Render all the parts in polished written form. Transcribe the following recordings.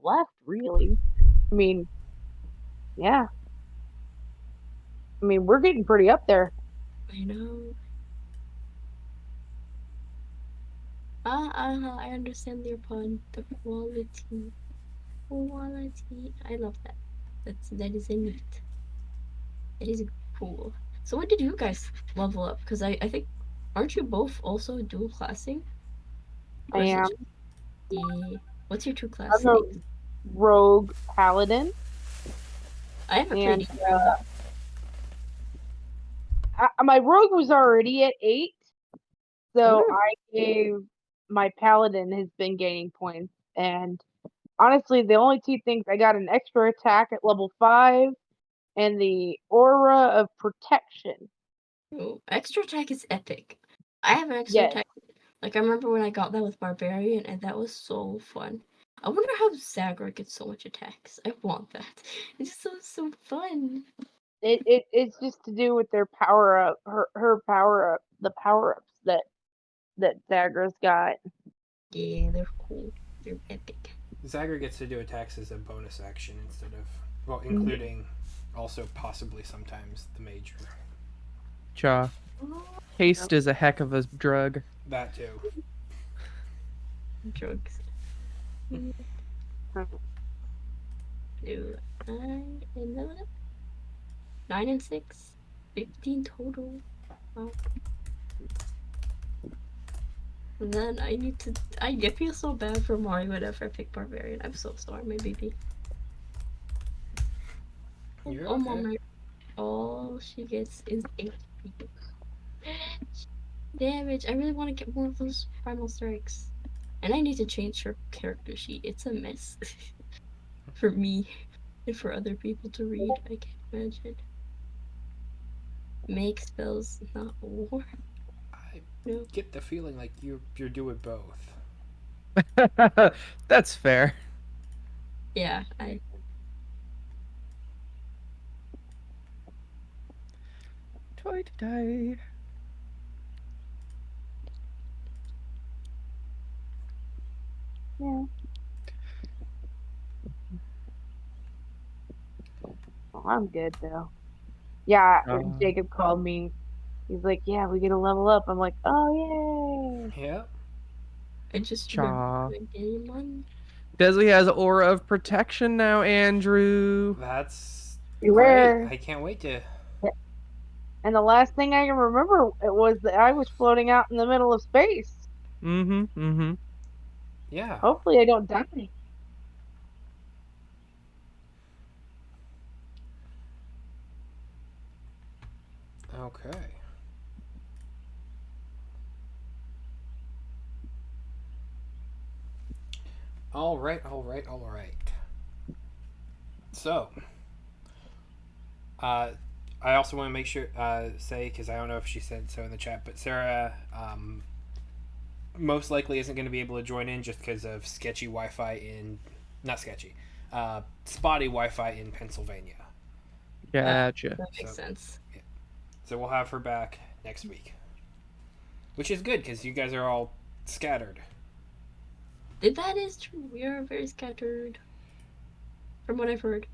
left, really. I mean, yeah. I mean, we're getting pretty up there. I know. I understand your pun. The quality. Quality. I love that. That is a neat. It is cool. So when did you guys level up? Because I think, aren't you both also dual classing? I Or is it am. just the, what's your two class I'm a names? rogue paladin, I have a and pretty decent. my rogue was already at 8, I so wonder. I gave my paladin has been gaining points. And honestly, the only two things I got an extra attack at level 5 and the aura of protection. Oh, extra attack is epic. I have an extra Yes, attack. Like I remember when I got that with Barbarian, and that was so fun. I wonder how Zagor gets so much attacks. I want that. It just sounds so fun. it's just to do with their power up, her power up, the power ups that Zagra's got. Yeah, they're cool. They're epic. Zagger gets to do attacks as a bonus action instead of, well, Mhm. including also possibly sometimes the major. Cha. Oh, Haste is a heck of a drug. That too. drugs. Do I know that? 9 and 6, 15 total. Wow. And then I need to. I feel so bad for Mario whenever I pick Barbarian. I'm so sorry, my baby. You're Oh, okay. mama. All she gets is HP. Damage. I really want to get more of those primal strikes. And I need to change her character sheet. It's a mess. For me and for other people to read. I can't imagine. Make spells, not war. I No. get the feeling like you're doing both. That's fair. Yeah, I. Toy to die. Yeah, well, I'm good though. Yeah, when Uh, Jacob called me, he's like, "Yeah, we get to level up." I'm like, "Oh yay!" Yeah. I just remember Cha. doing game one. Desi has aura of protection now, Andrew. That's great. Beware. I can't wait to. And the last thing I can remember it was that I was floating out in the middle of space. Mm-hmm. Mm-hmm. Yeah. Hopefully, I don't die. Okay. All right. All right. All right. So, uh, I also want to make sure say because I don't know if she said so in the chat, but Sarah most likely isn't going to be able to join in just because of sketchy Wi-Fi in, not sketchy, spotty Wi-Fi in Pennsylvania. Gotcha. That makes So, sense. yeah. So we'll have her back next week, which is good because you guys are all scattered. That is true. We are very scattered, from what I've heard.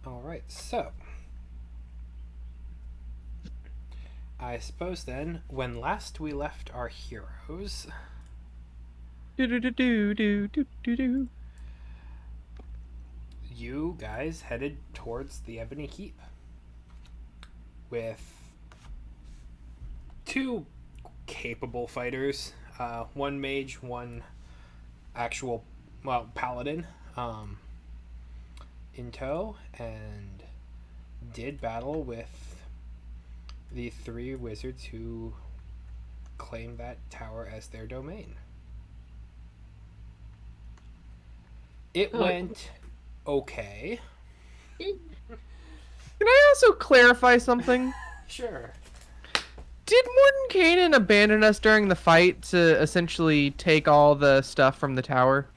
All right. So I suppose then, when last we left our heroes, Do do do do do do do do. you guys headed towards the Ebony Keep with two capable fighters, one mage, one actual, well, paladin, um, in tow, and did battle with the three wizards who claim that tower as their domain. It Oh, went okay. Can I also clarify something? Sure. Did Mordenkainen abandon us during the fight to essentially take all the stuff from the tower?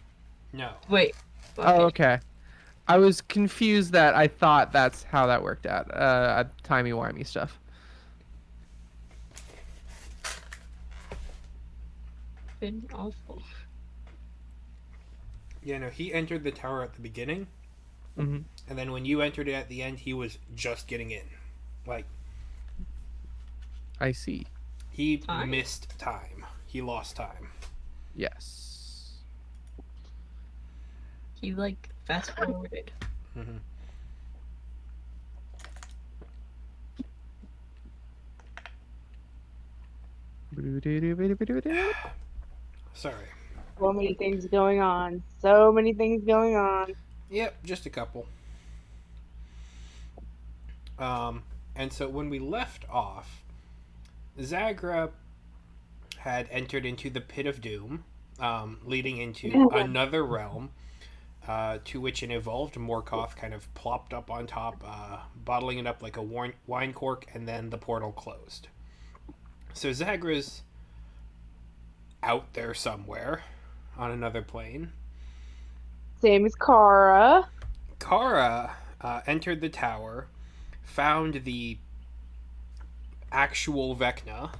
No. wait. Oh, Okay. okay. I was confused that I thought that's how that worked out. Timey-wimey stuff. been awful. Yeah, no, he entered the tower at the beginning, Hmm. and then when you entered it at the end, he was just getting in. Like, I see. he Time? missed time. He lost time. Yes. He like fast forwarded. Mm-hmm. Sorry. So many things going on. So many things going on. Yep, just a couple. Um, and so when we left off, Zagra had entered into the pit of doom, leading into another realm, to which an evolved Morkoth kind of plopped up on top, bottling it up like a wine cork, and then the portal closed. So Zagra's out there somewhere on another plane. Same as Kara. Kara entered the tower, found the actual Vecna,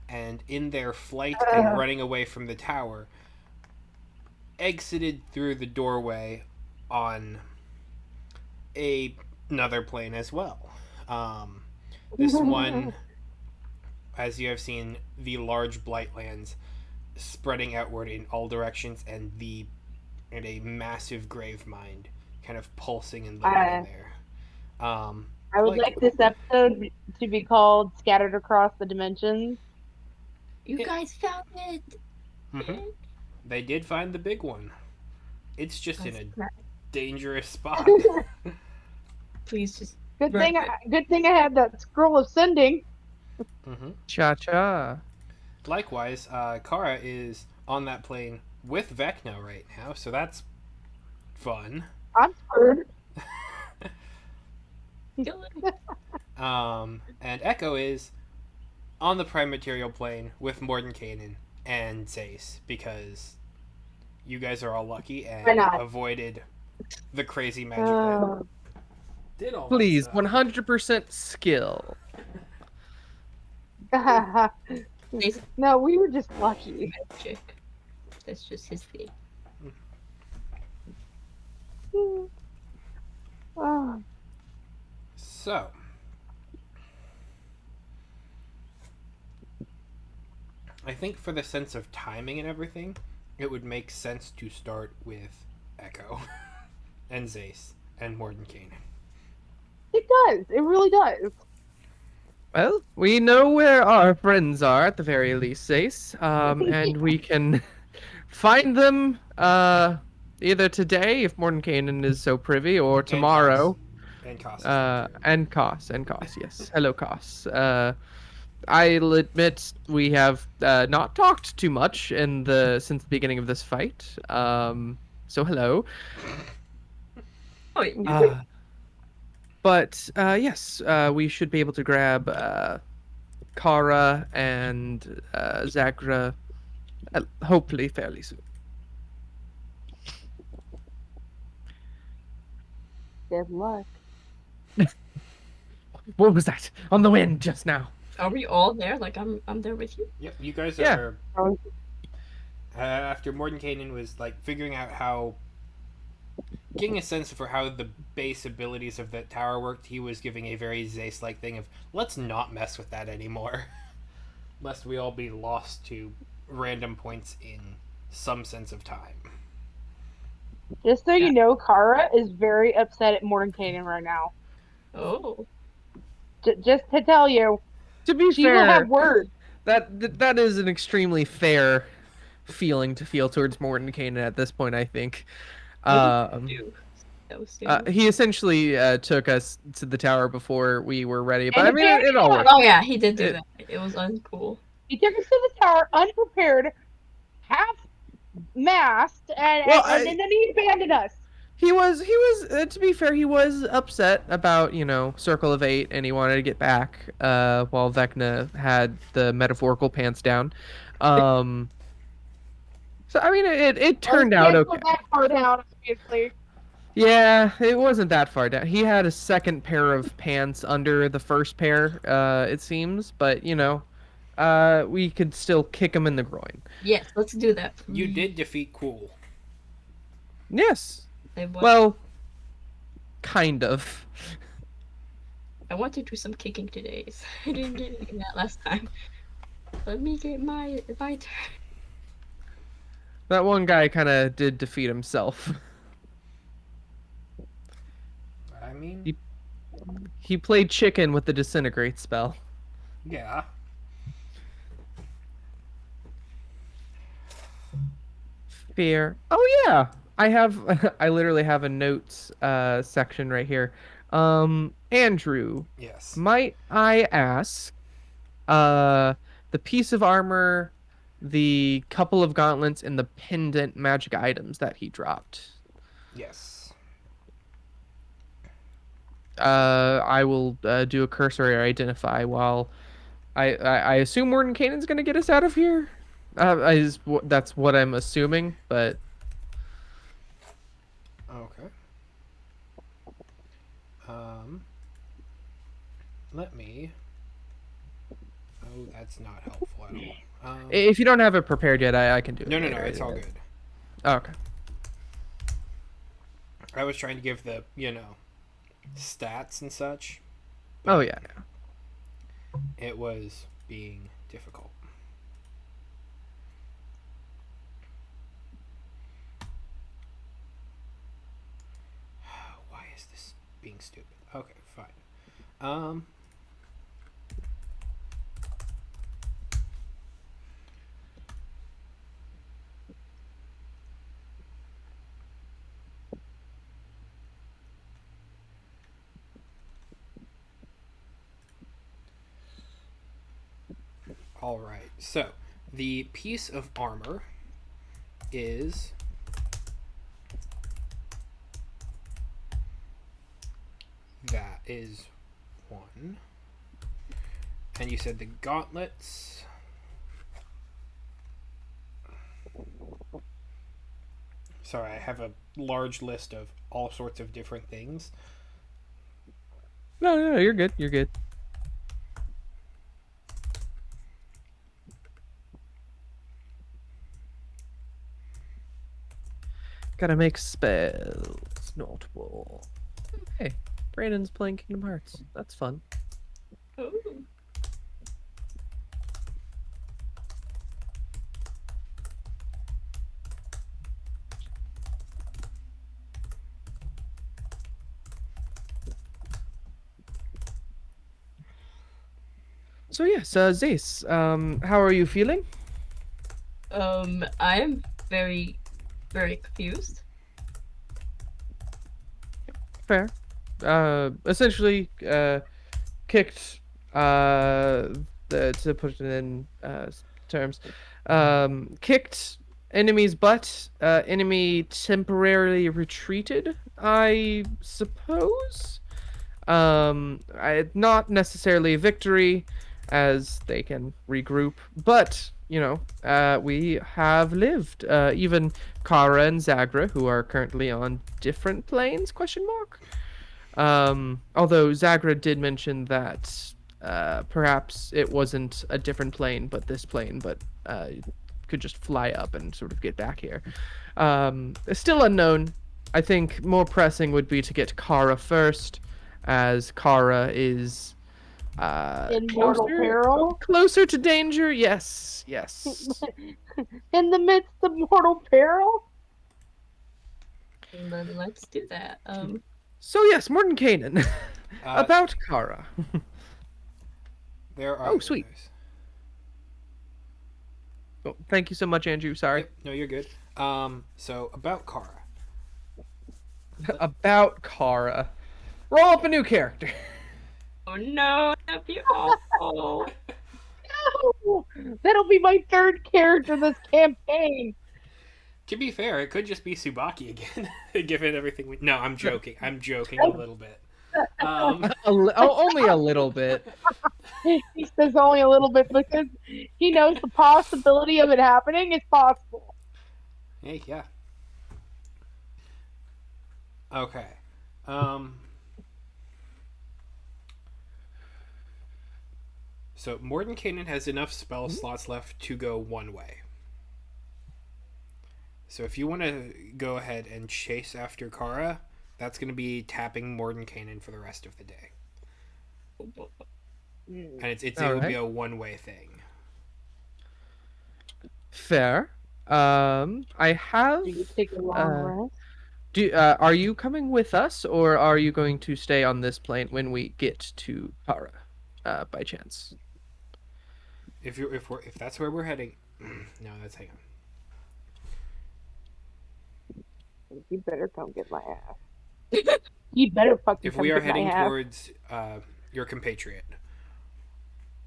and in their flight and running away from the tower, exited through the doorway on another plane as well. This one, as you have seen, the large Blightlands spreading outward in all directions, and a massive grave mind kind of pulsing and living in there. I would like this episode to be called Scattered Across the Dimensions. You guys found it. Mm-hmm. They did find the big one. It's just in a Guys, dangerous spot. please just Good Right. thing I had that scroll of sending. Mm-hmm. Cha-cha. Likewise, Kara is on that plane with Vecna right now, so that's fun. I'm screwed. kill it. And Echo is on the prime material plane with Mordenkainen and Zace, because you guys are all lucky Why and not? avoided the crazy magic that did all that Please, stuff. 100% skill. No, we were just lucky. Magic. That's just his thing. Oh, So, I think for the sense of timing and everything, it would make sense to start with Echo and Zace and Mordenkainen. it does. It really does. Well, we know where our friends are at the very least, Ace, and we can find them either today, if Mordenkainen is so privy, or tomorrow. And Koss. And Koss. And Koss, yes. Hello, Koss. I'll admit we have not talked too much since the beginning of this fight. So hello. Oh, But yes, we should be able to grab Kara and Zagra, hopefully fairly soon. Good luck. What was that on the wind just now? are we all there? Like I'm there with you. Yep, you guys Yeah. are. After Mordenkainen was like figuring out how, getting a sense for how the base abilities of that tower worked, he was giving a very Zace-like thing of, let's not mess with that anymore, lest we all be lost to random points in some sense of time. Just so you know, Kara is very upset at Mordenkainen right now. Oh. Just to tell you, To be she will fair, have words. that is an extremely fair feeling to feel towards Mordenkainen at this point, I think. Dude. That was He essentially took us to the tower before we were ready, but And I mean, it all worked. Oh yeah, he did do that. It was uncool. He took us to the tower unprepared, half-masked, and then he abandoned us. He was to be fair, he was upset about, Circle of Eight, and he wanted to get back while Vecna had the metaphorical pants down. So I mean, it turned out okay. That far down, obviously. Yeah, it wasn't that far down. He had a second pair of pants under the first pair, it seems, but we could still kick him in the groin. Yes, let's do that. You did defeat Cool. Yes. I want, Well, kind of. I want to do some kicking today. I didn't get any of that last time. Let me get my turn. That one guy kind of did defeat himself. I mean, He he played chicken with the disintegrate spell. yeah. Fear. Oh yeah. I have I literally have a notes section right here. Andrew, Yes. might I ask uh the piece of armor, the couple of gauntlets and the pendant magic items that he dropped. Yes. I will do a cursory identify while I assume Mordenkainen's gonna get us out of here. That's what I'm assuming, but Okay. Um, let me. Oh, that's not helpful at all. if you don't have it prepared yet, I can do it No, no, no. later. It's all good. Oh, okay. I was trying to give the stats and such. Oh yeah. It was being difficult. Why is this being stupid? Okay, fine. All right. So, the piece of armor is that is one. And you said the gauntlets. Sorry, I have a large list of all sorts of different things. No, you're good. You're good. Gotta make spells notable. Hey, Brandon's playing Kingdom Hearts. That's fun. Ooh. So yes, Zace, how are you feeling? I'm very, very confused. Fair. Essentially, kicked. To put it in terms, kicked enemy's butt. Enemy temporarily retreated, I suppose. Not necessarily a victory, as they can regroup, but we have lived. Even Kara and Zagra, who are currently on different planes? Question mark. Although Zagra did mention that perhaps it wasn't a different plane, but this plane, but could just fly up and sort of get back here. It's still unknown. I think more pressing would be to get Kara first, as Kara is In mortal peril. closer to danger. Yes. In the midst of mortal peril. Then let's do that. So yes, Mordenkainen. About Kara. There are. Oh, sweet. Oh, thank you so much, Andrew. Sorry. Yep, no, you're good. So about Kara. About Kara. Roll up a new character. Oh no, that'd be awful. No! That'll be my third character this campaign. To be fair, it could just be Tsubaki again, given everything we. No, I'm joking. I'm joking a little bit. Only a little bit. He says only a little bit because he knows the possibility of it happening is possible. Hey, yeah. Okay. So Mordenkainen has enough spell slots left to go one way. So if you want to go ahead and chase after Kara, that's going to be tapping Mordenkainen for the rest of the day. And it All would be right. a one-way thing. Fair. I have. Do you take a long rest? Are you coming with us, or are you going to stay on this plane when we get to Para, by chance? If that's where we're heading, no, that's hang on. You better come get my ass. You better fucking If come we are get my heading ass. towards your compatriot,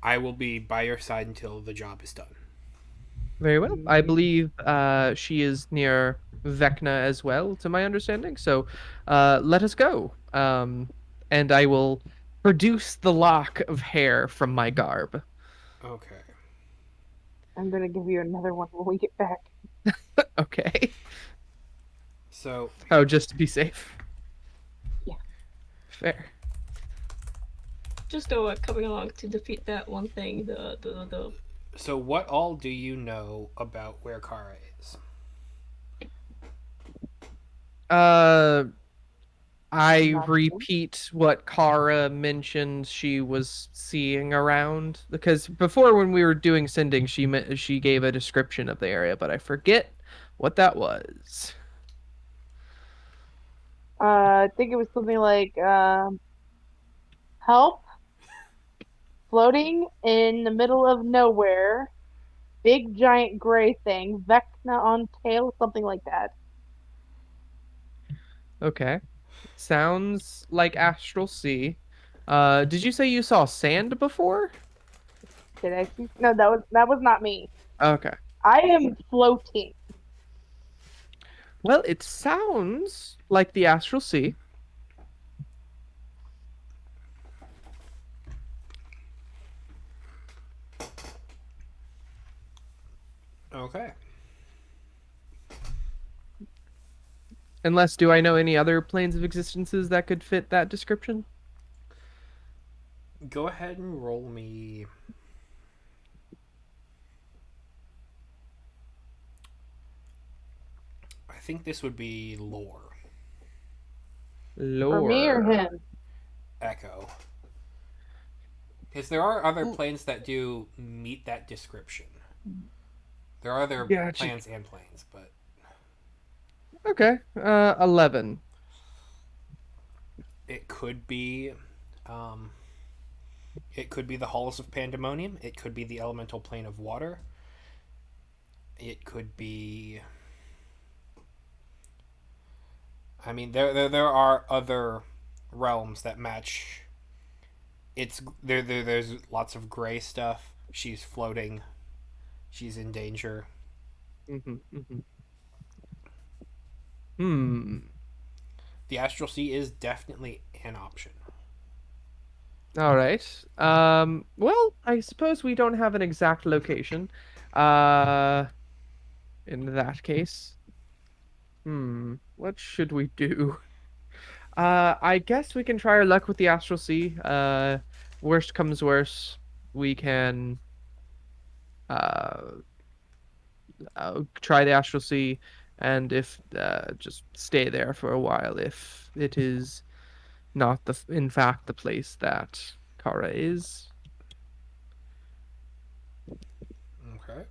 I will be by your side until the job is done. Very well. I believe she is near Vecna as well, to my understanding. So let us go. And I will produce the lock of hair from my garb. Okay. I'm gonna give you another one when we get back. Okay. So Oh, just to be safe. Yeah. Fair. Just coming along to defeat that one thing. The So what all do you know about where Kara is? Uh, I Not repeat what Kara mentioned she was seeing around, because before when we were doing sending, she gave a description of the area, but I forget what that was. I think it was something like help floating in the middle of nowhere, big giant gray thing, Vecna on tail, something like that. Okay. Sounds like Astral Sea. Did you say you saw sand before? Did I see? No, that was not me. Okay. I am floating. Well, it sounds like the Astral Sea. Okay. Unless, do I know any other planes of existences that could fit that description? Go ahead and roll me. I think this would be lore. For me or Lore. him? Echo. Because there are other planes that do meet that description. There are other Gotcha. plans and planes, but Okay. 11. it could be um, it could be the halls of pandemonium, it could be the elemental plane of water, it could be, I mean, there are other realms that match. It's there's lots of gray stuff. She's floating, she's in danger. Mm-hmm, mm-hmm. Hmm. The astral sea is definitely an option. All right. Well, I suppose we don't have an exact location. Uh, in that case, what should we do? I guess we can try our luck with the Astral Sea. Worst comes worst, we can uh, try the Astral Sea, and if just stay there for a while if it is not in fact the place that Kara is. Okay.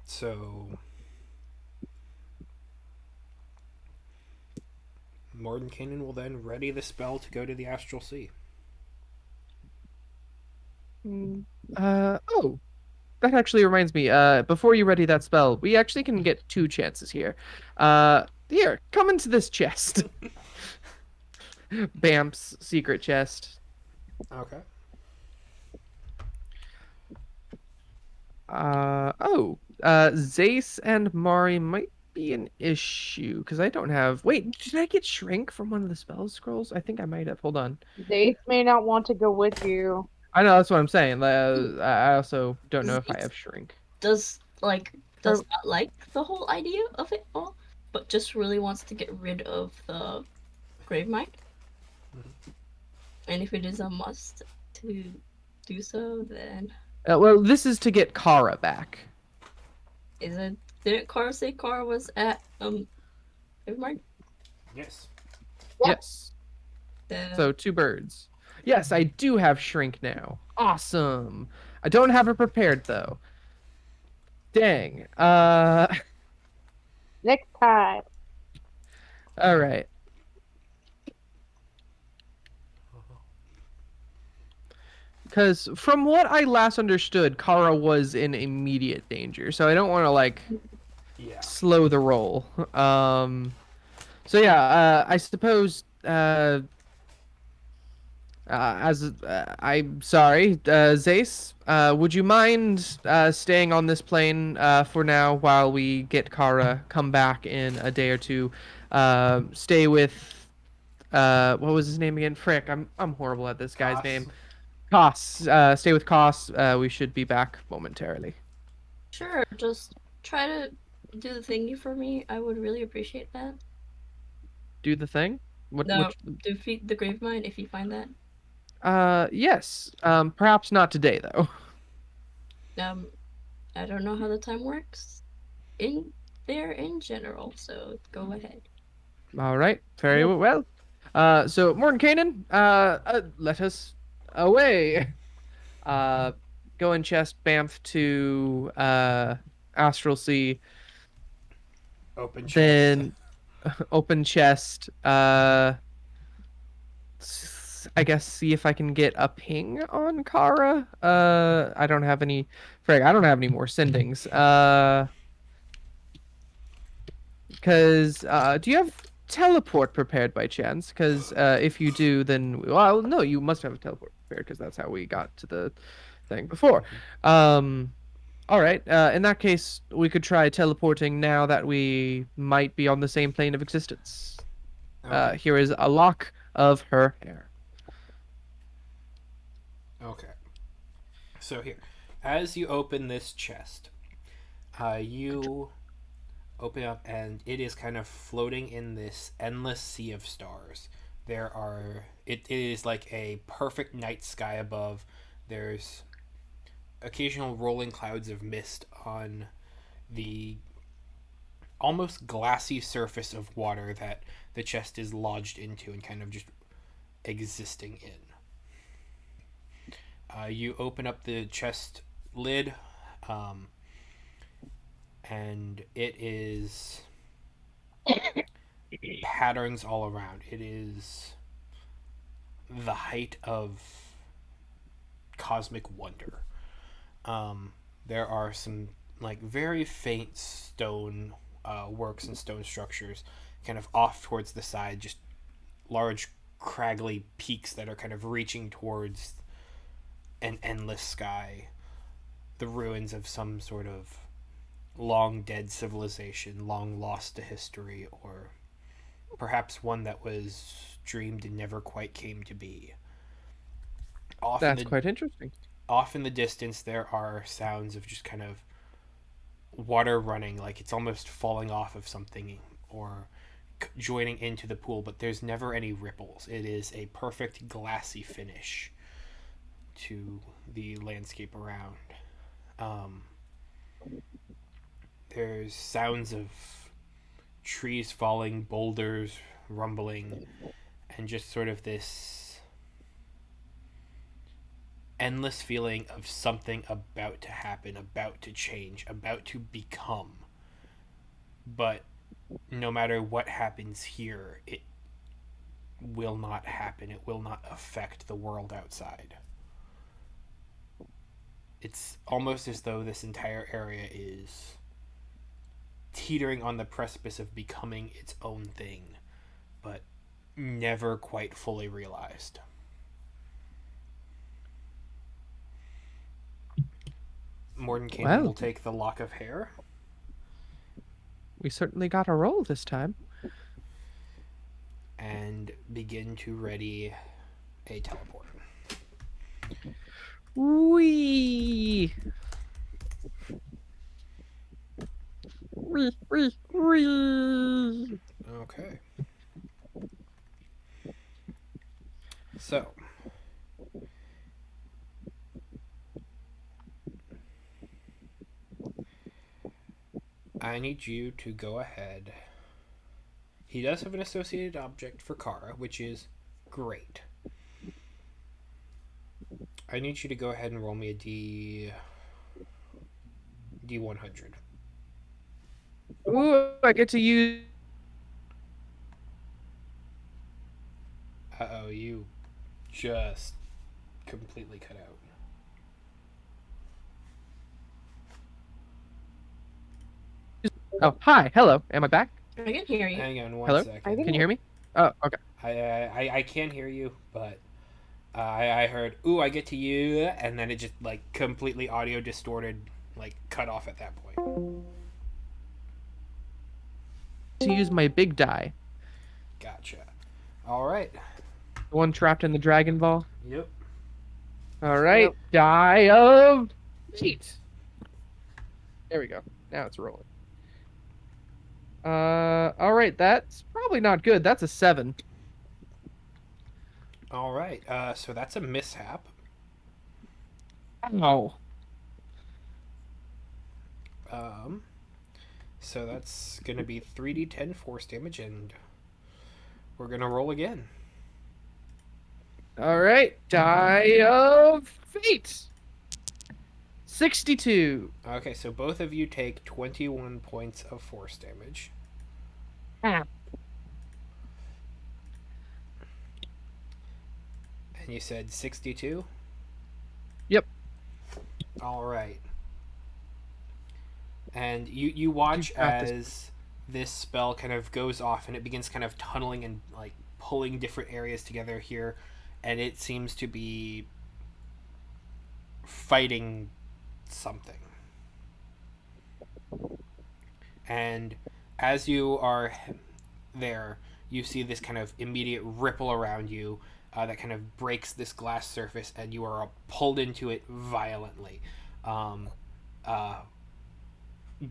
So Mordenkainen will then ready the spell to go to the astral sea. Oh, that actually reminds me. Before you ready that spell, we actually can get two chances here. Here, come into this chest. Bam's secret chest. Okay. Zace and Mari might be an issue because I don't have. Wait, did I get shrink from one of the spell scrolls? I think I might have. Hold on. Zace may not want to go with you. I know that's what I'm saying. I also don't know if I Zace have shrink. does Or- not like the whole idea of it all, but just really wants to get rid of the grave mind. And if it is a must to do so, then Well, this is to get Kara back. is it? Didn't Carl say Carl was at never mind. Yes. Yep. Yes. The So 2 birds. Yes, I do have shrink now. Awesome. I don't have it prepared though. Dang. Next time. All right. Because from what I last understood, Kara was in immediate danger, so I don't want to like Yeah. slow the roll. So yeah, I suppose as I'm sorry, Zace, would you mind staying on this plane for now while we get Kara come back in a day or two? Stay with what was his name again? Frick, I'm horrible at this guy's Koss. name. Koss. Stay with Koss. We should be back momentarily. sure, just try to do the thingy for me. I would really appreciate that. Do the thing. What? No, Which? defeat the grave mine if you find that. Yes. Perhaps not today though. Um, I don't know how the time works in there in general, so go ahead. All right. Very Yes. well. So Morton Kanan, let us away. Uh, go and chest Bamf to Astral Sea, Open chest. then open chest. I guess see if I can get a ping on Kara. I don't have any. Frag, I don't have any more sendings. Because do you have teleport prepared by chance? Because if you do, then well, no, you must have a teleport prepared because that's how we got to the thing before. Um, all right. In that case, we could try teleporting now that we might be on the same plane of existence. Okay. Here is a lock of her hair. Okay. So here, as you open this chest, you open up and it is kind of floating in this endless sea of stars. It is like a perfect night sky above. There's occasional rolling clouds of mist on the almost glassy surface of water that the chest is lodged into and kind of just existing in. You open up the chest lid, um, and it is patterns all around. It is the height of cosmic wonder. There are some like very faint stone works and stone structures kind of off towards the side, just large craggly peaks that are kind of reaching towards an endless sky, the ruins of some sort of long dead civilization, long lost to history, or perhaps one that was dreamed and never quite came to be. Off in That's the quite interesting. off in the distance there are sounds of just kind of water running, like it's almost falling off of something or joining into the pool, but there's never any ripples. It is a perfect glassy finish to the landscape around. Um, there's sounds of trees falling, boulders rumbling, and just sort of this endless feeling of something about to happen, about to change, about to become. But no matter what happens here, it will not happen. It will not affect the world outside. It's almost as though this entire area is teetering on the precipice of becoming its own thing, but never quite fully realized. Mordenkainen will Well, take the lock of hair we certainly got a roll this time. and begin to ready a teleport. Wee. Wee, wee, wee. Okay. I need you to go ahead. He does have an associated object for Kara, which is great. I need you to go ahead and roll me a D100. Ooh, I get to use. Uh oh, you just completely cut out. Oh, hi, hello. Am I back? I can hear you. Hang on one Hello? second. I Can you hear me? Oh, okay. I can hear you, but I heard, ooh, I get to you, and then it just, like, completely audio distorted, like, cut off at that point. To use my big die, Gotcha. Alright. the one trapped in the Dragon Ball. Yep. All right, Yep. die of fate. There we go. Now it's rolling. All right, that's probably not good. That's a 7. Alright, so that's a mishap. Oh. So that's gonna be 3d10 force damage, and we're gonna roll again. All right, die of fate. 62. Okay, so both of you take 21 points of force damage. Ah. And you said 62? Yep. Alright. And you watch You got as this spell kind of goes off and it begins kind of tunneling and like pulling different areas together here, and it seems to be fighting something. And as you are there, you see this kind of immediate ripple around you that kind of breaks this glass surface, and you are pulled into it violently,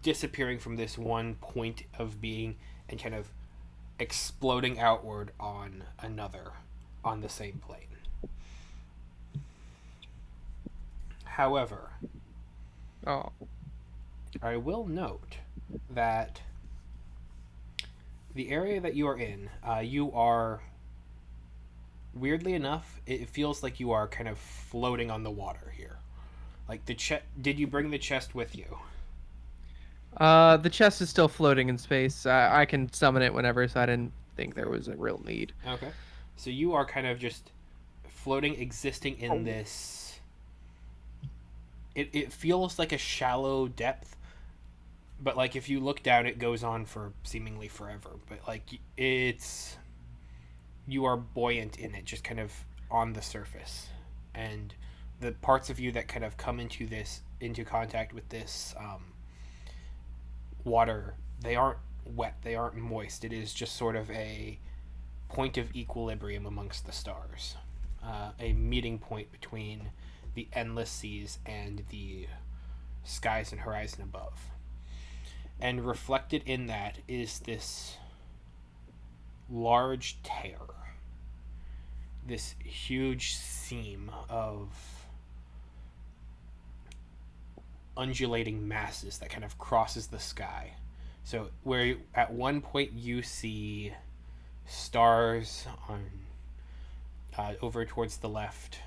disappearing from this one point of being and kind of exploding outward on another on the same plane. However, Oh. I will note that the area that you are in, you are, weirdly enough, it feels like you are kind of floating on the water here. Like the chest. Did you bring the chest with you? The chest is still floating in space. I can summon it whenever, so I didn't think there was a real need. Okay. So you are kind of just floating, existing in this. It feels like a shallow depth, but like if you look down, it goes on for seemingly forever. But like it's, you are buoyant in it, just kind of on the surface, and the parts of you that kind of come into contact with this water, they aren't wet, they aren't moist. It is just sort of a point of equilibrium amongst the stars, a meeting point between the endless seas and the skies and horizon above. And reflected in that is this large tear, this huge seam of undulating masses that kind of crosses the sky. So where at one point you see stars on over towards the left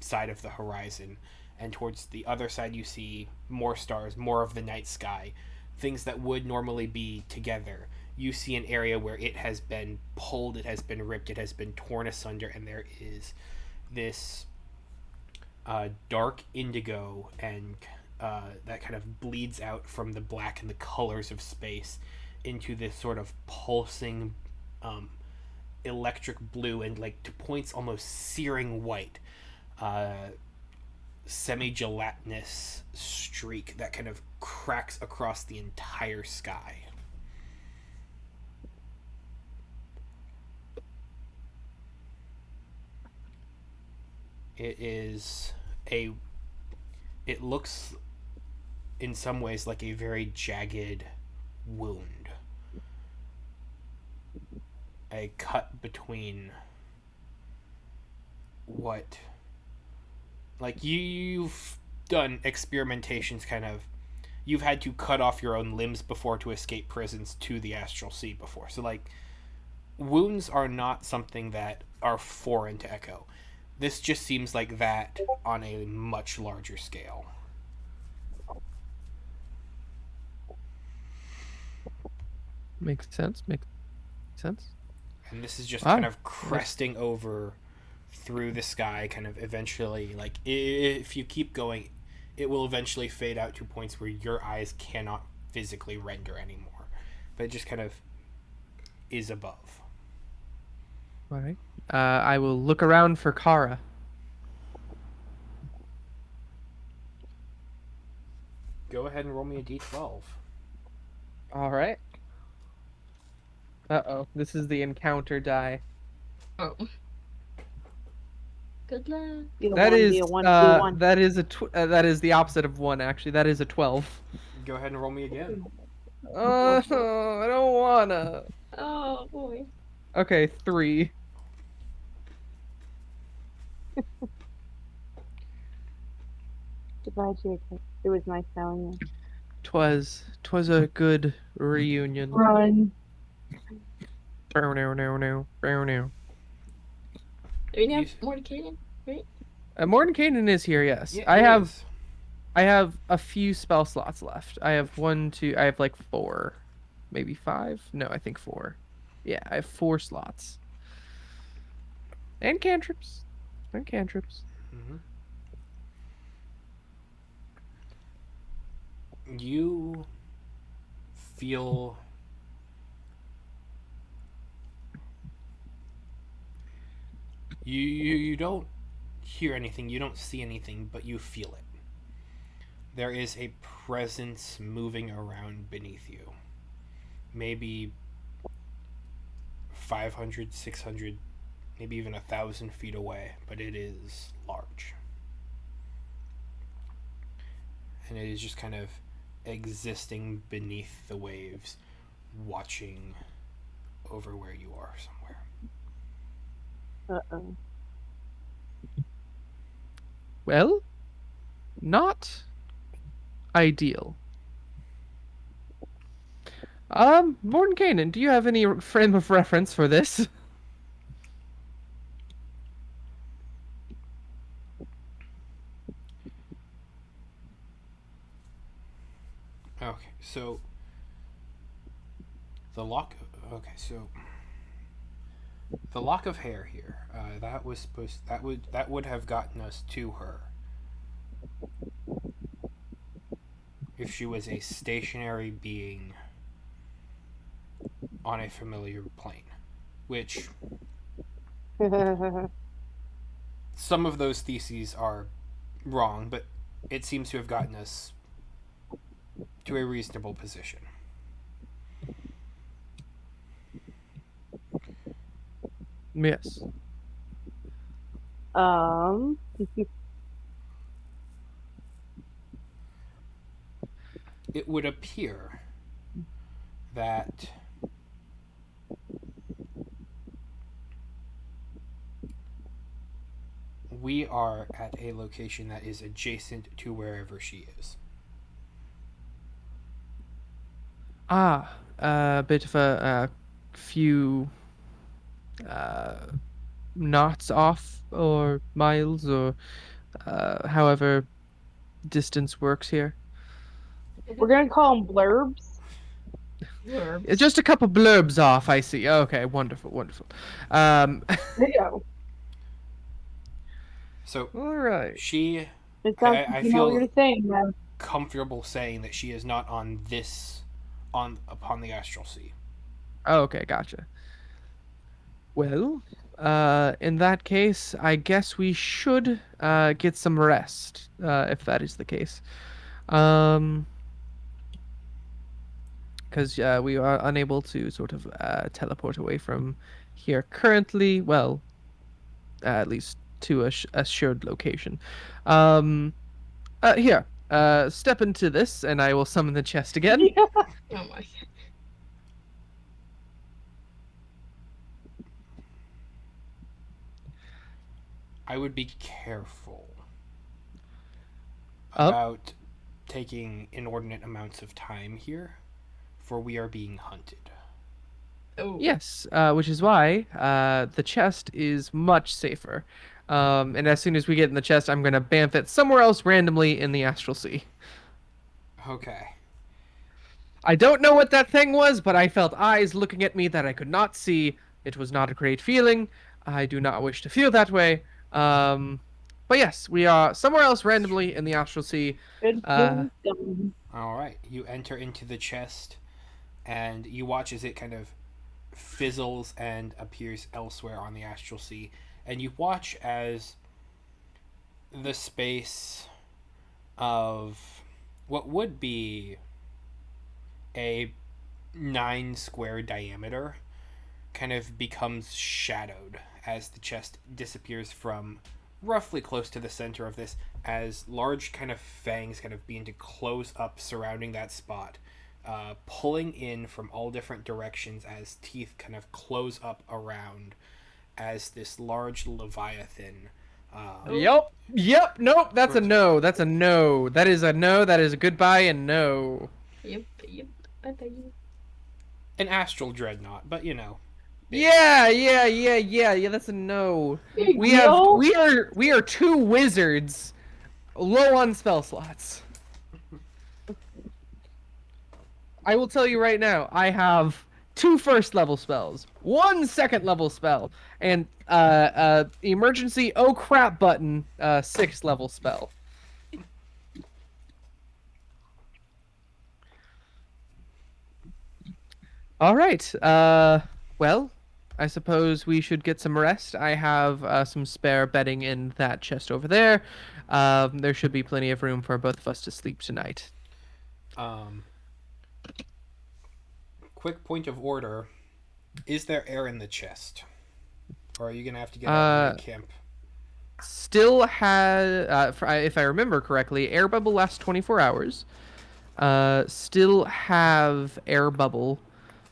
side of the horizon, and towards the other side you see more stars, more of the night sky, things that would normally be together. You see an area where it has been pulled, it has been ripped, it has been torn asunder, and there is this dark indigo and that kind of bleeds out from the black and the colors of space into this sort of pulsing electric blue and like to points almost searing white semi-gelatinous streak that kind of cracks across the entire sky. It looks in some ways like a very jagged wound, a cut between what, like, you've done experimentations kind of, you've had to cut off your own limbs before to escape prisons to the astral sea before. So like wounds are not something that are foreign to Echo. This just seems like that on a much larger scale. Makes sense. Makes sense. And this is just kind Wow. of cresting over through the sky, kind of eventually, like, if you keep going, it will eventually fade out to points where your eyes cannot physically render anymore. But it just kind of is above. All right. I will look around for Kara. Go ahead and roll me a d12. All right. Uh-oh. This is the encounter die. Oh. Good luck. Be a That one, is be a one, be a one. that is that is the opposite of 1 actually. That is a 12. Go ahead and roll me again. I don't wanna. Oh boy. Okay, 3. Goodbye, Jacob. It was nice knowing you. Twas a good reunion. Run. Bow, now, now, now, bow, now. Do we have You- more to Kaden? Right? Mordenkainen is here, yes. Yeah, I it have is. I have a few spell slots left. I have 1, 2, I have like 4. Maybe 5? No, I think 4. Yeah, I have 4 slots. And cantrips. And cantrips. Mhm. You feel you don't hear anything, you don't see anything, but you feel it. There is a presence moving around beneath you. Maybe 500, 600, maybe even 1,000 feet away, but it is large. And it is just kind of existing beneath the waves, watching over where you are somewhere. Uh-oh. Well, not ideal. Mordenkainen, do you have any frame of reference for this? Okay, so the lock. Okay, so the lock of hair here. That was supposed. That would have gotten us to her if she was a stationary being on a familiar plane, which some of those theses are wrong, but it seems to have gotten us to a reasonable position. Yes. um. It would appear that we are at a location that is adjacent to wherever she is. A bit of a few knots off, or miles, or however distance works here. We're gonna call them blurbs. It's just a couple blurbs off, I see. Okay, wonderful, wonderful. Yeah. So All right. she, It sounds I like you know what feel you're saying, man. comfortable saying that she is not on this, on upon the astral sea. Oh, okay, gotcha. Well, in that case, I guess we should get some rest, if that is the case. Because we are unable to sort of teleport away from here currently. Well, at least to a assured location. Here, step into this, and I will summon the chest again. Yeah. Oh my. I would be careful Up. about taking inordinate amounts of time here, for we are being hunted. Oh. Yes, which is why the chest is much safer. And as soon as we get in the chest, I'm gonna bamf it somewhere else randomly in the astral sea. Okay. I don't know what that thing was, but I felt eyes looking at me that I could not see. It was not a great feeling. I do not wish to feel that way. But yes, we are somewhere else randomly in the astral sea. Good Uh, wisdom. All right. You enter into the chest, and you watch as it kind of fizzles and appears elsewhere on the astral sea. And you watch as the space of what would be a 9 square diameter kind of becomes shadowed as the chest disappears from roughly close to the center of this, as large kind of fangs kind of begin to close up surrounding that spot, pulling in from all different directions as teeth kind of close up around as this large leviathan. Yep. Yep. Nope. That's a no. That's a no. That is a no. That is a goodbye and no. Yep. Bye-bye. An astral dreadnought, but Yeah. Yeah. That's a no. Big We have deal. we are two wizards, low on spell slots. I will tell you right now, I have 2 first level spells, 1 second level spell, and emergency oh crap button 6th level spell. All right. Well, I suppose we should get some rest. I have some spare bedding in that chest over there. There should be plenty of room for both of us to sleep tonight. Quick point of order: is there air in the chest, or are you gonna have to get out of the camp? Still had, if I remember correctly, air bubble lasts 24 hours. Still have air bubble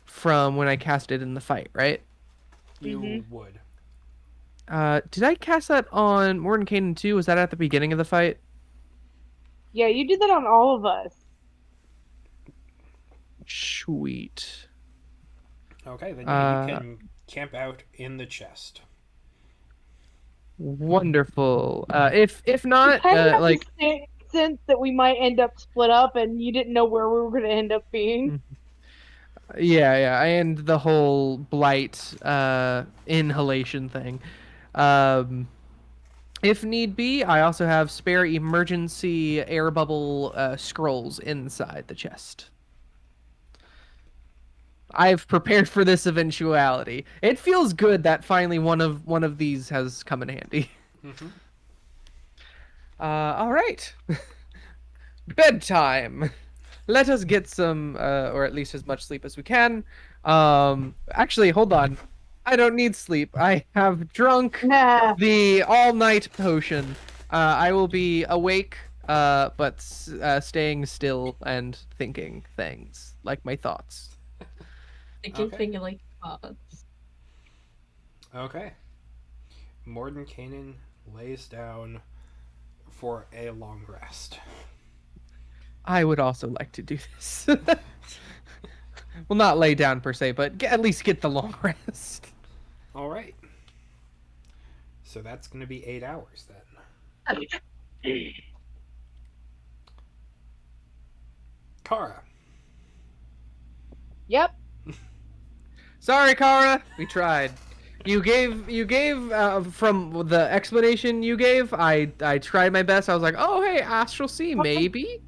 from when I cast it in the fight, right? You would. Did I cast that on Mordenkainen too? Was that at the beginning of the fight? Yeah, you did that on all of us. Sweet. Okay, then you can camp out in the chest. Wonderful. If not, Kind of like, sense that we might end up split up, and you didn't know where we were going to end up being. yeah, and the whole blight inhalation thing. If need be, I also have spare emergency air bubble scrolls inside the chest. I've prepared for this eventuality. It feels good that finally one of these has come in handy. All right. Bedtime. Let us get some, or at least as much sleep as we can. Actually, hold on. I don't need sleep. I have drunk Nah. the all-night potion. I will be awake, but staying still and thinking things, like my thoughts. I can Okay. think of like thoughts. Okay. Mordenkainen lays down for a long rest. I would also like to do this. Well, not lay down per se, but at least get the long rest. All right. So that's going to be 8 hours then. Kara. Yep. Sorry, Kara. We tried. You gave from the explanation you gave. I tried my best. I was like, oh hey, Astral Sea maybe.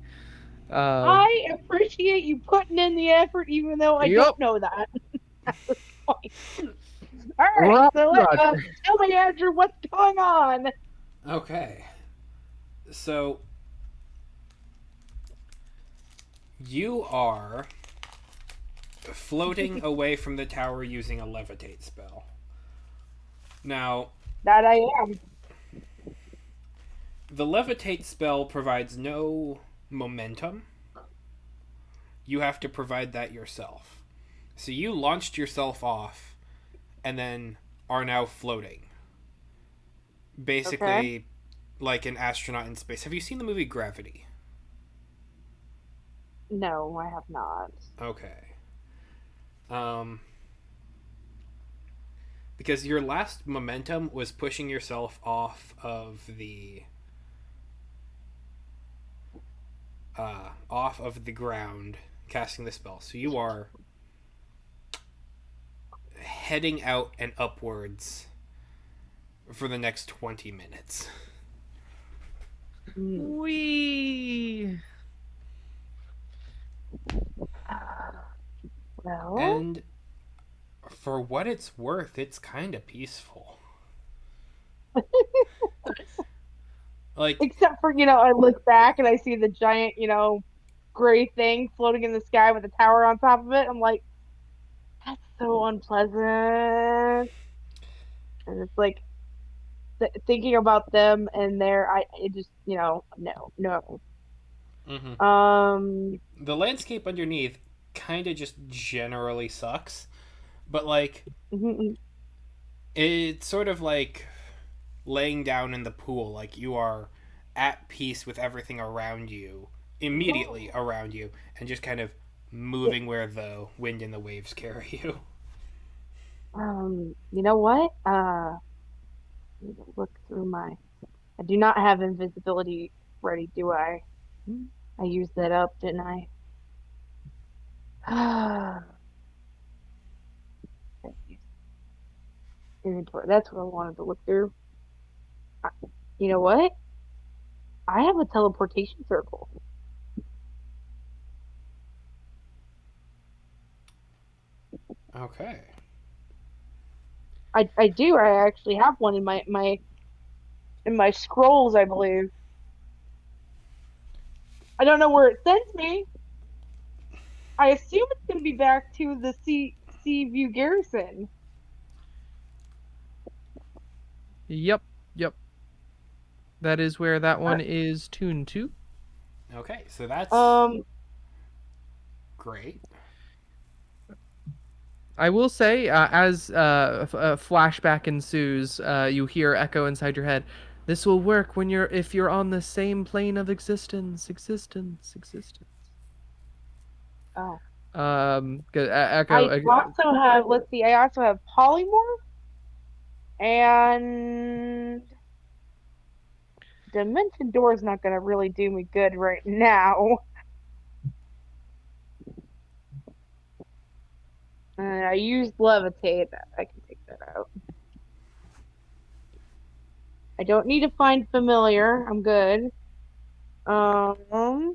I appreciate you putting in the effort, even though I Yup. don't know that at this point. All right, so tell me, Andrew, what's going on? Okay. So you are floating away from the tower using a levitate spell. Now, That I am. the levitate spell provides no momentum. You have to provide that yourself. So you launched yourself off and then are now floating. Basically, like an astronaut in space. Have you seen the movie Gravity? No, I have not. Okay. Um, because your last momentum was pushing yourself off of the ground, casting the spell. So you are heading out and upwards for the next 20 minutes. Hmm. Wee. Well, And for what it's worth, it's kind of peaceful. Like, except for, I look back and I see the giant, gray thing floating in the sky with a tower on top of it. I'm like, that's so unpleasant. And it's like thinking about them and their, it just, no, no. mm-hmm. Um, The landscape underneath kind of just generally sucks. But, like, mhm, it's sort of like laying down in the pool. Like, you are at peace with everything around you, immediately around you, and just kind of yeah, moving where the wind and the waves carry you. you know what? Let me look through I do not have invisibility ready, do I? I used that up, didn't I? Inventory. That's what I wanted to look through. I- You know what? I have a teleportation circle. Okay. I do. I actually have one in my scrolls, I believe. I don't know where it sends me. I assume it's going to be back to the Sea View Garrison. Yep. Yep. That is where that Uh, one is tuned to. Okay, so that's um. great. I will say, as a flashback ensues, you hear echo inside your head. This will work if you're on the same plane of existence, existence. Oh. 'Cause echo. I also have. Let's see. I also have polymorph and dimension door is not going to really do me good right now. And I used levitate. I can take that out. I don't need to find familiar. I'm good. Um.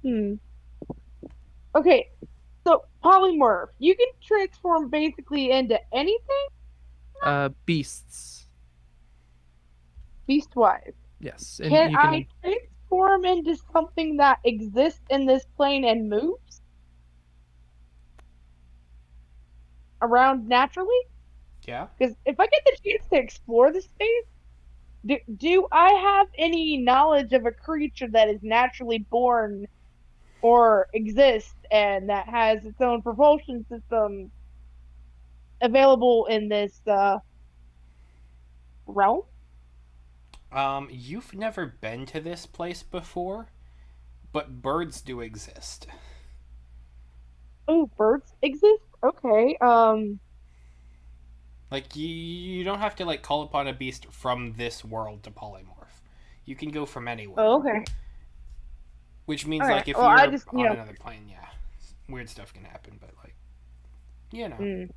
Hmm. Okay. So polymorph, you can transform basically into anything Beasts. beast-wise. Yes, and Can you I can. transform into something that exists in this plane and moves around naturally? Yeah. Because if I get the chance to explore the space, do I have any knowledge of a creature that is naturally born or exists and that has its own propulsion system available in this realm? You've never been to this place before, but birds do exist. Oh, birds exist? Okay. Like, you don't have to, like, call upon a beast from this world to polymorph. You can go from Oh, anywhere. okay. Which means, Okay. like, if Well, I you're just, on another plane, yeah, weird stuff can happen, but, like, you know. mm,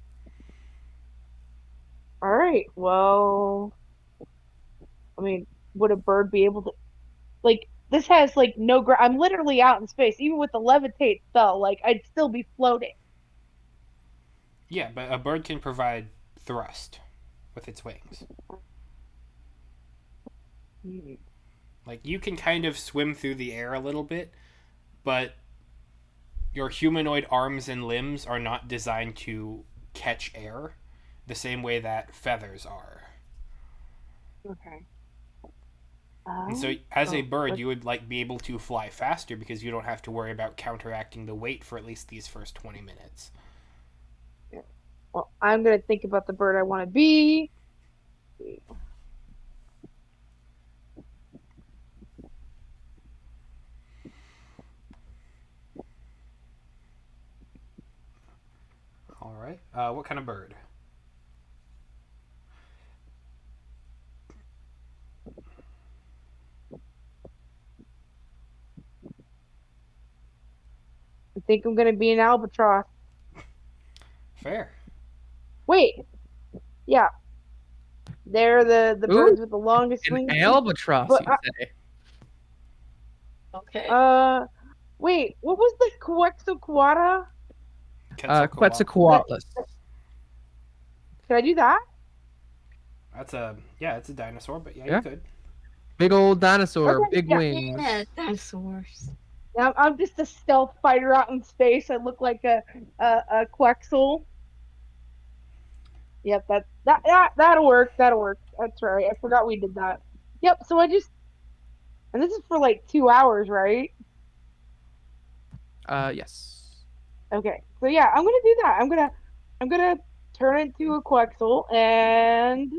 all right. Well, I mean, would a bird be able to, like, this has, like, no ground. I'm literally out in space. Even with the levitate spell, like, I'd still be floating. Yeah, but a bird can provide thrust with its wings. Mm, Like, you can kind of swim through the air a little bit, but your humanoid arms and limbs are not designed to catch air the same way that feathers are. okay. And so as a Oh, bird, you would like be able to fly faster because you don't have to worry about counteracting the weight for at least these first 20 minutes. yeah. Well, I'm gonna think about the bird I want to be. What kind of bird? I think I'm gonna be an albatross. Fair. Wait, yeah, they're the Ooh, birds with the longest an wings. albatross, But you say? Okay. wait, what was the Quetzalcoatl? Quetzalcoatl. That Quetzalcoatlus. Can I do that? It's a dinosaur, but yeah, you Yeah, could. big old dinosaur, Okay, big yeah. Yeah, wings. dinosaurs. I'm just a stealth fighter out in space. I look like a Quexel. Yep, that'll work. That'll work. That's right. I forgot we did that. Yep. So and this is for like 2 hours, right? Yes. Okay. So yeah, I'm gonna do that. I'm gonna turn into a Quexel and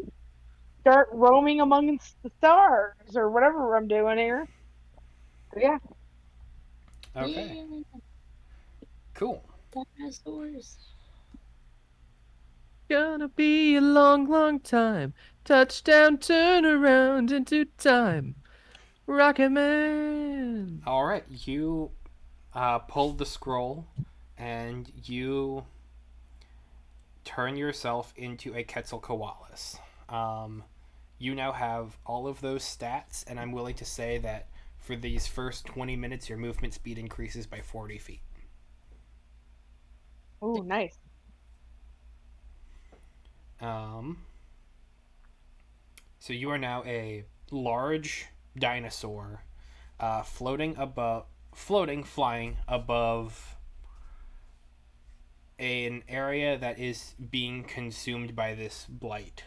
start roaming amongst the stars or whatever I'm doing here. So yeah. Okay. Yeah, Cool. dinosaurs. Gonna be a long, long time. Touchdown, turn around into time. Rocket Man. All right. You pulled the scroll, and you turn yourself into a Quetzalcoatlus. Um, you now have all of those stats, and I'm willing to say that for these first 20 minutes, your movement speed increases by 40 feet. Oh, nice. Um, so you are now a large dinosaur, flying above an area that is being consumed by this blight.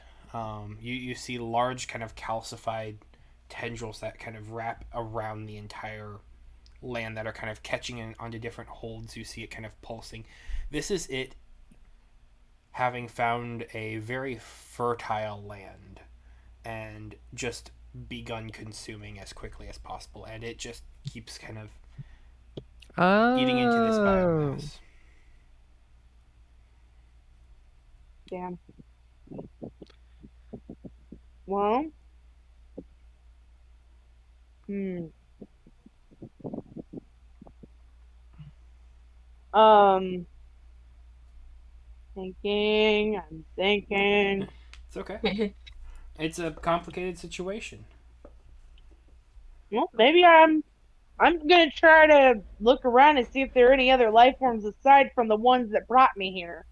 You see large kind of calcified tendrils that kind of wrap around the entire land that are kind of catching in onto different holds. You see it kind of pulsing. This is it having found a very fertile land and just begun consuming as quickly as possible, and it just keeps kind of eating into this Oh. biomass. Damn. Well, hmm. Um, I'm thinking. It's okay. It's a complicated situation. Well, maybe I'm gonna try to look around and see if there are any other life forms aside from the ones that brought me here.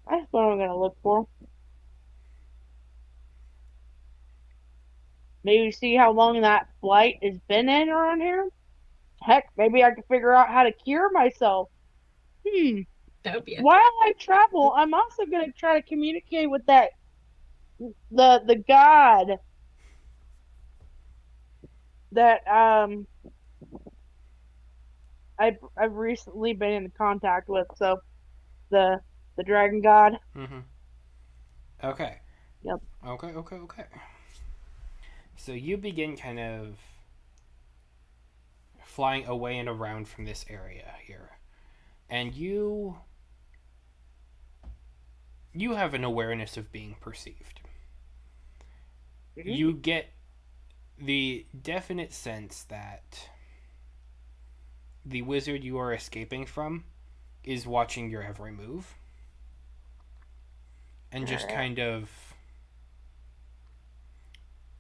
That's what I'm gonna look for. Maybe see how long that blight has been in around here. Heck, maybe I can figure out how to cure myself. Hmm. That would be While epic. I travel, I'm also gonna try to communicate with the god that I've recently been in contact with. So the the dragon god. Mm-hmm. Okay. Yep. Okay. So you begin kind of flying away and around from this area here. And you have an awareness of being perceived. Mhm. You get the definite sense that the wizard you are escaping from is watching your every move and just Alright. kind of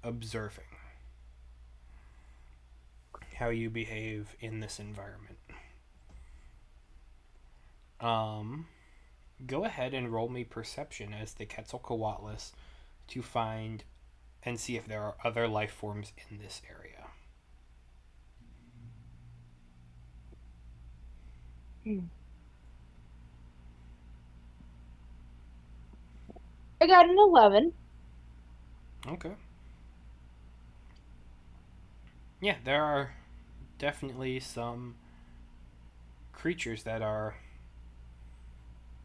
observing how you behave in this environment. Um, Go ahead and roll me perception as the Quetzalcoatlus to find and see if there are other life forms in this area. Hmm. I got an 11. Okay. Yeah, there are definitely some creatures that are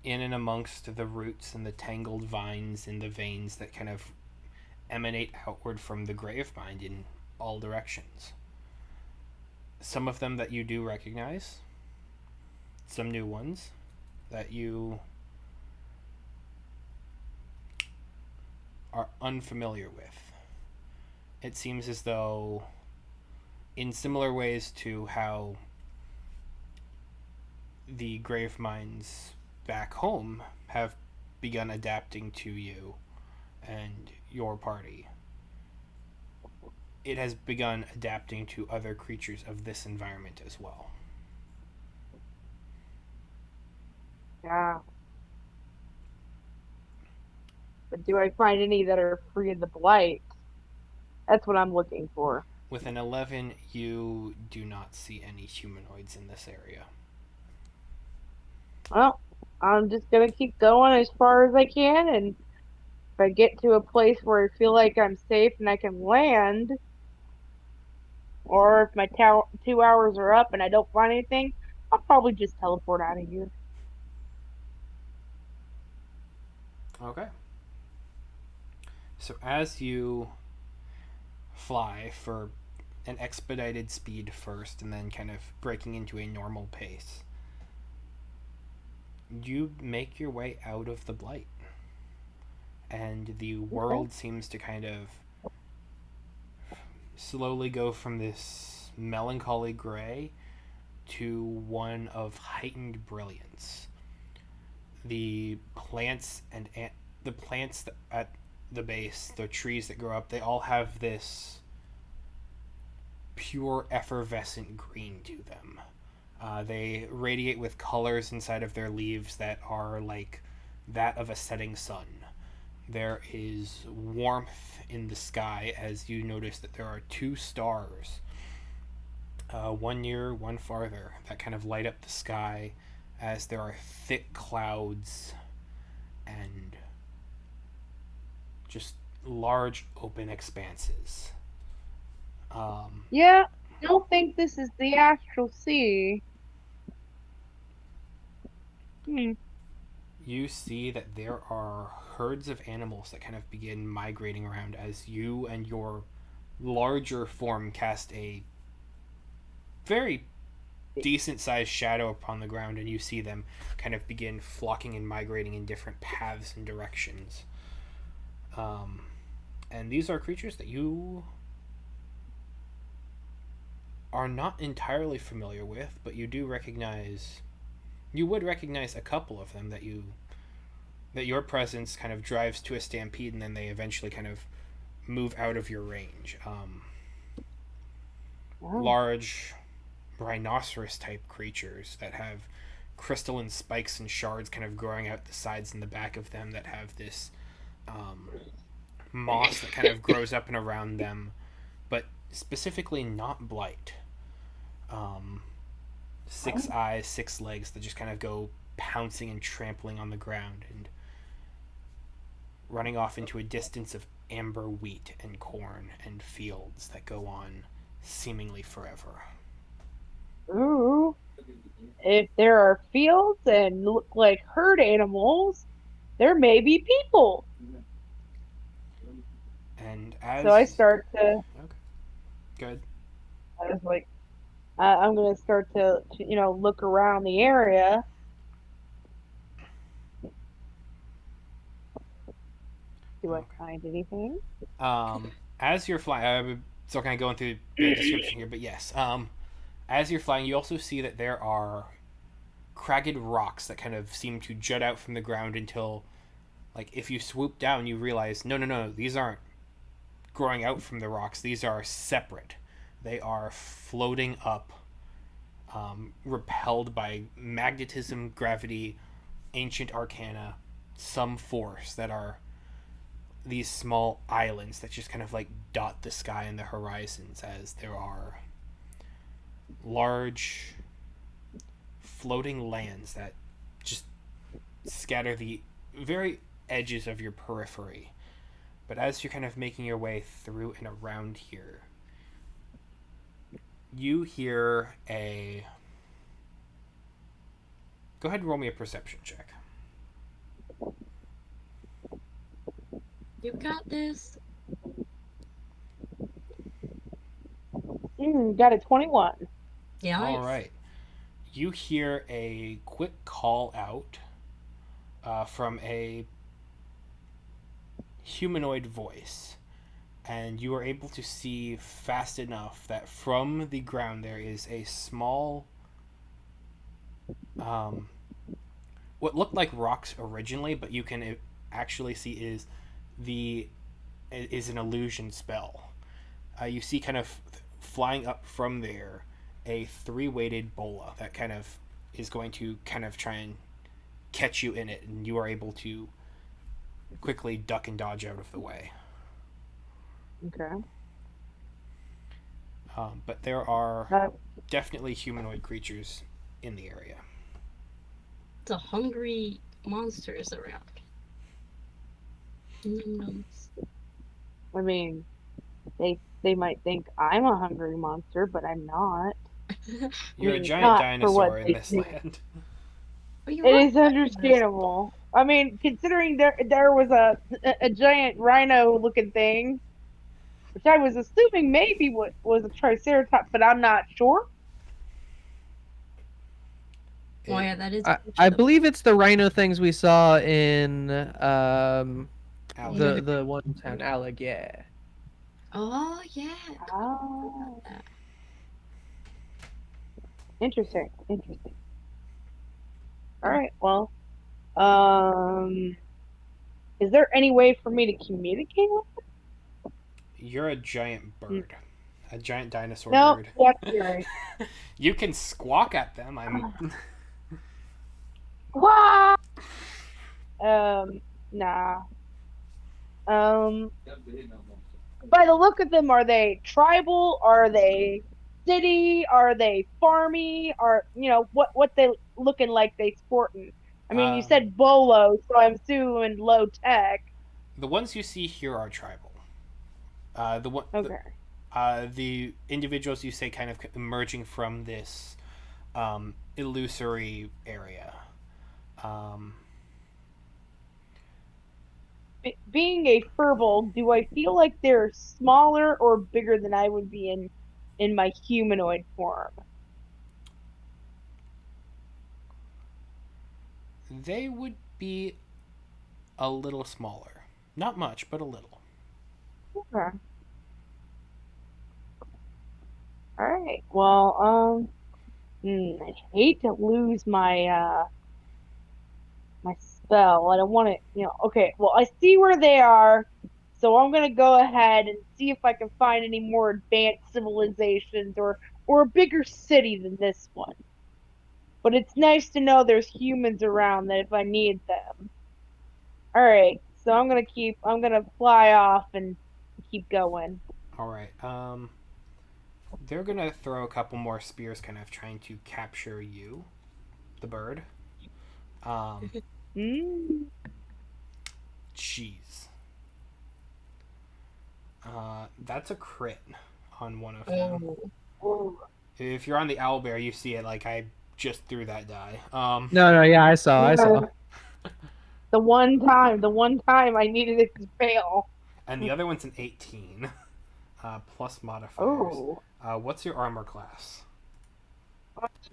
in and amongst the roots and the tangled vines and the veins that kind of emanate outward from the grave mind in all directions. Some of them that you do recognize, some new ones that you are unfamiliar with. It seems as though, in similar ways to how the grave mines back home have begun adapting to you and your party, it has begun adapting to other creatures of this environment as well. Yeah. But do I find any that are free of the blight? That's what I'm looking for. With an 11, you do not see any humanoids in this area. Well, I'm just gonna keep going as far as I can, and if I get to a place where I feel like I'm safe and I can land, or if my 2 hours are up and I don't find anything, I'll probably just teleport out of here. Okay. So as you fly for an expedited speed first and then kind of breaking into a normal pace, you make your way out of the blight. And the world seems to kind of slowly go from this melancholy gray to one of heightened brilliance. The plants and the plants at the base, the trees that grow up, they all have this pure effervescent green to them. They radiate with colors inside of their leaves that are like that of a setting sun. There is warmth in the sky as you notice that there are two stars, one near, one farther, that kind of light up the sky as there are thick clouds and just large open expanses. Yeah, I don't think this is the astral sea. Hmm. You see that there are herds of animals that kind of begin migrating around as you and your larger form cast a very decent sized shadow upon the ground, and you see them kind of begin flocking and migrating in different paths and directions. Um, and these are creatures that you are not entirely familiar with, but you do recognize. You would recognize a couple of them that your presence kind of drives to a stampede, and then they eventually kind of move out of your range. Oh. Large rhinoceros type creatures that have crystalline spikes and shards kind of growing out the sides and the back of them that have this moss that kind of grows up and around them, but specifically not blight. Six eyes, six legs that just kind of go pouncing and trampling on the ground and running off into a distance of amber wheat and corn and fields that go on seemingly forever. Ooh. If there are fields and look like herd animals, there may be people. And as So I start to, okay, good. I was like, I'm gonna start to look around the area. Do I Okay. find anything? As you're flying, I'm still kind of going through the description here, but yes. As you're flying, you also see that there are cragged rocks that kind of seem to jut out from the ground until, like, if you swoop down, you realize, no, no, no, these aren't growing out from the rocks. These are separate. They are floating up, repelled by magnetism, gravity, ancient arcana, some force that are these small islands that just kind of like dot the sky and the horizons as there are large floating lands that just scatter the very edges of your periphery. But as you're kind of making your way through and around here, you hear a. Go ahead and roll me a perception check. You got this. Got a 21. Yeah. All right. You hear a quick call out from a humanoid voice, and you are able to see fast enough that from the ground there is a small, um, what looked like rocks originally, but you can actually see the is an illusion spell. You see kind of flying up from there a three-weighted bola that kind of is going to kind of try and catch you in it, and you are able to quickly duck and dodge out of the way. Okay. But there are Uh, definitely humanoid creatures in the area. The hungry monsters around. Nums. I mean, they might think I'm a hungry monster, but I'm not. I You're a mean, giant not for what dinosaur in they this think. land. Oh, you It are is understandable. I mean, considering there was a giant rhino looking thing, which I was assuming maybe what was a triceratops, but I'm not sure. Oh It, yeah, that is. I believe it's the rhino things we saw in Alec. the one town Alec. Yeah. Oh yeah. Oh, That. interesting, interesting. All right, well, um, is there any way for me to communicate with You're a giant them? bird. A giant dinosaur No, bird. that's right. You can squawk at them. I'm. What? Nah. Um, by the look of them, are they tribal? Are they city? Are they farmy? Are what they looking like they sporting? I mean, you Um, said bolo, so I'm assuming low tech. the ones you see here are tribal. The one, Okay. the individuals you say kind of emerging from this illusory area. Um, Being a furball, do I feel like they're smaller or bigger than I would be in my humanoid form? they would be a little smaller. Not much, but a little. Okay. All right. Well, I hate to lose my spell. I don't want to, Okay, well, I see where they are, so I'm gonna go ahead and see if I can find any more advanced civilizations or a bigger city than this one. But it's nice to know there's humans around that if I need them. All right, so I'm gonna fly off and keep going. All right. They're gonna throw a couple more spears, kind of trying to capture you, the bird. Um, Mm. Jeez. That's a crit on one of them. Oh. Ooh. If you're on the owlbear, you see it. Like I just threw that die. No, yeah, I saw. The one time I needed it to fail. And the other one's an 18, plus modifiers. Oh, What's your armor class?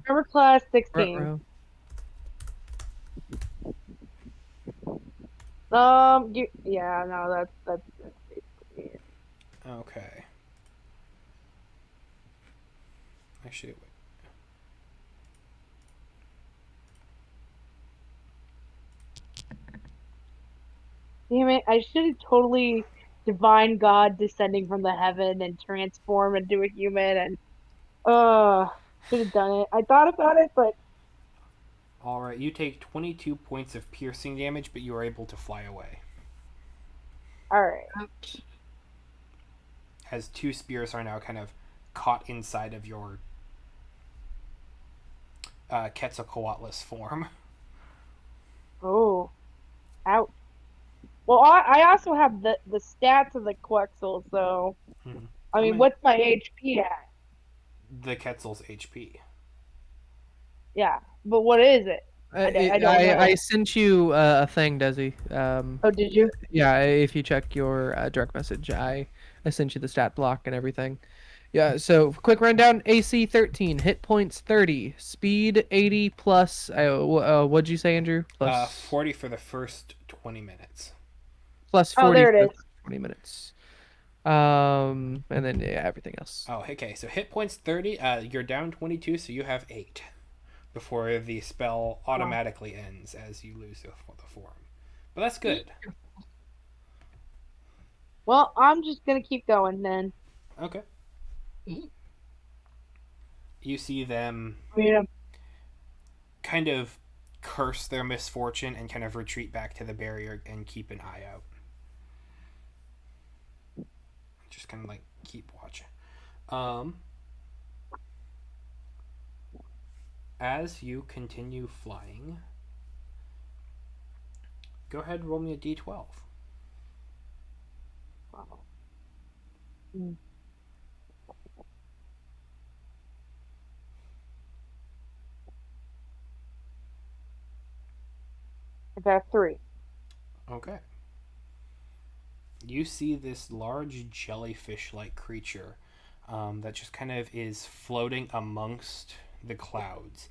armor class 16. Ruh-roh. Yeah, no, that's basically it. Okay. Actually, wait. Damn it! I should have totally divine God descending from the heaven and transform into a human and should have done it. I thought about it, but All right. You take 22 points of piercing damage, but you are able to fly away. all right. Ouch. As two spears are now kind of caught inside of your Quetzalcoatlus form. Oh, ouch. Well, I also have the stats of the Quetzal, so Mm-hmm. I mean, what's my HP at? The Quetzal's HP. Yeah, but what is it? I don't know. I sent you a thing, Desi. Oh, did you? Yeah, if you check your direct message, I sent you the stat block and everything. Yeah, so quick rundown: AC 13, hit points 30, speed 80 plus. What'd you say, Andrew? Plus 40 for the first 20 minutes. plus Oh, 40 there for it the is. 20 minutes. And then yeah, everything else. Oh, okay. So hit points 30. You're down 22, so you have 8 before the spell Wow. automatically ends as you lose the form. But that's good. Well, I'm just gonna keep going then. Okay. You see them Yeah. kind of curse their misfortune and kind of retreat back to the barrier and keep an eye out. Just kind of like keep watching. Um, as you continue flying, go ahead and roll me a d12. Wow. Mm. I got 3. Okay. You see this large jellyfish like creature that just kind of is floating amongst the clouds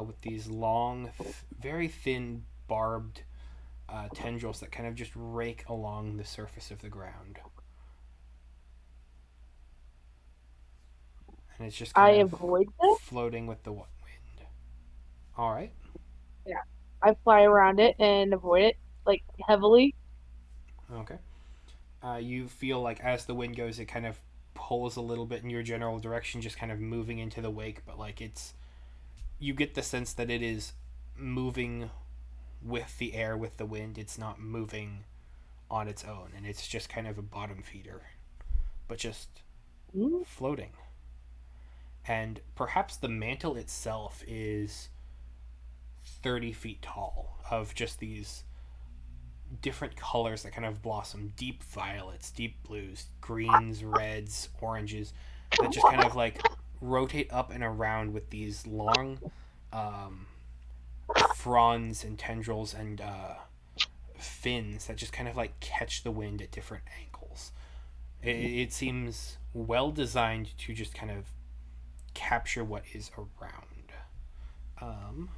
with these long, very thin, barbed tendrils that kind of just rake along the surface of the ground. And it's just I kind of avoid them. floating with the wind. All right. Yeah. I fly around it and avoid it like heavily. Okay. You feel like as the wind goes, it kind of pulls a little bit in your general direction, just kind of moving into the wake, but like you get the sense that it is moving with the air, with the wind. It's not moving on its own, and it's just kind of a bottom feeder, but just Mm. floating. And perhaps the mantle itself is 30 feet tall of just these different colors that kind of blossom, deep violets, deep blues, greens, reds, oranges, that just kind of like rotate up and around with these long um, fronds and tendrils and fins that just kind of like catch the wind at different angles. It seems well designed to just kind of capture what is around. Um,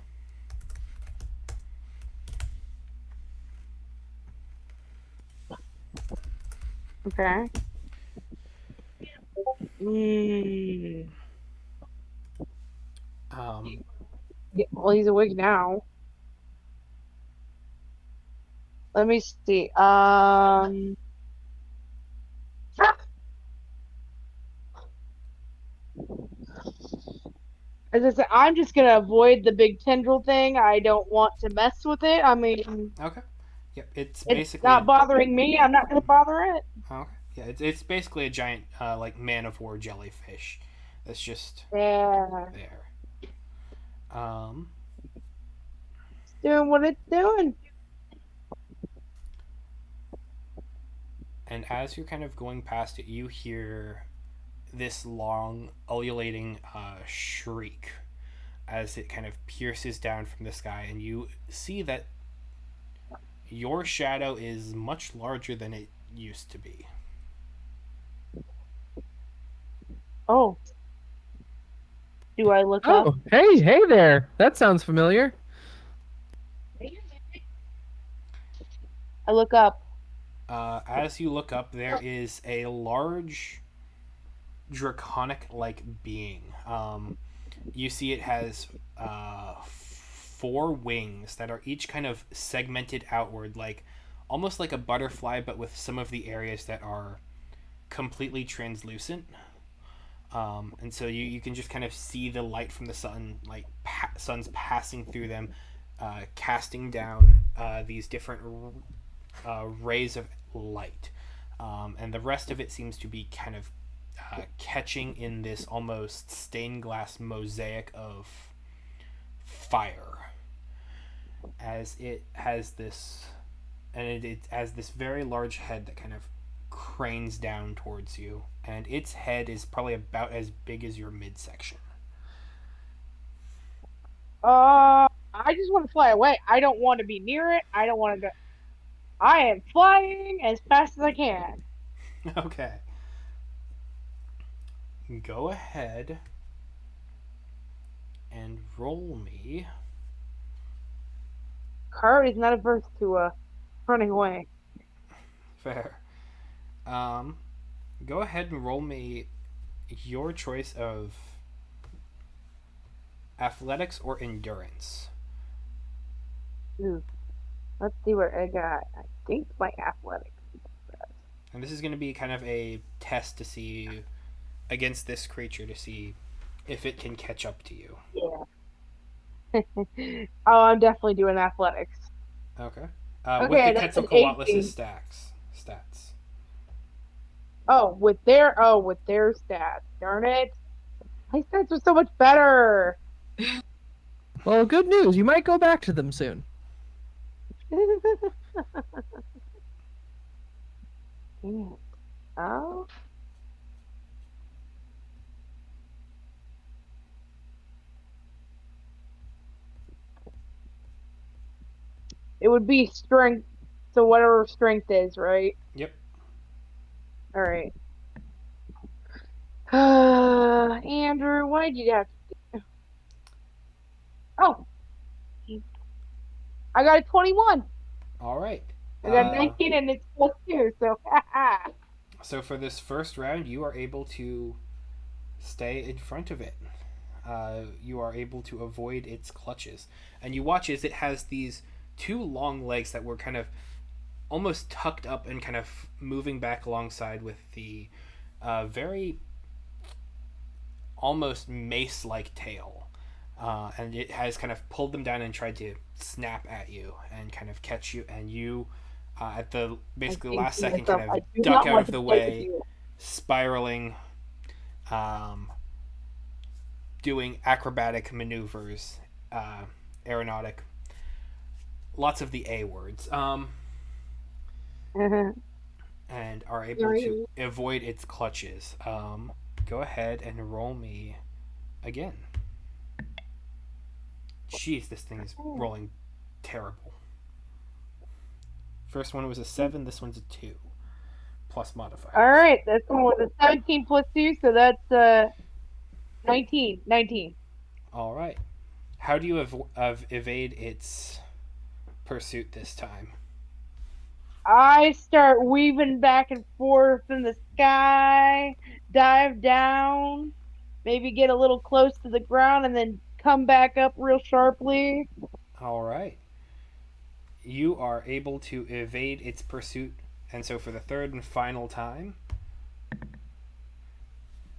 Okay. Mm. um, Yeah, well, he's awake now. Let me see. As I said, I'm just gonna avoid the big tendril thing. I don't want to mess with it. I mean, okay. Yep, it's it's basically not bothering me. I'm not gonna bother it. okay. Yeah, it's basically a giant like man of war jellyfish that's just Yeah, there. Um, it's doing what it's doing. and as you're kind of going past it, you hear this long, ululating shriek as it kind of pierces down from the sky, and you see that your shadow is much larger than it used to be. Oh, do I look up? Oh, hey there. That sounds familiar. I look up. As you look up, there is a large draconic like being. You see it has 4 wings that are each kind of segmented outward, like almost like a butterfly, but with some of the areas that are completely translucent. And so you can just kind of see the light from the sun, like sun's passing through them, casting down these different rays of light. And the rest of it seems to be kind of catching in this almost stained glass mosaic of fire, as it has this, and it has this very large head that kind of cranes down towards you, and its head is probably about as big as your midsection. I just want to fly away. I don't want to be near it. I don't want to go. I am flying as fast as I can. Okay, go ahead and roll me. Coyote is not averse to running away. Fair. Um, Go ahead and roll me your choice of athletics or endurance. Ooh, let's see what I got. I think my athletics. And this is going to be kind of a test to see against this creature to see if it can catch up to you. Yeah. Oh, I'm definitely doing athletics. Okay. With the Okay, that's an Quetzalcoatlus' 18. stats. Oh, with their stats. Darn it. My stats are so much better. Well, good news. You might go back to them soon. Damn. Oh. It would be strength. So whatever strength is, right? Yep. All right. Andrew, why did you have to? Oh, I got a 21. All right. I got a Uh, 19 and it's plus two. So, haha. so for this first round, you are able to stay in front of it. You are able to avoid its clutches, and you watch as it has these two long legs that were kind of almost tucked up and kind of moving back alongside with the very almost mace like tail. And it has kind of pulled them down and tried to snap at you and kind of catch you. And you, at the I basically think last to second, kind myself, of I do duck not out want of to the play with way, you. spiraling, um, doing acrobatic maneuvers, aeronautic, lots of the A words. And are able to Sorry. avoid its clutches. Go ahead and roll me again. Jeez, this thing is rolling terrible. First one was a 7, this one's a 2, plus All modifiers. right, this one was a 17 plus 2, so that's 19. 19. All right. How do you evade its pursuit this time? I start weaving back and forth in the sky, dive down, maybe get a little close to the ground, and then come back up real sharply. All right. You are able to evade its pursuit, and so for the third and final time,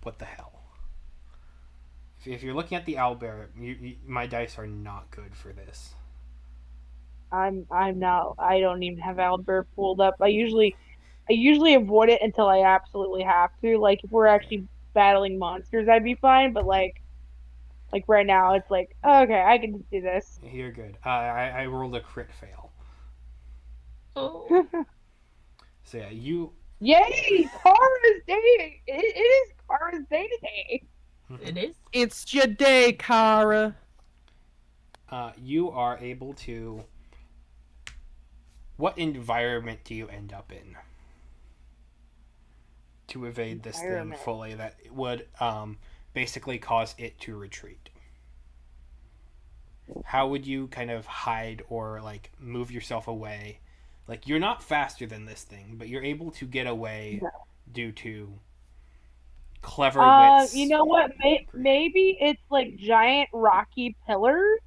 what the hell? If you're looking at the owlbear, my dice are not good for this. I'm now I don't even have Albert pulled up. I usually avoid it until I absolutely have to. Like if we're Fair. actually battling monsters, I'd be fine. But like right now, it's like okay, I can just do this. You're good. I rolled a crit fail. Oh, So yeah, you Yay! Kara's day. It is Kara's day today. it is. It's your day, Kara. you are able to. What environment do you end up in to evade this thing Environment. fully that would basically cause it to retreat? How would you kind of hide or like move yourself away? Like you're not faster than this thing, but you're able to get away No. due to clever wits. You know what? Great. Maybe it's like giant rocky pillars,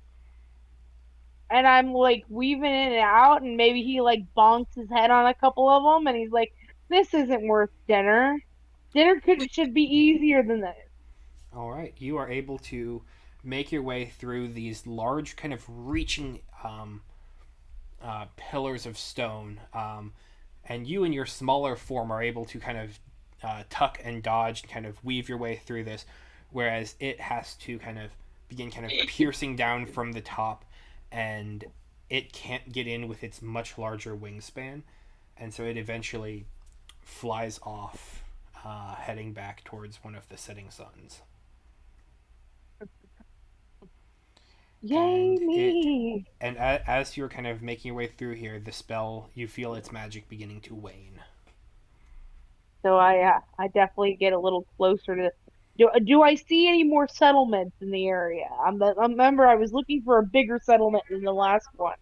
and I'm like weaving in and out, and maybe he like bonks his head on a couple of them, and he's like, "This isn't worth dinner. Dinner should be easier than this." All right, you are able to make your way through these large, kind of reaching pillars of stone, and you in your smaller form are able to kind of tuck and dodge, and kind of weave your way through this, whereas it has to kind of begin kind of piercing down from the top, and it can't get in with its much larger wingspan, and so it eventually flies off, heading back towards one of the setting suns. Yay And it me! and as you're kind of making your way through here, the spell, you feel its magic beginning to wane. So I definitely get a little closer to. Do I see any more settlements in the area? I remember I was looking for a bigger settlement than the last one.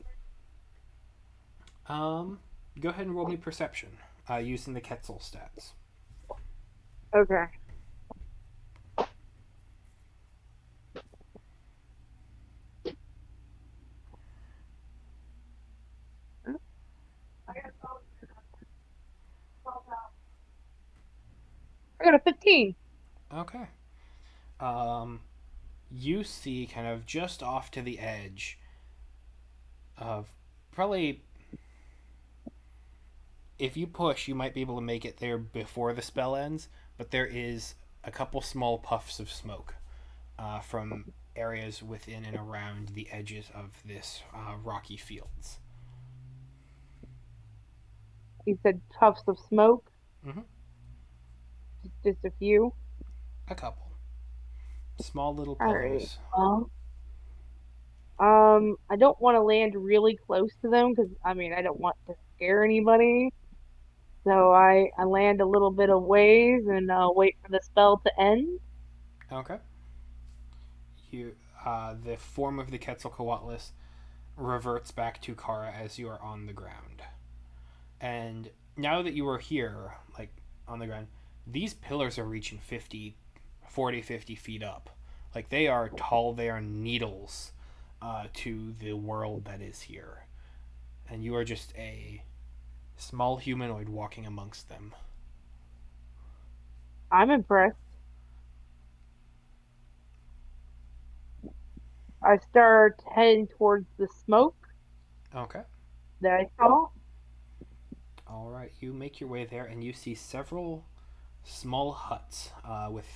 um Go ahead and roll me perception. using the Quetzal stats. Okay. I got a 15. Okay. Um, you see kind of just off to the edge of probably if you push, you might be able to make it there before the spell ends, but there is a couple small puffs of smoke from areas within and around the edges of this rocky fields. You said puffs of smoke, Mm-hmm. just a few. A couple. Small little All right. pillars. I don't want to land really close to them because I mean I don't want to scare anybody. So I land a little bit of ways and wait for the spell to end. Okay. You, the form of the Quetzalcoatlus reverts back to Kara as you are on the ground. And now that you are here, like on the ground, these pillars are reaching 50, 40, 50 feet up. Like they are tall, they are needles to the world that is here. And you are just a small humanoid walking amongst them. I'm impressed. I start heading towards the smoke Okay. that I saw. All right. You make your way there and you see several small huts with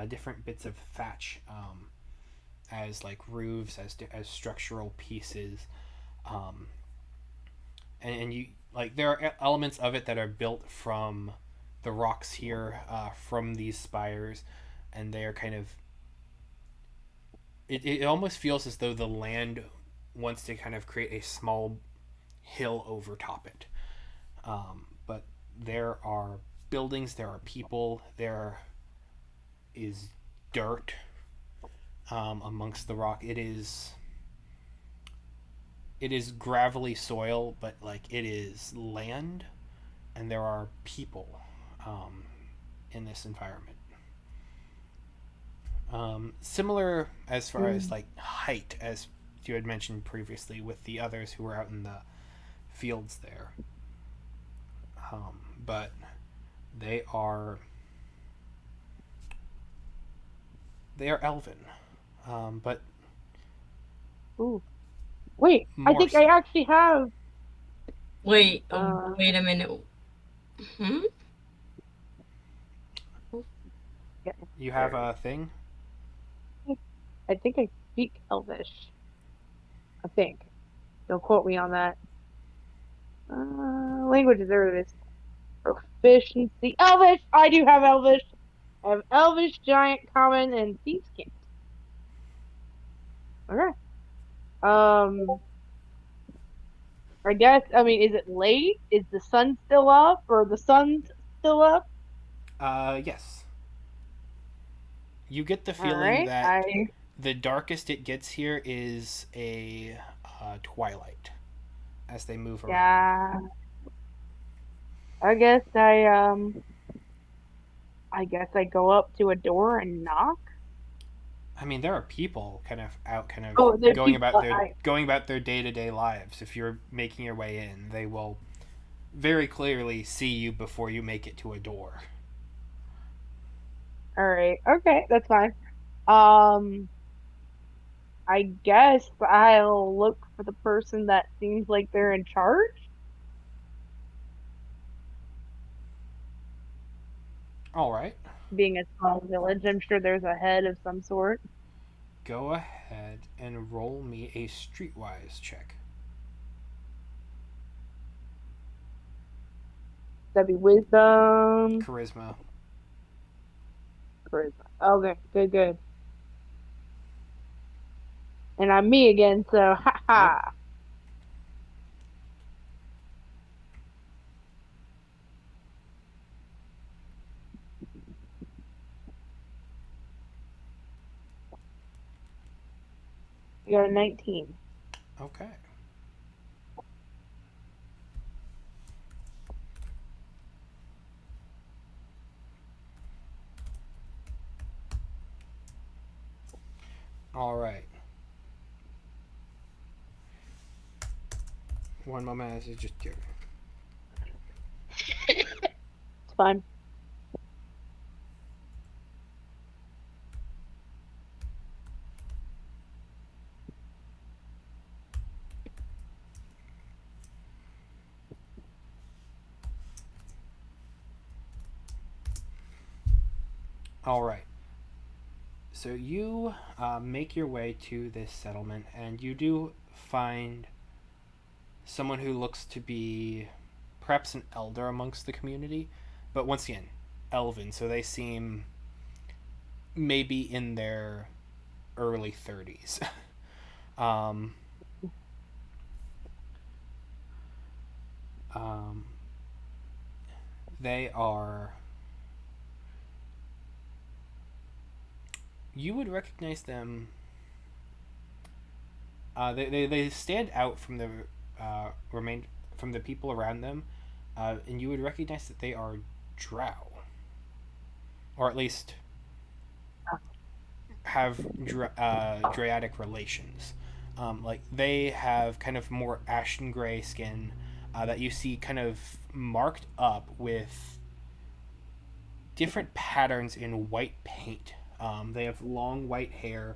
different bits of thatch as like roofs, as structural pieces, um, and you like there are elements of it that are built from the rocks here, from these spires, and they are kind of. It almost feels as though the land wants to kind of create a small hill over top it, but there are buildings, there are people, there is dirt amongst the rock. It is gravelly soil, but like it is land, and there are people um, in this environment. Similar as far as Mm. like height, as you had mentioned previously with the others who were out in the fields there. But they are they are elven, but Ooh. Wait, I more think I so. actually have. Wait, Uh, wait a minute. Hmm? yeah, You have there. a thing. I think I speak Elvish. I think. Don't quote me on that. Languages, there it is. Proficiency. Elvish! I do have Elvish. I have Elvish, Giant, Common, and Thieves' Okay. Um, I guess, I mean, is it late? Is the sun still up? Or the sun's still up? Yes. You get the feeling Alright, that the darkest it gets here is a twilight as they move around. yeah, I guess I go up to a door and knock. I mean, there are people kind of out, kind of Oh, the going people, about their day to day lives. If you're making your way in, they will very clearly see you before you make it to a door. alright, okay, that's fine. Um, I guess I'll look for the person that seems like they're in charge. All right, Being a small village, I'm sure there's a head of some sort. go ahead and roll me a streetwise check. That'd be wisdom, Charisma. charisma. Okay, good, good. And I'm me again, so ha Yep. ha. You got a 19. Okay. All right. One moment, as it's just here. It's fine. All right. So you make your way to this settlement, and you do find someone who looks to be perhaps an elder amongst the community, but once again, elven. So they seem maybe in their early 30s. um, um, they are. You would recognize them. They stand out from the remain from the people around them, and you would recognize that they are drow, or at least have draidic relations. Like they have kind of more ashen gray skin that you see kind of marked up with different patterns in white paint. They have long white hair,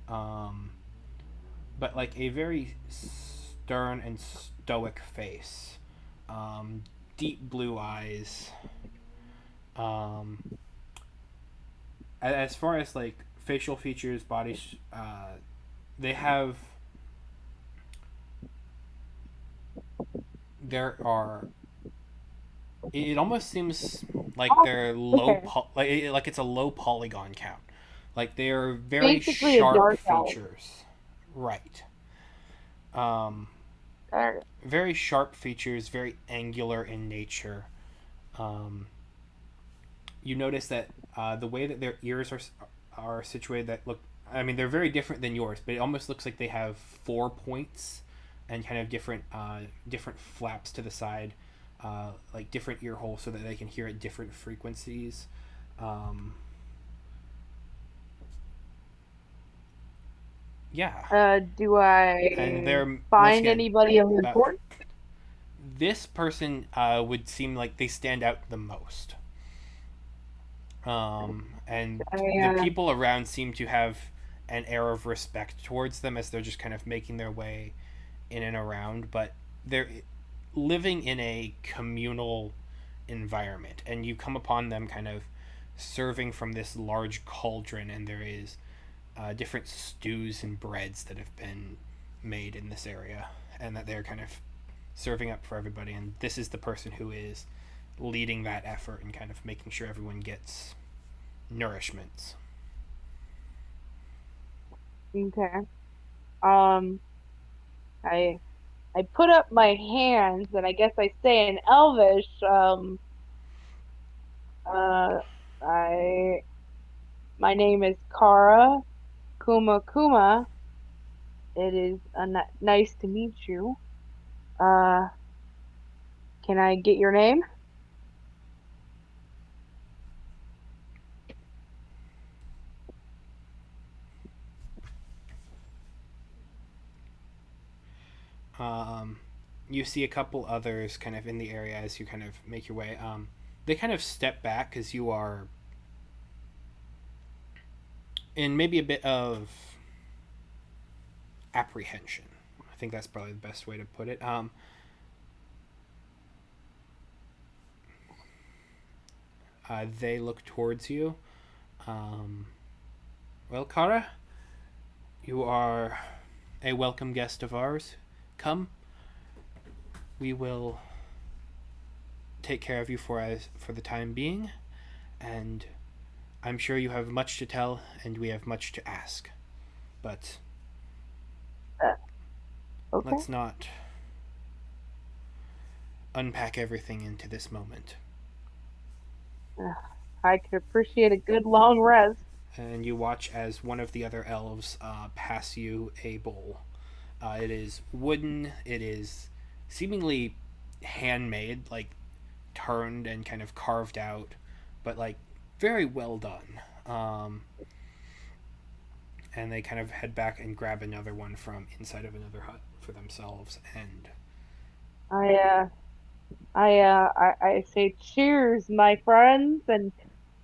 um, but like a very stern and stoic face, um, deep blue eyes. Um, as far as like facial features, body, they have. There are. It almost seems like Oh, they're okay. like it's a low polygon count. Like they are very Basically a sharp dark elf. features, right? Um, There. very sharp features, very angular in nature. Um, you notice that the way that their ears are situated, that look, I mean, they're very different than yours, but it almost looks like they have 4 points and kind of different flaps to the side, like different ear holes, so that they can hear at different frequencies. Um, yeah, Do and I they're once find again, anybody of uh, importance? this person would seem like they stand out the most. And I, the people around seem to have an air of respect towards them as they're just kind of making their way in and around, but they're living in a communal environment, and you come upon them kind of serving from this large cauldron, and there is different stews and breads that have been made in this area, and that they're kind of serving up for everybody, and this is the person who is leading that effort and kind of making sure everyone gets nourishments. okay. Um, I I put up my hands and I guess I say in Elvish, uh, I my name is Kara Kuma Kuma. It is nice to meet you. Uh, can I get your name? Um, you see a couple others kind of in the area as you kind of make your way. They kind of step back because you are in maybe a bit of apprehension. I think that's probably the best way to put it. They look towards you. Um, well, Kara, you are a welcome guest of ours. Come, we will take care of you for the time being, and I'm sure you have much to tell, and we have much to ask. But Uh, okay. let's not unpack everything into this moment. Uh, I could appreciate a good long rest. And you watch as one of the other elves pass you a bowl. It is wooden. It is seemingly handmade, like turned and kind of carved out, but like very well done. Um, and they kind of head back and grab another one from inside of another hut for themselves. And I I say cheers, my friends, and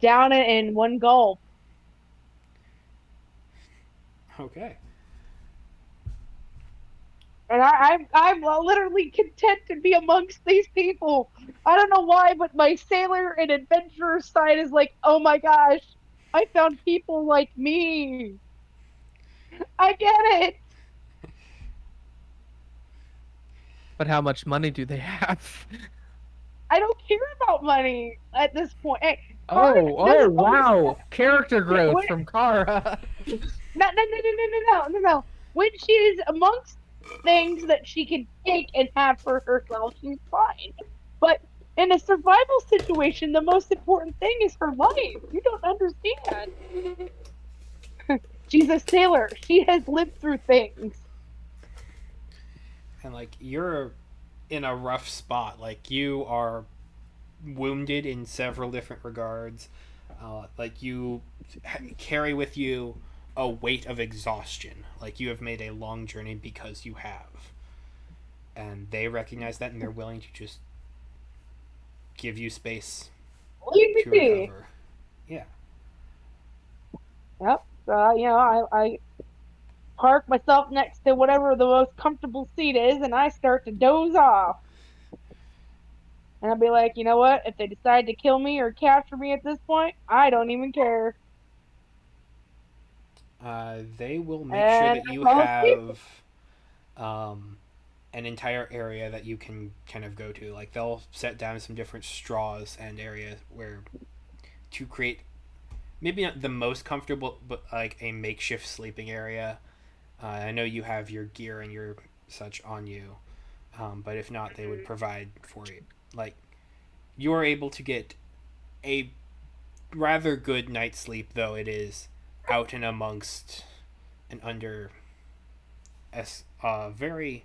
down it in one gulp. okay, And I'm literally content to be amongst these people. I don't know why, but my sailor and adventurer side is like, oh my gosh, I found people like me. I get it. But how much money do they have? I don't care about money at this point. Hey, Kara Oh, doesn't understand. wow. Character growth When, from Kara. no, no, no, no, no, no, no, no, no. When she is amongst things that she can take and have for herself, she's fine. But in a survival situation, the most important thing is her life. You don't understand. She's a sailor. She has lived through things. and like you're in a rough spot. Like you are wounded in several different regards. Like you carry with you a weight of exhaustion. Like you have made a long journey because you have, and they recognize that, and they're willing to just give you space Leave me to be. recover. Yeah. Yep. I park myself next to whatever the most comfortable seat is, and I start to doze off. And I'll be like, you know what? If they decide to kill me or capture me at this point, I don't even care. They will make sure And that I you fall asleep. have um, an entire area that you can kind of go to. Like they'll set down some different straws and areas where to create maybe not the most comfortable, but like a makeshift sleeping area. I know you have your gear and your such on you, but if not, they would provide for you. Like you're able to get a rather good night's sleep, though it is out and amongst and under a very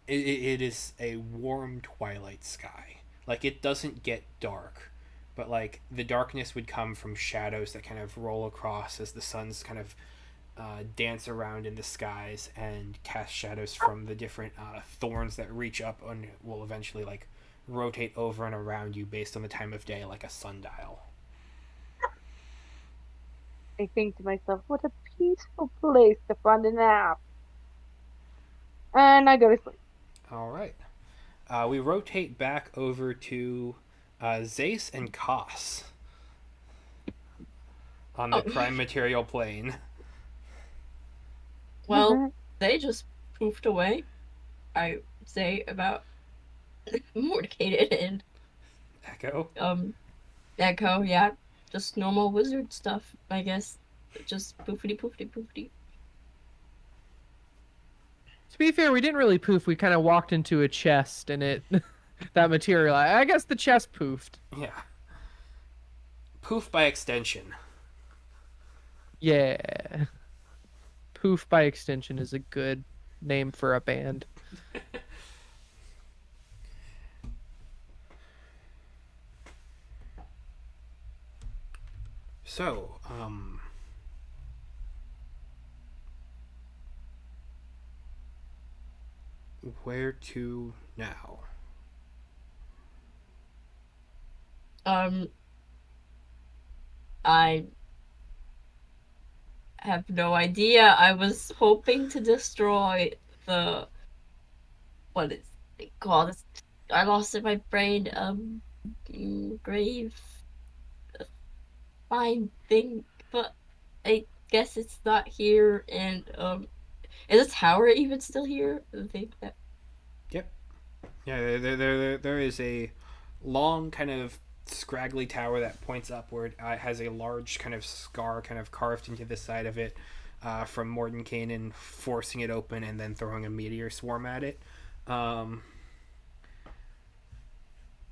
it is a warm twilight sky. Like it doesn't get dark, but like the darkness would come from shadows that kind of roll across as the sun's kind of dance around in the skies and cast shadows from the different thorns that reach up and will eventually like rotate over and around you based on the time of day, like a sundial. I think to myself, what a peaceful place to find a nap. And I go to sleep. All right. We rotate back over to Zace and Koss on the Oh, prime material plane. well, they just poofed away. I say about Morticated and Echo. um Echo, yeah. Just normal wizard stuff, I guess. Just poofity poofity poofity. To be fair, we didn't really poof. We kind of walked into a chest and it that material. I guess the chest poofed. Yeah. Poof by extension. Yeah. Poof by extension is a good name for a band. So, where to now? Um, I have no idea. I was hoping to destroy the what is it called? I lost it in my brain. Grave fine thing, but I guess it's not here. And is the tower even still here? I think that. Yep. Yeah, there is a long kind of scraggly tower that points upward. It has a large kind of scar kind of carved into the side of it from Mordenkainen forcing it open and then throwing a meteor swarm at it. Um,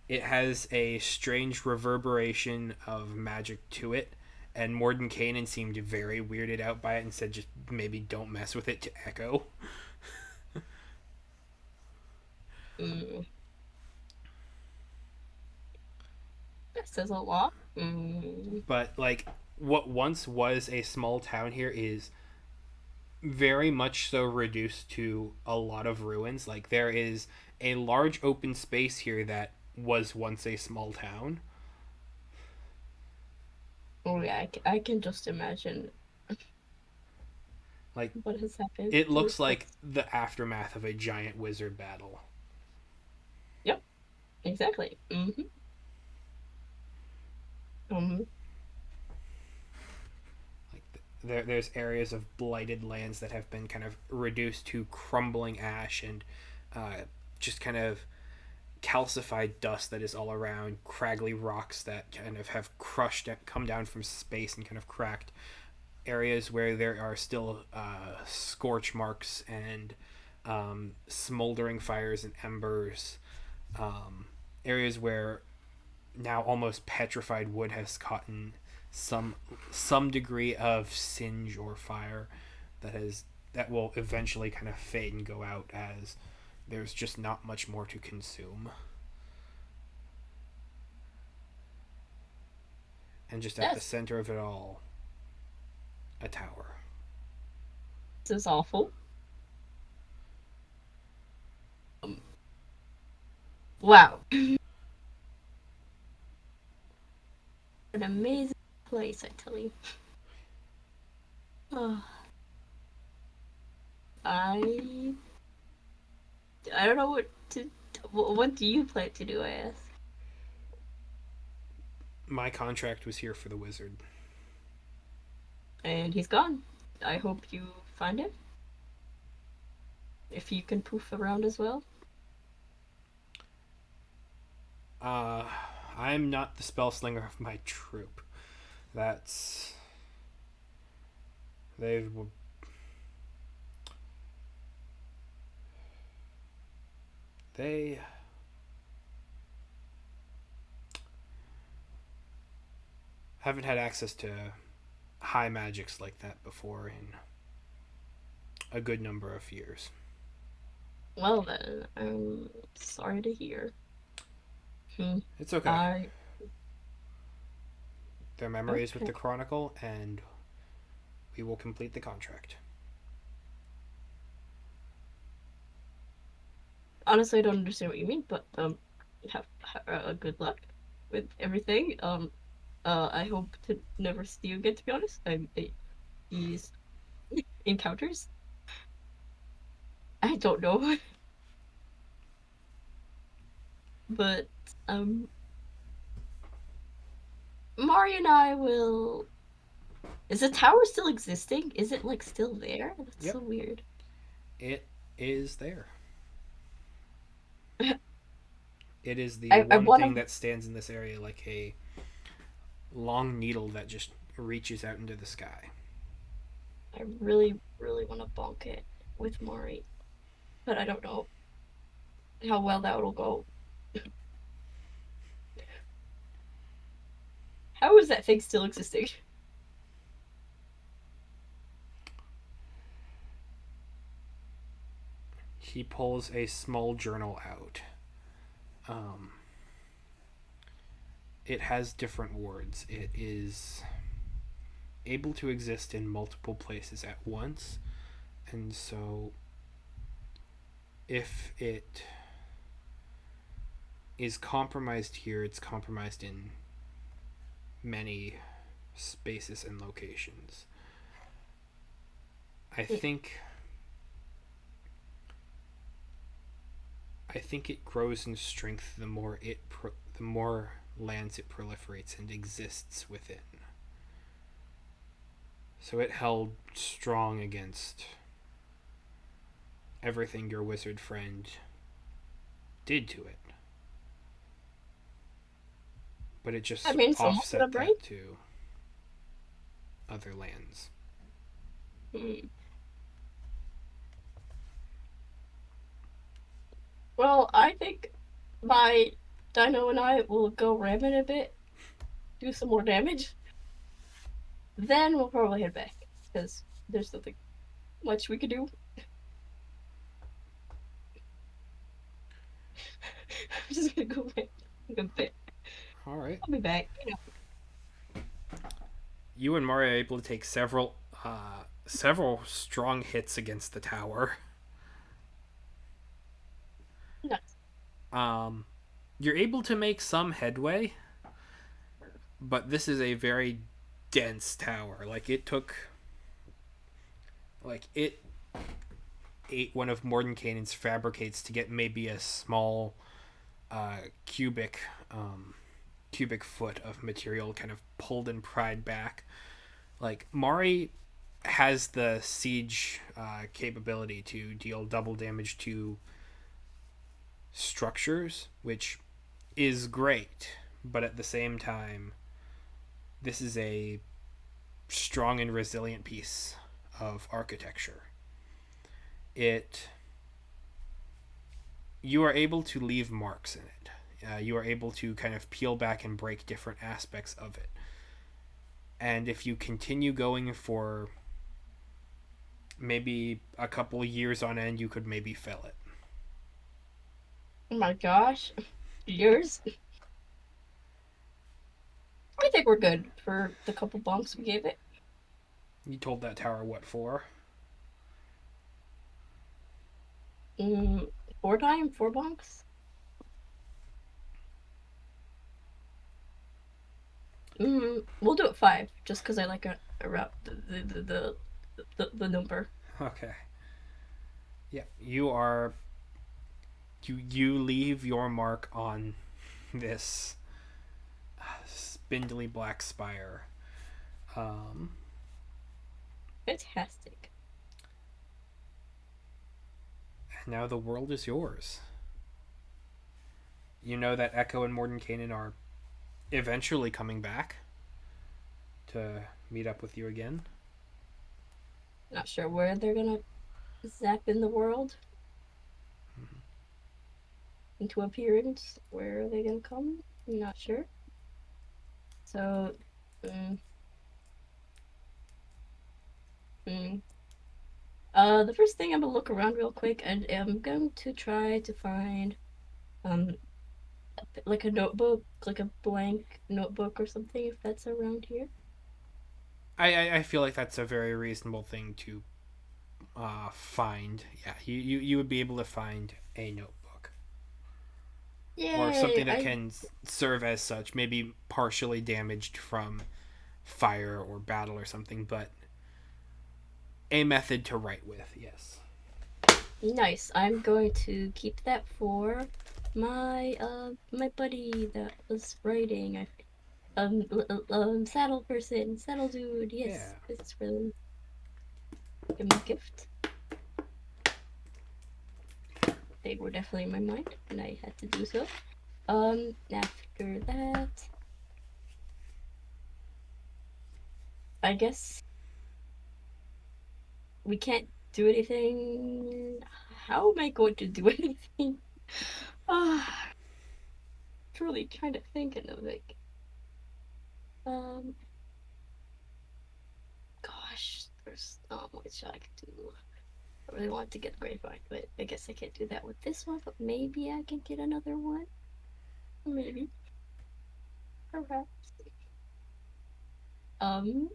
it has a strange reverberation of magic to it, and Mordenkainen seemed very weirded out by it and said just maybe don't mess with it to Echo. Mm, That says a lot. Mm. But like what once was a small town here is very much so reduced to a lot of ruins. Like there is a large open space here that was once a small town. Oh yeah, I can just imagine Like what has happened it to this looks like place. the aftermath of a giant wizard battle. Yep, exactly. Um, Like there's areas of blighted lands that have been kind of reduced to crumbling ash and just kind of calcified dust that is all around, craggly rocks that kind of have crushed, come down from space and kind of cracked. Areas where there are still scorch marks and smoldering fires and embers. Areas where now almost petrified wood has caught in some degree of singe or fire that will eventually kind of fade and go out as there's just not much more to consume. And just at the yes, center of it all, a tower. this is awful. Um, wow, an amazing place, I tell you. Oh, I I don't know what to. What do you plan to do? I ask. My contract was here for the wizard. And he's gone. I hope you find him. If you can poof around as well. Uh, I'm not the spell slinger of my troop. That's they've they haven't had access to high magics like that before in a good number of years. Well then, I'm sorry to hear. Hmm. It's okay. I Their memory is with okay. the Chronicle, and we will complete the contract. Honestly, I don't understand what you mean, but have good luck with everything. I hope to never see you again. To be honest, these encounters. I don't know, but um, Mari and I will. Is the tower still existing? Is it like still there? That's Yep, so weird. it is there. It is the I one want thing to. that stands in this area like a long needle that just reaches out into the sky. I really, really want to bonk it with Mari, but I don't know how well that will go. How is that thing still existing? He pulls a small journal out. Um, it has different words. It is able to exist in multiple places at once, and so if it is compromised here, it's compromised in many spaces and locations. I think I think it grows in strength the more lands it proliferates and exists within. So it held strong against everything your wizard friend did to it. But it just I mean, someone put offset up right. that to other lands. Hmm. Well, I think my Dino and I will go ramming a bit, do some more damage. Then we'll probably head back because there's nothing much we could do. I'm just gonna go back a bit. All right. I'll be back. You and Mari are able to take several strong hits against the tower. Nuts. Um, you're able to make some headway, but this is a very dense tower. It ate one of Mordenkainen's fabricates to get maybe a small uh, cubic um, cubic foot of material kind of pulled and pried back. Like Mari has the siege capability to deal double damage to structures, which is great, but at the same time, this is a strong and resilient piece of architecture. It You are able to leave marks in it. You are able to kind of peel back and break different aspects of it. And if you continue going for maybe a couple years on end, you could maybe fill it. Oh my gosh. Yours? I think we're good for the couple bumps we gave it. You told that tower what for? Mm, 4 bunks? We'll do it 5, just because I like around the number. Okay. Yeah, you leave your mark on this spindly black spire. Um, Fantastic. Now the world is yours. You know that Echo and Mordenkainen are eventually coming back to meet up with you again. Not sure where they're gonna zap in the world. Into appearance. Where are they gonna come? I'm not sure. So, mm, mm. The first thing I'm gonna look around real quick, and I'm going to try to find, um, like a notebook, like a blank notebook or something, if that's around here. I feel like that's a very reasonable thing to find. Yeah, you would be able to find a notebook. Yay! Or something that can serve as such, maybe partially damaged from fire or battle or something, but a method to write with, yes. Nice. I'm going to keep that for my buddy that was writing. Saddle person, saddle dude. Yes, Yeah. this is for them. Give him a gift. They were definitely in my mind, and I had to do so. After that, I guess we can't do anything. How am I going to do anything? Ah, truly kind of thinking of like, um, gosh, there's not much I could do. I really want to get the grapevine, but I guess I can't do that with this one. But maybe I can get another one. Maybe, perhaps. Um,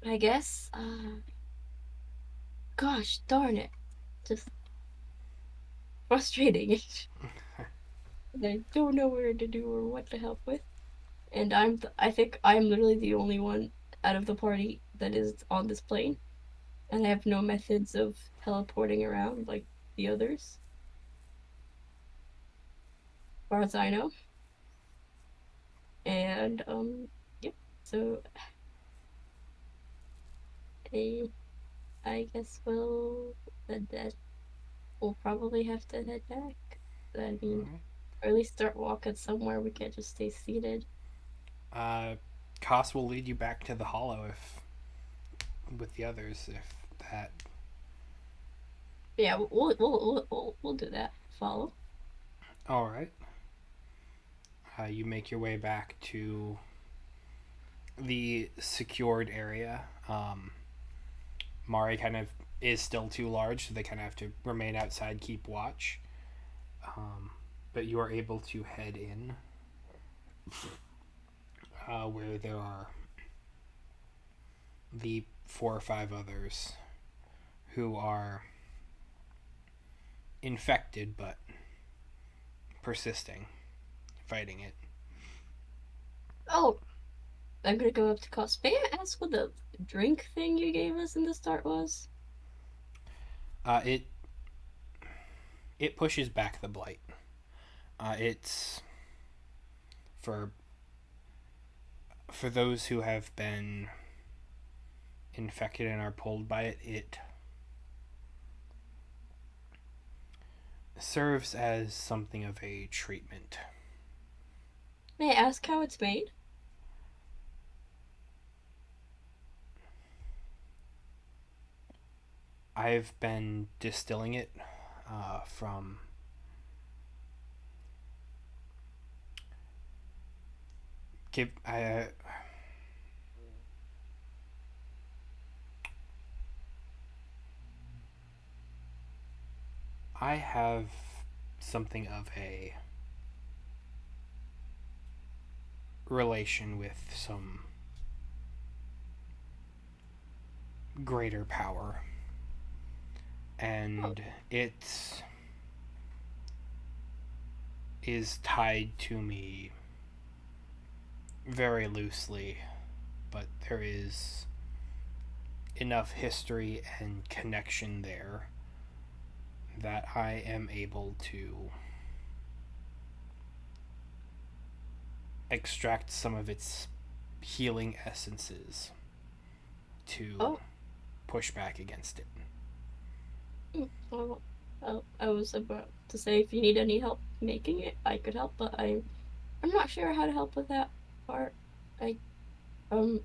I guess. Gosh darn it, just frustrating. I don't know where to do or what to help with. And I think I'm literally the only one out of the party that is on this plane, and I have no methods of teleporting around like the others, as far as I know. And yep. So I I guess that we'll probably have to head back. I mean, Alright. or at least start walking somewhere. We can't just stay seated. Uh, Koss will lead you back to the hollow if with the others if that. Yeah, we'll do that. Follow. All right. You make your way back to the secured area. Mari kind of is still too large, so they kind of have to remain outside, keep watch. but you are able to head in where there are the 4 or 5 others who are infected but persisting, fighting it. Oh, I'm gonna go up to Cost. May I ask what the drink thing you gave us in the start was? It pushes back the blight. It's for those who have been infected and are pulled by it. It serves as something of a treatment. May I ask how it's made? I've been distilling it from give I have something of a relation with some greater power, and it is tied to me very loosely, but there is enough history and connection there that I am able to extract some of its healing essences to Oh, push back against it. well, I was about to say if you need any help making it, I could help, but I'm not sure how to help with that part. I um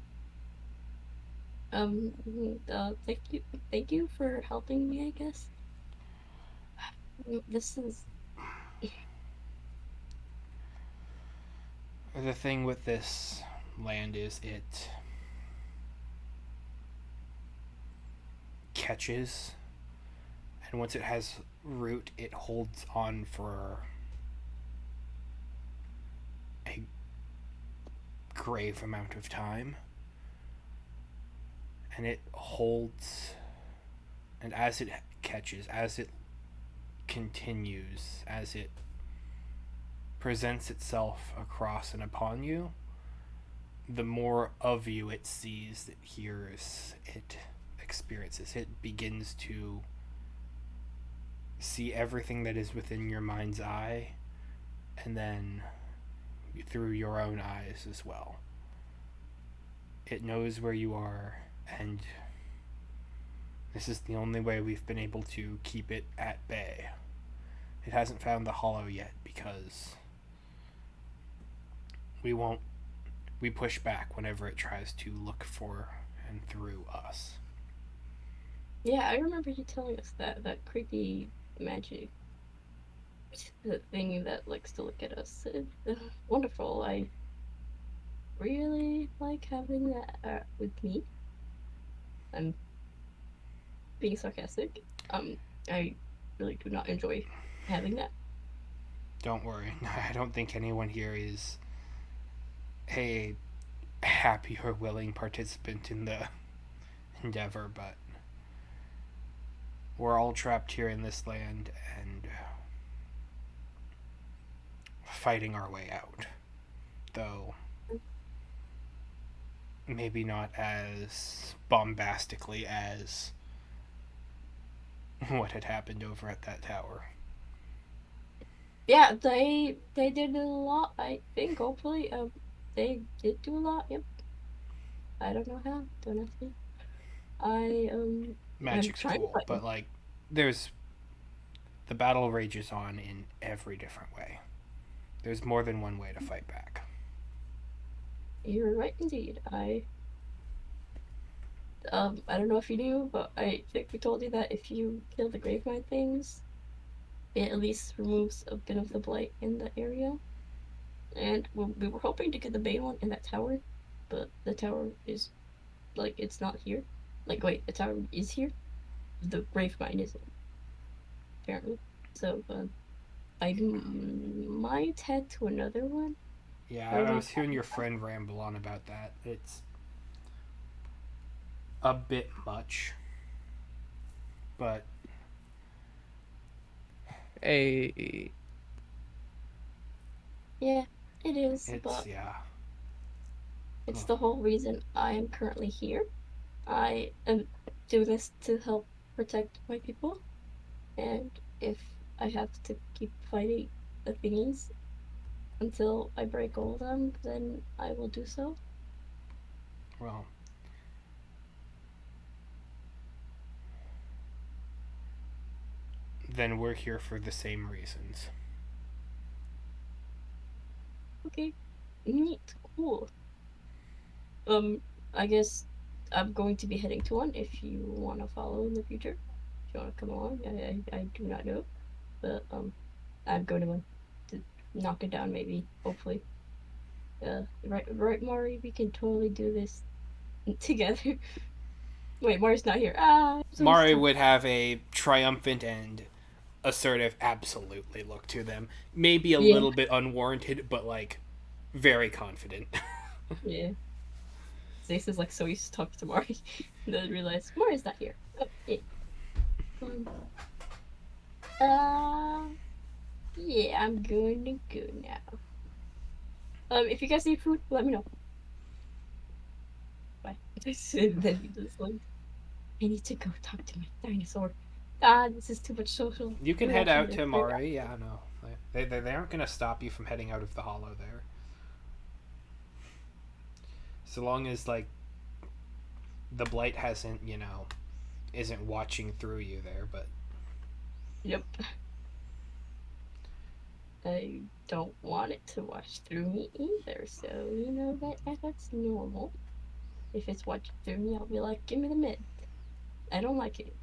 thank you for helping me, I guess. This is The thing with this land is it catches, and once it has root, it holds on for a grave amount of time. And it holds, and as it catches, as it continues, as it presents itself across and upon you, the more of you it sees, it hears, it experiences, it begins to see everything that is within your mind's eye, and then through your own eyes as well. It knows where you are, and this is the only way we've been able to keep it at bay. It hasn't found the hollow yet because we push back whenever it tries to look for and through us. yeah. I remember you telling us that creepy magic the thing that likes to look at us. Wonderful. I really like having that with me. I'm being sarcastic. I really do not enjoy having that. Don't worry. I don't think anyone here is a happy or willing participant in the endeavor, but we're all trapped here in this land and fighting our way out. Though maybe not as bombastically as what had happened over at that tower. Yeah, they did a lot. I think hopefully they did do a lot. Yep. I don't know how. Don't ask me. I I'm Magic's trying to cool, find but them. like there's the battle rages on in every different way. There's more than one way to fight back. You're right indeed. I don't know if you knew, but I think we told you that if you kill the gravemind things, it at least removes a bit of the blight in the area. And we were hoping to get the main one in that tower, but the tower is like it's not here. Like wait, the tower is here. The gravemind isn't apparently. So I might head to another one. Yeah, Or I like, was hearing your friend ramble on about that. It's a bit much, but A yeah, it is, it's but yeah. it's Well, the whole reason I am currently here. I am doing this to help protect my people, and if I have to keep fighting the thingies until I break all of them, then I will do so. well, then we're here for the same reasons. Okay, neat, cool. I guess I'm going to be heading to one if you want to follow in the future. If you want to come along, I do not know, but I'm going to one to knock it down, maybe, hopefully. Right, Mari, we can totally do this together. Wait, Mari's not here. Ah, I'm so Mari stupid. would have a triumphant and assertive absolutely look to them. Maybe a Yeah, little bit unwarranted, but like very confident. yeah. Zace is like so used to talking to Mari, then realize Mari's not here. Oh, yeah. Um, uh, yeah, I'm going to go now. If you guys need food, let me know. Bye. And then he just like, I need to go talk to my dinosaur. Ah, this is too much social You can head interaction. out to It's very Mari. Yeah, no, they aren't gonna stop you from heading out of the hollow there. So long as like the blight hasn't, isn't watching through you there. But Yep. I don't want it to watch through me either, so you know that's normal. If it's watching through me, I'll be like, give me the mid. I don't like it.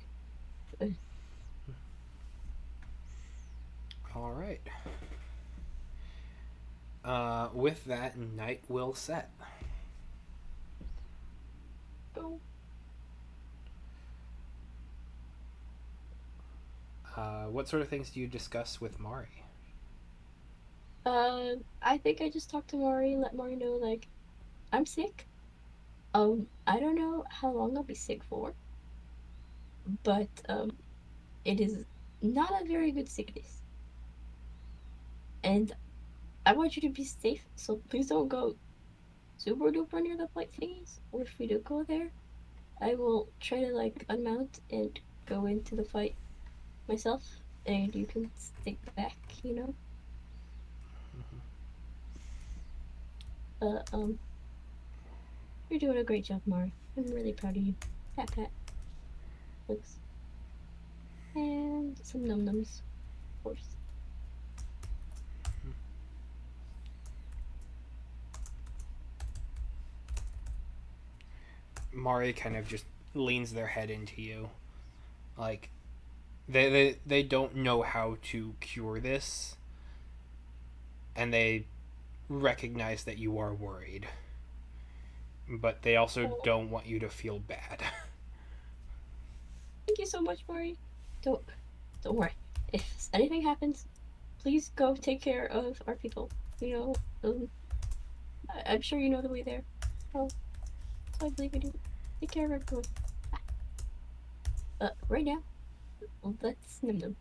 all right. With that, night will set. Go. What sort of things do you discuss with Mari? I think I just talked to Mari, let Mari know like I'm sick. I don't know how long I'll be sick for, but it is not a very good sickness. And I want you to be safe, so please don't go super duper near the flight thingies. Or if we do go there, I will try to like unmount and go into the fight myself, and you can stick back, you know. Uh, um, you're doing a great job, Mari. I'm really proud of you. Pat pat. Looks. And some num nums, of course. Mari kind of just leans their head into you, like they don't know how to cure this, and they recognize that you are worried, but they also Oh, don't want you to feel bad. thank you so much, Mari. Don't don't worry. If anything happens, please go take care of our people. You know, I'm sure you know the way there. So, so I believe in you. Take care of everyone. Right now, let's num num.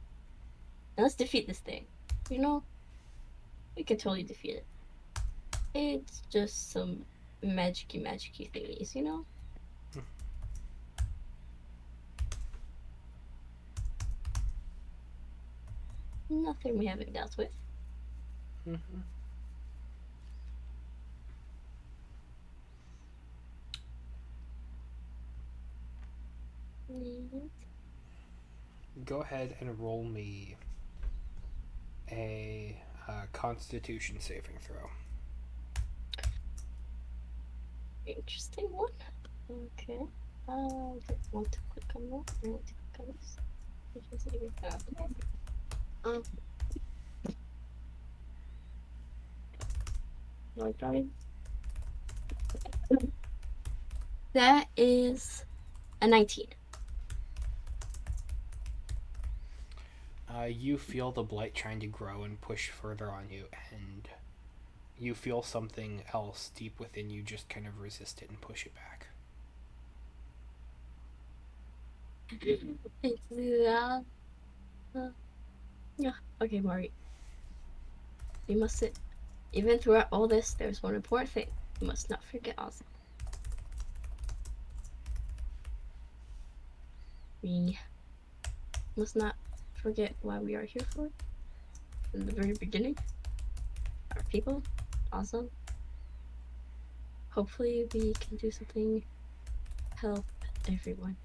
And let's defeat this thing. You know, we can totally defeat it. It's just some magicy thingies, you know? Nothing we haven't dealt with. Go ahead and roll me a Constitution saving throw. Interesting one. Okay. I don't want to click on that. I want to click on this. Um, that is a 19. You feel the blight trying to grow and push further on you, and you feel something else deep within you just kind of resist it and push it back. It's yeah. Okay, Mari. We must sit. Even throughout all this, there's one important thing. You must not forget Ozzy. We must not forget why we are here for. In the very beginning. Our people. Awesome. Hopefully we can do something to help everyone.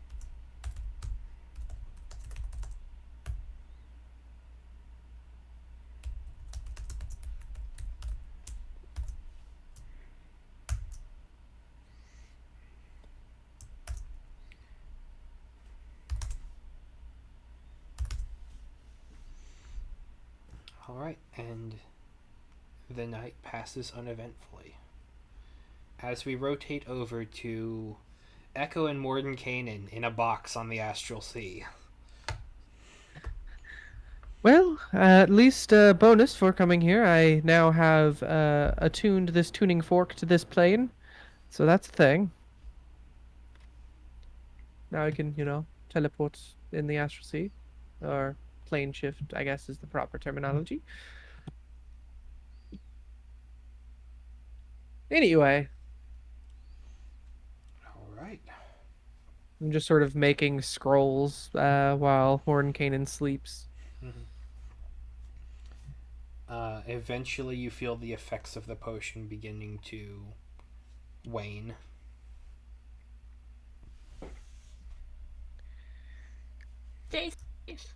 Alright, and the night passes uneventfully. As we rotate over to Echo and Mordenkainen in a box on the Astral Sea. Well, at least a bonus for coming here. I now have attuned this tuning fork to this plane, so that's a thing. Now I can, teleport in the Astral Sea, or plane shift, I guess is the proper terminology. Anyway, Alright. I'm just sort of making scrolls while Mordenkainen sleeps. Eventually, you feel the effects of the potion beginning to wane. Stay safe.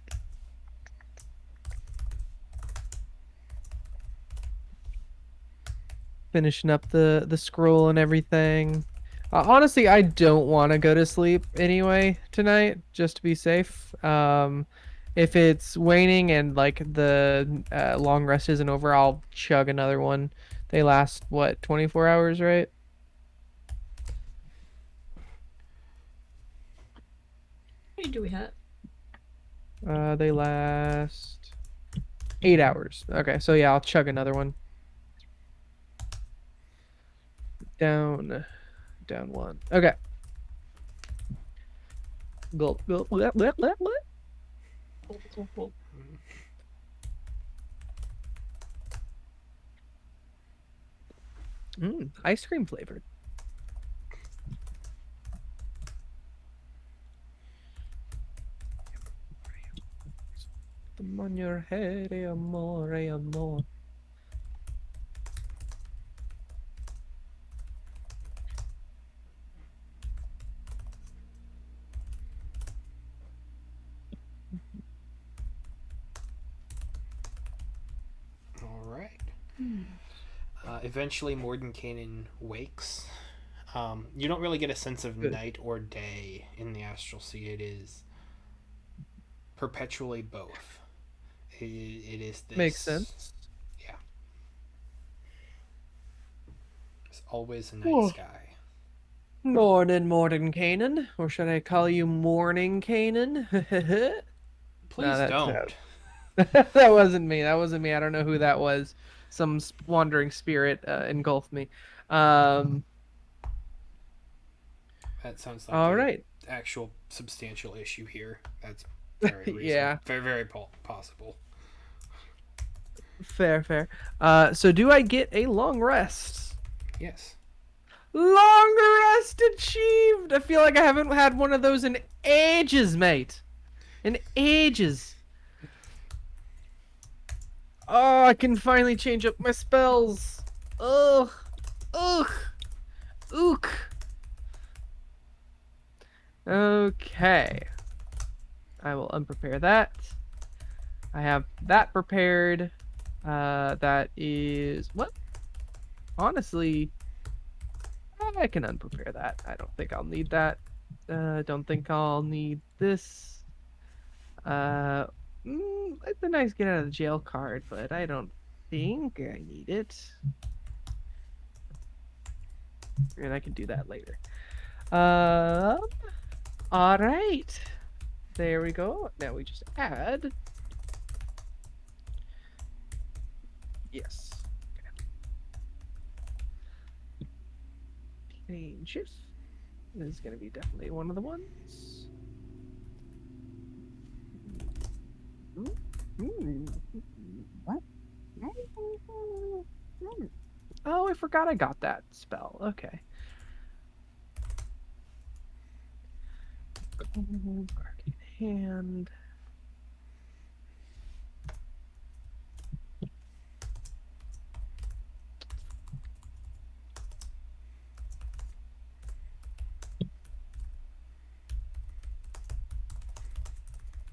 Finishing up the scroll and everything. Honestly, I don't want to go to sleep anyway tonight, just to be safe. If it's waning and like the long rest isn't over, I'll chug another one. They last what, 24 hours, right? How many do we have? They last 8 hours. Okay, so yeah, I'll chug another one. Down one. Okay. Gulp, gulp, bleh, bleh, bleh, bleh. Ice cream flavored. Them on your head, amore, amore. Alright. Eventually, Mordenkainen wakes. You don't really get a sense of Good. night or day in the Astral Sea. It is perpetually both. It is this. Makes sense. Yeah. It's always a night Oh. sky. Mordenkainen, or should I call you Morning Kanan? Please that's don't. That wasn't me. That wasn't me. I don't know who that was. Some wandering spirit engulfed me. That sounds like All an right. actual substantial issue here. That's very reasonable. Yeah. Very, very possible. Fair. So do I get a long rest? Yes. Long rest achieved! I feel like I haven't had one of those in ages, mate. In ages. Oh, I can finally change up my spells. Ugh. Ook. Okay. I will unprepare that. I have that prepared. That is what? Honestly, I can unprepare that. I don't think I'll need that. Don't think I'll need this. It's a nice get out of the jail card, but I don't think I need it. And I can do that later. All right. There we go. Now we just add Yes. Changes is going to be definitely one of the ones. What? Oh, I forgot I got that spell. Okay. Barking hand.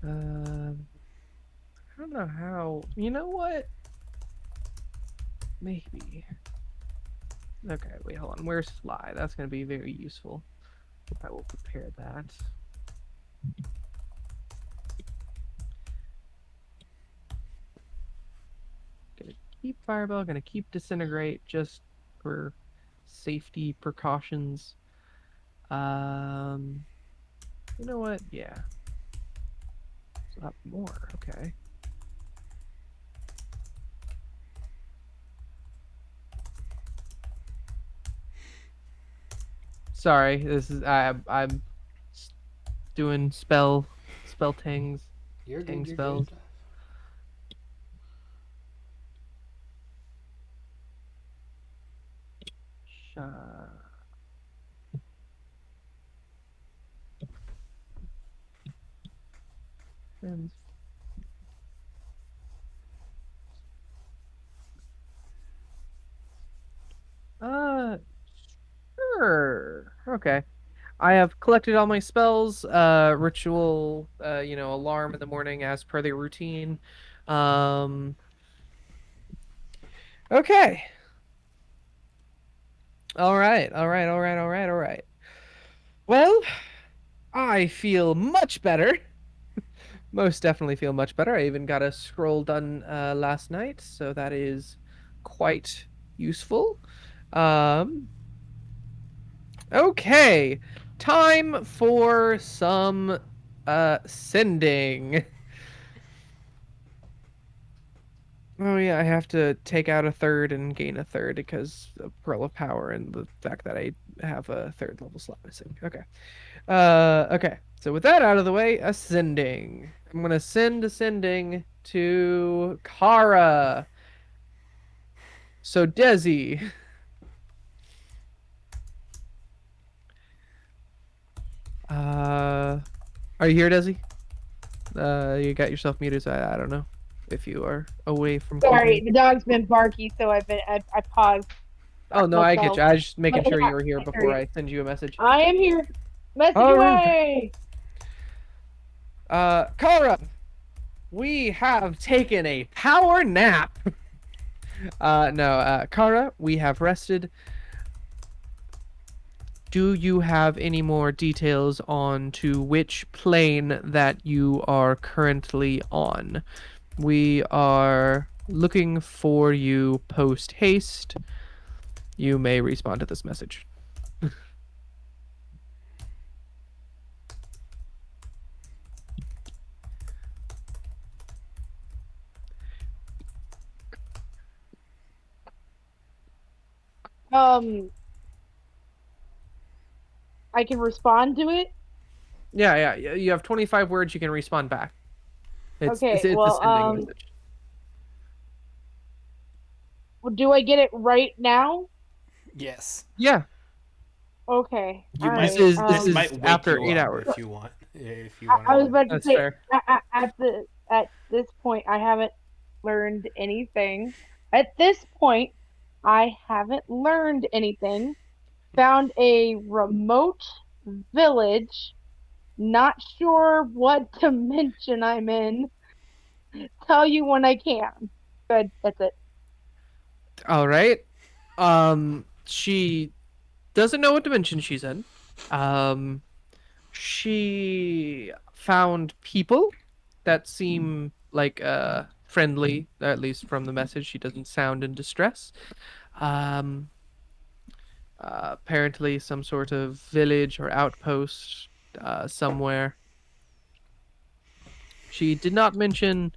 I don't know how. You know what? Maybe. Okay, wait, hold on. Where's fly? That's going to be very useful. I will prepare that. Gonna keep fireball. Gonna keep disintegrate just for safety precautions. Um, you know what? Yeah. So up more. Okay. Sorry, this is I'm doing spell tangs, You're tang good. You're spells. good. Sha- and- Uh, sure. Okay. I have collected all my spells, ritual, alarm in the morning as per the routine. Um, okay. All right. All right. All right. All right. All right. Well, I feel much better. Most definitely feel much better. I even got a scroll done last night, so that is quite useful. Um, okay. Time for some sending. Oh yeah, I have to take out a third and gain a third because of Pearl of Power and the fact that I have a third level slot missing. Okay. Okay. So with that out of the way, ascending. I'm gonna send ascending to Kara. So Desi. Uh, are you here, Desi? You got yourself muted, so I don't know if you are away from Sorry, keeping. the dog's been barky, so I paused Oh no, I get myself. you. I was just But making sure yeah, you were here I hear before you. I send you a message. I am here. Message All right. away. Kara, we have taken a power nap. No, Kara, we have rested. Do you have any more details on to which plane that you are currently on? We are looking for you post haste. You may respond to this message. Um, I can respond to it. Yeah. You have 25 words. You can respond back. Okay. It's a Well, sending message. do I get it right now? Yes. Yeah. Okay. All You might. This right. is This this is might wake after you eight up hours. if you want. If you want I to was know. about to That's say fair. at this point I haven't learned anything. At this point, I haven't learned anything. Found a remote village. Not sure what dimension I'm in. Tell you when I can. Good. That's it. All right. She doesn't know what dimension she's in. Um, she found people that seem like friendly, at least from the message. She doesn't sound in distress. Um, apparently some sort of village or outpost somewhere. She did not mention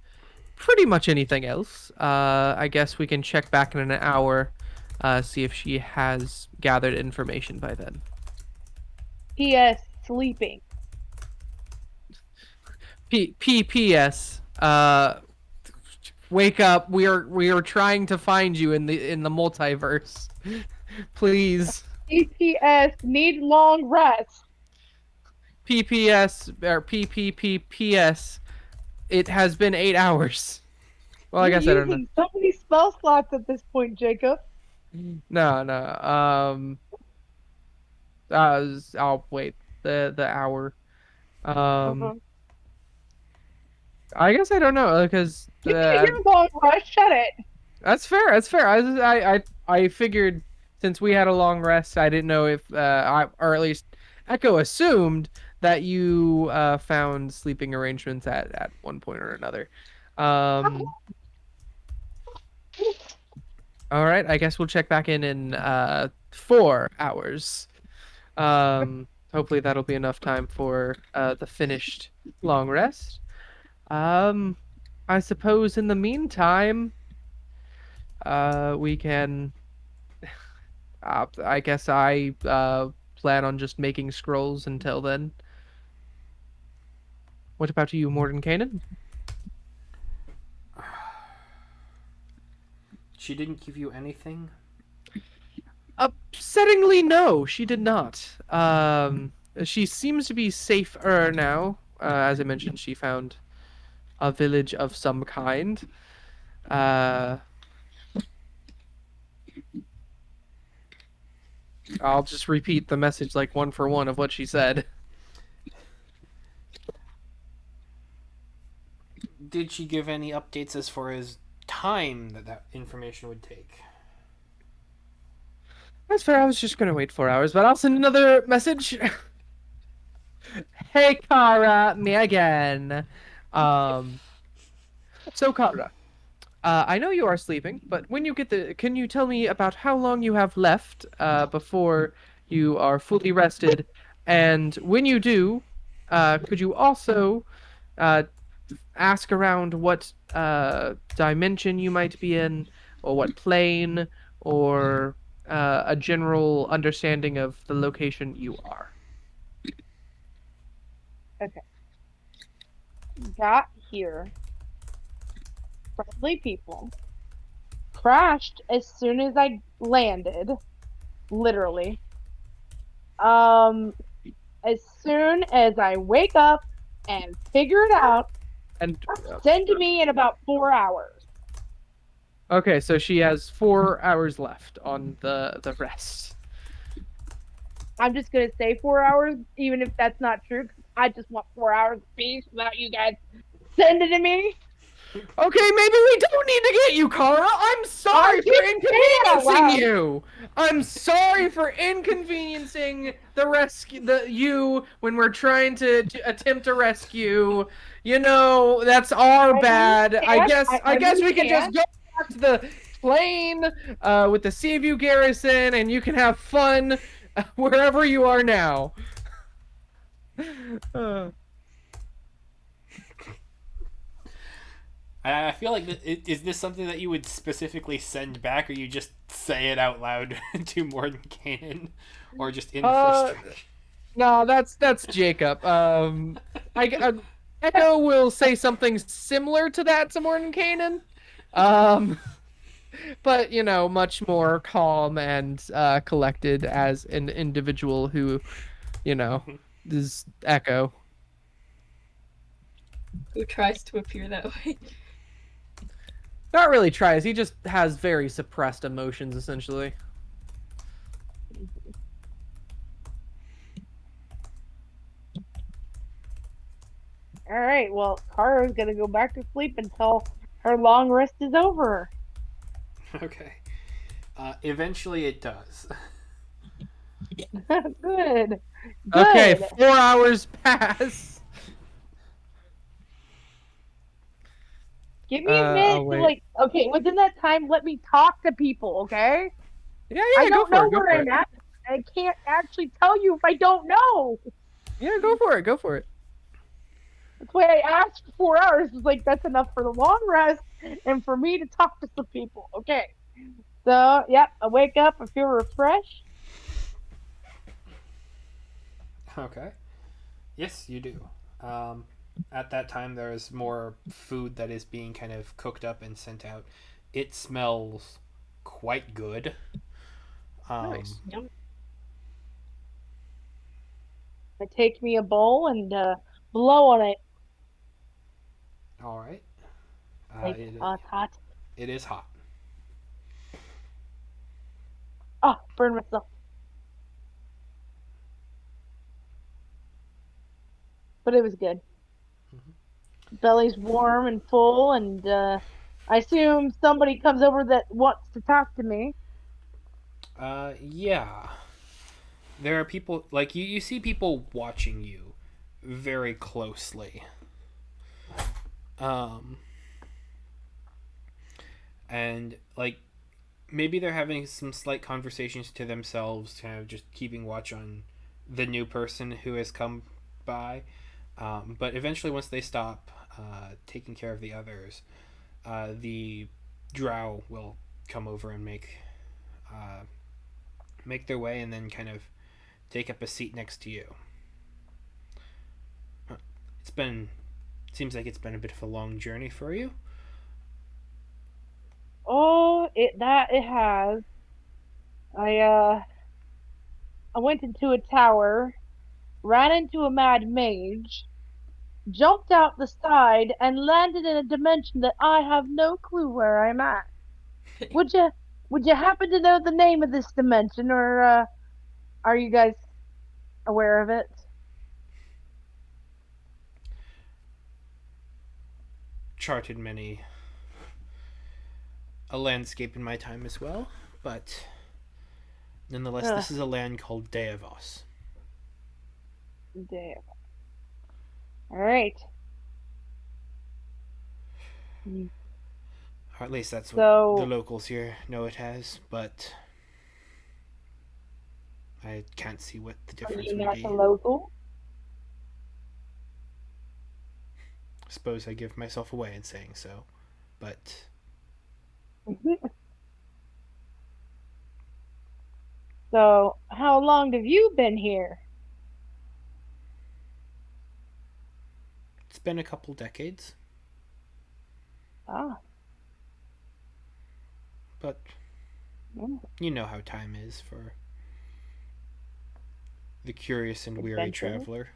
pretty much anything else. I guess we can check back in an hour, see if she has gathered information by then. P.S. Sleeping. P.S. Wake up. We are trying to find you in the multiverse. Please. P.P.S. Need long rest. PPS or PPPPS. It has been 8 hours. Well, I You're guess I don't know. using so many spell slots at this point, Jacob. No, no. I'll wait the hour. Um, Uh-huh. I guess I don't know because You get your long rest. Shut it. that's fair. That's fair. I figured since we had a long rest, I didn't know if or at least Echo assumed that you found sleeping arrangements at one point or another. Um, all right. I guess we'll check back in 4 hours. Hopefully that'll be enough time for the finished long rest. Um, I suppose in the meantime, we can. I guess I plan on just making scrolls until then. What about you, Mordenkainen? She didn't give you anything? Upsettingly, no, she did not. She seems to be safer now. As I mentioned, she found a village of some kind. Uh, I'll just repeat the message like one for one of what she said. Did she give any updates as far as time that information would take? That's fair. I was just gonna wait 4 hours, but I'll send another message. Hey, Kara, me again. Um, so Kara, I know you are sleeping, but when you get can you tell me about how long you have left before you are fully rested? And when you do, could you also uh, ask around what dimension you might be in, or what plane, or a general understanding of the location you are? Okay. Got here. Friendly people. Crashed as soon as I landed. Literally. Um, as soon as I wake up and figure it out, And send to me in about 4 hours. okay, so she has 4 hours left on the rest. I'm just gonna say 4 hours, even if that's not true, 'cause I just want 4 hours of peace without you guys sending to me. Okay, maybe we don't need to get you, Kara. I'm sorry I for didn't say it out inconveniencing loud. you. I'm sorry for inconveniencing you when we're trying to attempt to rescue. You know, that's our I bad. understand. I guess we can just understand. go back to the plane with the Seaview garrison, and you can have fun wherever you are now. Uh, I feel like is this something that you would specifically send back, or you just say it out loud to Mordenkainen, or just in frustration? No, that's Jacob. Echo will say something similar to that to Mordenkainen, but much more calm and collected as an individual who, you know, is Echo. Who tries to appear that way? Not really tries. He just has very suppressed emotions, essentially. All right. Well, Kara's gonna go back to sleep until her long rest is over. Okay. Eventually, it does. Good. Good. Okay, 4 hours pass. Give me a minute Oh to wait. Okay, within that time, let me talk to people. Okay. Yeah, I yeah, go don't for know it. Go where for I'm it. at. I can't actually tell you if I don't know. Yeah, go for it. Go for it. That's why I asked for 4 hours. It's like that's enough for the long rest and for me to talk to some people. Okay. So, yep, I wake up, I feel refreshed. Okay. Yes, you do. Um, at that time, there is more food that is being kind of cooked up and sent out. It smells quite good. Um, Nice. Yum. I take me a bowl and blow on it all right. like hot, hot. It is hot. Ah, burn myself. But it was good. Mhm. Belly's warm and full, and I assume somebody comes over that wants to talk to me. Yeah. There are people like you see people watching you very closely. Um, and like maybe they're having some slight conversations to themselves, kind of just keeping watch on the new person who has come by. But eventually, once they stop taking care of the others, the drow will come over and uh, make their way, and then kind of take up a seat next to you. It's been seems like it's been a bit of a long journey for you. Oh, it has. I uh I went into a tower, ran into a mad mage, jumped out the side, and landed in a dimension that I have no clue where I'm at. Would you would you happen to know the name of this dimension, or are you guys aware of it? Charted many a landscape in my time as well, but nonetheless, Ugh, this is a land called Deavos. damn. All right. Mm. Or at least that's what the So, locals here know it as, but I can't see what the are difference you would not the be. local? I suppose I give myself away in saying so, but So, how long have you been here? it's been a couple decades. Ah, But mm, you know how time is for the curious and weary adventure. traveler.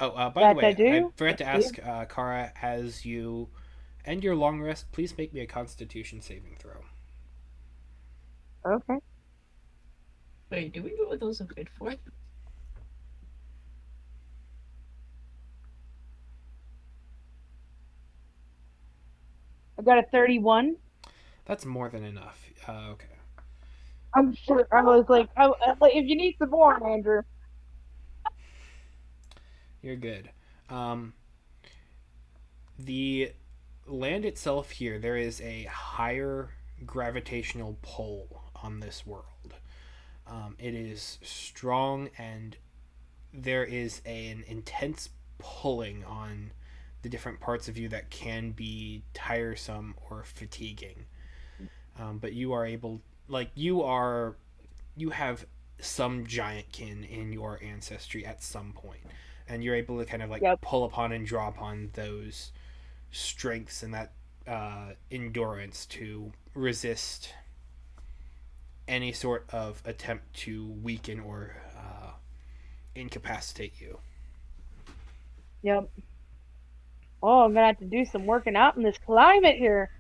Oh, by the That I way, I do. forgot Yes, to I do. ask Kara, as you end your long rest, please make me a Constitution saving throw. Okay. Wait, do we know what those are good for? I got a 31. That's more than enough. Okay, I'm sure. I was like, if you need some more, Andrew. you're good. Um, the land itself here, there is a higher gravitational pull on this world. It is strong, and there is an intense pulling on the different parts of you that can be tiresome or fatiguing. But you are able, like, you have some giant kin in your ancestry at some point, and you're able to kind of like Yep. pull upon and draw upon those strengths and that endurance to resist any sort of attempt to weaken or incapacitate you. Yep. Oh, I'm gonna have to do some working out in this climate here.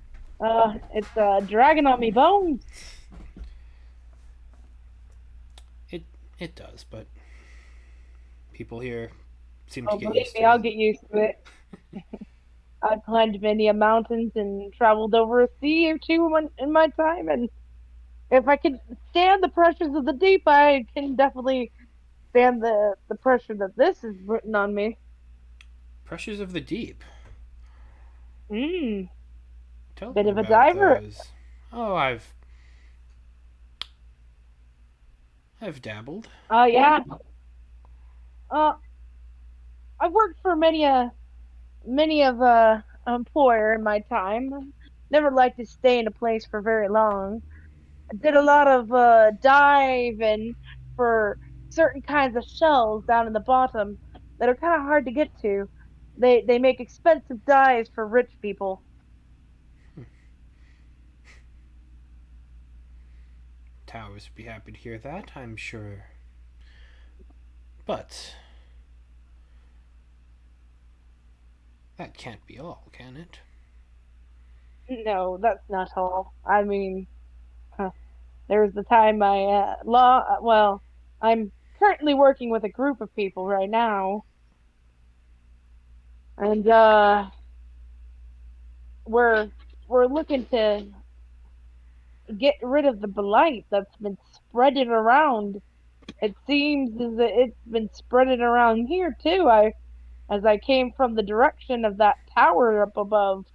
It's dragging on me bones. It it does, but people here seem to Oh, get believe used me, to I'll it. get used to it. I've climbed many a mountains and traveled over a sea or two in my time, and if I can stand the pressures of the deep, I can definitely stand the pressure that this is putting on me. Pressures of the deep. Mmm, Tell bit me of a about diver. those. Oh, I've dabbled. Oh yeah. Uh, I've worked for many of employer in my time. Never liked to stay in a place for very long. I did a lot of diving for certain kinds of shells down in the bottom that are kind of hard to get to. They make expensive dives for rich people. Towers would be happy to hear that, I'm sure. But that can't be all, can it? No, that's not all. I mean, huh, there was the time I law. Well, I'm currently working with a group of people right now, and we're we're looking to get rid of the blight that's been spreading around. It seems as that it's been spreading around here too. As I came from the direction of that tower up above.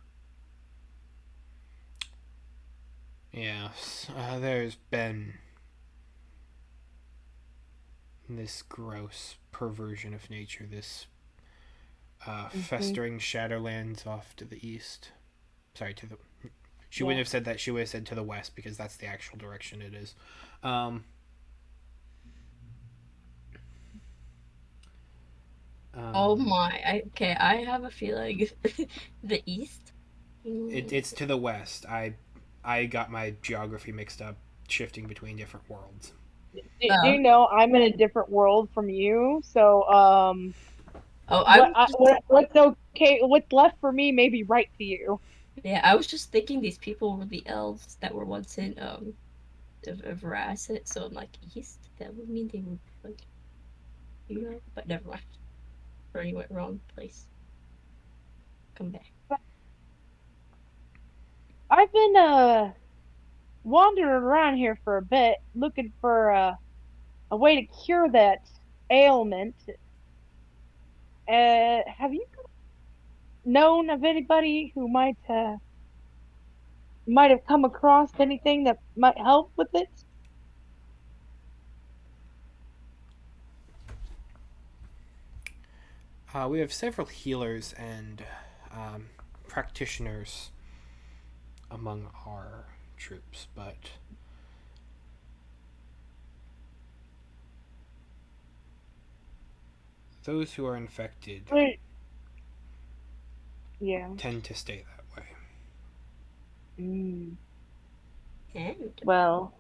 Yes, there's been this gross perversion of nature, this Hmm. festering shadowlands off to the east. Sorry, to the. She Yeah. wouldn't have said that. She would have said to the west because that's the actual direction it is. Um, Oh um, my. Okay, I have a feeling the east. it's to the west. I got my geography mixed up, shifting between different worlds. Do Oh, you know I'm in a different world from you? So oh, I was just what's okay? What's left for me may be right to you. yeah, I was just thinking these people were the elves that were once in of Veracet, so I'm like east. That would mean they would be like but never mind. Or you went wrong place. Come back. I've been wandering around here for a bit, looking for a way to cure that ailment. Have you known of anybody who might have come across anything that might help with it? We have several healers and um, practitioners among our troops, but those who are infected Right. Yeah. tend to stay that way. Mm. And Well,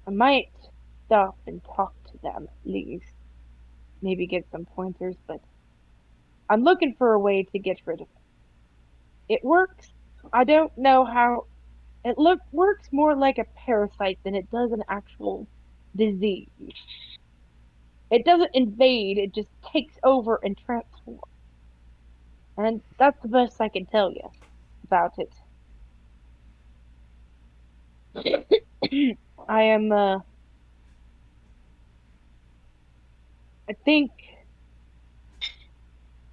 I might stop and talk to them at least. Maybe get some pointers, but I'm looking for a way to get rid of it. It works. I don't know how works more like a parasite than it does an actual disease. It doesn't invade, it just takes over and transforms. And that's the best I can tell you about it. I am I think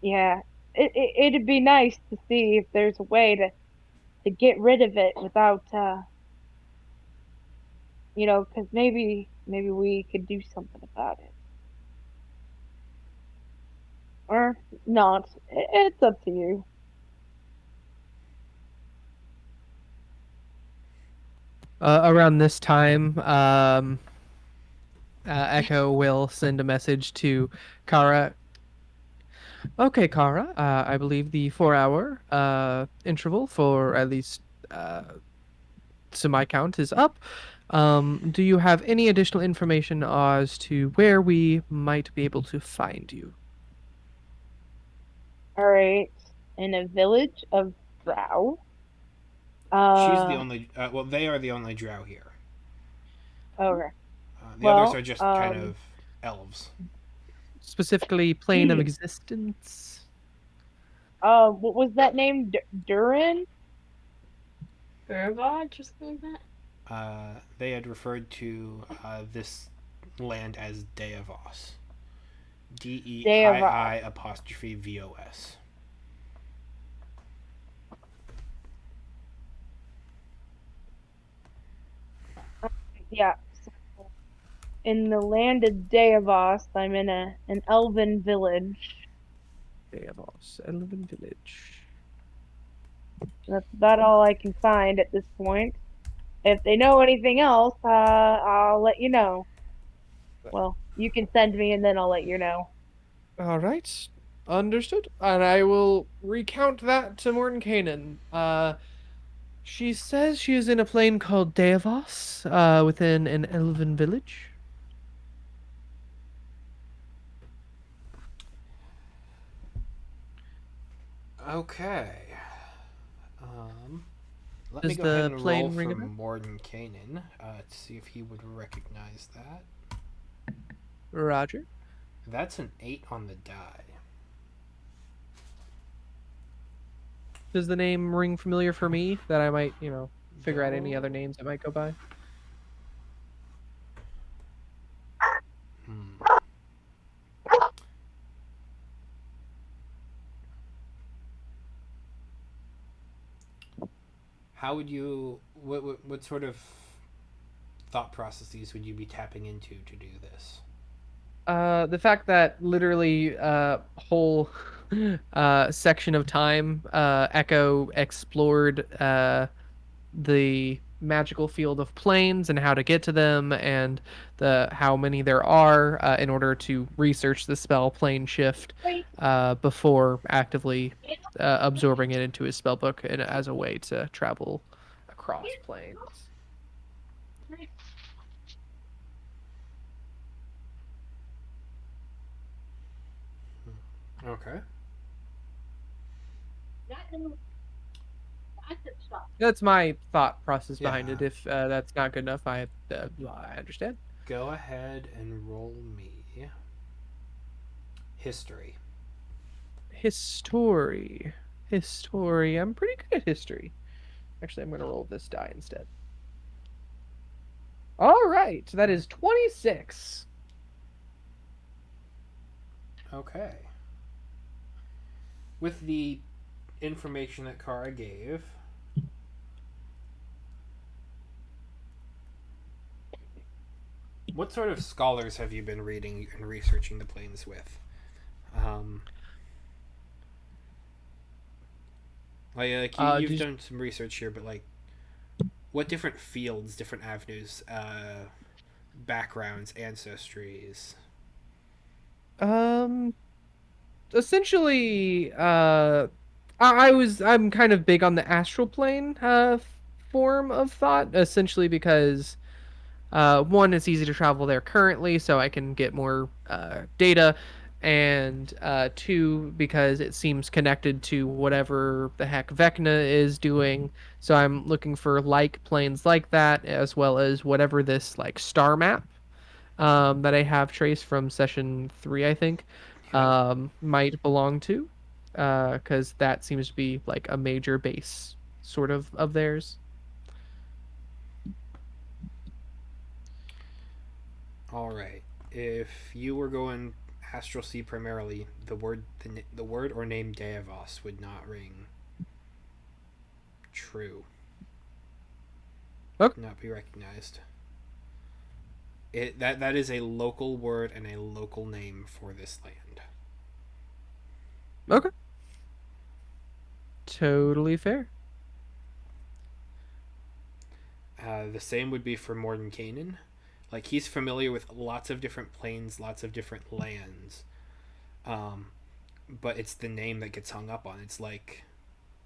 yeah, it'd be nice to see if there's a way to get rid of it without because maybe we could do something about it. Or not. It's up to you. Around this time, Echo will send a message to Kara. Okay, Kara, I believe the 4 hour interval for at least to my count is up. Do you have any additional information as to where we might be able to find you? All right. In a village of Drow. She's the Uh only. Well, they are the only drow here. okay. The others Well, are just kind of elves. Specifically, plane of existence? what was that name? Durin? Gurvad or something like that. They had referred to this land as Deavos. Deava. DEII apostrophe VOS. Yeah. So in the land of Deavos. I'm in an elven village. Davos, Elven Village. That's about all I can find at this point. If they know anything else, I'll let you know. Well, you can send me and then I'll let you know. All right, understood. And I will recount that to Mordenkainen. She says she is in a plane called Davos, within an elven village. Okay. Um, Let me Does go ahead the and roll plane for ring a bell? Morden Kanan to see if he would recognize that. Roger. That's an 8 on the die. Does the name ring familiar for me that I might, figure out any other Go. names that might go by? Hmm. How would you. What sort of thought processes would you be tapping into to do this? The fact that literally whole section of time Echo explored the magical field of planes and how to get to them and the how many there are in order to research the spell plane shift before actively absorbing it into his spell book and as a way to travel across planes. Okay. That's my thought process behind Yeah. it. If that's not good enough, I understand. Go ahead and roll me history. History. History. I'm pretty good at history. Actually, I'm going to roll this die instead. All right. That is 26. Okay. With the information that Kara gave, what sort of scholars have you been reading and researching the planes with? Um, you've Just done some research here, but what different fields, different avenues, backgrounds, ancestries? um essentially I'm kind of big on the astral plane form of thought essentially because one, it's easy to travel there currently, so I can get more data. And two, because it seems connected to whatever the heck Vecna is doing. So I'm looking for like planes like that, as well as whatever this like star map that I have traced from session 3, I think, Okay. might belong to. Because that seems to be like a major base sort of theirs. All right. If you were going astral sea primarily, the word or name Deavos would not ring true. Okay. Not be recognized. That is a local word and a local name for this land. Okay. Totally fair. The same would be for Morden Kanan. Like he's familiar with lots of different planes, lots of different lands. Um, but it's the name that gets hung up on. It's like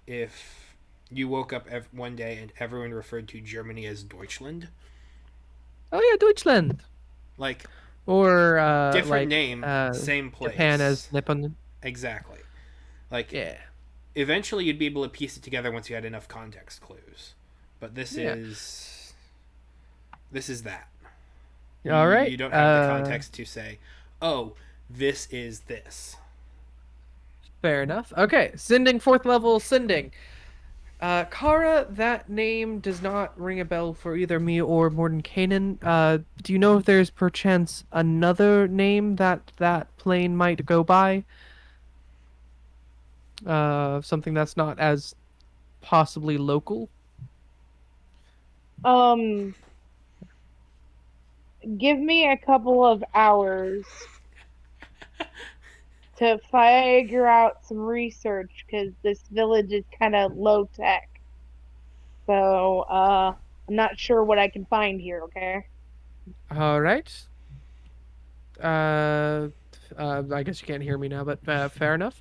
if you woke up one day and everyone referred to Germany as Deutschland. Oh yeah, Deutschland. Like Or different like name, same Japan as place. Nippon. Exactly. Like Yeah. eventually you'd be able to piece it together once you had enough context clues. But Yeah. this is that. All right. You don't have the context to say, "Oh, this is this." Fair enough. Okay, sending fourth level sending. Kara, that name does not ring a bell for either me or Mordenkainen. Do you know if there's perchance another name that that plane might go by? Something that's not as possibly local? Um, give me a couple of hours to figure out some research because this village is kind of low tech. So, I'm not sure what I can find here, okay? All right. Uh, I guess you can't hear me now, but fair enough.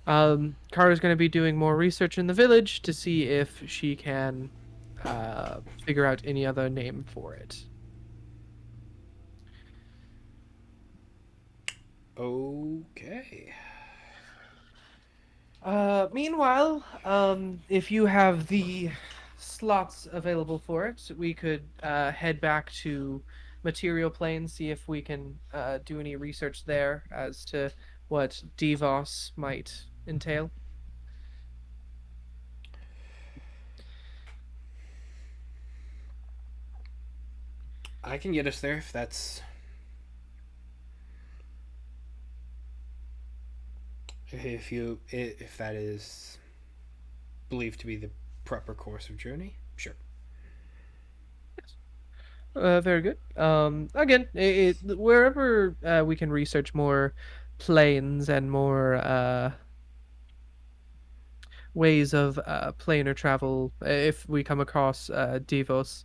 Kara's going to be doing more research in the village to see if she can figure out any other name for it. Okay. Meanwhile, if you have the slots available for it, we could head back to Material Plane, see if we can do any research there as to what DevOS might entail. I can get us there if that's if that is believed to be the proper course of journey. Sure. Very good. Again, wherever we can research more planes and more ways of planar travel, if we come across Devos,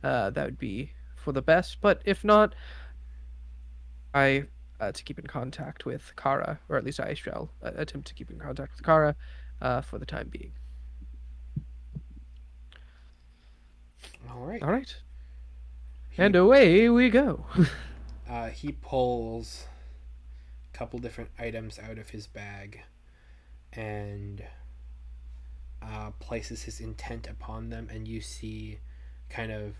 that would be for the best. But if not, I to keep in contact with Kara, or at least I shall attempt to keep in contact with Kara for the time being. All right. All right, He and away we go. he pulls a couple different items out of his bag and places his intent upon them, and you see kind of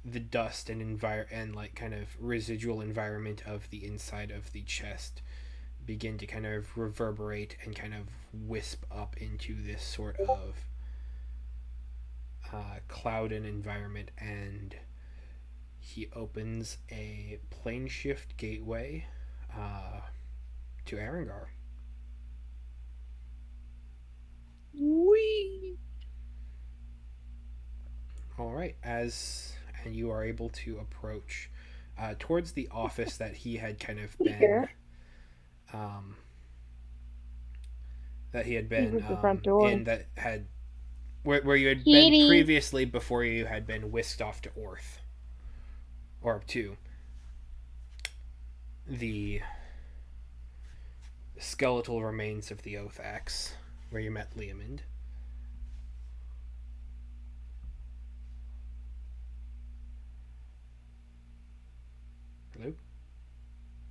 the dust and like kind of residual environment of the inside of the chest begin to kind of reverberate and kind of wisp up into this sort of cloud and environment, and he opens a plane shift gateway uh, to Arungar. Wee. All right, and you are able to approach towards the office that he had kind of been Here. um, that he had This been is the front door. in that had where you had been Kitty. previously before you had been whisked off to Orth or to the skeletal remains of the Oath Axe where you met Leomund. Hello?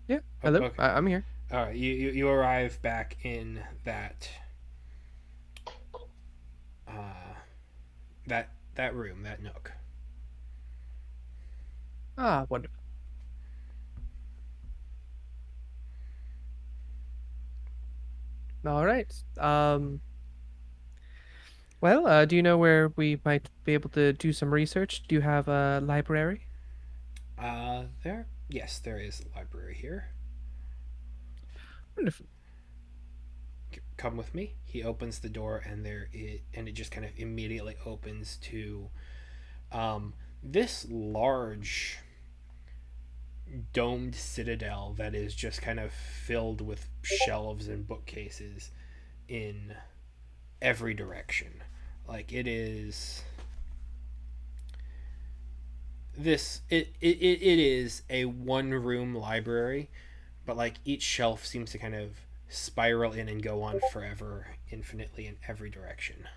Yeah. Oh, Hello. okay. I'm here. All right. You arrive back in uh, that room, that nook. Ah, wonderful. All right. Well, do you know where we might be able to do some research? Do you have a library? There. Yes, there is a library here. Wonderful. Come with me. He opens the door, and it just kind of immediately opens to this large domed citadel that is just kind of filled with shelves and bookcases in every direction. Like it is it is a one room library, but like each shelf seems to kind of spiral in and go on forever, infinitely in every direction.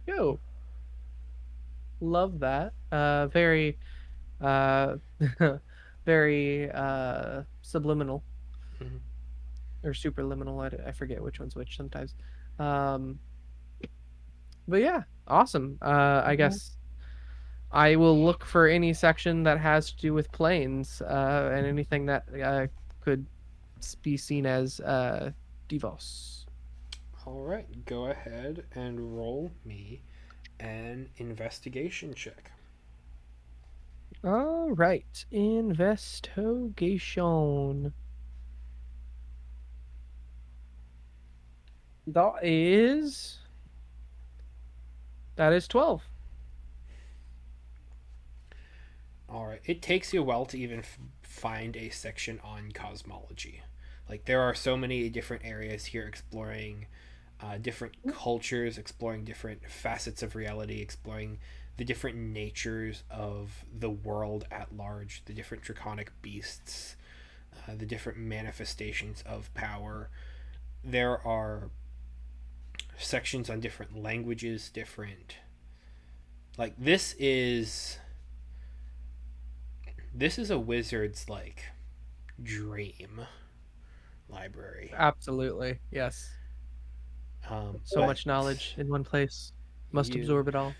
Yo, love that. Very, uh, very subliminal Mm-hmm. or superliminal. I forget which one's which sometimes. Um, but yeah, awesome. I Mhm. guess I will look for any section that has to do with planes, and anything that could be seen as Devos. All right, go ahead and roll me an investigation check. All right, investigation. That is 12. All right. It takes you a while to even find a section on cosmology. Like there are so many different areas here exploring different cultures, exploring different facets of reality, exploring the different natures of the world at large, the different draconic beasts, the different manifestations of power. There are sections on different languages, different. Like this is a wizard's like dream library. Absolutely. Yes. So But much knowledge in one place. Must you absorb it all.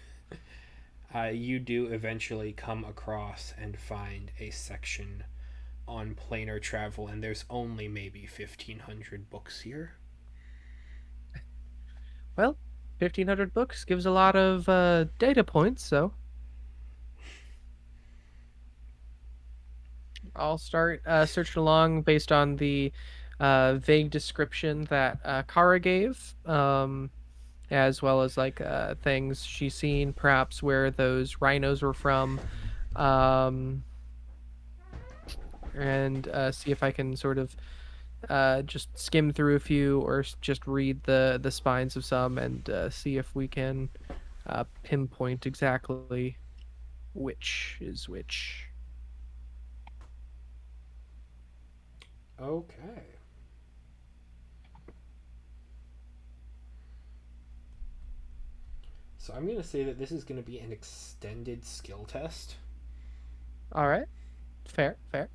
you do eventually come across and find a section on planar travel, and there's only maybe 1,500 books here. Well, 1,500 books gives a lot of data points, so I'll start searching along based on the vague description that Kara gave, as well as like things she's seen, perhaps where those rhinos were from, um, and see if I can sort of just skim through a few or just read the spines of some and see if we can pinpoint exactly which is which. Okay. So I'm going to say that this is going to be an extended skill test. All right, fair, fair.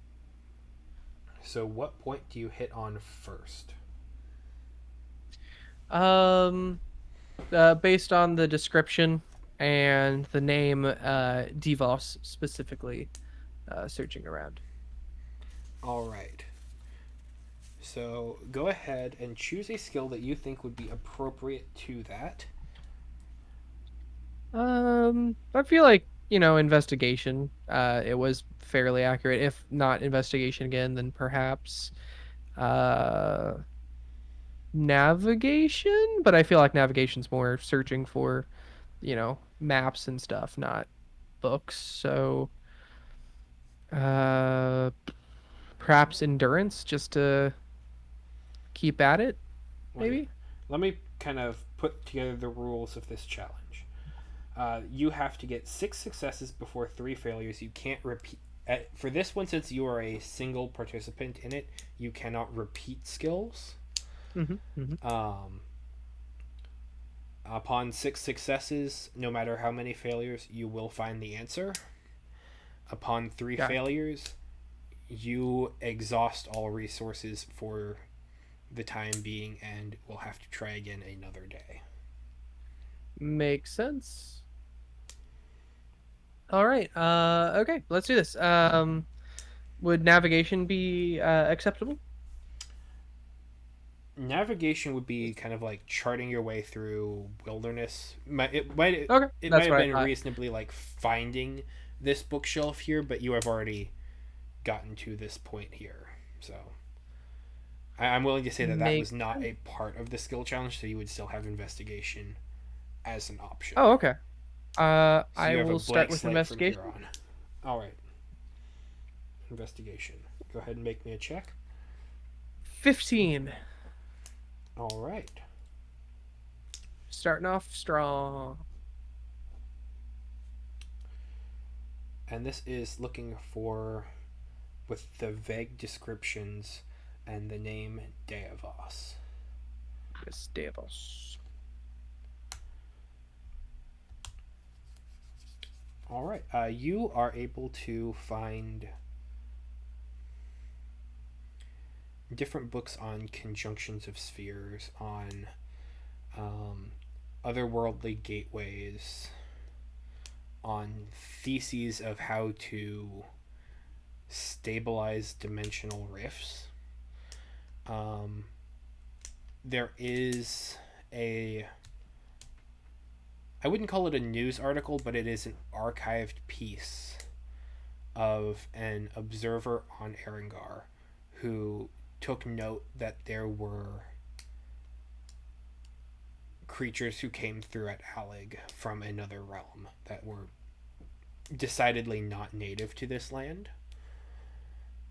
So what point do you hit on first? Um, based on the description and the name, Devos specifically, searching around. All right. So go ahead and choose a skill that you think would be appropriate to that. I feel like investigation. It was fairly accurate. If not investigation again, then perhaps uh navigation. But I feel like navigation's more searching for maps and stuff, not books. So uh perhaps endurance, just to keep at it, Okay. maybe. Let me kind of put together the rules of this challenge. You have to get 6 successes before 3 failures. You can't repeat. For this one, since you are a single participant in it, you cannot repeat skills. Mm-hmm, mm-hmm. Um, upon 6 successes, no matter how many failures, you will find the answer. Upon three Got it. failures, you exhaust all resources for the time being and will have to try again another day. Makes sense. All right. Okay, let's do this. Would navigation be acceptable? Navigation would be kind of like charting your way through wilderness. It might Okay, it might that's have what I been thought. reasonably like finding this bookshelf here, but you have already gotten to this point here. So I'm willing to say that that was Makes not sense. a part of the skill challenge, so you would still have investigation as an option. Oh, okay. So I you have a will start blank with slate from here investigation. on. All right, investigation. Go ahead and make me a check. 15. All right. Starting off strong. And this is looking for, with the vague descriptions and the name Deavos. Yes, Davos. All right. You are able to find different books on conjunctions of spheres, on um, otherworldly gateways, on theses of how to stabilize dimensional rifts. Um, there is a, I wouldn't call it a news article, but it is an archived piece of an observer on Arungar who took note that there were creatures who came through at Alig from another realm that were decidedly not native to this land.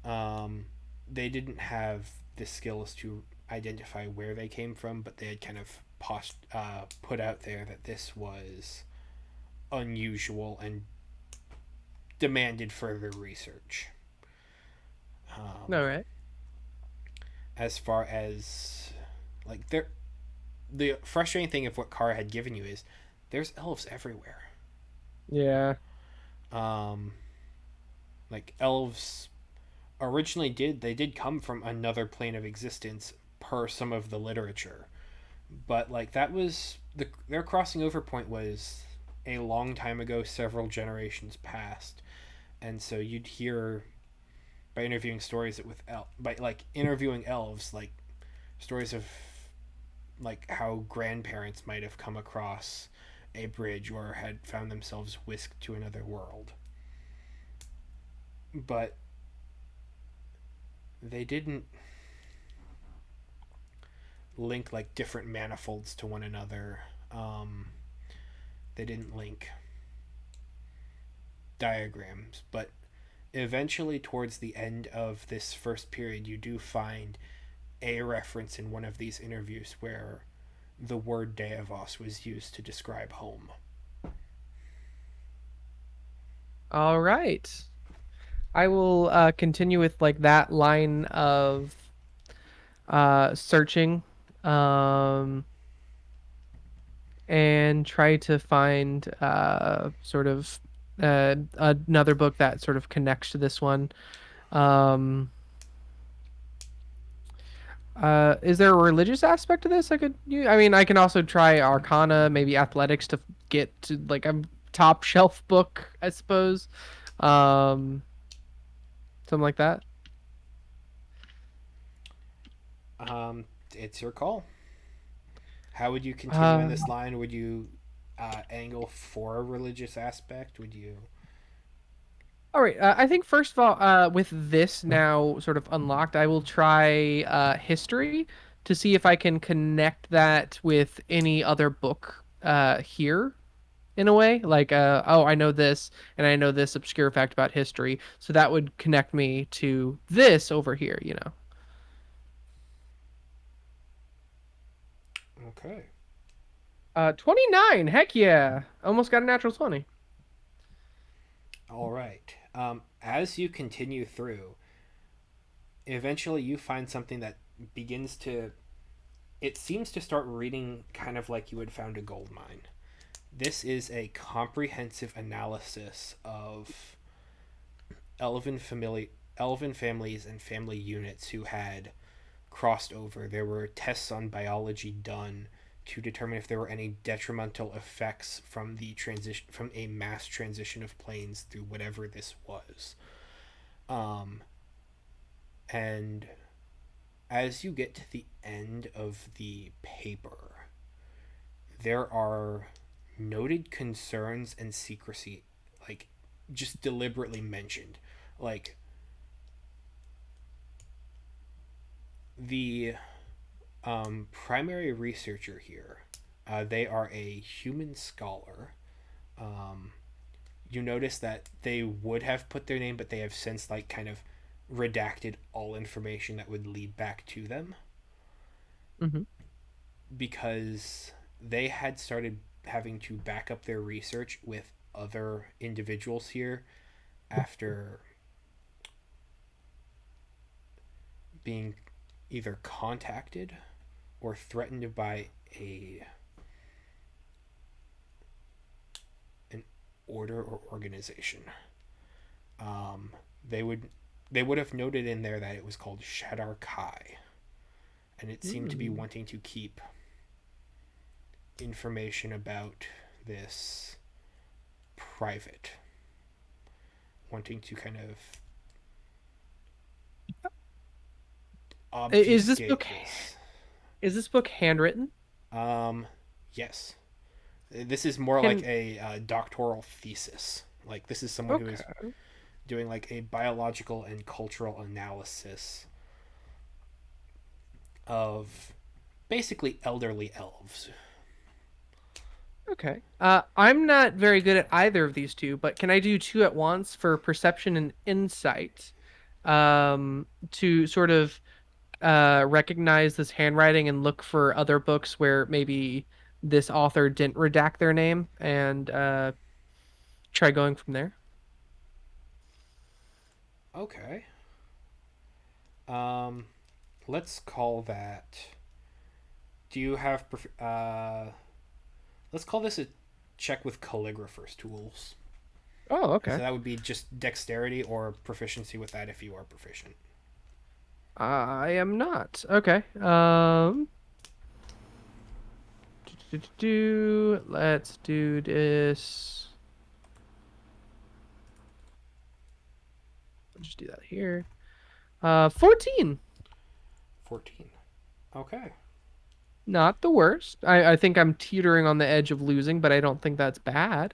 Um, they didn't have the skills to identify where they came from, but they had kind of put out there that this was unusual and demanded further research. All Um, right. as far as like there, the frustrating thing of what Kara had given you is there's elves everywhere. Yeah. Um, like elves originally did come from another plane of existence per some of the literature, but like that was their crossing over point was a long time ago, several generations past, and so you'd hear by interviewing stories with by like interviewing elves like stories of like how grandparents might have come across a bridge or had found themselves whisked to another world, but they didn't link like different manifolds to one another. They didn't link diagrams, but eventually towards the end of this first period you do find a reference in one of these interviews where the word Deavos was used to describe home. All right. I will continue with like that line of searching, um, and try to find sort of another book that sort of connects to this one. Um, is there a religious aspect to this I could use? I mean, I can also try Arcana, maybe athletics to get to like a top shelf book, I suppose. Um, something like that. It's your call. How would you continue in Uh, this line? Would you angle for a religious aspect? Would you? all right. I think first of all, with this now sort of unlocked, I will try history to see if I can connect that with any other book here in a way. Like, oh, I know this, and I know this obscure fact about history, so that would connect me to this over here. Okay. 29. Heck yeah, almost got a natural 20. All right. As you continue through, eventually you find something that begins to. It seems to start reading kind of like you had found a gold mine. This is a comprehensive analysis of elven family, elven families and family units who had crossed over. There were tests on biology done to determine if there were any detrimental effects from the transition from a mass transition of planes through whatever this was. Um, and as you get to the end of the paper, there are noted concerns and secrecy, like just deliberately mentioned. Like the primary researcher here, they are a human scholar. Um, you notice that they would have put their name, but they have since like kind of redacted all information that would lead back to them Mm-hmm. because they had started having to back up their research with other individuals here after being either contacted or threatened by a an order or organization. Um, they would they would have noted in there that it was called Shadar Kai, and it seemed to be Mm. wanting to keep information about this private, wanting to kind of Is this obfuscate book this. handwritten? Um, yes, this is more like Can a doctoral thesis. Like this is someone who is Okay. doing like a biological and cultural analysis of basically elderly elves. Okay. I'm not very good at either of these two, but can I do two at once for perception and insight? To sort of recognize this handwriting and look for other books where maybe this author didn't redact their name and try going from there. Okay. Um, let's call that. Do you have? Let's call this a check with calligrapher's tools. Oh, And so okay. that would be just dexterity or proficiency with that if you are proficient. I am not. Okay. Let's do this. I'll just do that here. 14. 14. Okay. Not the worst. I think I'm teetering on the edge of losing, but I don't think that's bad.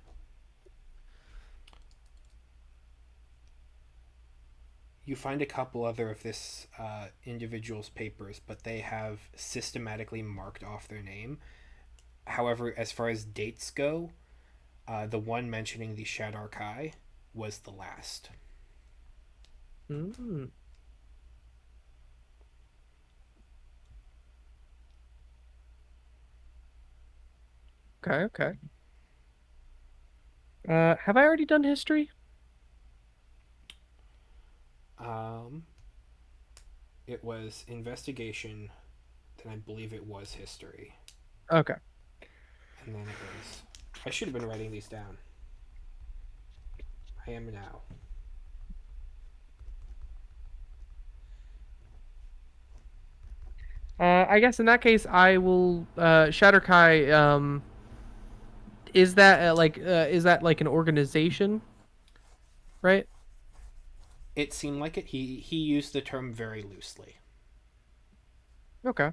You find a couple other of this individual's papers, but they have systematically marked off their name. However, as far as dates go, the one mentioning the Shadar Kai was the last. Mm. Okay, okay. Have I already done history? Um, it was investigation, then I believe it was history, Okay. and then it was. I should have been writing these down. I am now. I guess in that case, I will. Shatterkai. Is that like an organization, right? It seemed like it. He used the term very loosely. Okay.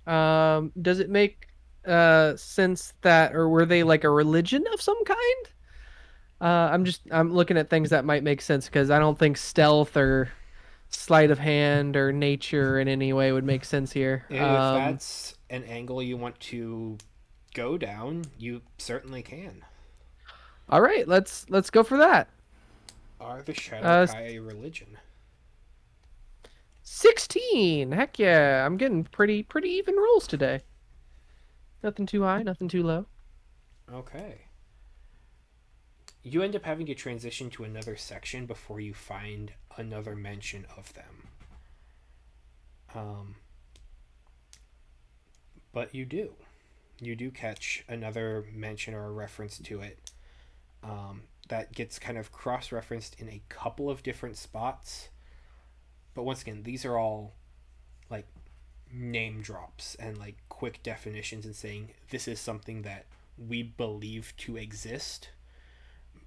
Does it make sense that, or were they like a religion of some kind? I'm looking at things that might make sense because I don't think stealth or sleight of hand or nature in any way would make sense here. If that's an angle you want to go down, you certainly can. All right, let's go for that. Are the Shadar Uh, Kai a religion? 16. Heck yeah, I'm getting pretty even rolls today. Nothing too high, nothing too low. Okay. You end up having to transition to another section before you find another mention of them. Um, but you do. You do catch another mention or a reference to it that gets kind of cross referenced in a couple of different spots. But once again, these are all like name drops and like quick definitions and saying this is something that we believe to exist,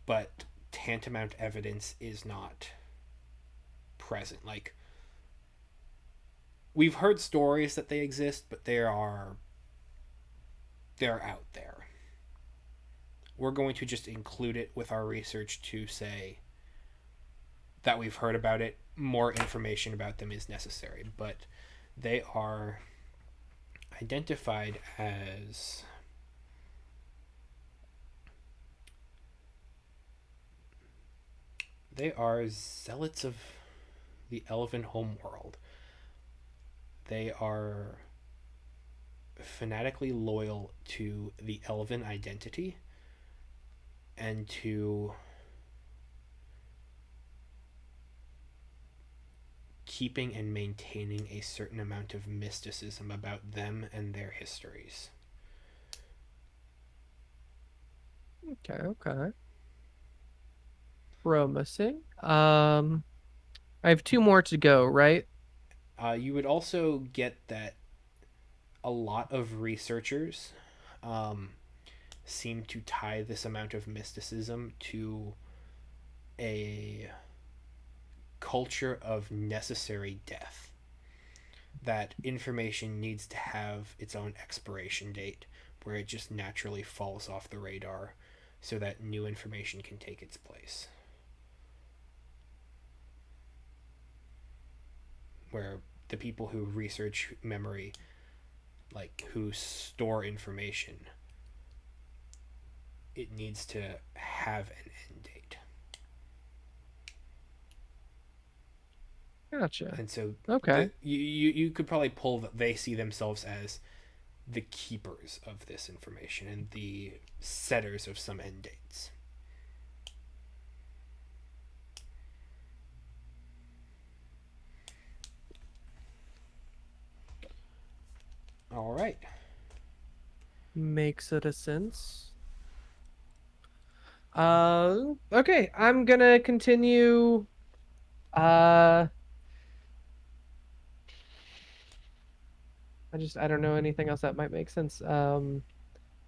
but tantamount evidence is not present. Like, we've heard stories that they exist, but they're out there. We're going to just include it with our research to say that we've heard about it. More information about them is necessary, but they are identified as they are zealots of the elven homeworld. They are fanatically loyal to the elven identity and to keeping and maintaining a certain amount of mysticism about them and their histories. Okay, okay. Promising. I have two more to go, right? You would also get that a lot of researchers um, seem to tie this amount of mysticism to a culture of necessary death. That information needs to have its own expiration date where it just naturally falls off the radar so that new information can take its place. Where the people who research memory, like who store information, it needs to have an end date. Gotcha. And so Okay. you could probably pull that they see themselves as the keepers of this information and the setters of some end dates. All right. Makes it a sense. Okay, I'm gonna continue. Uh, I don't know anything else that might make sense.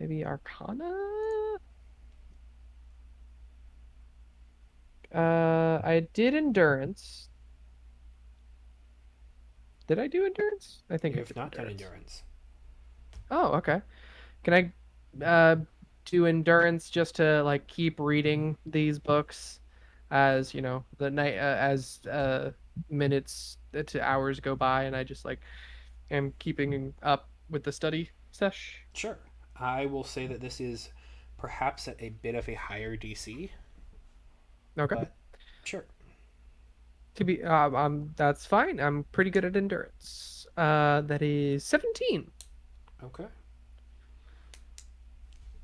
Maybe Arcana? I did Endurance. Did I do Endurance? I think You I have did not done Endurance. endurance. Oh, okay. Can I do Endurance just to like keep reading these books as, the night as minutes to hours go by and I just like am keeping up with the study sesh? Sure. I will say that this is perhaps at a bit of a higher DC, Okay. but sure. To be that's fine. I'm pretty good at Endurance. That is 17. Okay.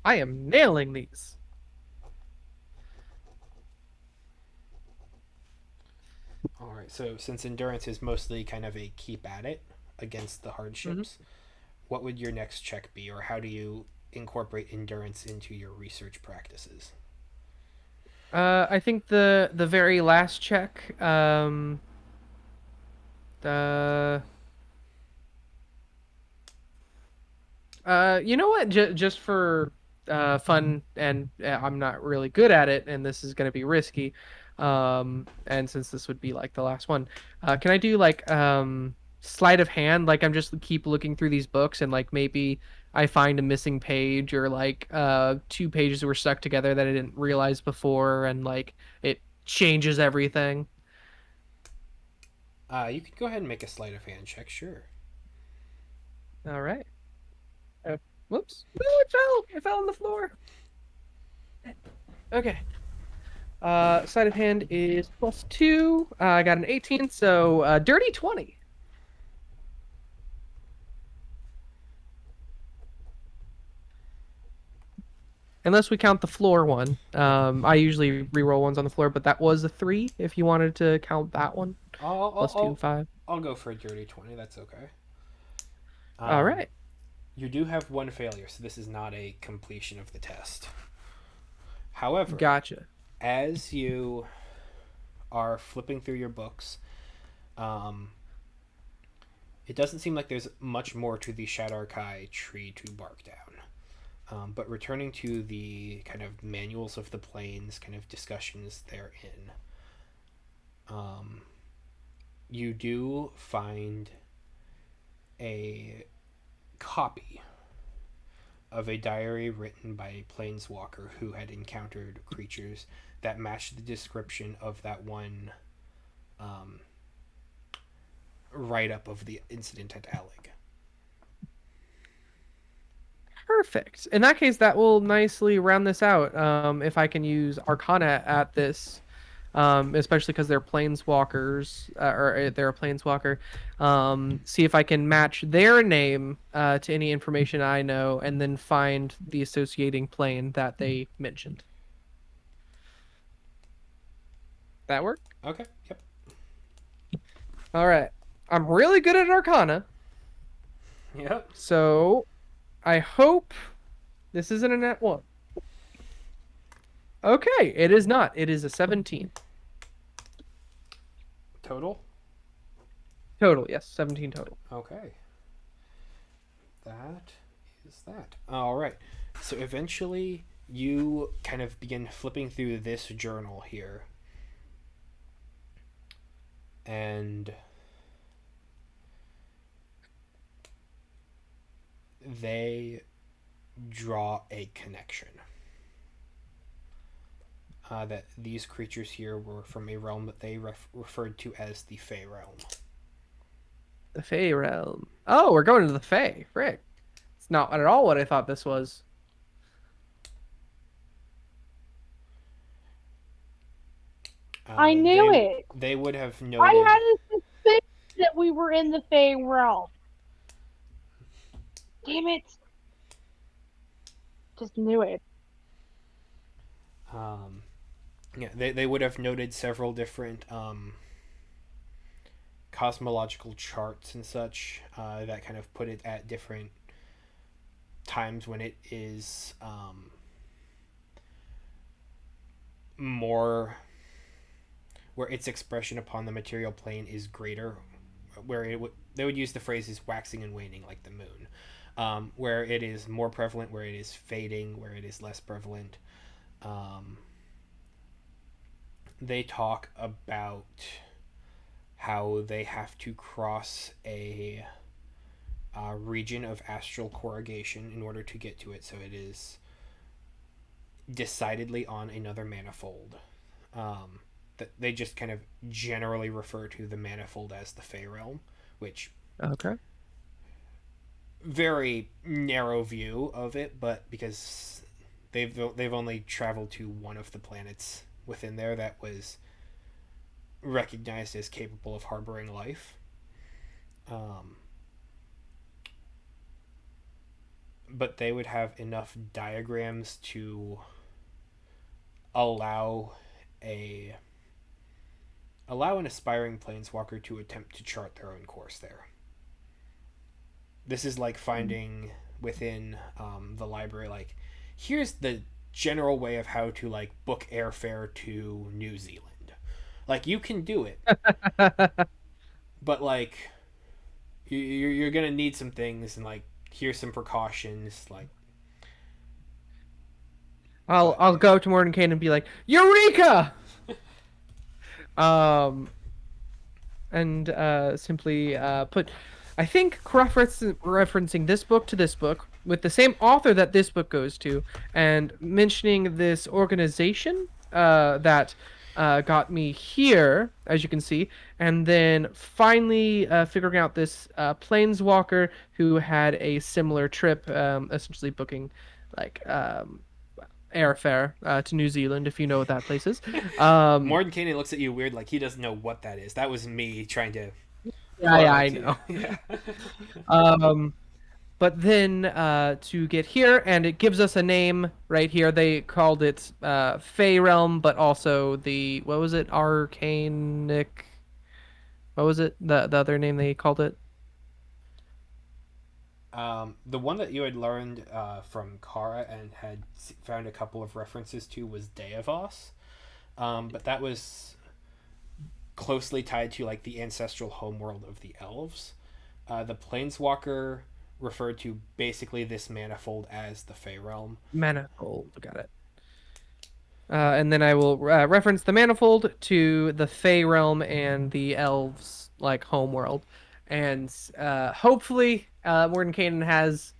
I am nailing these. All right. So since endurance is mostly kind of a keep at it against the Hmm. hardships, what would your next check be, or how do you incorporate endurance into your research practices? I think the very last check, the you know what? Just for fun, and I'm not really good at it, and this is gonna be risky. And since this would be like the last one, can I do like sleight of hand? Like I'm just keep looking through these books, and like maybe I find a missing page, or like two pages were stuck together that I didn't realize before, and like it changes everything. You could go ahead and make a sleight of hand check, sure. All right. Uh, Whoops! No, it fell. It fell on the floor. Okay. Sleight of hand is +2. I got an 18, so dirty 20. Unless we count the floor one. I usually reroll ones on the floor, but that was a 3 if you wanted to count that one. I'll, I'll, +2, I'll, 5. I'll go for a dirty 20. That's okay. All Um, right. you do have one failure, so this is not a completion of the test. However, Gotcha. as you are flipping through your books, um, it doesn't seem like there's much more to the Shadarkai tree to bark down. But returning to the kind of manuals of the planes, kind of discussions therein, um, you do find a copy of a diary written by a planeswalker who had encountered creatures that matched the description of that one um, write up of the incident at Alec. Perfect. In that case, that will nicely round this out. If I can use Arcana at this, especially because they're planeswalkers, or they're a planeswalker. See if I can match their name to any information I know, and then find the associating plane that they mentioned. That work? Okay, yep. All right. I'm really good at Arcana, Yep. so I hope this isn't a net one. Okay, it is not. It is a 17 Total? total. Yes, 17 total. Okay. That is that. All right. So eventually you kind of begin flipping through this journal here. And they draw a connection. That these creatures here were from a realm that they referred to as the Fey realm. The Fey realm. Oh, we're going to the Fey. Frick. It's not at all what I thought this was. I knew it. They would have I noted. had a suspicion that we were in the Fey realm. Damn it. Just knew it. Um, yeah, they would have noted several different cosmological charts and such that kind of put it at different times when it is more where its expression upon the material plane is greater, where they would use the phrases waxing and waning like the moon, where it is more prevalent, where it is fading, where it is less prevalent. Um, they talk about how they have to cross a region of astral corrugation in order to get to it, so it is decidedly on another manifold. That they just kind of generally refer to the manifold as the Fey realm, which Okay. very narrow view of it, but because they've only traveled to one of the planets within there that was recognized as capable of harboring life. Um, but they would have enough diagrams to allow a allow an aspiring planeswalker to attempt to chart their own course there. This is like finding within the library, like, here's the general way of how to like book airfare to New Zealand. Like, you can do it, but like you're gonna need some things, and like here's some precautions, like. I'll go up to Mordenkainen and be like, Eureka! Um, and simply put, I think referencing this book to this book with the same author that this book goes to, and mentioning this organization that got me here, as you can see, and then finally figuring out this planeswalker who had a similar trip, essentially booking like airfare to New Zealand, if you know what that place is. Mordenkainen looks at you weird, like he doesn't know what that is. That was me trying to. Yeah, I know. Yeah. Um, but then to get here, and it gives us a name right here. They called it Fey Realm, but also the what was it? Arcanic. What was it? The other name they called it? The one that you had learned from Kara and had found a couple of references to was Deavos, but that was closely tied to like the ancestral homeworld of the elves. The Planeswalker referred to basically this manifold as the Fey realm. Manifold. Got it. And then I will reference the manifold to the Fey realm and the elves like homeworld, and hopefully Mordenkainen has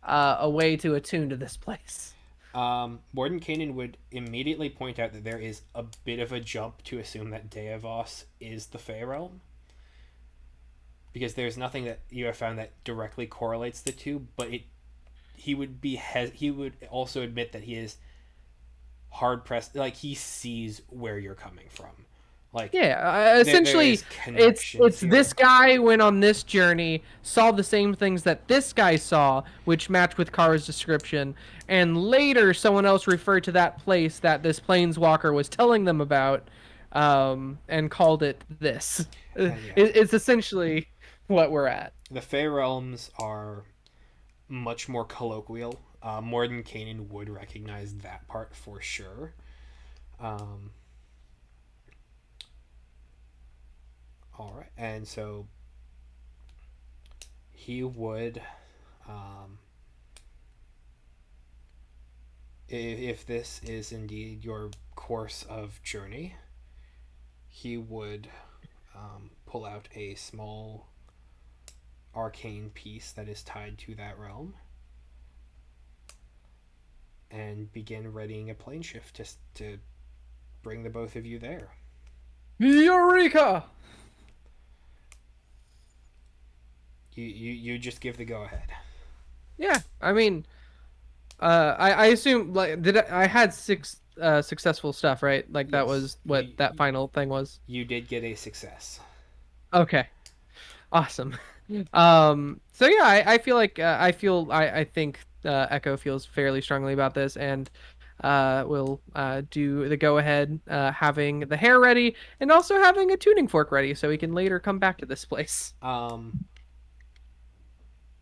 a way to attune to this place. Mordenkainen would immediately point out that there is a bit of a jump to assume that Deavos is the Fey realm, because there's nothing that you have found that directly correlates the two. But he would also admit that he is hard pressed. Like, he sees where you're coming from. Like, Yeah, essentially, it's here. this guy went on this journey, saw the same things that this guy saw, which matched with Kara's description, and later someone else referred to that place that this planeswalker was telling them about, and called it this. Yeah. It's essentially what we're at. The Fey realms are much more colloquial. Mordenkainen would recognize that part for sure. All right, and so he would, if this is indeed your course of journey, he would pull out a small arcane piece that is tied to that realm and begin readying a plane shift to bring the both of you there. Eureka! You just give the go ahead. Yeah, I mean, I assume like I had successful stuff, right? Like that Yes, was what that final thing was. you did get a success. Okay, awesome. So yeah, I feel like I think Echo feels fairly strongly about this, and will do the go ahead, having the hair ready and also having a tuning fork ready, so we can later come back to this place. Um,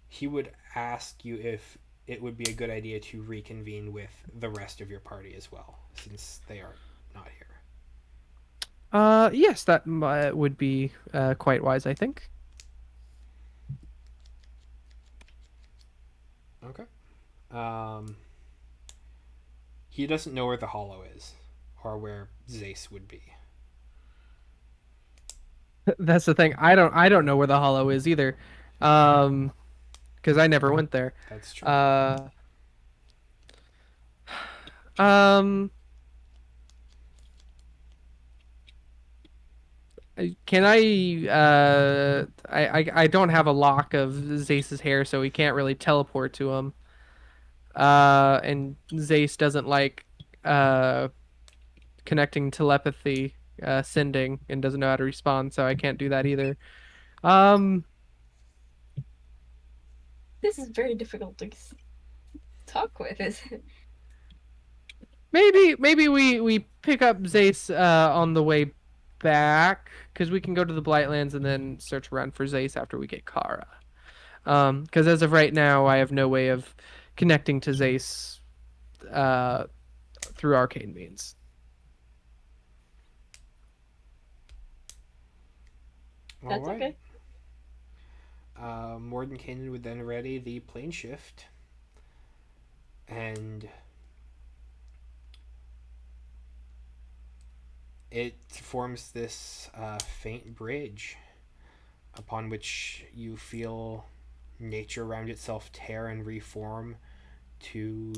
he would ask you if it would be a good idea to reconvene with the rest of your party as well, since they are not here. Yes, that would be quite wise, I think. Okay. Um, he doesn't know where the hollow is, or where Zace would be. That's the thing. I don't know where the hollow is either. Um, because I never went there. That's true. Um, can I don't have a lock of Zace's hair, so we can't really teleport to him. And Zace doesn't like uh connecting telepathy, sending, and doesn't know how to respond, so I can't do that either. Um, This is very difficult to talk with, is it? maybe we pick up Zace on the way back, because we can go to the Blightlands and then search around for Zace after we get Kara. Because as of right now, I have no way of connecting to Zace uh through arcane means. All That's right. okay. Mordenkainen would then ready the plane shift, and it forms this faint bridge upon which you feel nature around itself tear and reform to,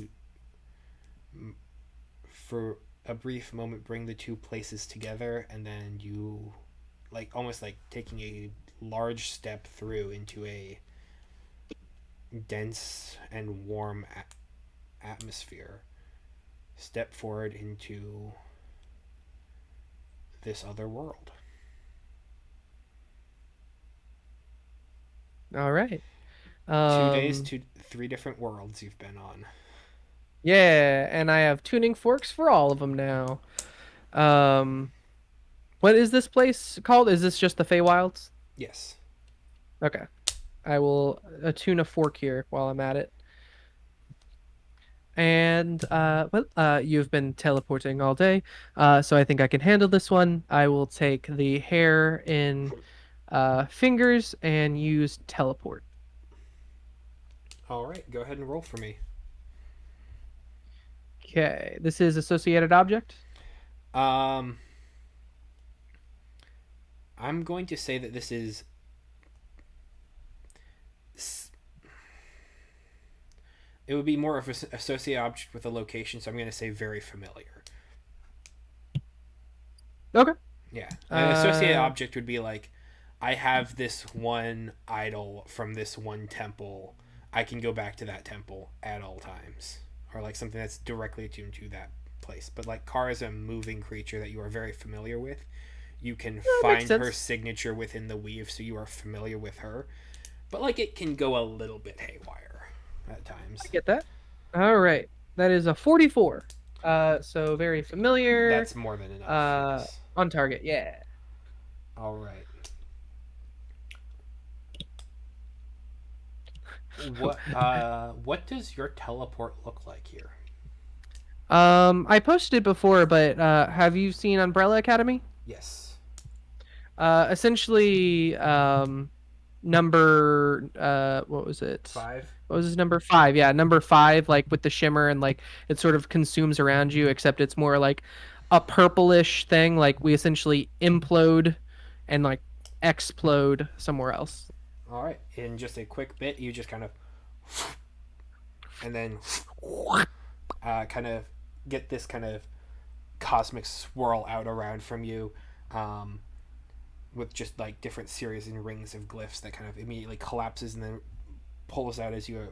for a brief moment, bring the two places together, and then you, like, almost like taking a large step through into a dense and warm atmosphere, step forward into this other world. All right. 2 days to 3 different worlds you've been on. Yeah, and I have tuning forks for all of them now. Um, what is this place called? Is this just the Feywilds? Yes. Okay. I will attune a fork here while I'm at it. And you've been teleporting all day, so I think I can handle this one. I will take the hair in fingers and use teleport. All right, go ahead and roll for me. Okay, this is associated object. Um, I'm going to say that this is. It would be more of an associated object with a location, so I'm going to say very familiar. Okay. Yeah. An associated Uh, object would be like, I have this one idol from this one temple. I can go back to that temple at all times. Or like something that's directly attuned to that place. But like Kara is a moving creature that you are very familiar with. You can makes find her sense. signature within the weave, so you are familiar with her. But like it can go a little bit haywire at times. I get that. All right, that is a 44. So very familiar. That's more than enough, yes. On target. Yeah. All right. What does your teleport look like here? I posted it before, but have you seen Umbrella Academy? Yes. Essentially, number what was it? 5. What was his number 5? Yeah, number 5, like with the shimmer and like it sort of consumes around you, except it's more like a purplish thing. Like we essentially implode and like explode somewhere else. All right. In just a quick bit, you just kind of, and then kind of get this kind of cosmic swirl out around from you, um, with just like different series and rings of glyphs that kind of immediately collapses and then pulls out as you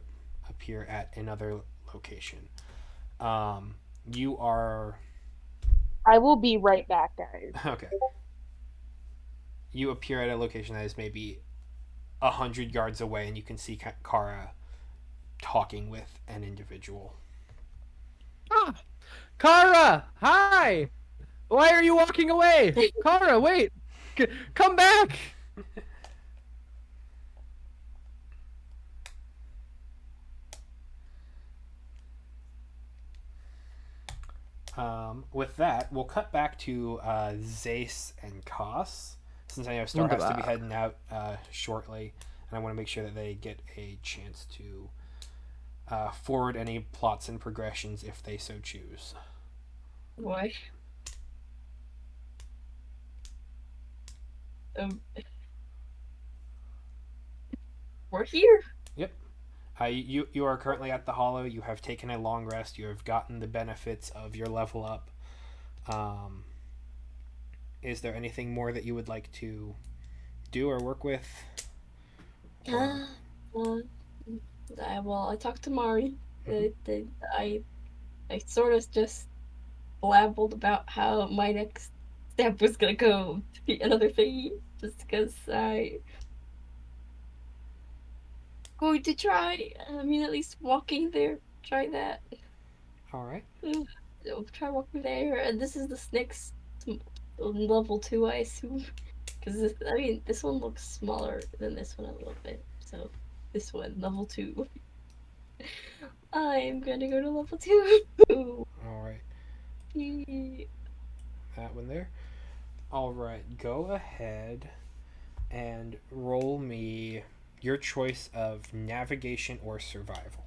appear at another location. You are I will be right back, guys. Okay. You appear at a location that is maybe 100 yards away, and you can see Kara talking with an individual. Ah, Kara, hi. Why are you walking away? Kara, wait. Come back. With that, we'll cut back to Zace and Koss, since I know Star has to be Wunderbar. heading out shortly, and I want to make sure that they get a chance to forward any plots and progressions if they so choose. Why? Um, we're here. Yep. You are currently at the Hollow. You have taken a long rest. You have gotten the benefits of your level up. Um, is there anything more that you would like to do or work with? Or... Uh, well, I talked to Mari. I I sort of just blabbled about how my next step was gonna go to be another thingy, just because I going to try. I mean, at least walking there, try that. All right. I'll try walking there, and this is the next level 2, I assume. Because I mean, this one looks smaller than this one a little bit. So this one, level 2. I'm gonna go to level 2. All right. That one there. All right. Go ahead and roll me your choice of navigation or survival.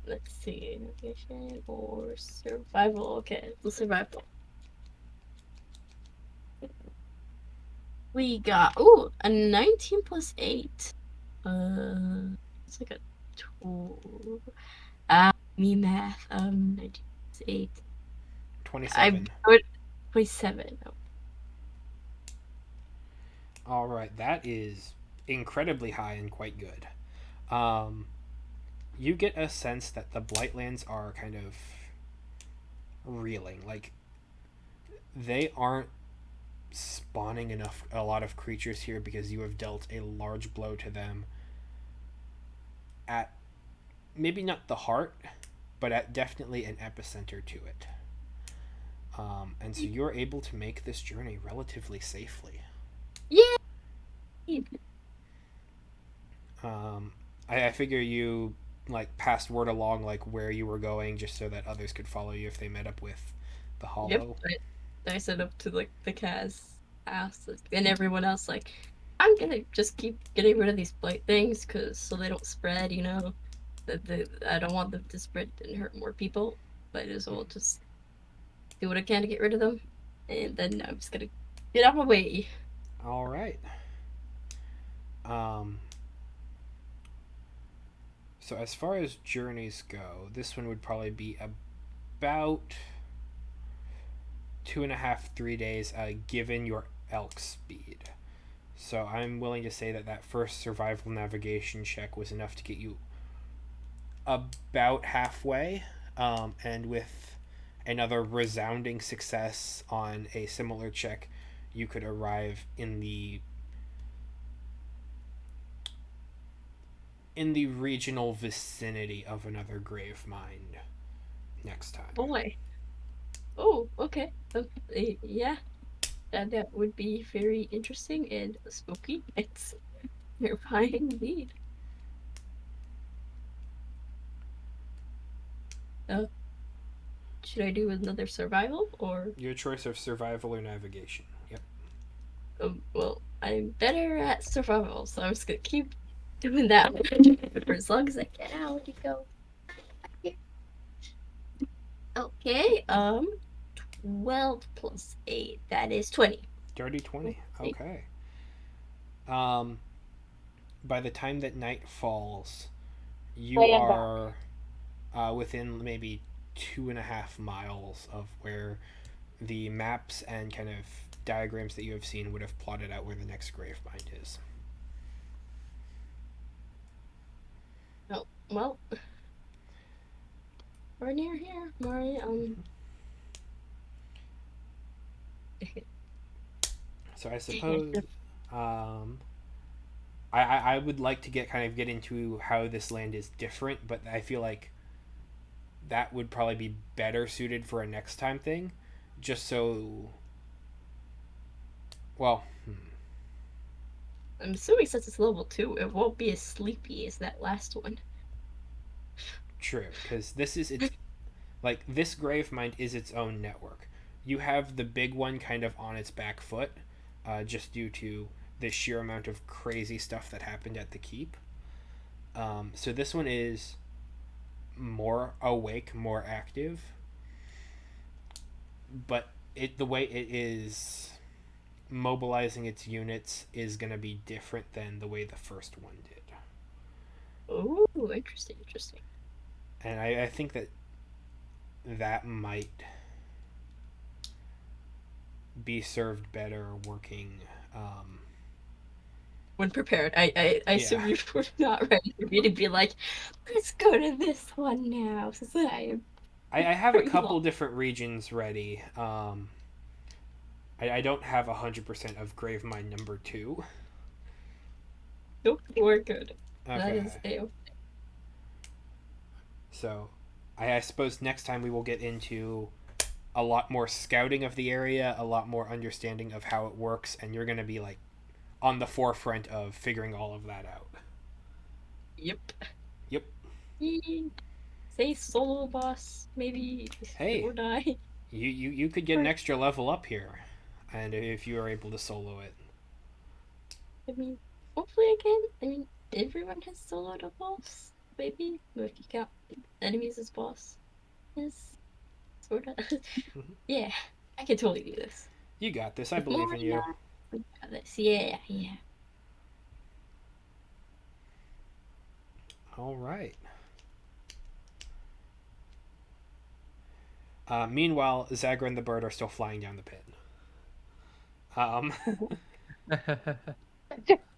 Let's see, navigation or survival. Okay, the survival. We got a 19 plus 8. It's like a 2. Me math. 19 plus 8. 27. I would 27. All right. That is incredibly high and quite good. Um, you get a sense that the Blightlands are kind of reeling. Like, they aren't spawning a lot of creatures here because you have dealt a large blow to them at maybe not the heart, but at definitely an epicenter to it. And so you're able to make this journey relatively safely. Yeah. I figure you like passed word along like where you were going just so that others could follow you if they met up with the Yep. Hollow. I said up to like the Kaz ass and everyone else like I'm gonna just keep getting rid of these blight things because so they don't spread. I don't want them to spread and hurt more people. Might as well just do what I can to get rid of them, and then I'm just gonna get out of my way. All right. Um, so as far as journeys go, this one would probably be about 2.5, 3 days, given your elk speed. So I'm willing to say that first survival navigation check was enough to get you about halfway, and with another resounding success on a similar check, you could arrive in the regional vicinity of another grave mine next time. Boy. Oh, okay. Yeah, that would be very interesting and spooky. It's terrifying indeed. Uh, should I do another survival or? Your choice of survival or navigation. Yep. Well, I'm better at survival, so I'm just gonna keep doing that for as long as I can. How would you go? Okay, 12 plus 8, that is 20. Dirty 20. Okay. Um, by the time that night falls, you I am back. are within maybe 2.5 miles of where the maps and kind of diagrams that you have seen would have plotted out where the next grave mine is. Oh, well, we're near here, Mari. So I suppose I would like to get into how this land is different, but I feel like that would probably be better suited for a next time thing. Just so, well, I'm assuming since it's level 2, it won't be as sleepy as that last one. true, because it's like this grave mind is its own network. You have the big one kind of on its back foot, just due to the sheer amount of crazy stuff that happened at the keep. So this one is more awake, more active, but the way it is mobilizing its units is going to be different than the way the first one did. Oh, interesting. And I think that might be served better working. When prepared, I assume you were not ready for me to be like, let's go to this one now, since I have a pretty couple long. different regions ready. I don't have 100% of Gravemind number 2. Nope, we're good. Okay. That is a. So, I suppose next time we will get into a lot more scouting of the area, a lot more understanding of how it works, and you're going to be like on the forefront of figuring all of that out. Yep. Yep. Say solo boss, maybe. Hey. Or die. You could get an extra level up here, and if you are able to solo it. I mean, hopefully I can. I mean, everyone has soloed a boss, maybe. If you count enemies as boss. Yes. Sorta. Yeah, I can totally do this. You got this. I With believe more in you. we got this. Yeah. All right. Meanwhile, Zagra and the bird are still flying down the pit.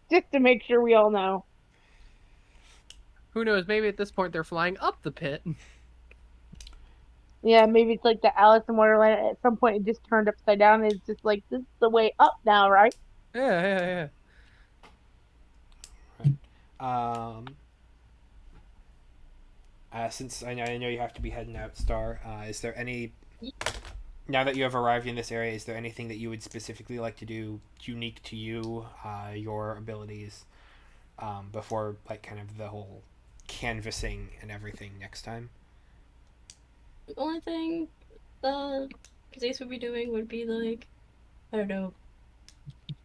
Just to make sure we all know. Who knows? Maybe at this point they're flying up the pit. Yeah, maybe it's like the Alice in Wonderland. At some point, it just turned upside down. And it's just like this is the way up now, right? Yeah. Um, since I know you have to be heading out, Star, is there any, now that you have arrived in this area, is there anything that you would specifically like to do unique to you, your abilities, before like kind of the whole canvassing and everything next time? The only thing Zace would be doing would be like, I don't know,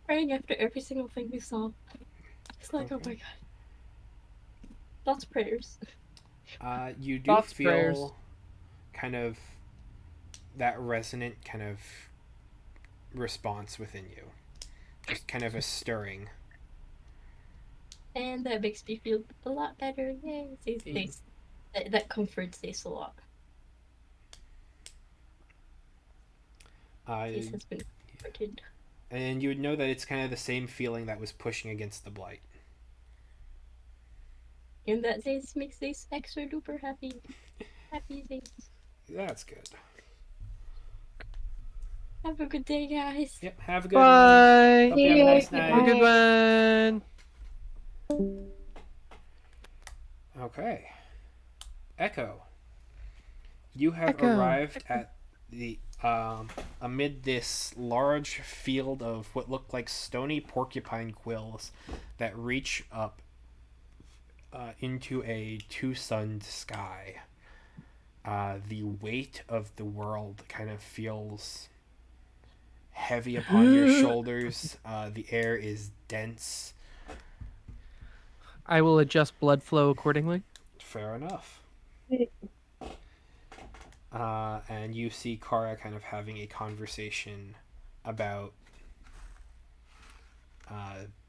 praying after every single thing we saw. It's like, okay. Oh my god. Lots of prayers. You do Thoughts, feel prayers. kind of that resonant kind of response within you. Just kind of a stirring. And that makes me feel a lot better. Yay. That comforts Zace a lot. Zace has been comforted. And you would know that it's kind of the same feeling that was pushing against the blight. And that Zace makes Zace extra duper happy. Happy Zace. That's good. Have a good day, guys. Yep, have a good Bye. one. Hope you have a nice Bye. Have a night. good one. Okay. Echo. You have Echo. arrived at the amid this large field of what look like stony porcupine quills that reach up into a two-sunned sky. The weight of the world kind of feels heavy upon your shoulders. The air is dense. I will adjust blood flow accordingly. Fair enough. And you see Kara kind of having a conversation about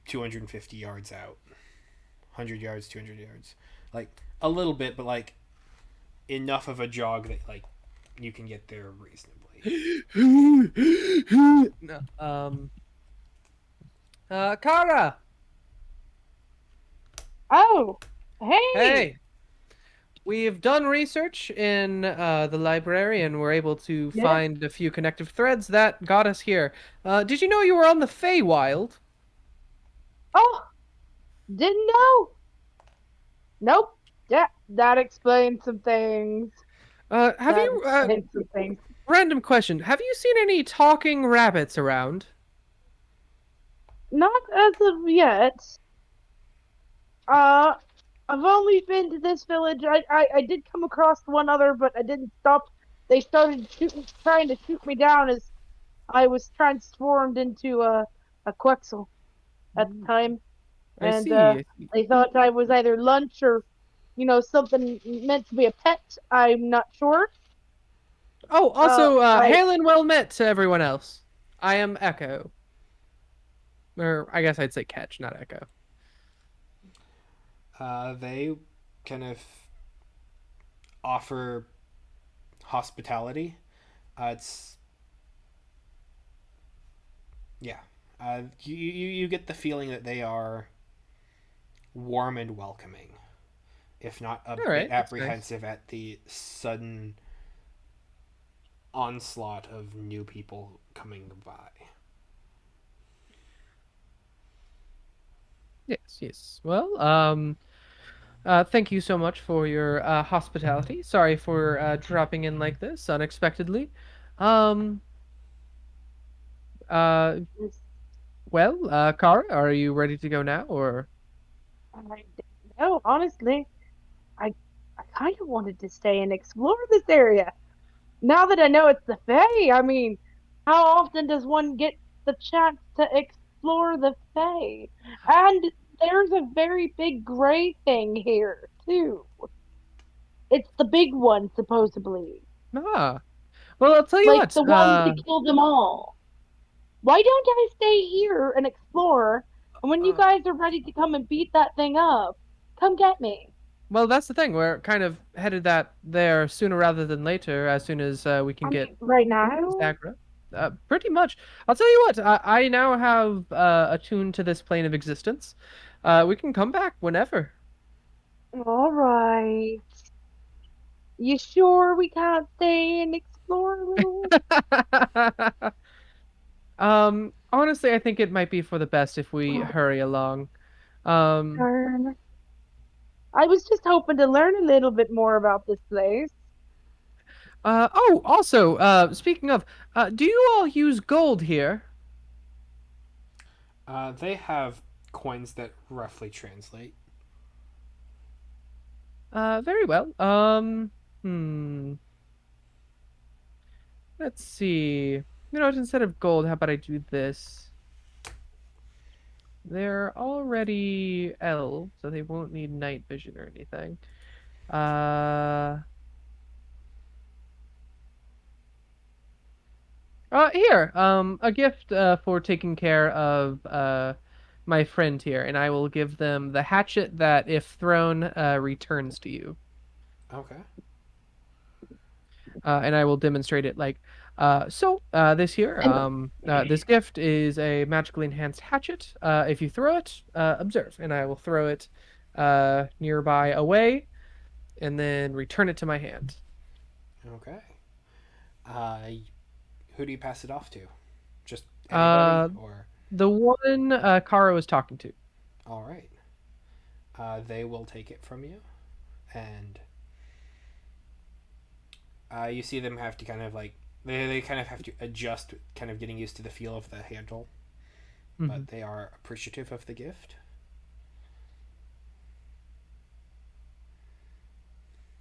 250 yards out. 100 yards, 200 yards. Like, a little bit, but, like, enough of a jog that, like, you can get there reasonably. Kara! Oh, hey. Hey! We've done research in the library and were able to Yes. find a few connective threads that got us here. Did you know you were on the Feywild? Oh, didn't know. Nope. Yeah, that explains some things. Have That you, explains some things. random question, have you seen any talking rabbits around? Not as of yet. Uh, I've only been to this village. I did come across one other, but I didn't stop. They started shooting, trying to shoot me down as I was transformed into a Quetzal at the Mm, time, I and see. I see. they thought I was either lunch or, something meant to be a pet. I'm not sure. Oh, also, I hail and well met to everyone else. I am Echo. Or I guess I'd say Catch, not Echo. They kind of offer hospitality. It's yeah. You get the feeling that they are warm and welcoming, if not a All bit right, that's nice. apprehensive at the sudden onslaught of new people coming by. Yes, yes. Well, thank you so much for your hospitality. Sorry for dropping in like this unexpectedly. Um, uh, well, Kara, are you ready to go now, or? I don't know. Honestly, I I kind of wanted to stay and explore this area. Now that I know it's the Fae, I mean, how often does one get the chance to explore the Fae? And there's a very big gray thing here, too. It's the big one, supposedly. Ah, well, I'll tell you Like what. the one that killed them all. Why don't I stay here and explore? And when you Uh, guys are ready to come and beat that thing up, come get me. well, that's the thing. We're kind of headed that there sooner rather than later, as soon as we can I get mean, right now? Zagra. Pretty much. I'll tell you what. I now have attuned to this plane of existence. We can come back whenever. All right. You sure we can't stay and explore a little? Honestly, I think it might be for the best if we hurry along. Um, Darn. I was just hoping to learn a little bit more about this place. oh, also, speaking of, do you all use gold here? They have coins that roughly translate. Very well. Hmm. Let's see. You know what? Instead of gold, how about I do this? They're already elves, so they won't need night vision or anything. Uh, here, a gift for taking care of my friend here, and I will give them the hatchet that, if thrown, returns to you. Okay. And I will demonstrate it like this here, And this gift is a magically enhanced hatchet. If you throw it, observe, and I will throw it nearby away, and then return it to my hand. Okay. Uh, who do you pass it off to? Just anybody, Uh, or the one Kara was talking to. all right? They will take it from you, and you see them have to kind of like they kind of have to adjust, kind of getting used to the feel of the handle, Mhm. but they are appreciative of the gift.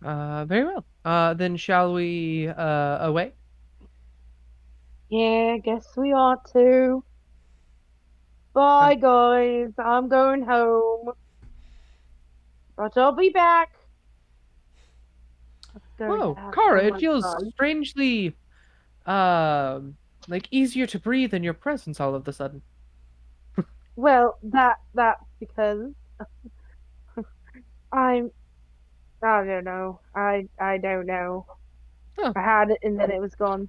Very well. Then shall we away? yeah, guess we ought to. Uh, Bye, guys. I'm going home, but I'll be back. I'm going to Whoa, have so Kara, it much feels fun. strangely like easier to breathe in your presence all of a sudden. Well, that's because I'm. I don't know. I don't know. Oh, I had it and then it was gone.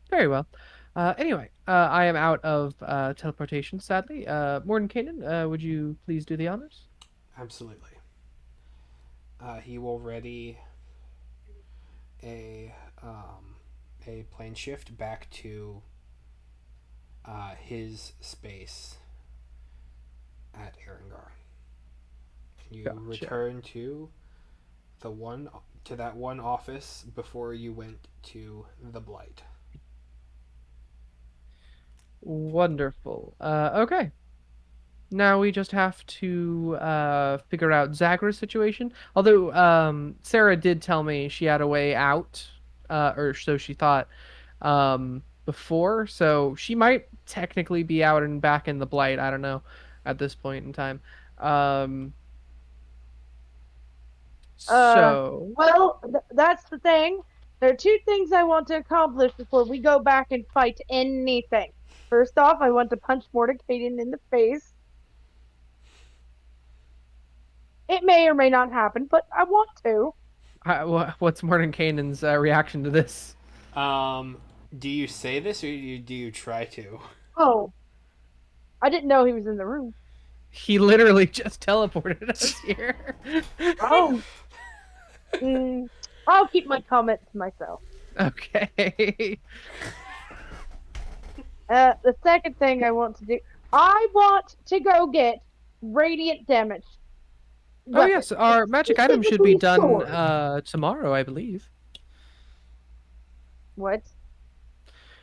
very well. Anyway, I am out of teleportation, sadly. Mordenkainen, would you please do the honors? Absolutely. he will ready a um, a plane shift back to his space at Arungar. You Gotcha. return the one to that one office before you went to the Blight. Wonderful. Okay. Now we just have to figure out Zagra's situation. Although Sarah did tell me she had a way out, or so she thought before. So she might technically be out and back in the Blight. I don't know at this point in time. Um, Uh, so well, that's the thing. There are two things I want to accomplish before we go back and fight anything. First off, I want to punch Mordecaian in the face. It may or may not happen, but I want to. what's Mordenkainen's reaction to this? Um, do you say this or do you try to? Oh, I didn't know he was in the room. He literally just teleported us here. Oh, mm, I'll keep my comment to myself. Okay. The second thing I want to do, I want to go get radiant damage Oh weapons, yes, our magic item should be specifically done swords. tomorrow, I believe. What?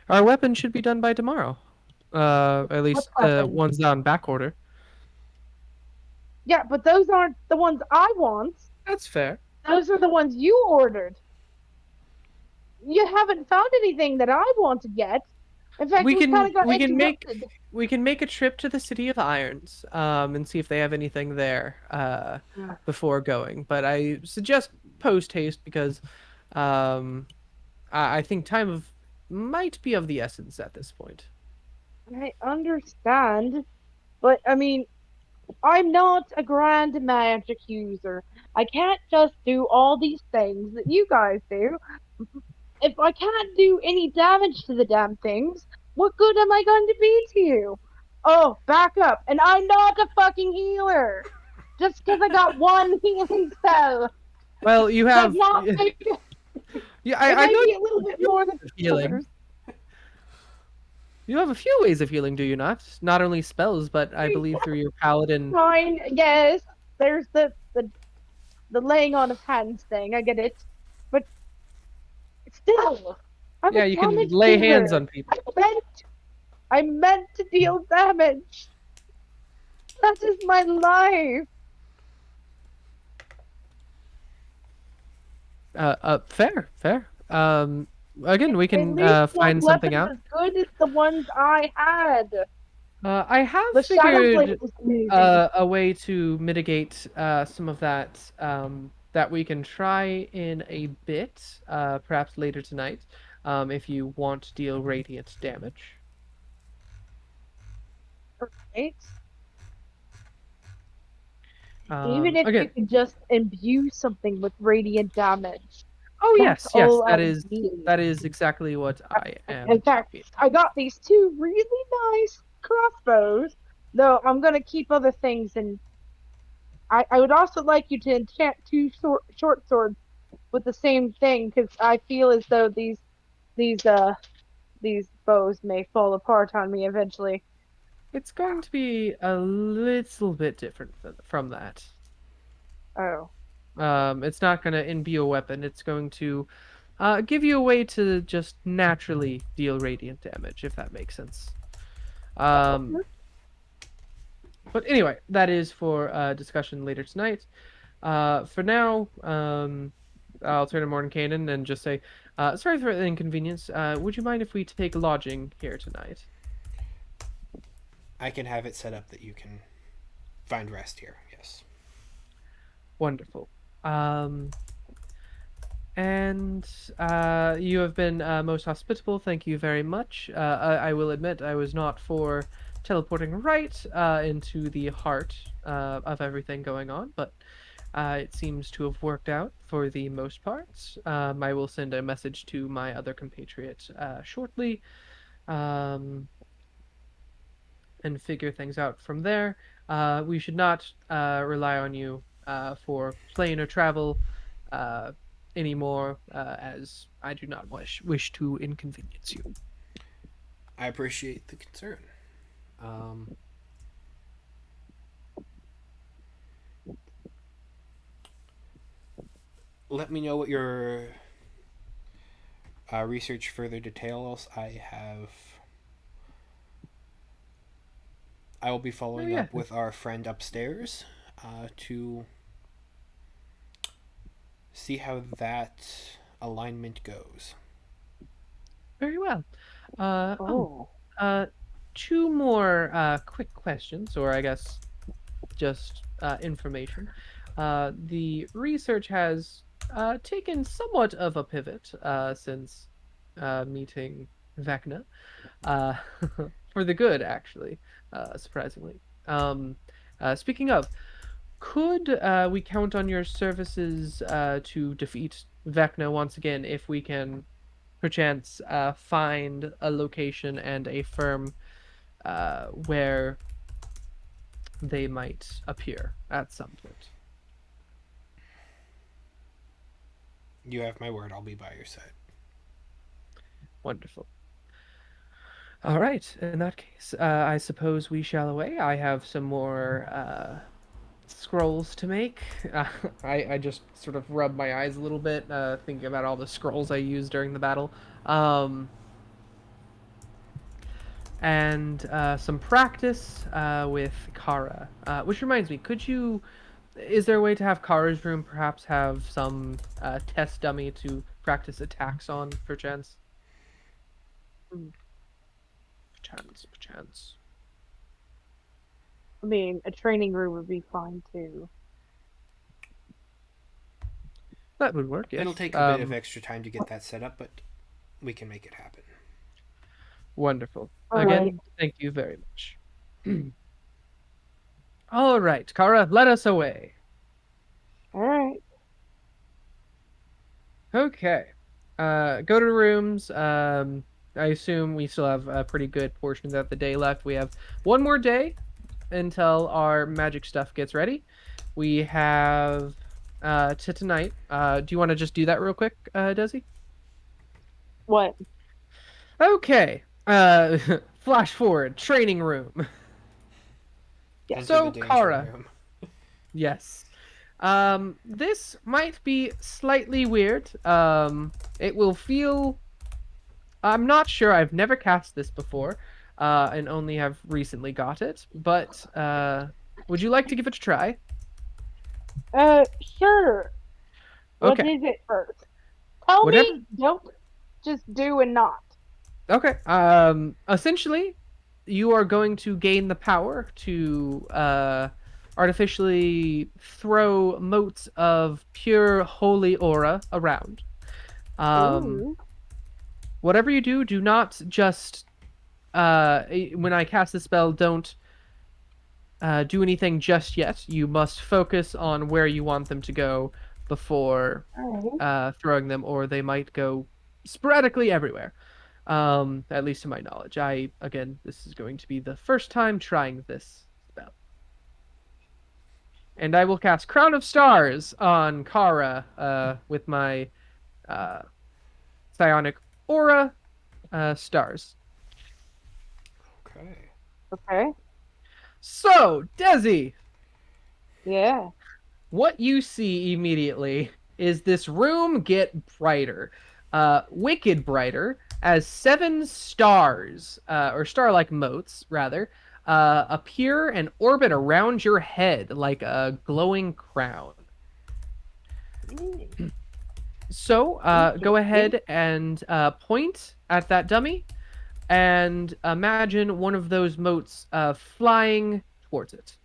Our weapon should be done by tomorrow. At What least the weapons? ones on back order. Yeah, but those aren't the ones I want. That's fair. Those are the ones you ordered. You haven't found anything that I wanted yet. In fact, We we kind can of got we can make interrupted. we can make a trip to the City of Irons, and see if they have anything there before going. But I suggest post haste because I think time of might be of the essence at this point. I understand, but I mean, I'm not a grand magic user. I can't just do all these things that you guys do. If I can't do any damage to the damn things, what good am I going to be to you? Oh, back up. And I'm not a fucking healer. Just because I got one healing spell Well, you does have not make it. yeah. It I may know be a little bit you more than have healing. others. You have a few ways of healing, do you not? Not only spells, but I believe through your paladin. Fine, yes. There's the laying on of hands thing. I get it. But still, I'm a Yeah, you can damage lay hands dealer. on people. I meant to deal damage. That is my life. Fair, fair. Again, we At can least one find something weapon out. as good as the ones I had. I have The Shadow Blade figured was amazing. a way to mitigate some of that that we can try in a bit, perhaps later tonight, if you want to deal radiant damage. Right? Even if you Again, could just imbue something with radiant damage, oh that's yes, yes, all I need. that is exactly what I In am. fact, I got these two really nice crossbows, though I'm gonna keep other things, and I would also like you to enchant two short swords with the same thing, because I feel as though these these bows may fall apart on me eventually. It's going to be a little bit different from that. Oh, It's not going to imbue a weapon. It's going to give you a way to just naturally deal radiant damage, if that makes sense. Um, but anyway, that is for discussion later tonight. For now, I'll turn to Mordenkainen and just say, sorry for the inconvenience. Would you mind if we take lodging here tonight? I can have it set up that you can find rest here. Yes. Wonderful. Um, And you have been most hospitable. Thank you very much. I will admit I was not for teleporting right into the heart of everything going on, but it seems to have worked out for the most part. I will send a message to my other compatriot shortly um, and figure things out from there. We should not rely on you for planar travel uh, anymore, as I do not wish to inconvenience you. I appreciate the concern. Um, Let me know what your research further details. I will be Oh following yeah, up with our friend upstairs to see how that alignment goes. very well. Oh, Oh. uh, two more quick questions, or I guess just information. The research has taken somewhat of a pivot since meeting Vecna, uh, for the good, actually, surprisingly. Um, Speaking of, could we count on your services to defeat Vecna once again if we can perchance find a location and a firm where they might appear at some point? You have my word, I'll be by your side. Wonderful. All right. In that case, I suppose we shall away. I have some more scrolls to make. Uh, I just sort of rub my eyes a little bit, thinking about all the scrolls I used during the battle. Um, and some practice with Kara. Which reminds me, could you? Is there a way to have Kara's room perhaps have some test dummy to practice attacks on, perchance? Mm. Perchance. I mean, a training room would be fine too. That would work, It'll yes. take a bit of extra time to get that set up, but we can make it happen. Wonderful. All Again, right. thank you very much. All right, Kara, let us away. All right. Okay. Go to rooms. I assume we still have a pretty good portion of the day left. We have one more day until our magic stuff gets ready. We have to tonight. Do you want to just do that real quick, Desi? What? Okay. Flash forward. Training room. Yes. Enter the So, danger Kara. room. Yes. This might be slightly weird. It will feel. I'm not sure. I've never cast this before, and only have recently got it. But would you like to give it a try? Sure. What Okay. is it first? Tell Whatever. me. Don't just do and not. Okay. Essentially, you are going to gain the power to artificially throw motes of pure holy aura around. Um, Ooh. Whatever you do, do not just when I cast the spell, don't do anything just yet. You must focus on where you want them to go before All right. throwing them, or they might go sporadically everywhere. At least to my knowledge. Again, this is going to be the first time trying this spell. And I will cast Crown of Stars on Kara with my uh, psionic aura stars. Okay. Okay. So, Desi, Yeah. what you see immediately is this room get brighter, wicked brighter, as seven stars, or star-like motes, rather, appear and orbit around your head like a glowing crown. Mm, So, go interesting. ahead and point at that dummy, and imagine one of those motes flying towards it.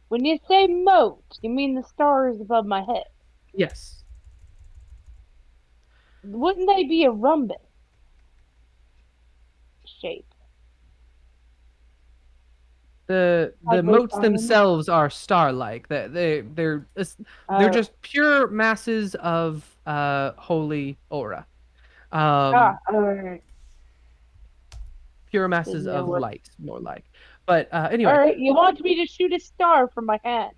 When you say moat, you mean the stars above my head. Yes. Wouldn't they be a rhombus shape? The Sideways motes triangle? themselves are star-like. They're Oh. just pure masses of holy aura. Ah, Um, alright. Pure masses Didn't know of what. light, more like. But All anyway, right, you want me to shoot a star from my hand?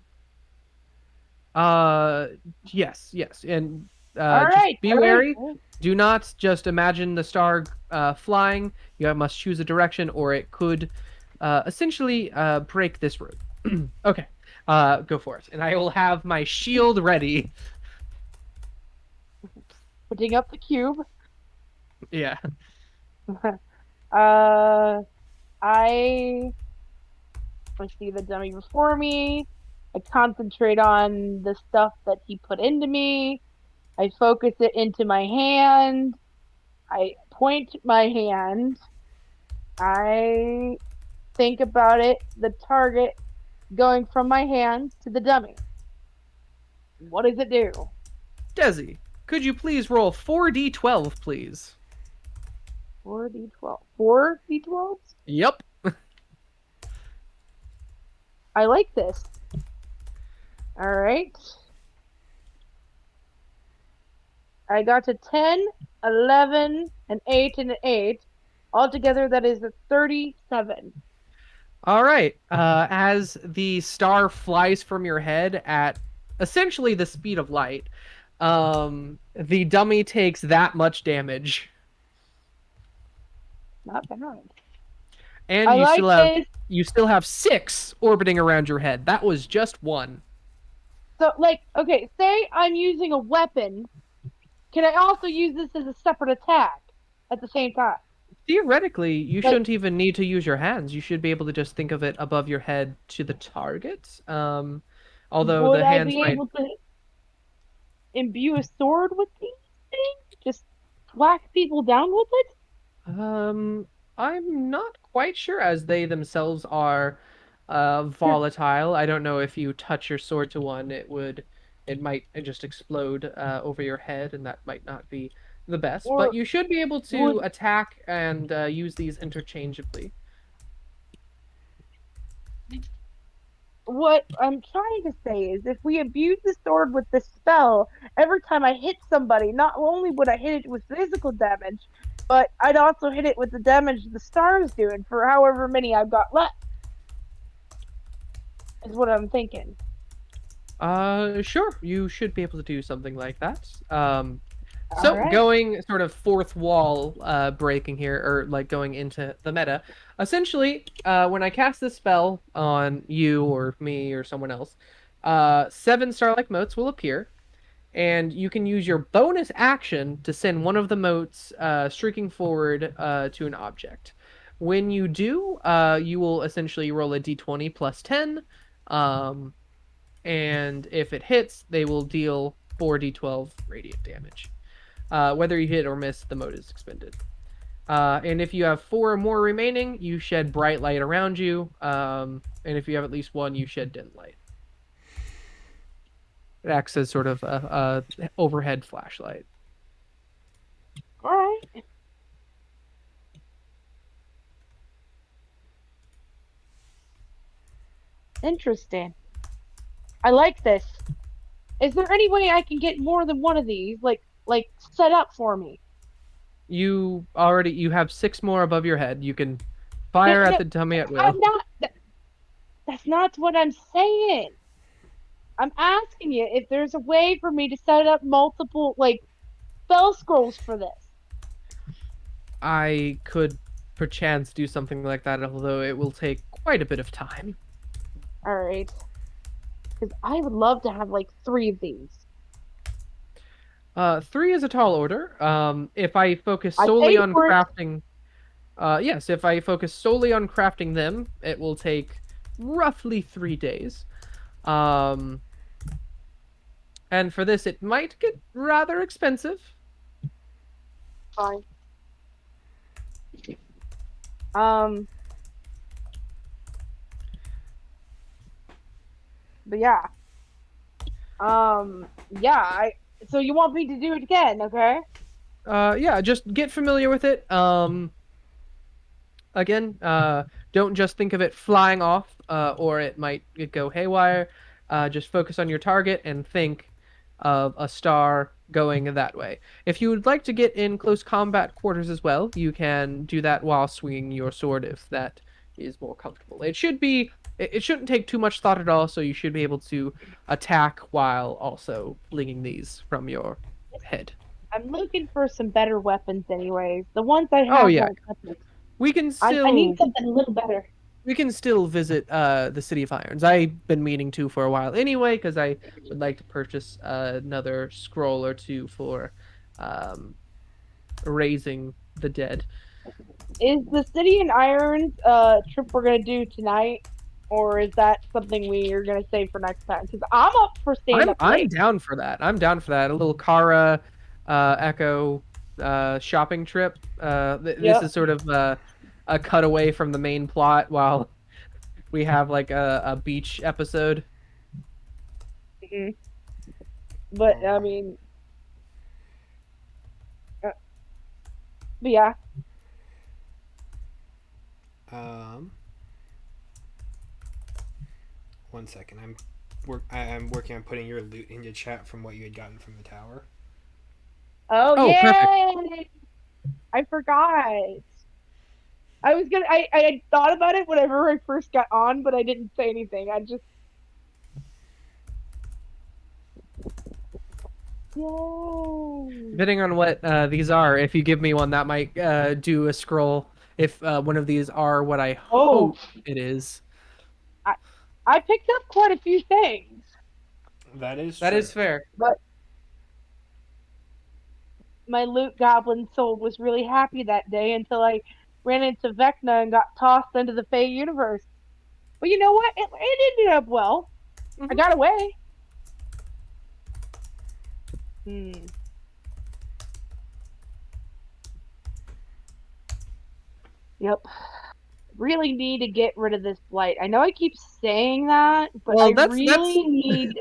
uh, yes, and All just right, be all right. wary. Do not just imagine the star flying. You must choose a direction, or it could essentially break this room. Okay, go for it, and I will have my shield ready. Putting up the cube. Yeah. uh, I I see the dummy before me. I concentrate on the stuff that he put into me. I focus it into my hand. I point my hand. I think about it, the target going from my hand to the dummy. What does it do? Desi, could you please roll 4d12, please? 4d12. 4d12s? Yep. I like this. All right. I got to 10, 11, an 8, and an 8. Altogether, that is a 37. All right. As the star flies from your head at essentially the speed of light, the dummy takes that much damage, Not bad. and I like this. you still have six orbiting around your head. That was just one. So, like, okay, say I'm using a weapon. Can I also use this as a separate attack at the same time? Theoretically, you Like, shouldn't even need to use your hands. You should be able to just think of it above your head to the target. Although would the I hands be might. able to imbue a sword with these things? Just whack people down with it? Um, I'm not quite sure, as they themselves are volatile. I don't know if you touch your sword to one, it might just explode over your head, and that might not be the best. But Or you should be able to would attack and use these interchangeably. what I'm trying to say is if we abuse the sword with this spell, every time I hit somebody, not only would I hit it with physical damage, but I'd also hit it with the damage the star's doing for however many I've got left, is what I'm thinking. Sure, you should be able to do something like that. All So right. going sort of fourth wall breaking here, or like going into the meta. Essentially, when I cast this spell on you or me or someone else, seven Starlight motes will appear, and you can use your bonus action to send one of the motes streaking forward to an object. When you do, you will essentially roll a d20 plus 10. Um, and if it hits, they will deal 4d12 radiant damage. Whether you hit or miss, the mode is expended. And if you have four or more remaining, you shed bright light around you. And if you have at least one, you shed dim light. It acts as sort of a overhead flashlight. All right. Interesting. I like this. Is there any way I can get more than one of these, like set up for me? You have six more above your head. You can No, fire at no, the dummy at I'm will. not. That's not what I'm saying. I'm asking you if there's a way for me to set up multiple like spell scrolls for this. I could perchance do something like that, although it will take quite a bit of time. All right, because I would love to have like three of these. Three is a tall order. If I focus I solely paid on for it. crafting, yes, if I focus solely on crafting them, it will take roughly 3 days. Um, and for this, it might get rather expensive. Fine. Um, but yeah. Yeah. So you want me to do it again, okay? Yeah, just get familiar with it. Again, don't just think of it flying off, or it might go haywire. Just focus on your target and think of a star going that way. If you would like to get in close combat quarters as well, you can do that while swinging your sword if that is more comfortable. It shouldn't take too much thought at all, so you should be able to attack while also flinging these from your head. I'm looking for some better weapons, anyways. The ones I Oh have yeah, won't cut it. we can I need still something a little better. we can still visit the City of Irons. I've been meaning to for a while anyway, because I would like to purchase another scroll or two for um, raising the dead. Is the City in Irons trip we're gonna do tonight, or is that something we are gonna save for next time? Because I'm up for stand up I'm late. down for that. I'm down for that. A little Kara Echo shopping trip. This Yep. is sort of a cutaway from the main plot while we have like a beach episode. hmm But I Um, mean, uh, but yeah. um, one second. I'm working on putting your loot into chat from what you had gotten from the tower. Oh Oh, perfect. yay! I forgot. I was gonna. I thought about it whenever I first got on, but I didn't say anything. I just. Yay! Depending on what these are, if you give me one, that might do a scroll. If one of these are what I Oh, hope it is, I I picked up quite a few things, That is that true. is fair. but my loot goblin soul was really happy that day until I ran into Vecna and got tossed into the Fey universe. But you know what? It ended up well. I Hmm. got away. Hmm. Yep. Really need to get rid of this blight. I know I keep saying that, but I Well, that's really need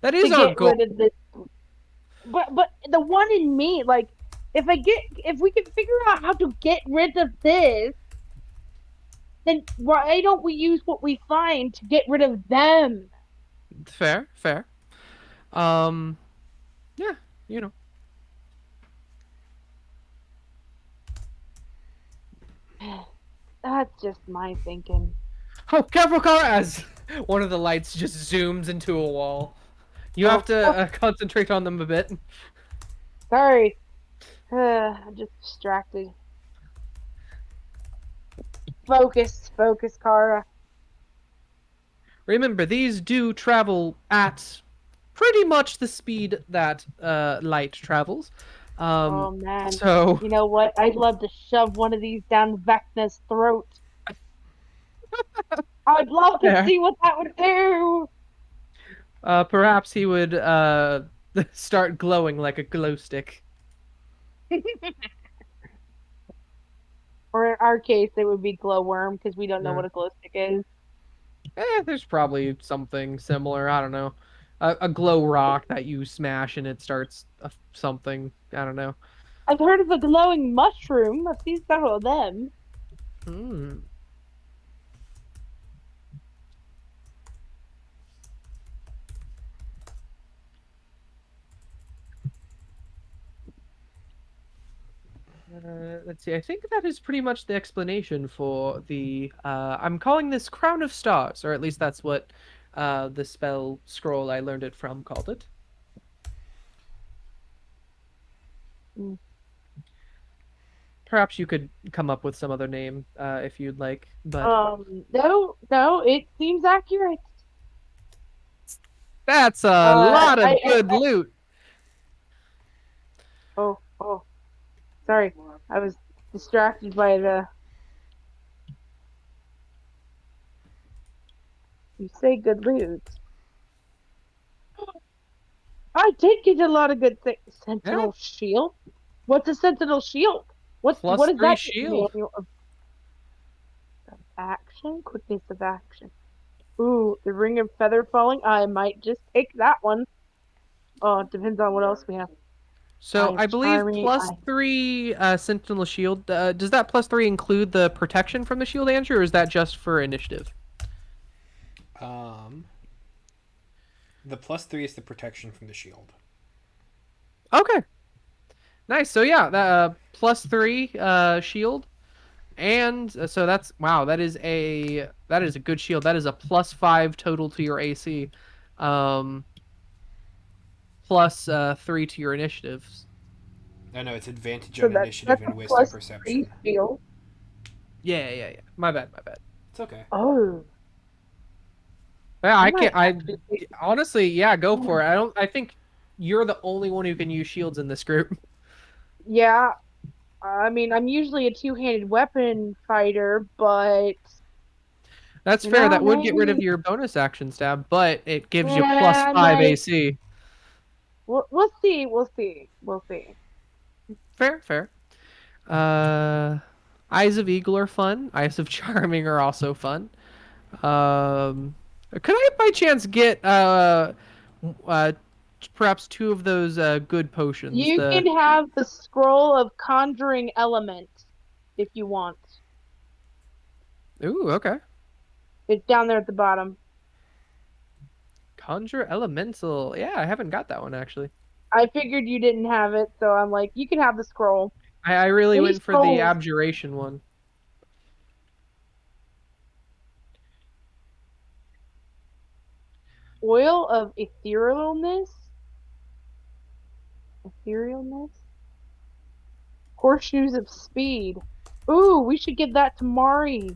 that to is our get goal. rid of this. But the one in me, like, if we can figure out how to get rid of this, then why don't we use what we find to get rid of them? Fair, fair. Um, yeah, you know. That's just my thinking. Oh, careful, Kara! As one of the lights just zooms into a wall. You have Oh, to oh, concentrate on them a bit. sorry. I'm just distracted. Focus, focus, Kara. Remember, these do travel at pretty much the speed that light travels. Oh man. So You know what? I'd love to shove one of these down Vecna's throat. I'd love to fair. see what that would do. Perhaps he would start glowing like a glow stick. Or in our case, it would be glowworm because we don't know Yeah. what a glow stick is. There's probably something similar. I don't know. A glow rock that you smash and it starts something. I don't know. I've heard of a glowing mushroom. I've seen several of them. Hmm. Let's see. I think that is pretty much the explanation for the. I'm calling this Crown of Stars, or at least that's what the spell scroll I learned it from called it. Mm. Perhaps you could come up with some other name if you'd like, but No, no, it seems accurate. that's a Uh, lot I, of I, good I loot. oh, sorry. I was distracted by the. You say good loot. I did get a lot of good things. Yeah, Sentinel shield. What's a sentinel shield? What plus does three that do? shield. Manual of action, quickness of action. Ooh, the ring of feather falling. I might just take that one. Oh, it depends on what else we have. Eye So of I believe charming. plus I three Sentinel shield. Does that plus three include the protection from the shield, Andrew, or is that just for initiative? Um, the +3 is the protection from the shield. Okay, nice. So yeah, that plus three shield. And so that's wow. That is a good shield. That is a +5 total to your AC, um, plus 3 to your initiatives. I know it's advantage So on initiative that's a and wisdom +3 perception. shield. Yeah, yeah, yeah. My bad, my bad. It's okay. Oh, Yeah, I I might can't. I actually take honestly, yeah, go it. for it. I don't. I think you're the only one who can use shields in this group. Yeah, I mean, I'm usually a two-handed weapon fighter, but That's you fair. know, That would get rid maybe of your bonus action stab, but it gives you I +5 might. AC. We'll see. We'll see. We'll see. Fair, fair. Uh, Eyes of Eagle are fun. Eyes of Charming are also fun. Could I by chance get uh perhaps two of those good potions? You The can have the scroll of conjuring element if you want. Ooh, okay. It's down there at the bottom. Conjure Elemental. Yeah, I haven't got that one actually. I figured you didn't have it, so I'm like, you can have the scroll. I really Any went for the scrolls, Abjuration one. oil of etherealness, horseshoes of speed. Ooh, we should give that to Mari.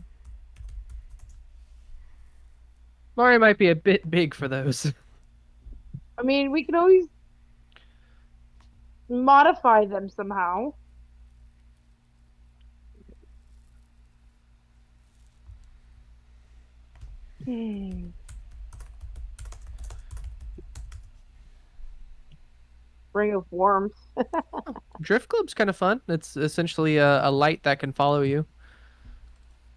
Mario might be a bit big for those. I mean, we can always modify them somehow. Hmm. Ring of warmth. Drift Club's kind of fun. It's essentially a light that can follow you.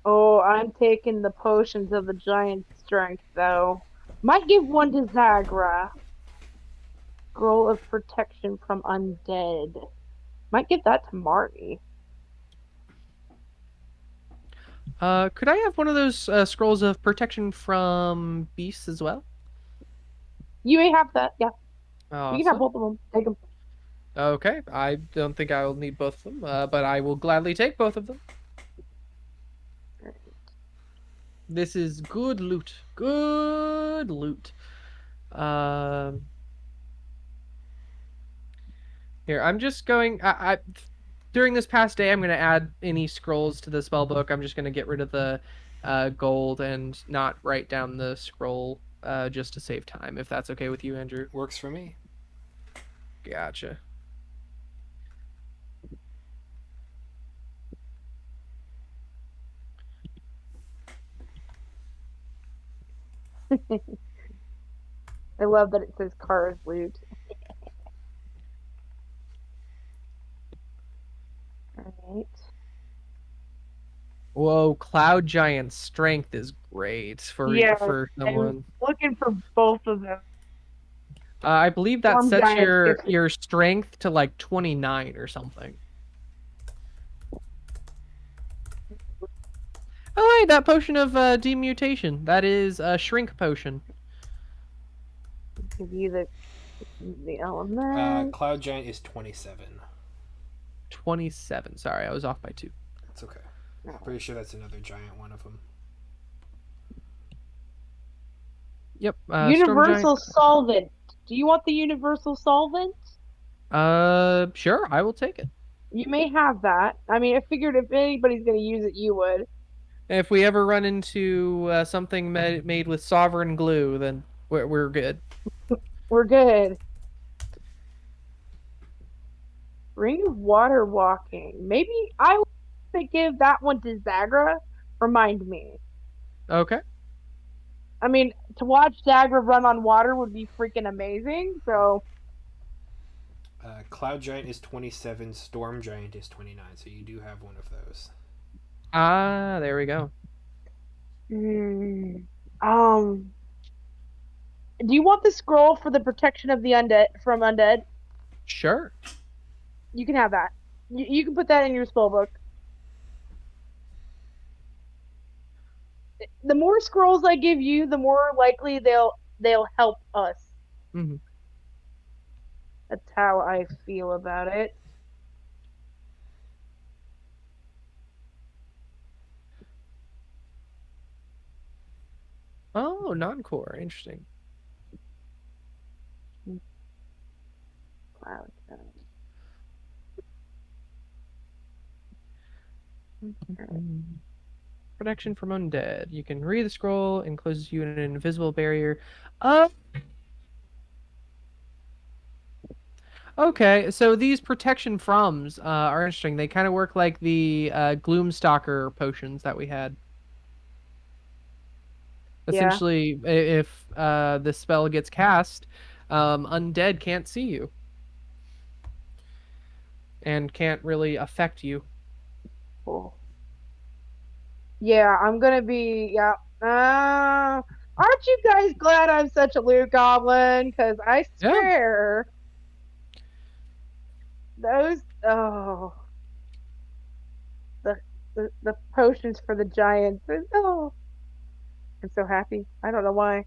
Oh, I'm taking the potions of the giant strength, though. Might give one to Zagra. Scroll of protection from undead. Might give that to Marty. Could I have one of those scrolls of protection from beasts as well? You may have that. Yeah, you can have Awesome. both of them. Take them. Okay, I don't think I will need both of them, but I will gladly take both of them. This is good loot. Good loot. Um, Here, I'm just going. During this past day, I'm going to add any scrolls to the spell book. I'm just going to get rid of the gold and not write down the scroll just to save time, if that's okay with you, Andrew. Works for me. Gotcha. I love that it says cars loot. Alright. Whoa, Cloud Giant strength is great Yeah, for I'm someone. looking for both of them. I believe that Storm sets Giant your 50. strength to like 29 or something. Oh, hey, that potion of demutation. That is a shrink potion. Give you the element. Cloud Giant is 27. 27. Sorry, I was off by 2. That's okay. No. Pretty sure that's another giant one of them. Yep, Storm Giant. Universal solvent. Do you want the universal solvent? Sure, I will take it. You may have that. I mean, I figured if anybody's going to use it, you would. If we ever run into something made with sovereign glue, then we're good. We're good. Ring of water walking. Maybe I would give that one to Zagra. Remind me. Okay. I mean, to watch Zagra run on water would be freaking amazing. So, Cloud Giant is 27. Storm Giant is 29. So you do have one of those. Ah, there we go. hmm, um, do you want the scroll for the protection of the undead from undead? Sure. You can have that. You can put that in your spell book. The more scrolls I give you, the more likely they'll help us. Hmm. That's how I feel about it. Oh, non-core. Interesting. Cloud. Protection from undead. You can read the scroll, encloses you in an invisible barrier. Uh, okay, so these protection froms are interesting. They kind of work like the Gloomstalker potions that we had. Yeah. Essentially, if the spell gets cast, undead can't see you and can't really affect you. Cool. Yeah, I'm gonna be. Yeah. Aren't you guys glad I'm such a loot goblin? Because I Yeah. swear those. Oh, the the potions for the giants. Oh, I'm so happy. I don't know why.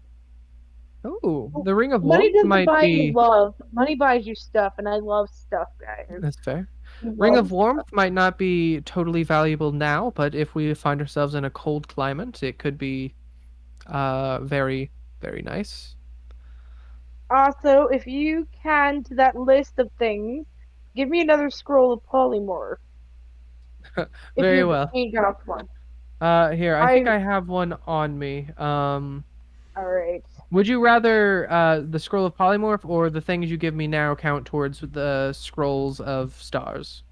Oh, the Ring of Money Warmth doesn't might buy you be. love. Money buys you stuff, and I love stuff, guys. That's fair. I Ring love of Warmth might not be totally valuable now, but if we find ourselves in a cold climate, it could be very, very nice. Also, if you can to that list of things, give me another scroll of polymorph if Very you well. ain't got one. Here, I think I I have one on me. all right. Would you rather the scroll of polymorph or the things you give me now count towards the scrolls of stars?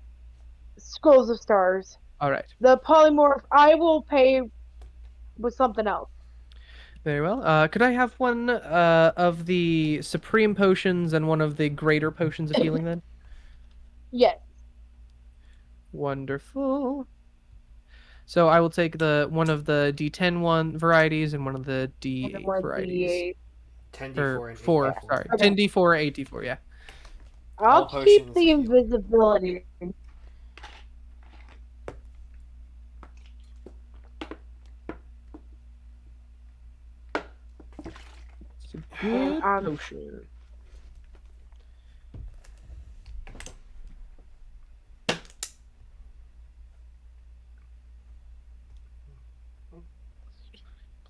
Scrolls of stars. All right. The polymorph I will pay with something else. Very well. Could I have one of the supreme potions and one of the greater potions of healing then? Yes. Wonderful. So I will take the one of the D10 varieties and one of the And then D8 one varieties. D8. Or 10d4 and four, Yeah. 8d4. sorry. Okay. 10d4 or 8d4, yeah. All I'll keep potions the heal. invisibility. It's a And good potion.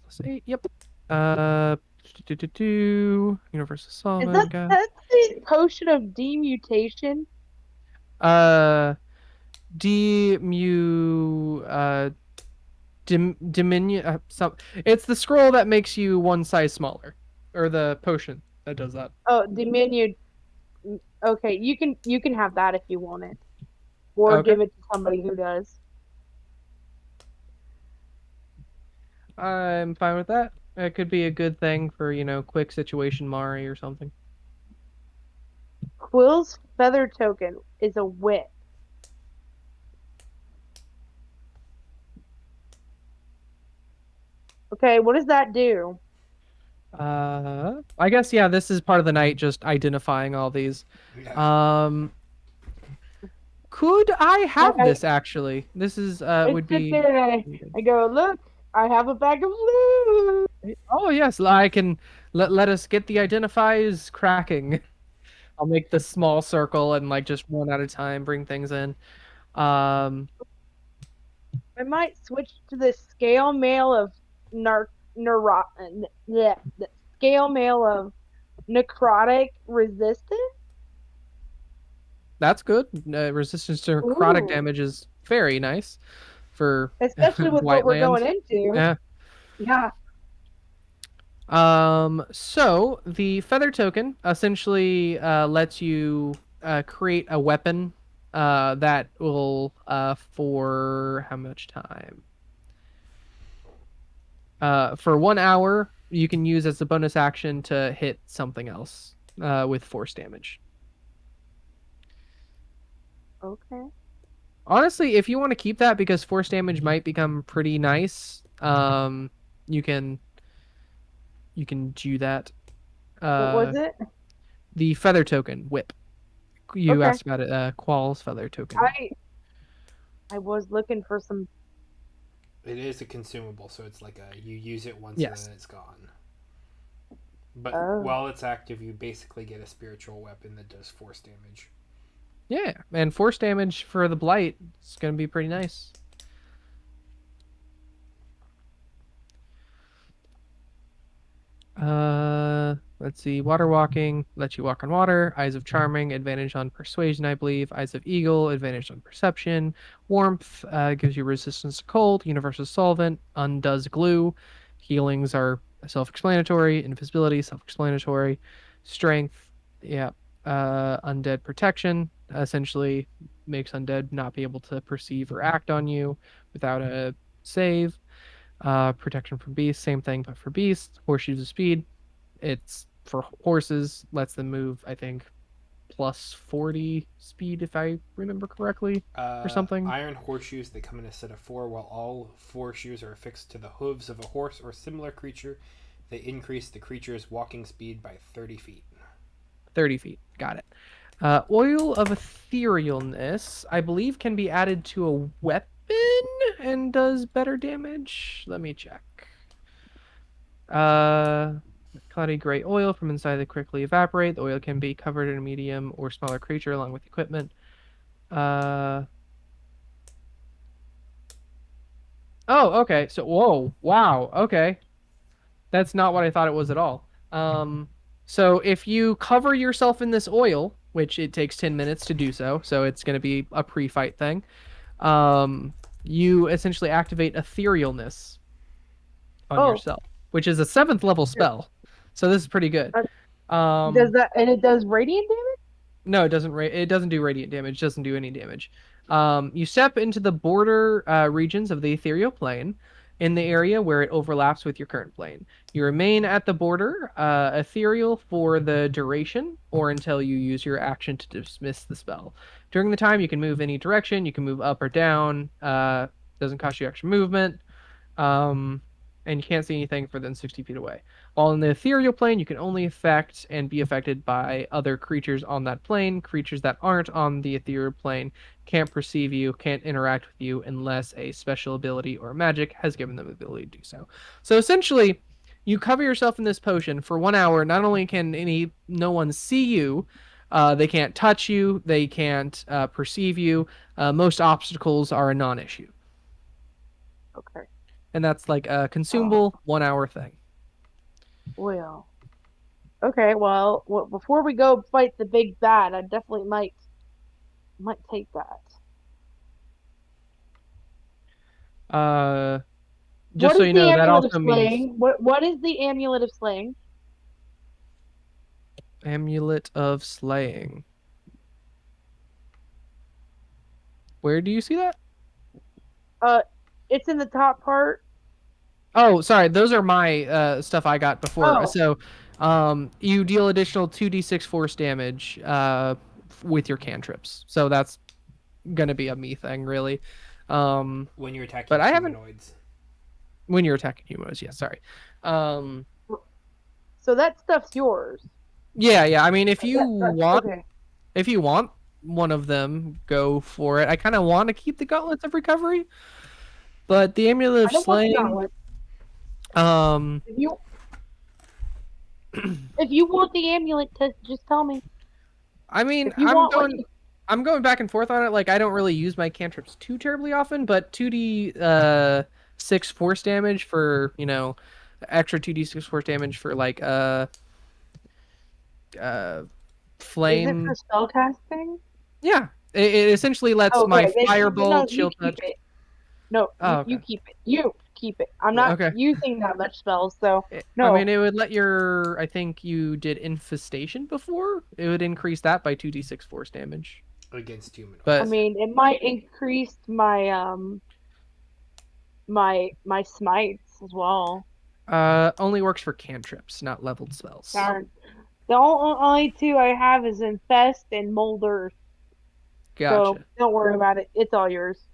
Plus 8, yep. Universal is solvent, got. that's the potion of demutation? Uh, Demu, diminu, some. It's the scroll that makes you one size smaller. Or the potion that does that. Oh, diminu. Okay, you can have that if you want it, or Okay. give it to somebody who does. I'm fine with that. It could be a good thing for, quick situation Mari or something. Quill's feather token is a whip. Okay, what does that do? I guess yeah, this is part of the night, just identifying all these. Yeah. Um, could I have I this actually? This is I would sit be. there and I go, look, I have a bag of loot. Oh yes, I can let us get the identifiers cracking. I'll make the small circle and like just one at a time bring things in. Um, I might switch to the scale mail of nar neuro the scale mail of necrotic resistance. that's good. Resistance to necrotic Ooh, damage is very nice for especially with what white we're going lands. into. Yeah. Yeah. So the feather token essentially lets you create a weapon that will for how much time? For 1 hour, you can use as a bonus action to hit something else with force damage. Okay. Honestly, if you want to keep that because force damage might become pretty nice, you can do that. What was Uh, it? the feather token, whip. You Okay. asked about it. Qual's feather token. I was looking for some. It is a consumable, so it's like a you use it once and Yes. then it's gone. But Oh. while it's active, you basically get a spiritual weapon that does force damage. Yeah, and force damage for the blight is gonna be pretty nice. Let's see. Water walking lets you walk on water. Eyes of charming, advantage on persuasion, I believe. Eyes of eagle, advantage on perception. Warmth gives you resistance to cold. Universal solvent undoes glue. Healings are self-explanatory. Invisibility, self-explanatory. Strength, yeah. Undead protection essentially makes undead not be able to perceive or act on you without a save. Protection from beasts, same thing, but for beasts. Horseshoes of speed, it's for horses, lets them move, I think, plus 40 speed, if I remember correctly, or something. Iron horseshoes, they come in a set of four. While all four shoes are affixed to the hooves of a horse or similar creature, they increase the creature's walking speed by 30 feet. 30 feet. Got it. Oil of etherealness, I believe, can be added to a weapon and does better damage. Let me check. Cloudy gray oil from inside the quickly evaporate. The oil can be covered in a medium or smaller creature along with equipment. Uh, oh, okay. So, whoa, wow, okay. That's not what I thought it was at all. So if you cover yourself in this oil, which it takes 10 minutes to do so it's going to be a pre-fight thing, you essentially activate etherealness on Oh, yourself, which is a 7th level spell. So this is pretty good. uh, does Um, that and it does radiant damage? No, it doesn't. It doesn't do radiant damage. Doesn't do any damage. You step into the border regions of the ethereal plane, in the area where it overlaps with your current plane. You remain at the border, ethereal for the duration, or until you use your action to dismiss the spell. During the time, you can move any direction. You can move up or down. Doesn't cost you extra movement. Um, and you can't see anything further than 60 feet away. While in the ethereal plane, you can only affect and be affected by other creatures on that plane. Creatures that aren't on the ethereal plane can't perceive you, can't interact with you unless a special ability or magic has given them the ability to do so. So essentially, you cover yourself in this potion for 1 hour. Not only can no one see you, they can't touch you, they can't perceive you. Most obstacles are a non-issue, Okay. and that's like a Oh, consumable 1 hour thing. well. Okay, well, before we go fight the big bad, I definitely might take that. Uh, just What so is you the know, that amulet of also means slaying? What is the amulet of slaying? amulet of slaying. Where do you see that? Uh, it's in the top part. Oh, sorry, those are my stuff I got before. Oh, So, you deal additional 2d6 force damage with your cantrips. So that's gonna be a me thing, really. Um, When you're but attacking I haven't humanoids. when you're attacking humans. Yeah, sorry. Um, so that stuff's yours. yeah. I mean, Okay. if you want one of them, go for it. I kind of want to keep the gauntlets of recovery, but the amulet I of don't want the slaying. gauntlet. Um, If you if you want the amulet, just tell me. I mean, If you want what you I'm going back and forth on it. Like, I don't really use my cantrips too terribly often, but 2d 6 force damage for, extra 2d 6 force damage for like uh is it for flame. spell casting? Yeah, it essentially lets my Okay, then no, firebolt you chill touch. keep it. No, Oh, you okay. keep it. You keep it. I'm not Okay. using that much spells, so I mean, no. it would let your. I think you did infestation before. It would increase that by 2d6 force damage. Against I But humanoids. mean, it might increase my smites as well. only works for cantrips, not leveled spells. Darn. The only two I have is infest and molder, so Gotcha. don't worry about it. It's all yours.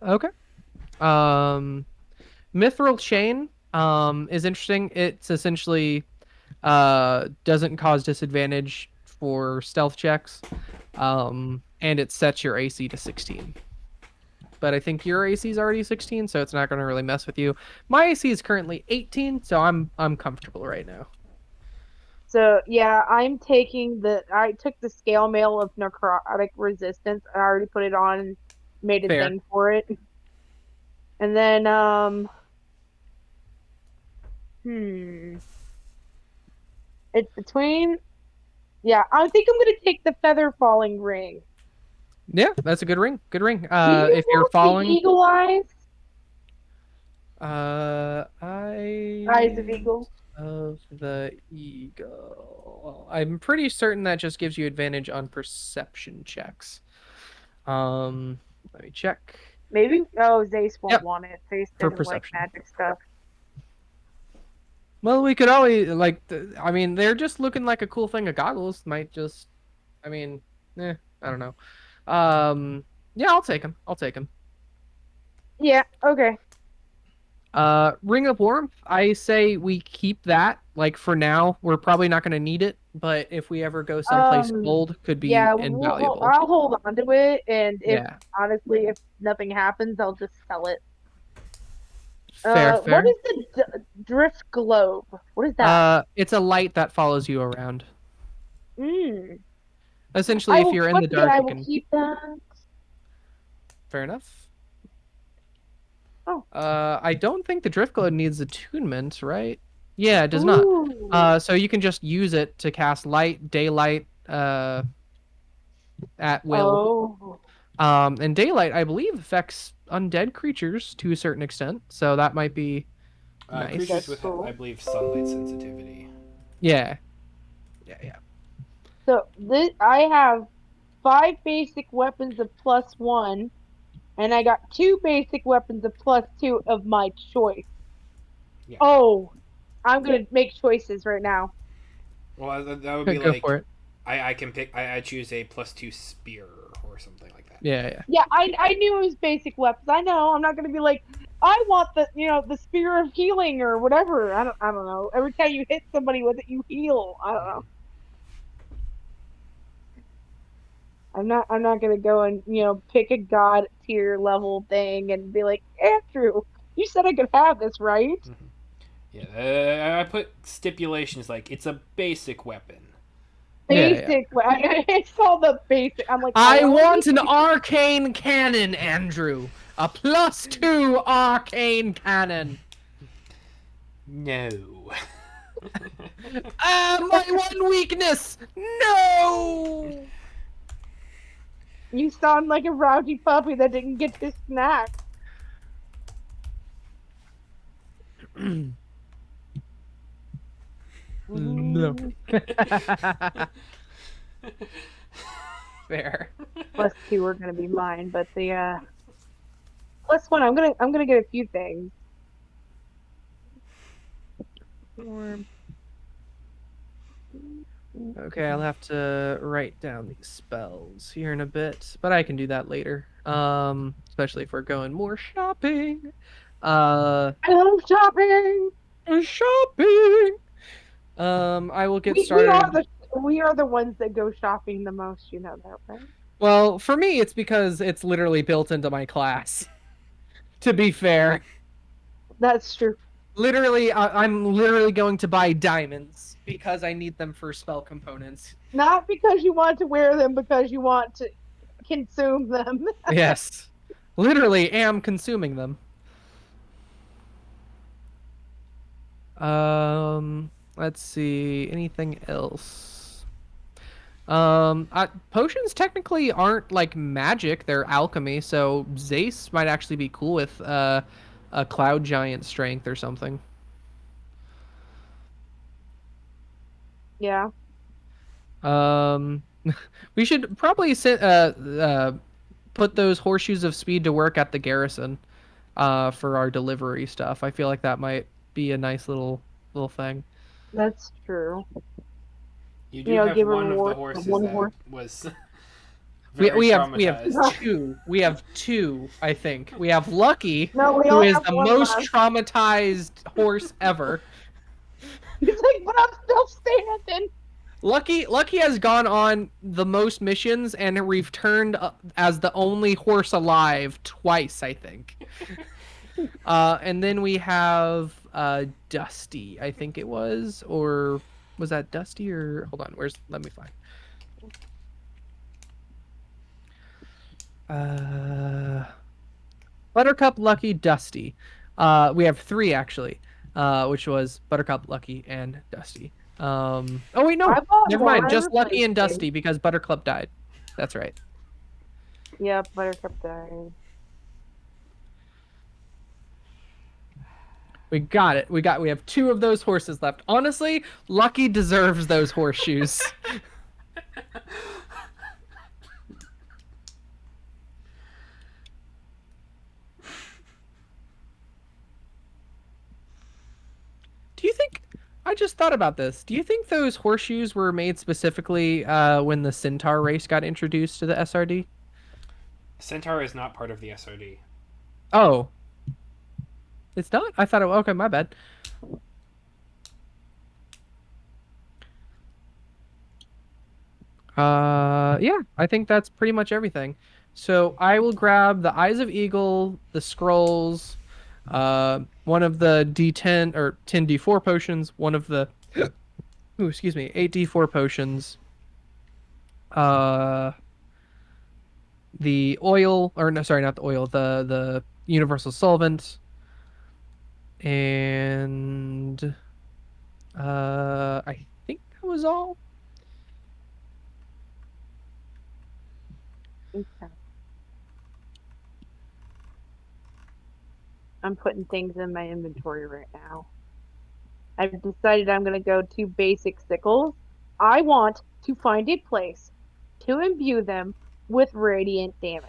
Okay. Um, Mithril Chain is interesting. It's essentially doesn't cause disadvantage for stealth checks. And it sets your AC to 16. But I think your AC is already 16, so it's not going to really mess with you. My AC is currently 18, so I'm comfortable right now. So yeah, I took the scale mail of necrotic resistance. I already put it on and made a Fair. thing for it. And then hmm. It's between. Yeah, I think I'm gonna take the feather falling ring. Yeah, that's a good ring. Good ring. Do you If you're want the following, eagle eyes? Eyes of Eyes eagle. of the Eagle. I'm pretty certain that just gives you advantage on perception checks. Let me check. Maybe. Oh, Zace won't Yep, want it. Zace for doesn't like perception. magic stuff. Well, we could always I mean, they're just looking like a cool thing of goggles. Might just, I mean, I don't know. Yeah, I'll take him. I'll take him. Yeah. Okay. Ring of Warmth, I say we keep that. Like for now, we're probably not going to need it, but if we ever go someplace cold, could be Yeah. invaluable. I'll hold on to it, and if Yeah, honestly, if nothing happens, I'll just sell it. fair, What fair. is the drift globe? What is that? It's a light that follows you around. Hmm. Essentially, I if will you're in the click it. dark, I you will can. keep that. Fair enough. Oh. I don't think the drift globe needs attunement, right? Yeah, it does not. Ooh. So you can just use it to cast light, daylight, at will. Oh. And daylight, I believe, affects undead creatures to a certain extent, so that might be Creatures nice. That's with, I cool. believe, sunlight sensitivity. Yeah, yeah, yeah. So this I have 5 basic weapons of +1, and I got 2 basic weapons of +2 of my choice. Yeah. Oh, I'm gonna make choices right now. Well, that would be Go like for it. I can pick. I choose a +2 spear or something like that. Yeah, yeah. Yeah, I knew it was basic weapons. I know. I'm not gonna be like, I want the spear of healing or whatever. I don't know. Every time you hit somebody with it, you heal. I don't know. Mm-hmm. I'm not gonna go and pick a god tier level thing and be like, Andrew, you said I could have this, right? Mm-hmm. Yeah, I put stipulations like it's a basic weapon. Yeah, yeah. Basic. I saw the basic. I'm like, I I only want an need arcane cannon, Andrew. A +2 arcane cannon. No. My one weakness. No. you sound like a rowdy puppy that didn't get his snack. No. Mm, Fair. +2 are gonna be mine, but the +1, I'm gonna get a few things. Okay, I'll have to write down these spells here in a bit, but I can do that later. Especially if we're going more shopping. Uh, I love shopping. shopping. I will get We are started. the ones that go shopping the most. You know that, right? Well, for me, it's because it's literally built into my class. To be fair, That's true. literally, I'm literally going to buy diamonds because I need them for spell components. Not because you want to wear them, because you want to consume them. Yes, literally am consuming them. Let's see. Anything else? Potions technically aren't like magic; they're alchemy. So Zace might actually be cool with a cloud giant strength or something. Yeah. Um, we should probably put those horseshoes of speed to work at the garrison, for our delivery stuff. I feel like that might be a nice little thing. That's true. You do have Give a one of the reward to horses one that horse. was We very we have traumatized. two. We have two, I think. We have Lucky, No, we who only is have the one most left. traumatized horse ever. He's like, but I'm still standing. Lucky has gone on the most missions and returned as the only horse alive twice, I think. And then we have Dusty, I think it was, or was that Dusty or hold on, let me find. Buttercup, Lucky, Dusty. We have three actually, which was Buttercup, Lucky, and Dusty. Oh wait, I no, bought never one. mind. I Just Lucky replaced and it. Dusty because Buttercup died. That's right. Yep, Buttercup died. We got it. We have 2 of those horses left. Honestly, Lucky deserves those horseshoes. Do you think I just thought about this. Do you think those horseshoes were made specifically when the Centaur race got introduced to the SRD? Centaur is not part of the SRD. Oh, it's not? I thought it okay, my bad. Yeah, I think that's pretty much everything. So I will grab the Eyes of Eagle, the scrolls, one of the D10 or 10D4 potions, one of the ooh, excuse me, 8D4 potions, uh, the oil or no, sorry, not the oil, the universal solvent, and I think that was all. Okay. I'm putting things in my inventory right now. I've decided I'm going to go to basic sickles. I want to find a place to imbue them with radiant damage.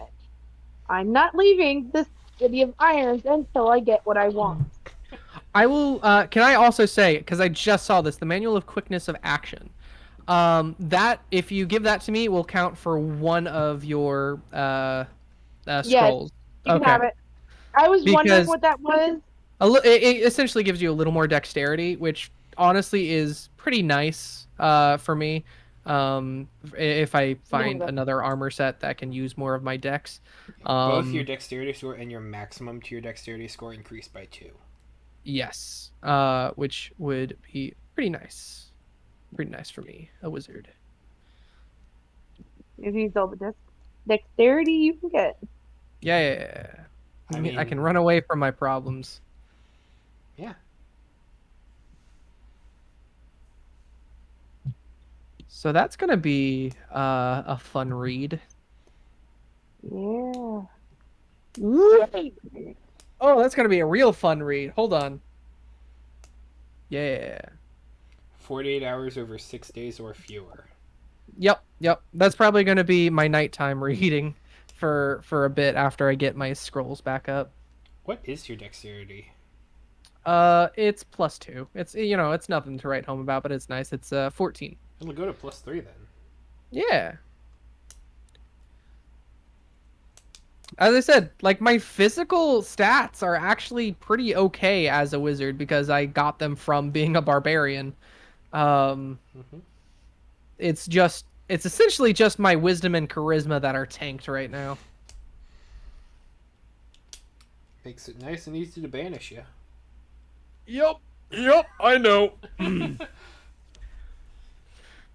I'm not leaving this city of irons until I get what I want. I will. Can I also say, because I just saw this, the manual of quickness of action. That if you give that to me, will count for one of your Yes, scrolls. you can Okay, have it. I was wondering because what that was. it essentially gives you a little more dexterity, which honestly is pretty nice for me. If I You can find have it. another armor set that can use more of my dex. Both your Um, dexterity score and your maximum to your dexterity score increased by 2. yes, which would be pretty nice. Pretty nice for me, a wizard. You can use all the dexterity you can get. Yeah, yeah, yeah. I I can mean, run away from my problems. yeah. So that's gonna be a fun read. Yeah. Oh, that's gonna be a real fun read. Hold on. Yeah. 48 hours over 6 days or fewer. Yep. That's probably gonna be my nighttime reading for a bit after I get my scrolls back up. What is your dexterity? It's +2. It's it's nothing to write home about, but it's nice. It's 14. It'll go to +3 then. Yeah. As I said, like my physical stats are actually pretty okay as a wizard because I got them from being a barbarian. Um, Mm-hmm. it's essentially just my wisdom and charisma that are tanked right now. Makes it nice and easy to banish you. Yep, I know.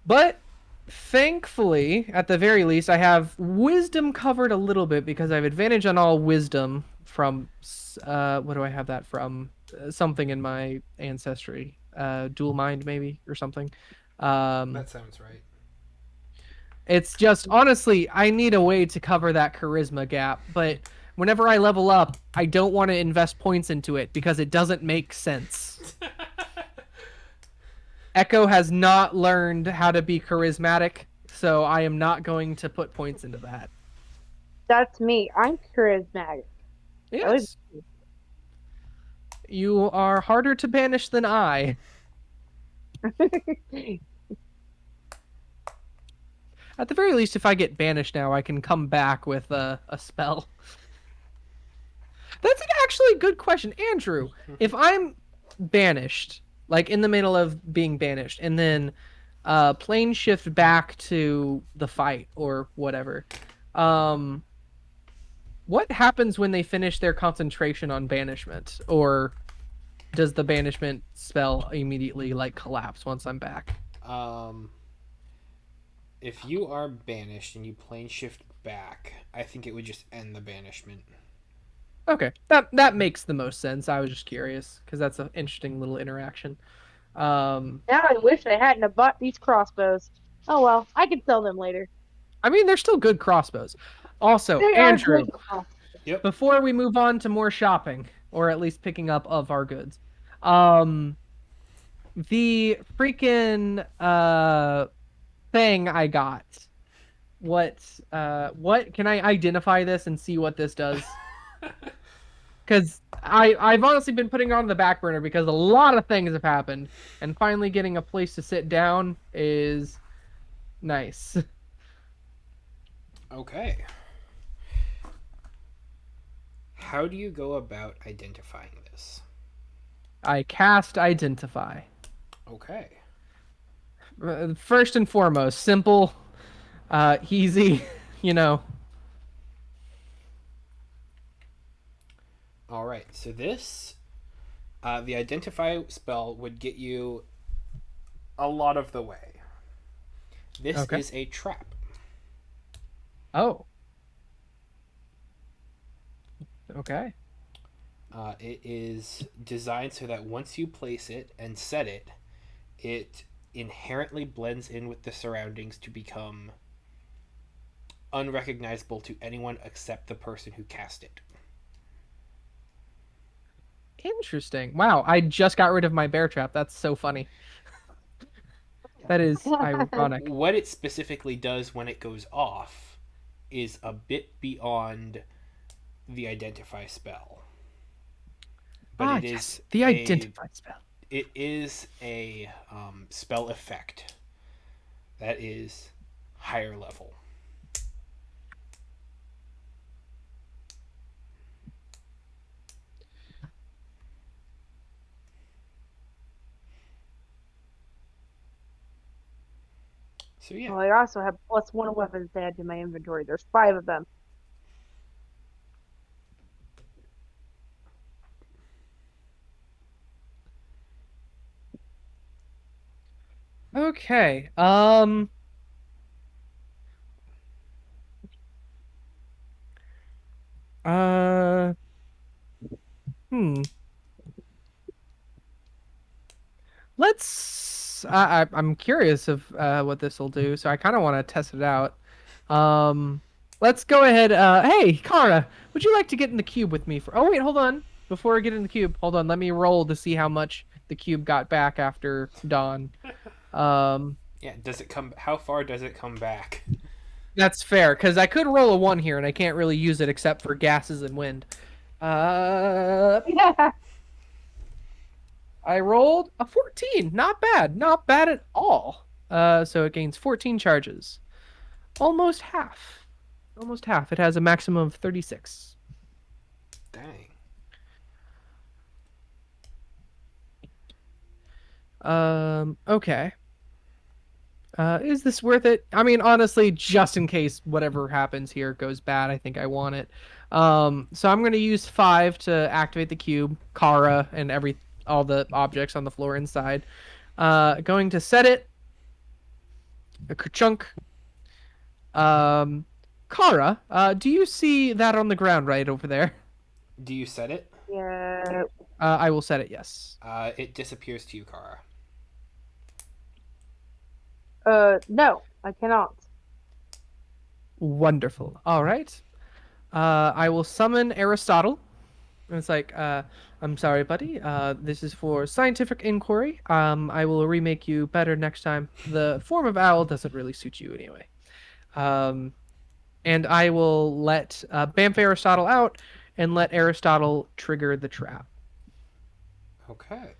But thankfully, at the very least, I have wisdom covered a little bit because I have advantage on all wisdom from what do I have that from? Something in my ancestry. Dual mind maybe or something. That sounds right. It's just honestly, I need a way to cover that charisma gap, but whenever I level up, I don't want to invest points into it because it doesn't make sense. Echo has not learned how to be charismatic, so I am not going to put points into that. That's me. I'm charismatic. Yes. You are harder to banish than I. At the very least, if I get banished now, I can come back with a spell. That's actually a good question. Andrew, if I'm banished, like in the middle of being banished, and then plane shift back to the fight or whatever, what happens when they finish their concentration on banishment? Or does the banishment spell immediately like collapse once I'm back? Um, if you are banished and you plane shift back, I think it would just end the banishment. Okay, that makes the most sense. I was just curious because that's an interesting little interaction. Now I wish I hadn't have bought these crossbows. Oh well, I can sell them later. I mean, they're still good crossbows. Also, They are Andrew, good crossbows. Yep. before we move on to more shopping, or at least picking up of our goods, um, the freaking thing I got. What can I identify this and see what this does? Because I've honestly been putting it on the back burner because a lot of things have happened, and finally getting a place to sit down is nice. Okay. How do you go about identifying this? I cast identify. Okay. First and foremost, simple, easy, you know. All right. So this, the identify spell would get you a lot of the way. This Okay. is a trap. Oh. Okay. It is designed so that once you place it and set it, it inherently blends in with the surroundings to become unrecognizable to anyone except the person who cast it. Interesting. Wow, I just got rid of my bear trap. That's so funny. That is ironic. What it specifically does when it goes off is a bit beyond the identify spell. But Ah, it yes, is the a identify spell. it is a spell effect that is higher level. So yeah. Well, I also have +1 weapons to add to my inventory. There's 5 of them. Okay. Uh. Hmm. Let's. I'm curious of what this will do, so I kind of want to test it out. Um. Let's go ahead. Hey, Kara, would you like to get in the cube with me for? Oh wait, hold on. Before I get in the cube, hold on. Let me roll to see how much the cube got back after dawn. Um. Yeah, does it come how far does it come back? That's fair, because I could roll a 1 here, and I can't really use it except for gases and wind. Uh, Yeah. I rolled a 14. Not bad. Not bad at all. So it gains 14 charges. Almost half. Almost half. It has a maximum of 36. Dang. Okay. Is this worth it? I mean, honestly, just in case whatever happens here goes bad, I think I want it. So I'm gonna use 5 to activate the cube, Kara, and all the objects on the floor inside. Going to set it. A chunk. Um, Kara, do you see that on the ground right over there? Do you set it? Yeah. I will set it, yes. It disappears to you, Kara. No, I cannot. Wonderful. All right. I will summon Aristotle. And it's like, I'm sorry, buddy. This is for scientific inquiry. I will remake you better next time. The form of owl doesn't really suit you anyway. Um, and I will let Bamf Aristotle out and let Aristotle trigger the trap. Okay.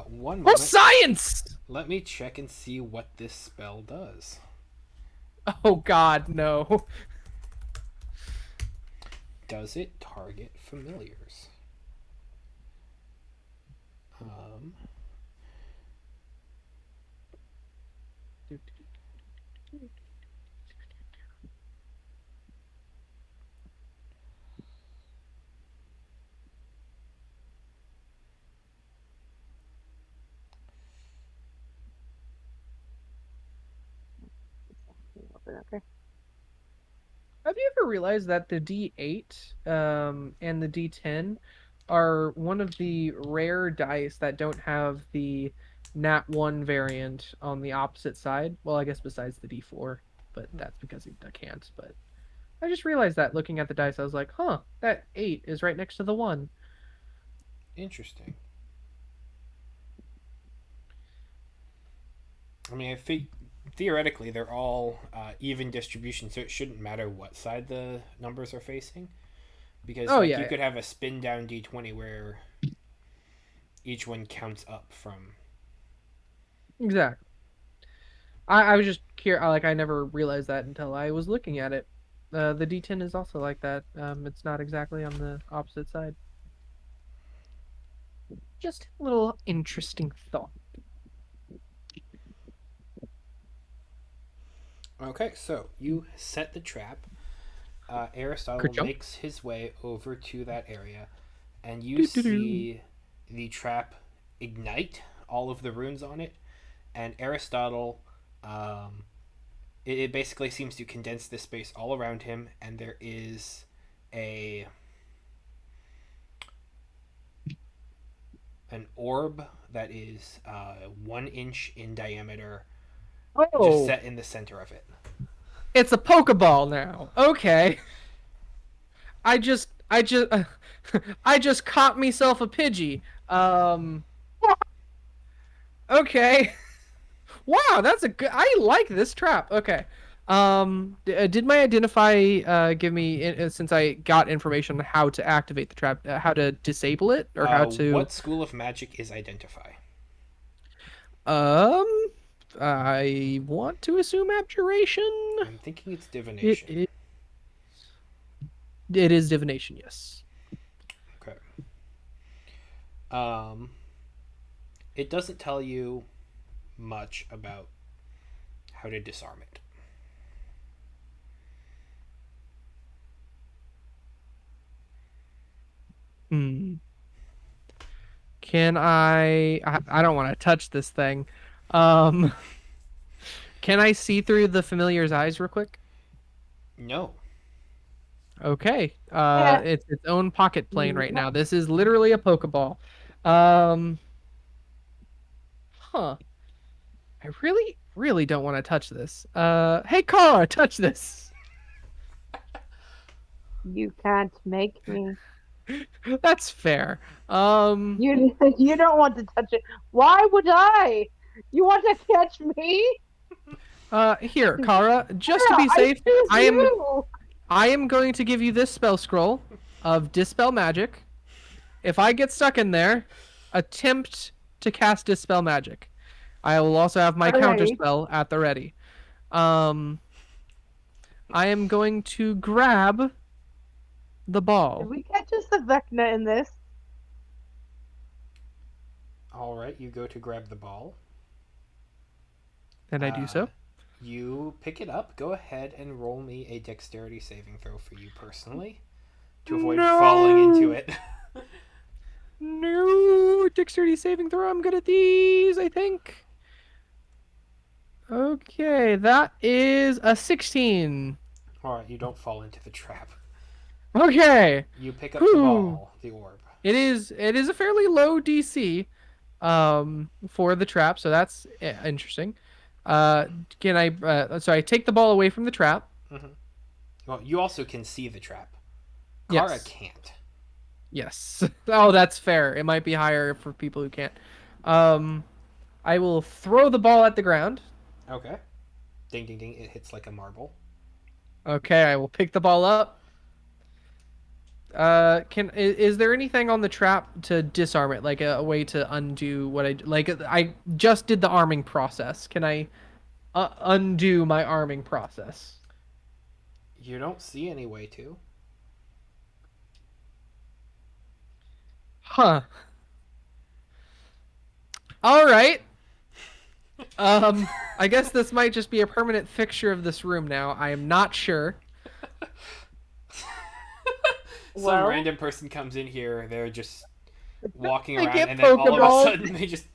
One Oh, moment. science! Let me check and see what this spell does. Oh, God, no. Does it target familiars? Um, Okay. Have you ever realized that the D8 and the D10 are one of the rare dice that don't have the Nat 1 variant on the opposite side. Well, I guess besides the D4, but that's because I can't. But I just realized that looking at the dice, I was like, huh, that 8 is right next to the 1. Interesting. I mean, theoretically they're all even distribution, so it shouldn't matter what side the numbers are facing. Because Oh, like yeah, you yeah. could have a spin down D20 where each one counts up from. Exactly. I was just curious. Like, I never realized that until I was looking at it. The D10 is also like that. It's not exactly on the opposite side. Just a little interesting thought. Okay, so you set the trap. Aristotle Kerchunk. makes his way over to that area, and you Doo-doo-doo. see the trap ignite all of the runes on it, and Aristotle, it basically seems to condense this space all around him, and there is a an orb that is 1 inch in diameter, just Oh, set in the center of it. it's a Pokeball now. Okay. I just, I just caught myself a Pidgey. Okay. Wow, that's a good. I like this trap. Okay. Did my identify give me since I got information on how to activate the trap, how to disable it, or how to What school of magic is identify? um, I want to assume abjuration. I'm thinking it's It divination. it, it is divination. Yes. Okay. Um, it doesn't tell you much about how to disarm it. Hmm. Can I don't want to touch this thing. Um, can I see through the familiar's eyes real quick? No. Okay. Yeah. It's its own pocket plane right now. This is literally a Pokeball. Um, huh. I really, really don't want to touch this. Hey, Kara, touch this. You can't make me. That's fair. Um, You don't want to touch it. Why would I? You want to catch me? here, Kara, just to Yeah, be I safe, choose I am you. I am going to give you this spell scroll of Dispel Magic. If I get stuck in there, attempt to cast Dispel Magic. I will also have my counter Alrighty. spell at the ready. Um, I am going to grab the Did ball. we catch us the Vecna in this? All right, you go to grab the ball. And I do Uh, so. you pick it up. Go ahead and roll me a dexterity saving throw for you personally to avoid falling into No! it. No! Dexterity saving throw. I'm good at these, I think. Okay, that is a 16. All right, you don't fall into the trap. Okay. You pick up the Whew. ball, the orb. It is a fairly low DC for the trap, so that's interesting. Uh can I so I take the ball away from the trap. Mm-hmm. Well, you also can see the trap. Kara Yes. can't. Yes. Oh, that's fair. It might be higher for people who can't. Um I will throw the ball at the ground. Okay. Ding, ding, ding. It hits like a marble. Okay, I will pick the ball up. Is there anything on the trap to disarm it, like a way to undo what I just did the arming process. Can I undo my arming process? You don't see any way to. Huh. All right. I guess this might just be a permanent fixture of this room now. I am not sure. Some Well, random person comes in here. They're just walking I around, get and then all of a Pokeballs. sudden they just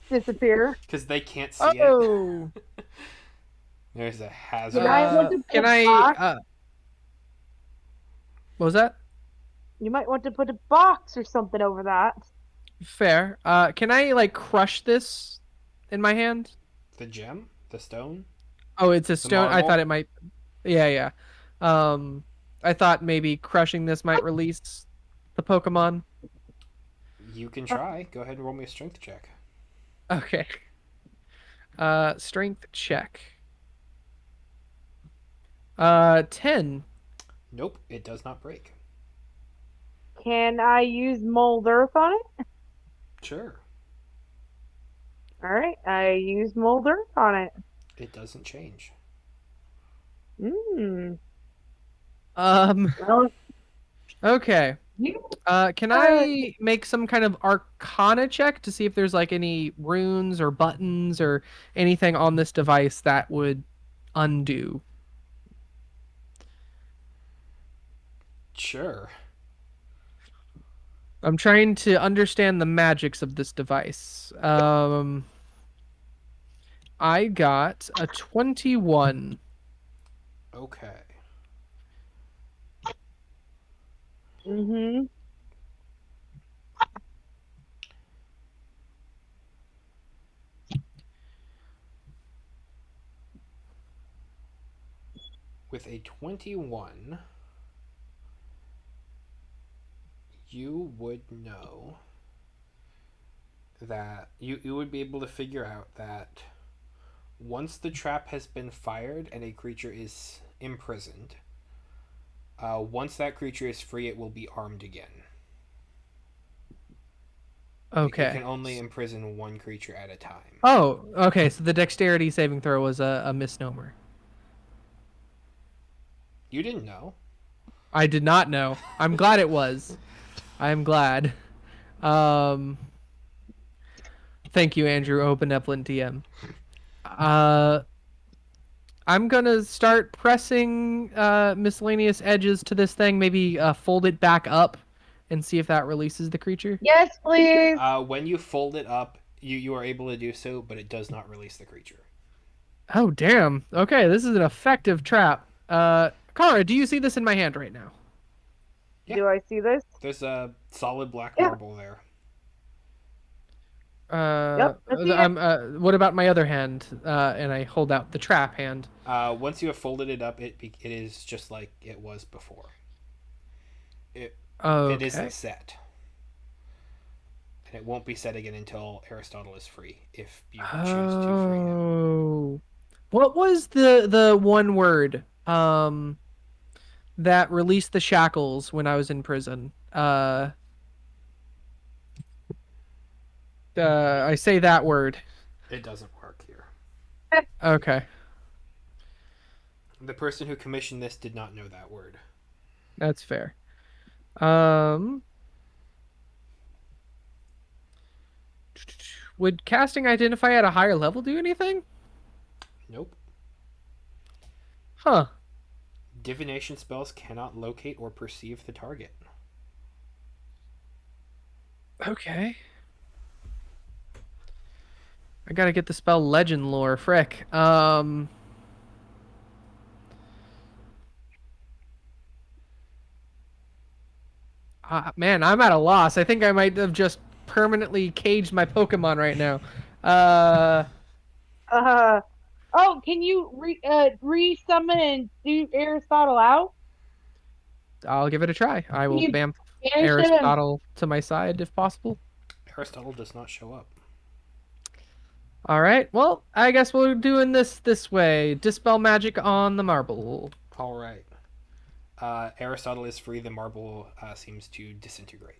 disappear. because they can't see Oh. it. There's a hazard. Can I look at Can the I box? what was that? You might want to put a box or something over that. Fair. Can I like crush this in my hand? The gem, the stone, Oh, it's a the stone. I thought marble. it might. Yeah, yeah. Um, I thought maybe crushing this might release the Pokemon. You can try. Go ahead and roll me a strength check. Okay. Strength check. 10. Nope, it does not break. Can I use mold earth on it? Sure, Alright, I use mold earth on it. it doesn't change. Mmm. Um, Well, okay. you Can uh, I make some kind of Arcana check to see if there's like any runes or buttons or anything on this device that would undo? Sure. I'm trying to understand the magics of this device. I got a 21. Okay. mm-hmm. With a 21, you would know that you would be able to figure out that once the trap has been fired and a creature is imprisoned, once that creature is free, it will be armed again. It Okay. can only imprison one creature at a time. Oh, okay. So the dexterity saving throw was a misnomer. You didn't know. I did not know. I'm glad it was. I'm glad. Um, Thank you, Andrew, O benevolent DM. Uh, I'm gonna start pressing miscellaneous edges to this thing. Maybe fold it back up and see if that releases the creature. Yes, please. When you fold it up, you are able to do so, but it does not release the creature. Oh damn. Okay, this is an effective trap. Kara, do you see this in my hand right now? Yeah. Do I see this? There's a solid black Yeah. marble there. Yep, I see it. What about my other hand? And I hold out the trap hand. Once you have folded it up, it is just like it was before. It Okay. isn't set, and it won't be set again until Aristotle is free, if you choose to free him. Oh. What was the one word that released the shackles when I was in prison? I say that word. It doesn't work here. Okay, The person who commissioned this did not know that word. that's fair. Um, would casting identify at a higher level do anything? Nope. Huh. Divination spells cannot locate or perceive the target. Okay. I gotta get the spell legend lore, frick. Man, I'm at a loss. I think I might have just permanently caged my Pokemon right now. Uh, Uh, oh, can you re-summon and do Aristotle out? I'll give it a try. I Can will you bamf banish him? Aristotle to my side if possible. Aristotle does not show up. All right. Well, I guess we're doing this way. Dispel magic on the marble. All right. Aristotle is free. The marble seems to disintegrate.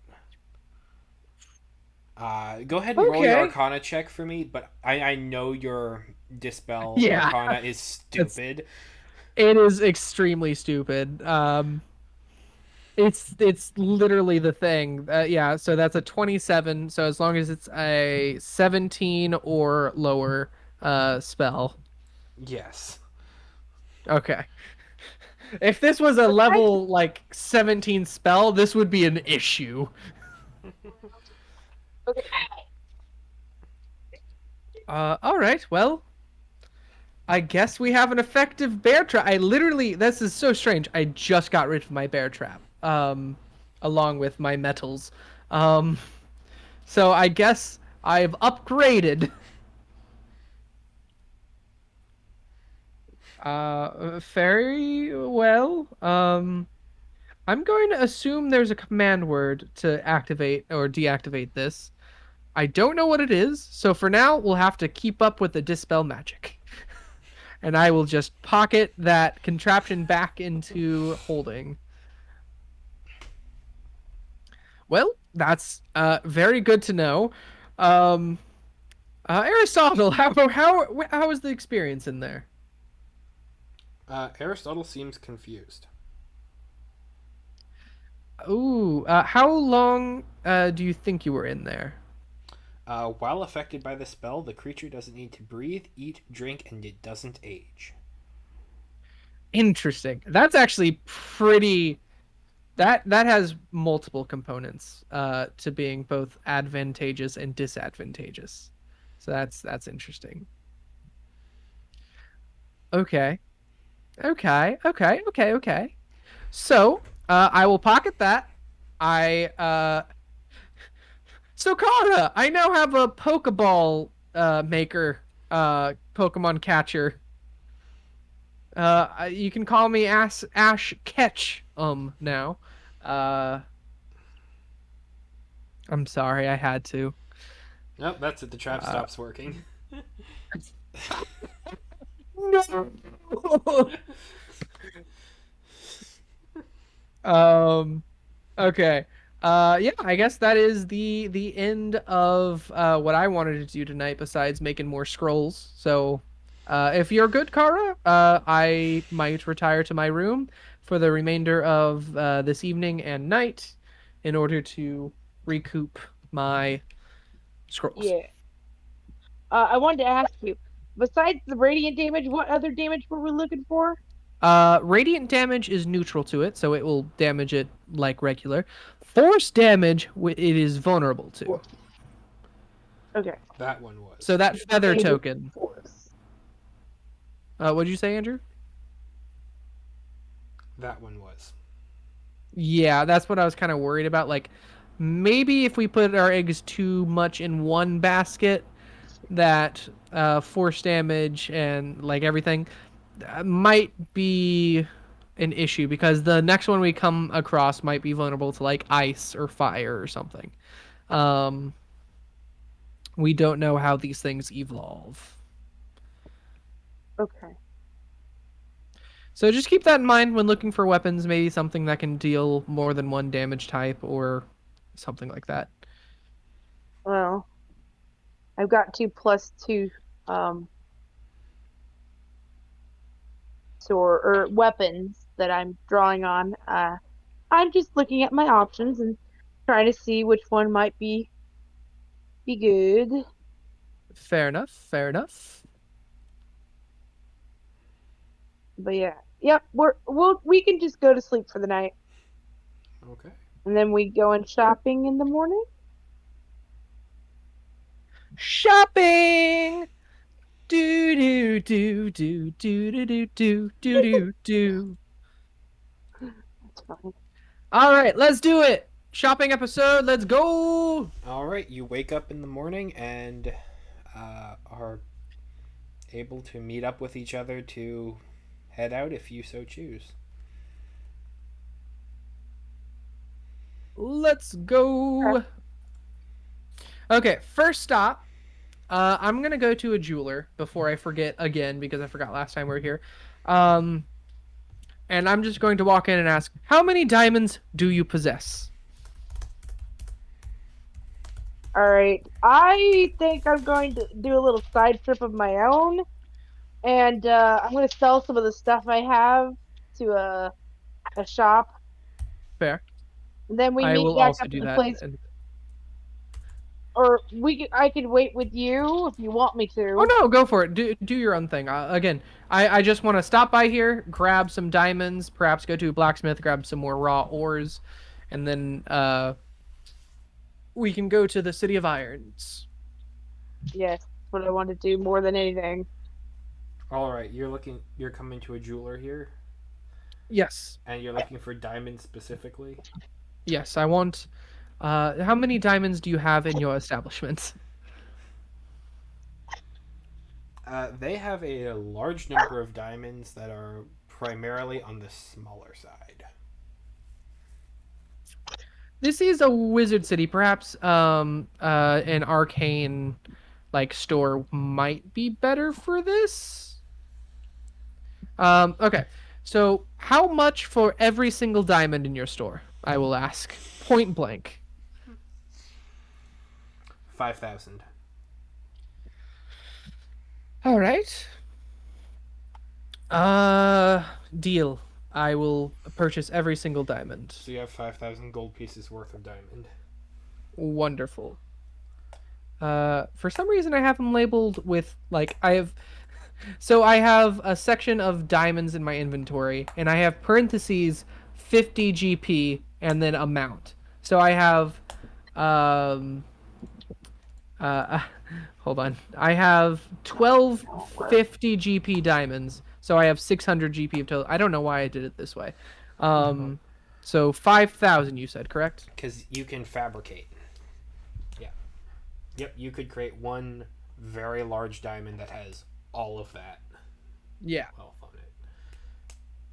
Go ahead and roll your Okay. Arcana check for me, but I know your Dispel Yeah. Arcana is stupid. It is extremely stupid. It's literally the thing. Yeah, so that's a 27. So as long as it's a 17 or lower spell. Yes. Okay. If this was a level like 17 spell, this would be an issue. Okay. All right. Well, I guess we have an effective bear trap. I literally, this is so strange. I just got rid of my bear trap. along with my metals. Um, so I guess I've upgraded. Very well. I'm going to assume there's a command word to activate or deactivate this. I don't know what it is, so for now we'll have to keep up with the dispel magic. And I will just pocket that contraption back into holding. Well, that's very good to know. Um, Aristotle, how was the experience in there? Aristotle seems confused. Ooh, how long do you think you were in there? While affected by the spell, the creature doesn't need to breathe, eat, drink, and it doesn't age. Interesting. That's actually pretty. That has multiple components to being both advantageous and disadvantageous. So that's interesting. Okay. Okay. So, I will pocket that. I So Kara, I now have a Pokeball maker, Pokemon catcher. You can call me Ash Ketch now. Uh I'm sorry, I had to. Nope, that's it. The trap Uh, stops working. no. um Okay. Yeah, I guess that is the end of what I wanted to do tonight besides making more scrolls. So, if you're good, Kara, I might retire to my room for the remainder of this evening and night in order to recoup my scrolls. Yeah. I wanted to ask you, besides the radiant damage, what other damage were we looking for? Radiant damage is neutral to it, so it will damage it like regular. Force damage, it is vulnerable to. Okay. That one was. So that feather Favorite token. force. What'd you say, Andrew? That one was. Yeah, that's what I was kind of worried about. Like, maybe if we put our eggs too much in one basket, that force damage and like everything might be an issue because the next one we come across might be vulnerable to like ice or fire or something. Um, we don't know how these things evolve. Okay. So just keep that in mind when looking for weapons, maybe something that can deal more than one damage type or something like that. Well, I've got 2+2 um sword or weapons that I'm drawing on. I'm just looking at my options and trying to see which one might be good. Fair enough. Fair enough. But yeah. Yep, we can just go to sleep for the night. Okay. And then we go in shopping in the morning. Shopping. Do do do do do do do do do do do. That's fine. All right, let's do it. Shopping episode. Let's go. All right. You wake up in the morning and are able to meet up with each other to head out if you so choose. Let's go. Okay, first stop. I'm gonna go to a jeweler before I forget again because I forgot last time we were here. Um, and I'm just going to walk in and ask, "How many diamonds do you possess?" All right. I think I'm going to do a little side trip of my own, and I'm going to sell some of the stuff I have to a shop. Fair. And then we I meet will back also up at do the that. place, And I could wait with you if you want me oh to. no, go for it. Do your own thing. Again, I just want to stop by here, grab some diamonds, perhaps go to a blacksmith, grab some more raw ores, and then we can go to the City of Irons. Yes, that's what I want to do more than anything. All right. You're coming to a jeweler here, Yes. and you're looking for diamonds specifically. Yes, I want. How many diamonds do you have in your establishment? They have a large number of diamonds that are primarily on the smaller side. This is a wizard city. Perhaps an arcane like store might be better for this. Okay. So, how much for every single diamond in your store? I will ask point blank. 5,000. All right. Deal. I will purchase every single diamond. So you have 5,000 gold pieces worth of diamond. Wonderful. For some reason I have them labeled with like I have so I have a section of diamonds in my inventory and I have parentheses 50 GP and then amount. So I have um uh hold on. I have 12 50 GP diamonds. So I have 600 GP of total. I don't know why I did it this way. So 5,000 you said, correct? Because you can fabricate. Yeah. Yep, you could create one very large diamond that has all of that Yeah. wealth on it.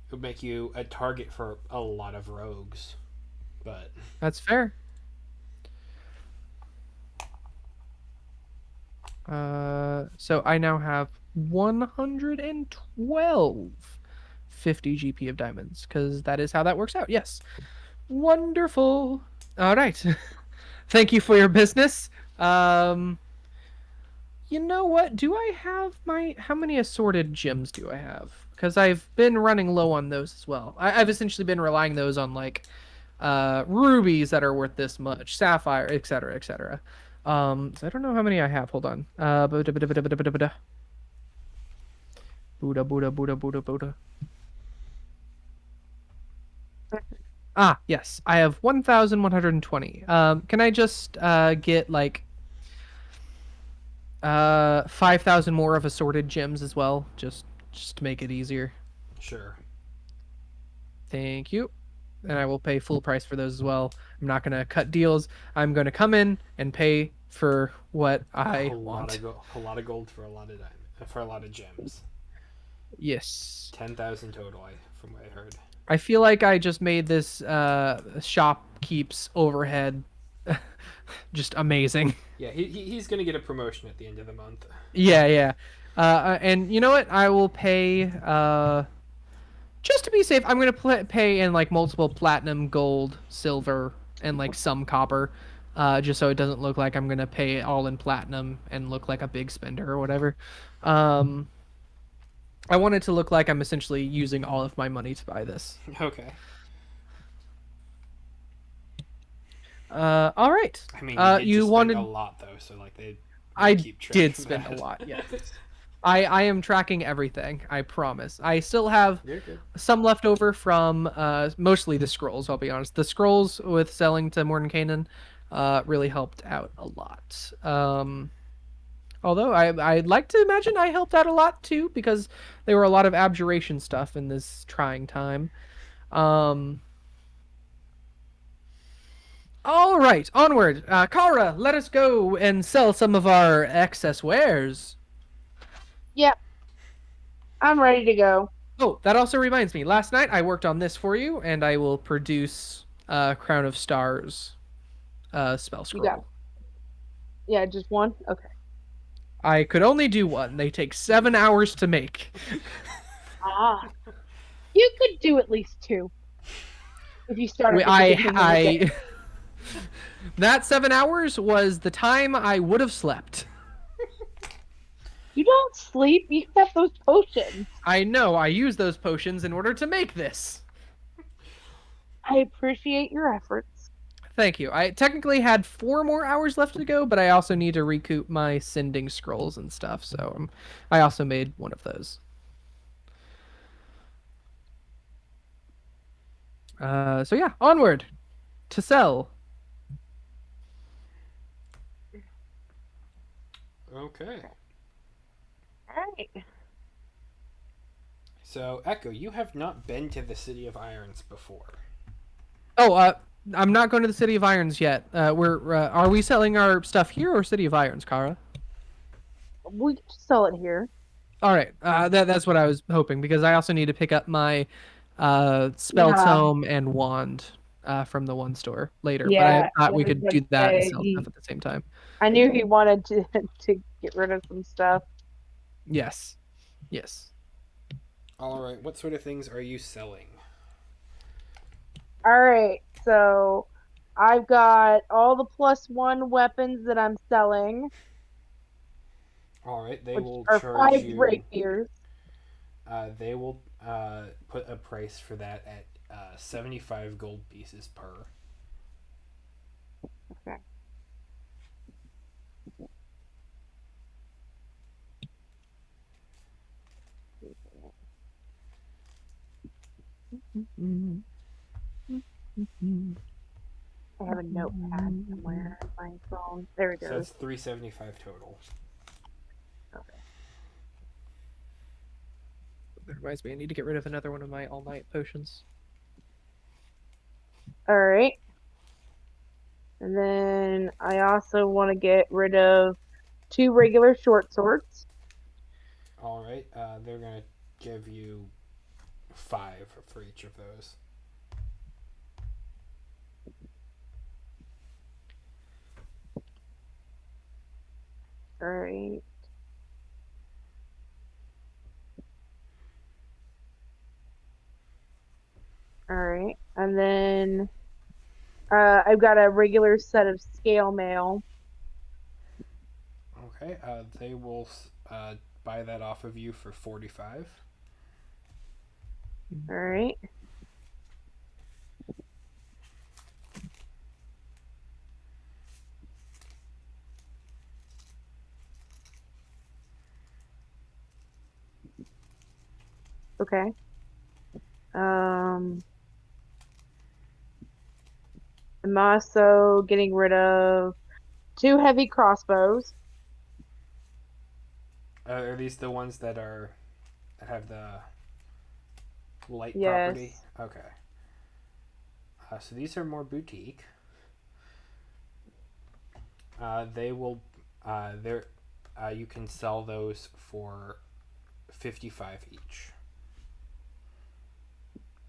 It would make you a target for a lot of rogues. But That's fair. So I now have 112 50 GP of diamonds because that is how that works out. Yes. Wonderful. All right. Thank you for your business. You know what? Do I have my how many assorted gems do I have? Because I've been running low on those as well. I've essentially been relying those on like rubies that are worth this much, sapphire, etc., etc. So I don't know how many I have. Hold on. Buddha, Buddha, Buddha, Buddha, Buddha, Buddha. Buddha, Buddha, Buddha, Buddha, Buddha. Ah, yes. I have 1,120. Can I just get like 5,000 more of assorted gems as well, just to make it easier? sure. Thank you. And I will pay full price for those as well. I'm not going to cut deals. I'm going to come in and pay for what I want. A lot of gold for a lot of diamond, for a lot of gems. Yes. 10,000 total, from what I heard. I feel like I just made this shopkeep's overhead just amazing. Yeah, he's gonna get a promotion at the end of the month. Yeah, yeah. And you know what? I will pay just to be safe. I'm gonna pay in like multiple platinum, gold, silver, and like some copper, just so it doesn't look like I'm gonna pay it all in platinum and look like a big spender or whatever. Um, I want it to look like I'm essentially using all of my money to buy this. Okay. All right. I mean, you did you just wanted. spend a lot though, so like they I keep track did of spend that. a lot. Yes. I am tracking everything. I promise. I still have You're good. some left over from mostly the scrolls. I'll be honest. The scrolls with selling to Mordenkainen really helped out a lot. Although I'd like to imagine I helped out a lot too because there were a lot of abjuration stuff in this trying time. Um, all right, onward. Kara, let us go and sell some of our excess wares. Yep, I'm ready to go. Oh, that also reminds me. Last night I worked on this for you, and I will produce Crown of Stars spell You got scroll. Yeah, just one? Okay. I could only do one. They take 7 hours to make. Ah. You could do at least two. If you start at the I, beginning of the day. that 7 hours was the time I would have slept. You don't sleep, you have those potions. I know. I use those potions in order to make this. I appreciate your efforts. Thank you. I technically had 4 more hours left to go, but I also need to recoup my sending scrolls and stuff, so I also made one of those. So yeah, onward to sell. Okay. Alright. So Echo, you have not been to the City of Irons before. Oh, I'm not going to the City of Irons yet. We're are we selling our stuff here or City of Irons, Kara? We can sell it here. All right, that's what I was hoping because I also need to pick up my spell Yeah, tome and wand from the one store later. But I yeah. thought I we was could gonna do that and say sell stuff at the same time. I knew he wanted to to get rid of some stuff. Yes, yes. All right, what sort of things are you selling? All right, so I've got all the +1 weapons that I'm selling, All right, they which will are charge 5 you. rapiers. They will put a price for that at 75 gold pieces per. Okay. I have a notepad somewhere on my phone. There it So goes. that's 375 total. Okay. That reminds me, I need to get rid of another one of my all night potions. All right. And then I also want to get rid of 2 regular short swords. All right, they're gonna give you 5 for each of those. All right. All right. And then I've got a regular set of scale mail. Okay, they will buy that off of you for 45. All right. Okay. Um, I'm also getting rid of 2 heavy crossbows. Are these the ones that have the light property? Yes. Okay. So these are more boutique. They will. They're. You can sell those for 55 each.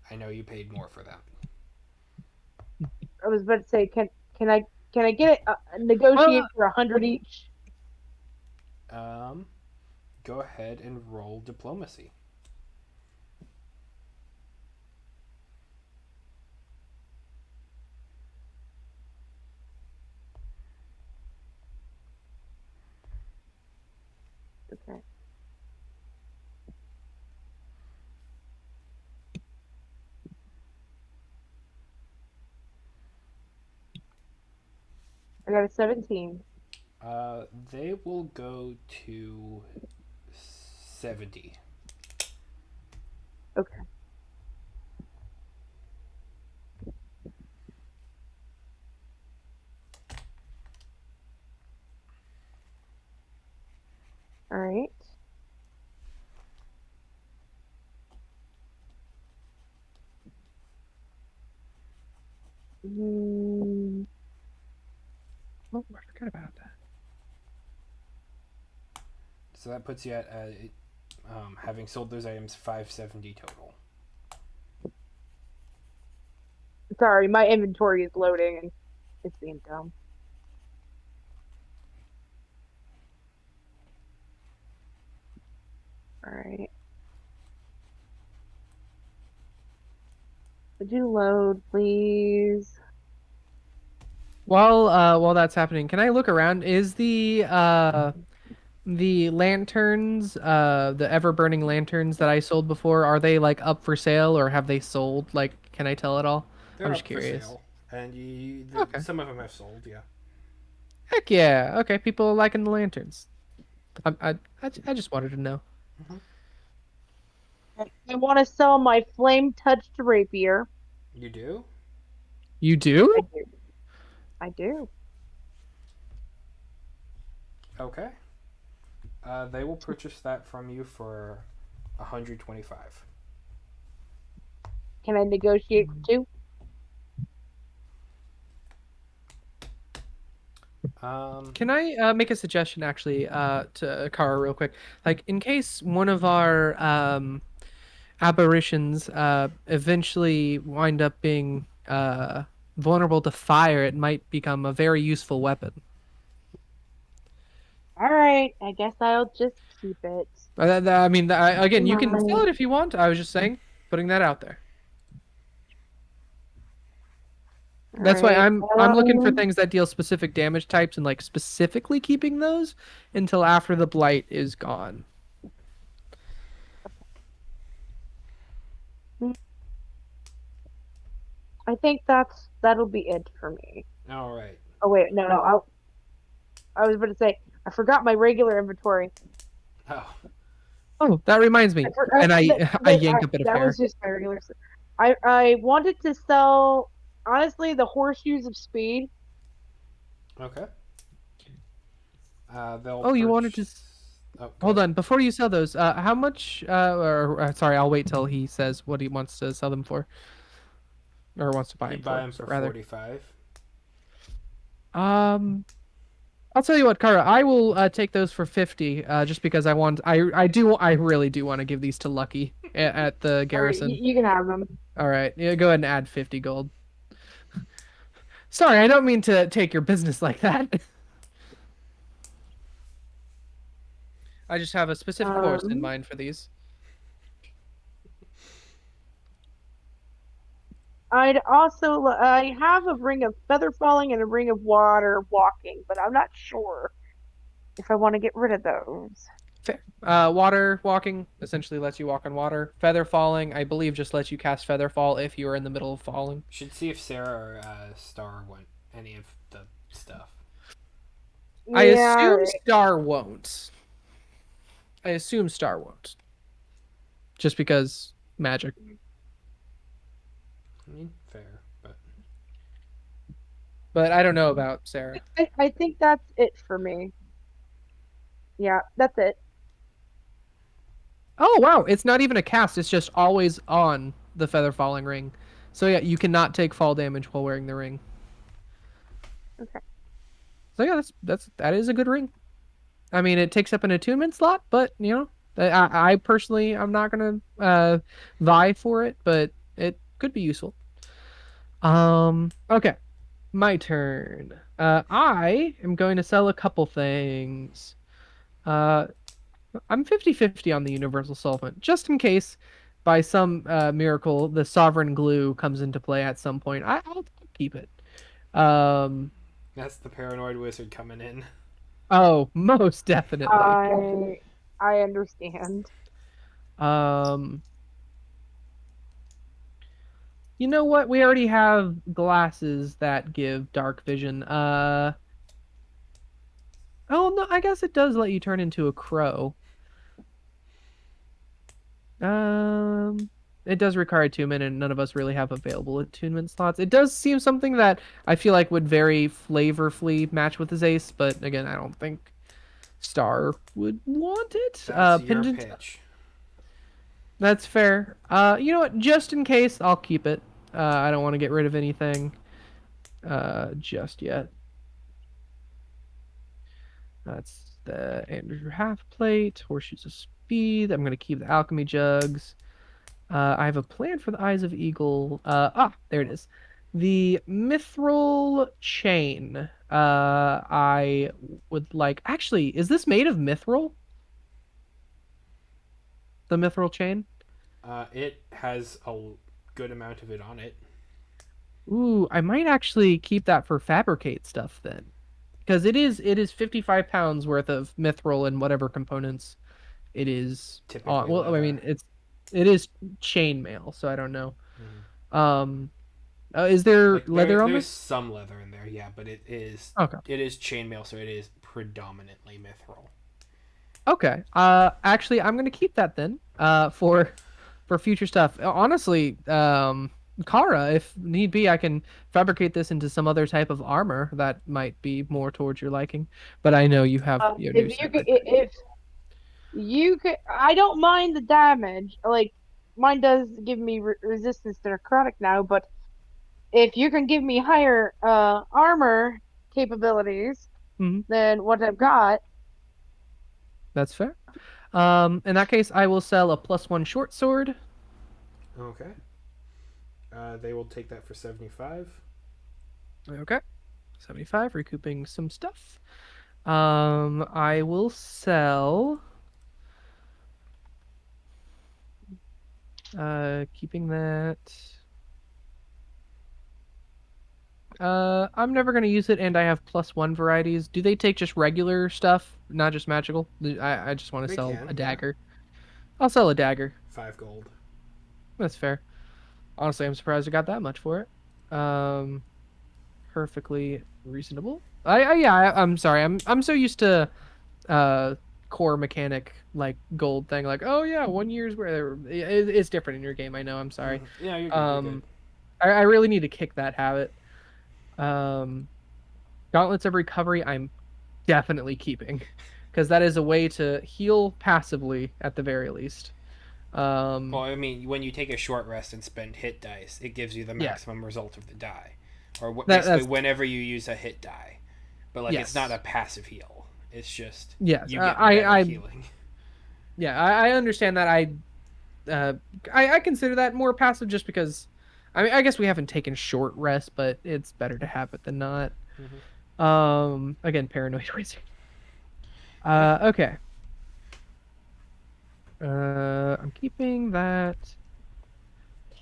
I know you paid more for them. I was about to say, can I can I get it negotiate Well, for 100 each? Um, Go ahead and roll diplomacy. Okay. I got a 17. They will go to 70. Okay. All right. Mm, oh, I forgot about that. So that puts you at having sold those items 570 total. sorry, my inventory is loading and it's being dumb. All right. Would you load, please? While that's happening, can I look around? Is the lanterns, the ever burning lanterns that I sold before, are they like up for sale or have they sold? Like, can I tell at all? I'm They're just up for curious. sale, and Okay. some of them have sold. Yeah. Heck yeah. Okay, people are liking the lanterns. I just wanted to know. Mm-hmm. I want to sell my flame touched rapier. You do? You do? I do. I do. Okay. They will purchase that from you for 125. Can I negotiate for 2? Can I make a suggestion actually to Kara real quick? Like in case one of our apparitions eventually wind up being vulnerable to fire, it might become a very useful weapon. All right, I guess I'll just keep it. I mean, again, you can sell Right. it if you want. I was just saying, putting that out there. All That's why right. I'm looking for things that deal specific damage types and like specifically keeping those until after the blight is gone. I think that'll be it for me. All right. Oh wait, no, I was about to say I forgot my regular inventory. Oh, Oh, that reminds I me. forgot And I yank a bit of that hair. was just my regular. I wanted to sell honestly the horseshoes of speed. okay. They'll Oh, you wanted to purchase. Oh, go hold ahead. on before you sell those. How much? Sorry, I'll wait till he says what he wants to sell them for, or wants to buy them He'd buy for. them So for rather, 45. um, I'll tell you what, Kara, I will take those for 50. Just because I really do want to give these to Lucky at the All right, garrison. you can have them. All right, yeah, go ahead and add 50 gold. Sorry, I don't mean to take your business like that. I just have a specific horse in Um, mind for these. I have a ring of feather falling and a ring of water walking, but I'm not sure if I want to get rid of those. Fair. Water walking essentially lets you walk on water. Feather falling, I believe, just lets you cast feather fall if you are in the middle of falling. Should see if Sarah or Star want any of the stuff. I Yeah, all assume right. Star won't. I assume Star won't. Just because magic. I mean, fair, but But I don't know about Sarah. I think that's it for me. Yeah, that's it. Oh wow, it's not even a cast, it's just always on the feather falling ring. So yeah, you cannot take fall damage while wearing the ring. Okay. So yeah, that is a good ring. I mean, it takes up an attunement slot, but you know, I personally I'm not gonna vie for it, but it could be useful. Okay, my turn. I am going to sell a couple things. Uh, I'm 50-50 on the universal solvent, just in case by some miracle the sovereign glue comes into play at some point. I'll keep it. Um, that's the paranoid wizard coming in. oh, most definitely. I I understand. Um, you know what? We already have glasses that give dark vision. Oh no, I guess it does let you turn into a crow. Um, it does require attunement, and none of us really have available attunement slots. It does seem something that I feel like would very flavorfully match with his ace, but again, I don't think Star would want it. That's your Pendant. pitch. That's fair. You know what? Just in case, I'll keep it. I don't want to get rid of anything. Just yet. That's the Andrew half plate, horseshoes of speed. I'm gonna keep the alchemy jugs. I have a plan for the eyes of eagle. There it is. The mithril chain. I would like. Actually, is this made of mithril? The mithril chain. It has a good amount of it on it. Ooh, I might actually keep that for fabricate stuff then, because it is 55 pounds worth of mithril and whatever components it is on. Typically Well, I mean leather. it is chainmail, so I don't know. Mhm. Um, is there Like leather on there's this? some leather in there, yeah, but Okay. it is chainmail, so it is predominantly mithril. Okay. Actually, I'm gonna keep that then. For future stuff. Honestly, Kara, if need be, I can fabricate this into some other type of armor that might be more towards your liking. But I know you have your new If you set could, right there. if you could, I don't mind the damage. Like mine does give me resistance to necrotic now, but if you can give me higher armor capabilities, Mhm. than what I've got. That's fair. In that case, I will sell a +1 short sword. Okay. They will take that for 75. Okay. 75, recouping some stuff. I will sell. Keeping that. I'm never gonna use it, and I have +1 varieties. Do they take just regular stuff, not just magical? I just want to They sell can, a yeah. dagger. I'll sell a dagger. 5 gold. That's fair. Honestly, I'm surprised I got that much for it. Perfectly reasonable. I'm sorry. I'm so used to uh core mechanic like gold thing. Like, oh yeah, 1 year's where it's different in your game. I know. I'm sorry. Yeah, you're good. You're good. Um, I really need to kick that habit. Um, Gauntlets of Recovery, I'm definitely keeping because that is a way to heal passively at the very least. Well, I mean, when you take a short rest and spend hit dice, it gives you the Yeah, maximum result of the die, or basically that's whenever you use a hit die. But like, it's not yes, a passive heal. It's just yes. you get better I healing. yeah, I understand that. Uh, I consider that more passive just because, I mean, I guess we haven't taken short rest, but it's better to have it than not. Again, paranoid wizard. Yeah. Okay. I'm keeping that.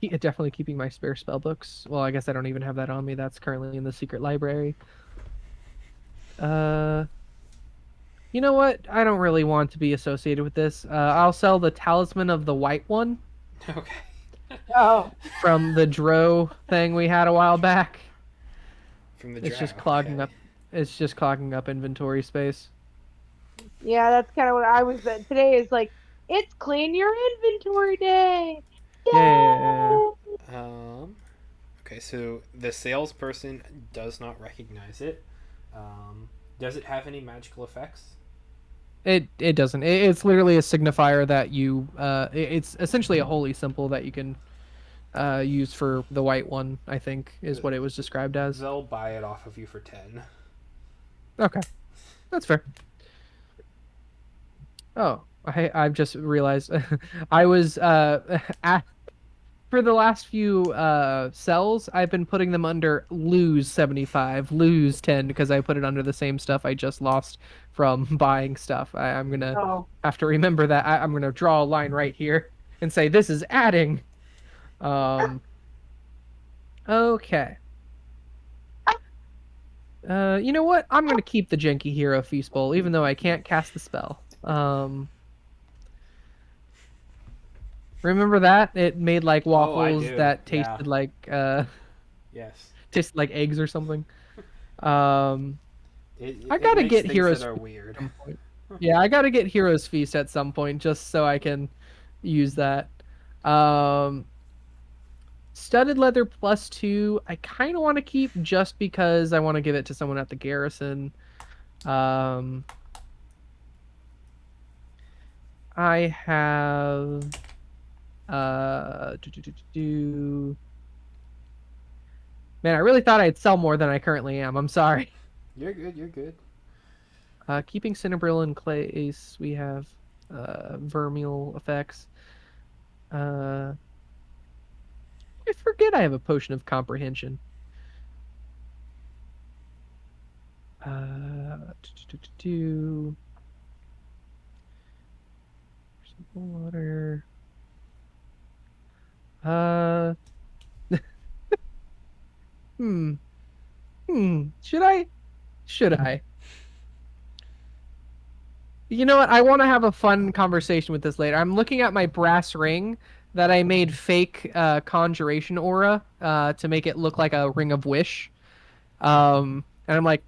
Definitely keeping my spare spell books. Well, I guess I don't even have that on me. That's currently in the secret library. Uh, you know what? I don't really want to be associated with this. I'll sell the Talisman of the White One Okay. Oh, from the Dro thing we had a while back. From the It's drow. just clogging Okay. up. It's just clogging up inventory space. yeah, that's kind of what I was at. Today is like, it's clean your inventory day. Yeah, yeah, yeah, yeah, yeah. Yay! Um. Okay, so the salesperson does not recognize it. Does it have any magical effects? It doesn't. It's literally a signifier that you. It's essentially a holy symbol that you can use for the white one. I think is what it was described as. They'll buy it off of you for 10. Okay, that's fair. Oh, I've just realized I was at for the last few cells, I've been putting them under lose 75, lose 10 because I put it under the same stuff I just lost from buying stuff. I'm gonna Oh, have to remember that. I'm gonna draw a line right here and say this is adding. Um, okay. You know what? I'm gonna keep the Genki Hero Feast Bowl, even though I can't cast the spell. Remember that? It made like Oh, I waffles do. that Yeah. Yes. tasted like eggs or something. Um, I It gotta makes get things that Heroes are Feast weird. at some point. Yeah, I gotta get Heroes Feast at some point just so I can use that. Um, Studded leather +2. I kind of want to keep just because I want to give it to someone at the garrison. Um, I have man, I really thought I'd sell more than I currently am. I'm sorry. You're good. You're good. Keeping Cinnabril in place, we have Vermeil effects. I forget I have a potion of comprehension. Do simple water. Uh, hmm, Should I? Should I? You know what? I want to have a fun conversation with this later. I'm looking at my brass ring that I made fake conjuration aura to make it look like a ring of wish. And I'm like,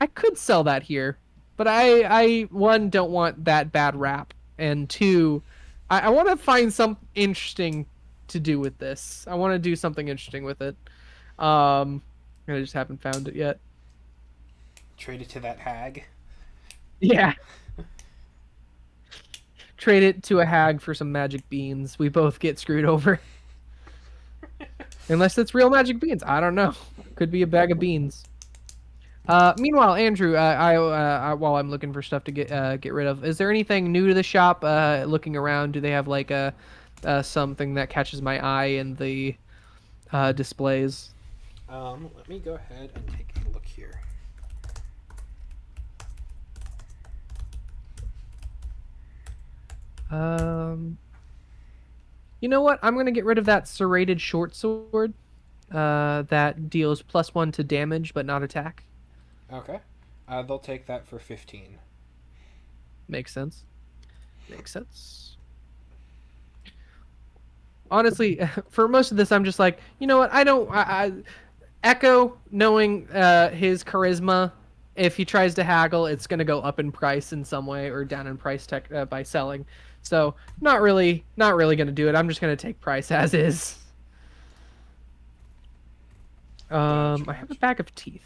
I could sell that here, but I one don't want that bad rap, and two, I want to find something interesting to do with this. I want to do something interesting with it. Um, I just haven't found it yet. Trade it to that hag. Yeah, trade it to a hag for some magic beans. We both get screwed over. Unless it's real magic beans. I don't know. Could be a bag of beans. Meanwhile, Andrew, while I'm looking for stuff to get rid of, is there anything new to the shop? Looking around, do they have like a something that catches my eye in the displays? Let me go ahead and take a look here. Um, you know what? I'm gonna get rid of that serrated short sword. That deals +1 to damage but not attack. Okay. They'll take that for 15. Makes sense. Makes sense. Honestly, for most of this, I'm just like, you know what? I don't. Echo, knowing his charisma, if he tries to haggle, it's gonna go up in price in some way or down in price by selling. So not really gonna do it. I'm just gonna take price as is. Gotcha, I have a gotcha. bag of teeth.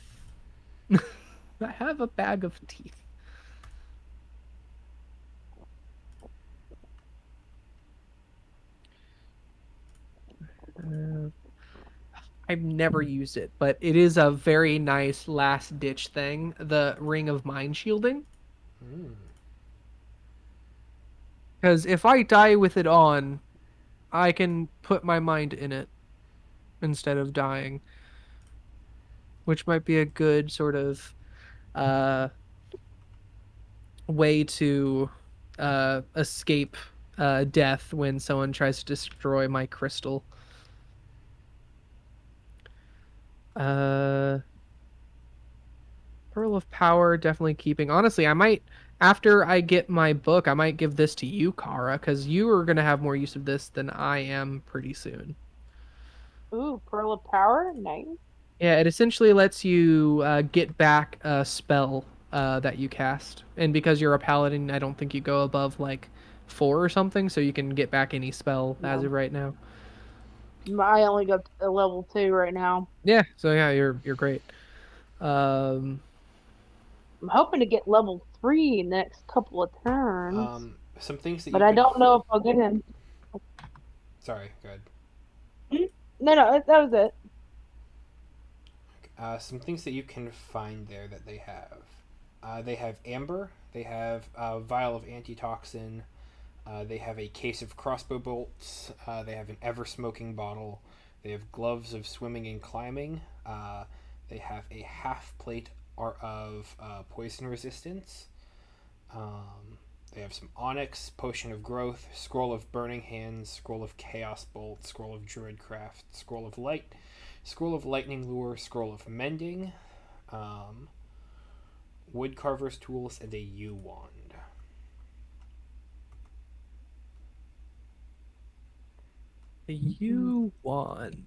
I have a bag of teeth. Uh, I've never used it, but it is a very nice last ditch thing. The Ring of Mind Shielding. Mm. Because if I die with it on, I can put my mind in it instead of dying, which might be a good sort of uh, way to escape death when someone tries to destroy my crystal. Uh, Pearl of Power, definitely keeping. Honestly, I might, after I get my book, I might give this to you, Kara, because you are going to have more use of this than I am pretty soon. Ooh, Pearl of Power, nice. Yeah, it essentially lets you get back a spell that you cast. And because you're a paladin, I don't think you go above like 4 or something, so you can get back any spell as No, of right now. I only got to level 2 right now. Yeah, so yeah, you're great. Um, I'm hoping to get level 3 in the next couple of turns, Some things that but you I can. don't know if I'll get him. Sorry, good. No, no, that was it. Some things that you can find there that they have. They have amber. They have a vial of antitoxin. They have a case of crossbow bolts. They have an ever smoking bottle. They have gloves of swimming and climbing. They have a half plate of poison resistance. Um, they have some onyx, potion of growth, scroll of burning hands, scroll of chaos bolt, scroll of druidcraft, scroll of light, scroll of lightning lure, scroll of mending, um, woodcarver's tools, and a yew wand. you won.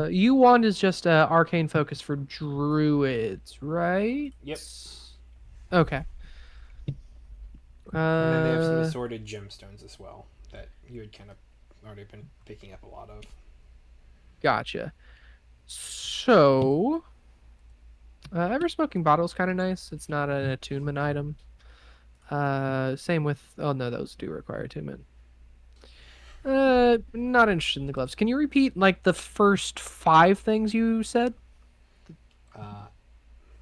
You wand is just arcane focus for druids, right? Yep. Okay. And then they have some Uh, assorted gemstones as well that you had kind of already been picking up a lot of. Gotcha. So, ever smoking bottle is kind of nice. It's not an attunement item. Same with. Oh no, those do require attunement. Not interested in the gloves. Can you repeat like the first 5 things you said? Uh,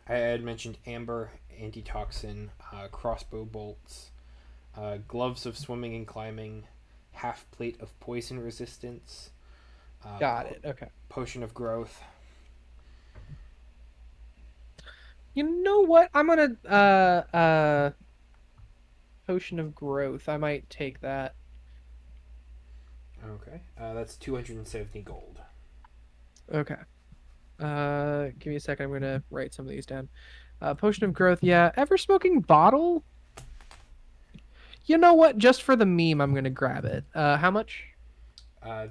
I had mentioned amber, antitoxin, crossbow bolts, gloves of swimming and climbing, half plate of poison resistance, Got it. Okay. potion of growth. You know what? I'm gonna potion of growth. I might take that. Okay, that's 270 gold. Okay. Give me a second. I'm gonna write some of these down. Potion of growth. Yeah. Ever smoking bottle? You know what? Just for the meme, I'm gonna grab it. How much?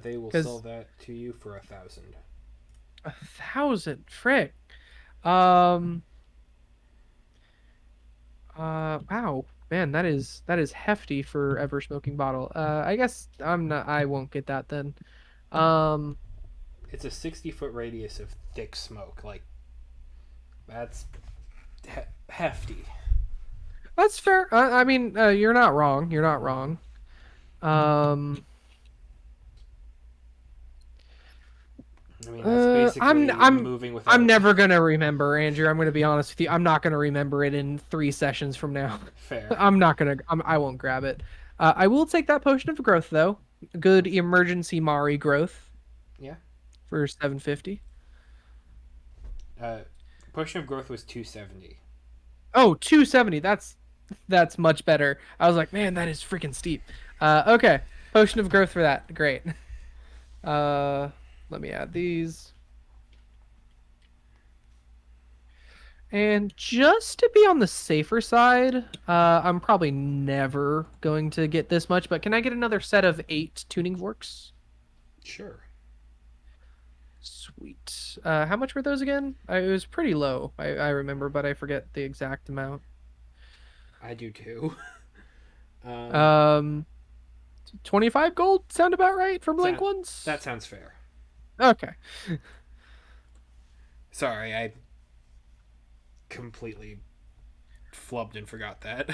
They will sell Because that to you for 1,000. 1,000. Frick. Um. Wow. Man, that is hefty for ever smoking bottle. I guess I'm not. I won't get that then. Um. It's a 60-foot radius of thick smoke. Like, that's hefty. That's fair. I mean, you're not wrong. You're not wrong. Um. I mean, that's basically I'm moving I'm without. never gonna remember, Andrew. I'm gonna be honest with you. I'm not gonna remember it in 3 sessions from now. Fair. I won't grab it. I will take that potion of growth though. Good emergency Mari growth Yeah. for 750. Uh, Potion of growth was 270. Oh, 270. That's much better. I was like, man, that is freaking steep. Okay, potion of growth for that. Great. Uh, Let me add these. And just to be on the safer side, I'm probably never going to get this much, but can I get another set of 8 tuning forks? Sure. Sweet. How much were those again? It was pretty low. I remember, but I forget the exact amount. I do too. um, Um, 25 gold sound about right for Blink that, ones? that sounds fair. Okay. Sorry, I completely flubbed and forgot that.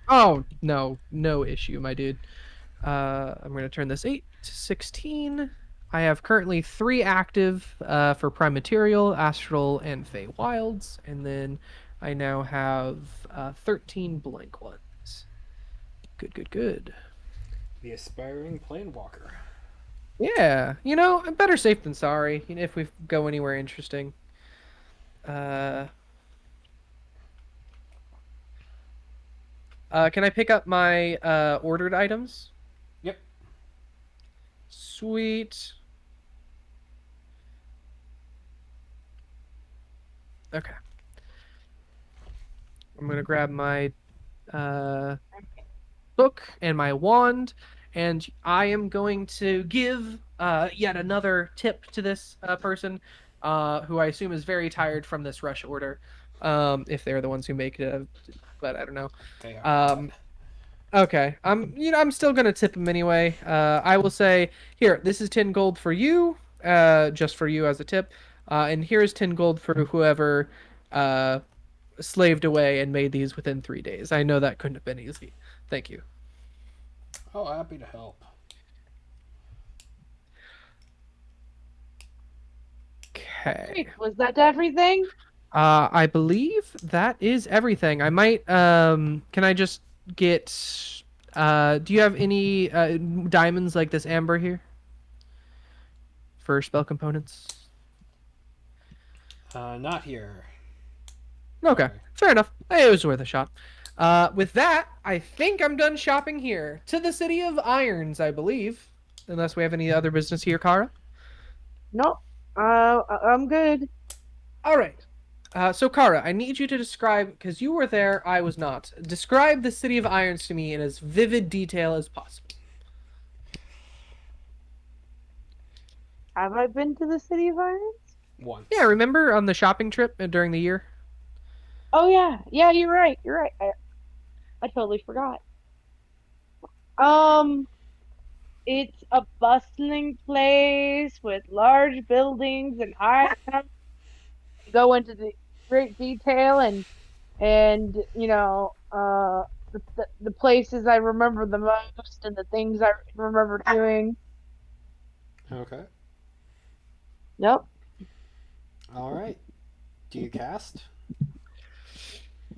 Oh, no issue, my dude. I'm going to turn this 8 to 16. I have currently 3 active for Prime Material, Astral, and Fey Wilds. And then I now have 13 blank ones. Good. The aspiring planewalker. Yeah, better safe than sorry, if we go anywhere interesting. Can I pick up my ordered items? Yep. Sweet. Okay. I'm gonna grab my book and my wand, and I am going to give yet another tip to this person, who I assume is very tired from this rush order, if they're the ones who make it, but I don't know. They are. Um, Okay. I'm still gonna tip him anyway. I will say, here, this is 10 gold for you, just for you as a tip. And here's 10 gold for whoever slaved away and made these within 3 days. I know that couldn't have been easy. Thank you. Oh, happy to help. Okay. Was that everything? I believe that is everything. I might can I just get do you have any diamonds like this amber here for spell components? Not here. Okay, Sorry. fair enough. It was worth a shot. With that, I think I'm done shopping here. To the City of Irons, I believe. Unless we have any other business here, Kara. Nope. I'm good. All right. So, Kara, I need you to describe, because you were there, I was not. Describe the City of Irons to me in as vivid detail as possible. Have I been to the City of Irons? Once. Yeah, remember on the shopping trip during the year? Oh yeah, yeah. You're right. You're right. I totally forgot. Um, it's a bustling place with large buildings and I go into the great detail and the places I remember the most and the things I remember doing. Okay. Yep. All right. Do you cast?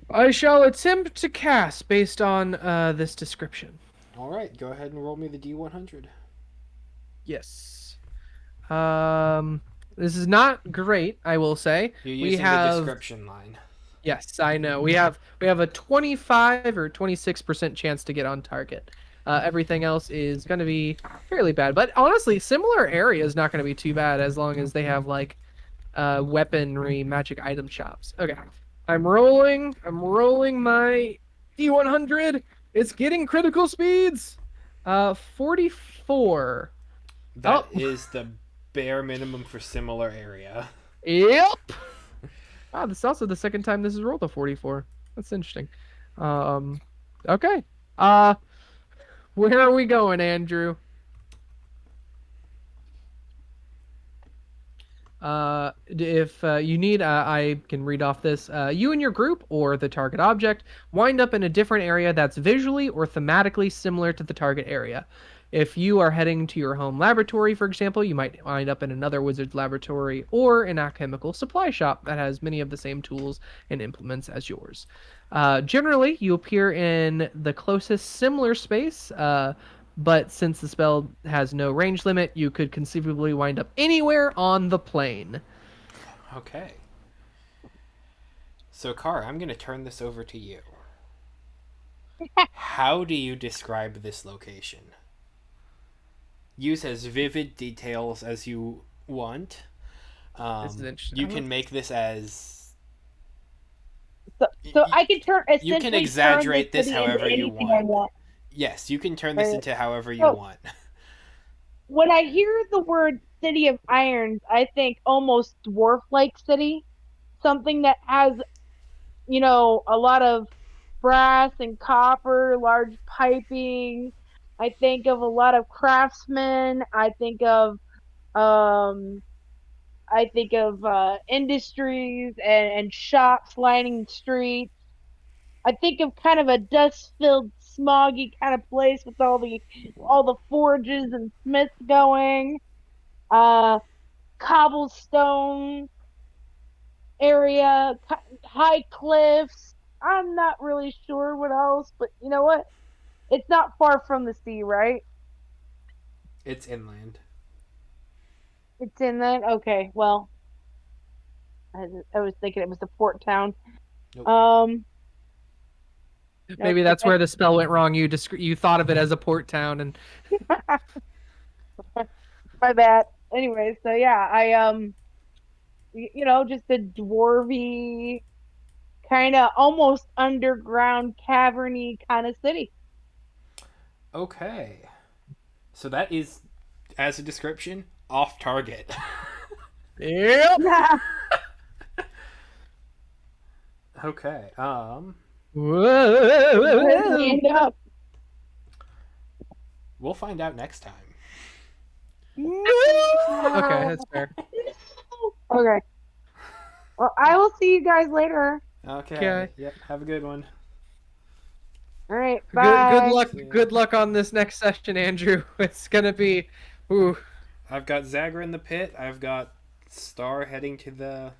I shall attempt to cast based on this description. All right. Go ahead and roll me the D100. Yes. This is not great, I will say. You're We using the have description line. Yes, I know. We have a 25 or 26% chance to get on target. Everything else is going to be fairly bad, but honestly, similar area is not going to be too bad as long as they have like weaponry, magic item shops. Okay, I'm rolling. I'm rolling my D100. It's getting critical speeds. 44. That Oh. is the bare minimum for similar area. Yep. Ah, this is also the second time this has rolled a 44. That's interesting. Okay. Where are we going, Andrew? If you need, I can read off this. You and your group, or the target object, wind up in a different area that's visually or thematically similar to the target area. If you are heading to your home laboratory, for example, you might wind up in another wizard's laboratory or an alchemical supply shop that has many of the same tools and implements as yours. Generally, you appear in the closest similar space, but since the spell has no range limit, you could conceivably wind up anywhere on the plane. Okay. So, Car, I'm going to turn this over to you. How do you describe this location? Use as vivid details as you want. This is interesting. You can make this as So I can you can essentially turn the exaggerate this city into however you anything I want. want. Yes, you can turn this Right? into however you So want. when I hear the word City of Irons, I think almost dwarf-like city, something that has, a lot of brass and copper, large piping. I think of a lot of craftsmen. Um I think of industries and shops lining the streets. I think of kind of a dust-filled, smoggy kind of place with all the forges and smiths going. Uh, Cobblestone area, high cliffs. I'm not really sure what else, but you know what? It's not far from the sea, right? It's inland. It's inland. Okay, well, I was thinking it was a port town. Nope. Nope, Maybe I that's guess where the spell went wrong. You thought of it as a port town, and my bad. Anyway, so yeah, just a dwarvy kind of almost underground caverny kind of city. Okay. So that is, as a description, off target. yep. Okay. Whoa, whoa, Where did we whoa. end up? We'll find out next time. Okay, that's fair. Okay. Well, I will see you guys later. Okay. Okay. Yep. Have a good one. All right. Good Bye. luck. See ya. Good luck on this next session, Andrew. It's gonna be, ooh. I've got Zagra in the pit. I've got Star heading to the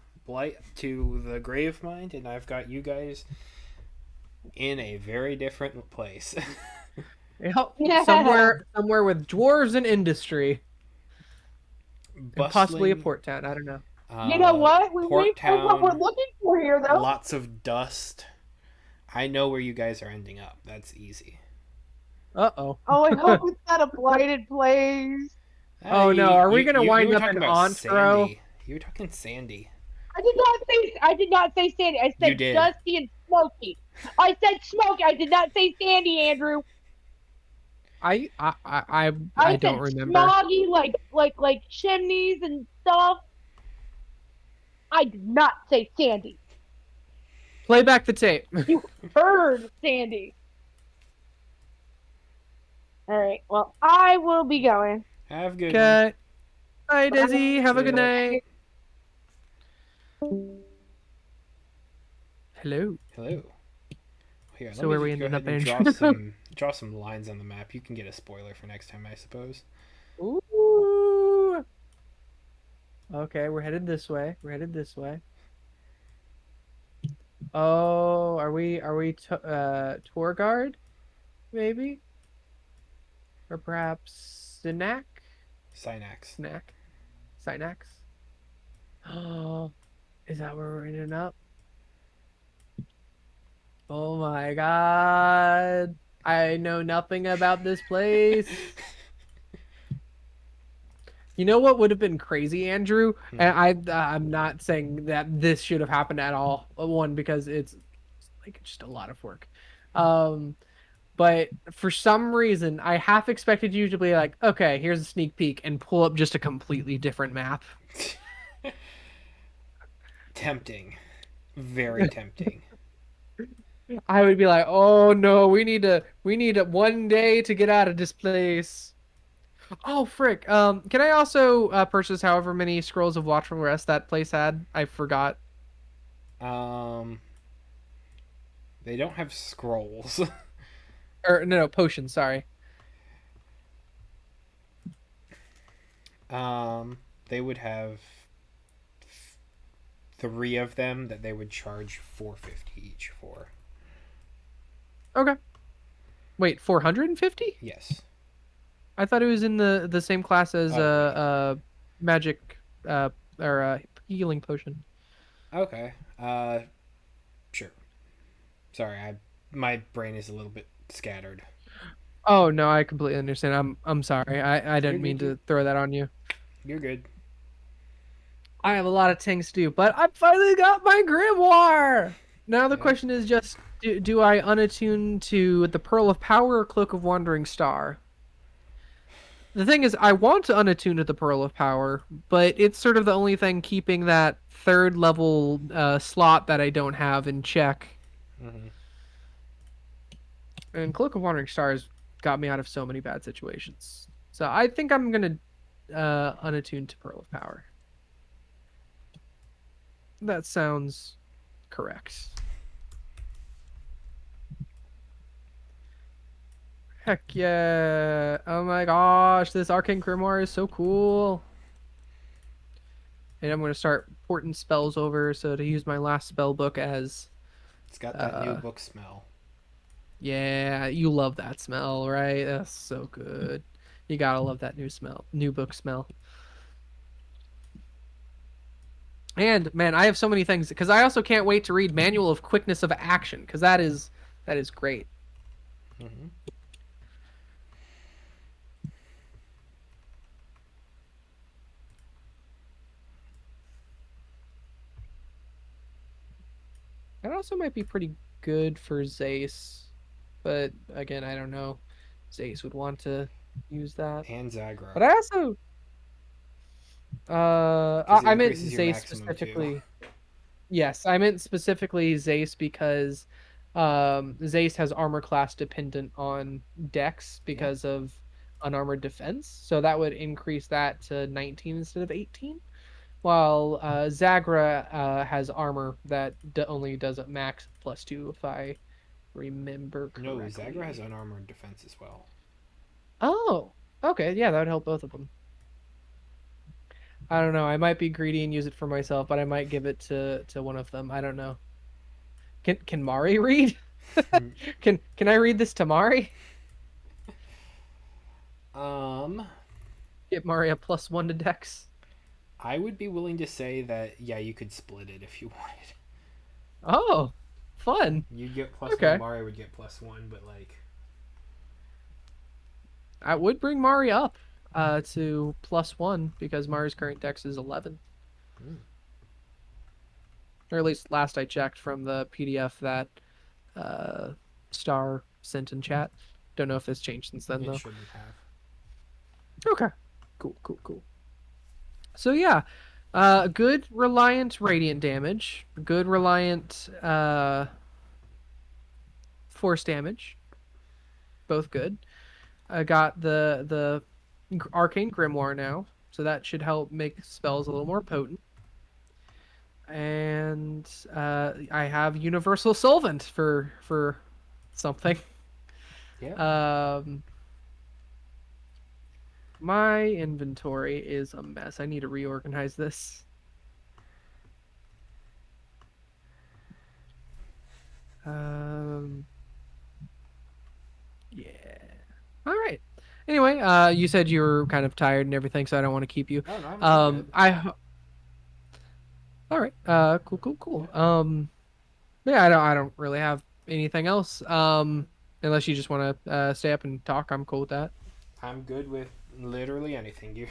grave mind, and I've got you guys in a very different place. Yep. Yeah. Somewhere with dwarves and industry, and possibly a Bustling port town. I don't know. You know what? We port found what we're town, looking for here, though. lots of dust. I know where you guys are ending up. That's easy. Uh-oh. Oh, I hope it's not a blighted place. Oh no, are we gonna You wind were up talking in about Ontro? Sandy. You were talking Sandy. I did not say Sandy. I You said did. Dusty and Smoky. I said Smoky. I did not say Sandy, Andrew. I I don't said remember. smoggy, like chimneys and stuff. I did not say Sandy. Play back the tape. You heard Sandy. All right. Well, I will be going. Have a good one. Okay. Bye, Dizzy. Have a good Yeah. night. Hello. Hello. Here, So let me where we just go ended ahead up, and Andrew? draw some lines on the map. You can get a spoiler for next time, I suppose. Ooh. Okay, we're headed this way. We're headed this way. Oh, are we tour guard? Maybe? Or perhaps Synax? Synax. Snack? Synax? Oh, is that where we're ending up? Oh my god. I know nothing about this place. You know what would have been crazy, Andrew? And I'm not saying that this should have happened at all. One, because it's like just a lot of work. Um, but for some reason, I half expected you to be like, okay, here's a sneak peek, and pull up just a completely different map. Tempting. Very tempting. I would be like, oh no, we need a 1 day to get out of this place. Oh frick. Can I also purchase however many scrolls of watchful rest that place had? I forgot. Um, they don't have scrolls. Or no, potions. Sorry. They would have three of them that they would charge 450 each for. Okay. Wait, 450? Yes. I thought it was in the same class as Oh wait. magic uh or healing potion. Okay. Sure. Sorry, my brain is a little bit scattered. Oh no, I completely understand. I'm sorry. I You're didn't mean good. to throw that on you. You're good. I have a lot of things to do, but I finally got my grimoire. Now the Yeah. question is just do I unattune to the Pearl of Power or Cloak of Wandering Star? The thing is, I want to unattune to the Pearl of Power, but it's sort of the only thing keeping that third level slot that I don't have in check. Mm-hmm. And Cloak of Wandering Stars got me out of so many bad situations. So I think I'm gonna unattune to Pearl of Power. That sounds correct. Heck yeah! Oh my gosh, this Arcane Grimoire is so cool. And I'm gonna start porting spells over, so to use my last spell book as It's got that new uh book smell. yeah, you love that smell, right? That's so good. You gotta love that new book smell. And man, I have so many things because I also can't wait to read Manual of Quickness of Action because that is great. Mm-hmm. That also might be pretty good for Zace, but again, I don't know. Zace would want to use that, And but Zagra, I also because it I meant increases your Zace maximum too. specifically. Yes, I meant specifically Zace because Zace has armor class dependent on Dex Yeah. because of unarmored defense, so that would increase that to 19 instead of 18. While Zagra has armor that only does a max +2 if I remember No, Zagra has correctly. unarmored defense as well. Oh, okay, yeah, that would help both of them. I don't know. I might be greedy and use it for myself, but I might give it to one of them. I don't know. Can Mari read? Can I read this to Mari? um, Get Mari a +1 to Dex. I would be willing to say that yeah, you could split it if you wanted. Oh, fun. You'd get +1. Okay. Mari would get +1, but like, I would bring Mari up to +1 because Mari's current Dex is 11. mm, Or at least last I checked from the PDF that uh, Star sent in chat. Don't know if it's changed since then it though. shouldn't have. Okay. Cool. So yeah, good reliant radiant damage, good reliant force damage, both good. I got the arcane grimoire now, so that should help make spells a little more potent. And I have universal solvent for something. Yeah. Um, my inventory is a mess. I need to reorganize this. Um, yeah. All right. Anyway, you said you were kind of tired and everything, so I don't want to keep you. Oh no, I'm good. All right. Cool. Yeah. Yeah, I don't really have anything else. Unless you just want to stay up and talk, I'm cool with that. I'm good with literally anything. You.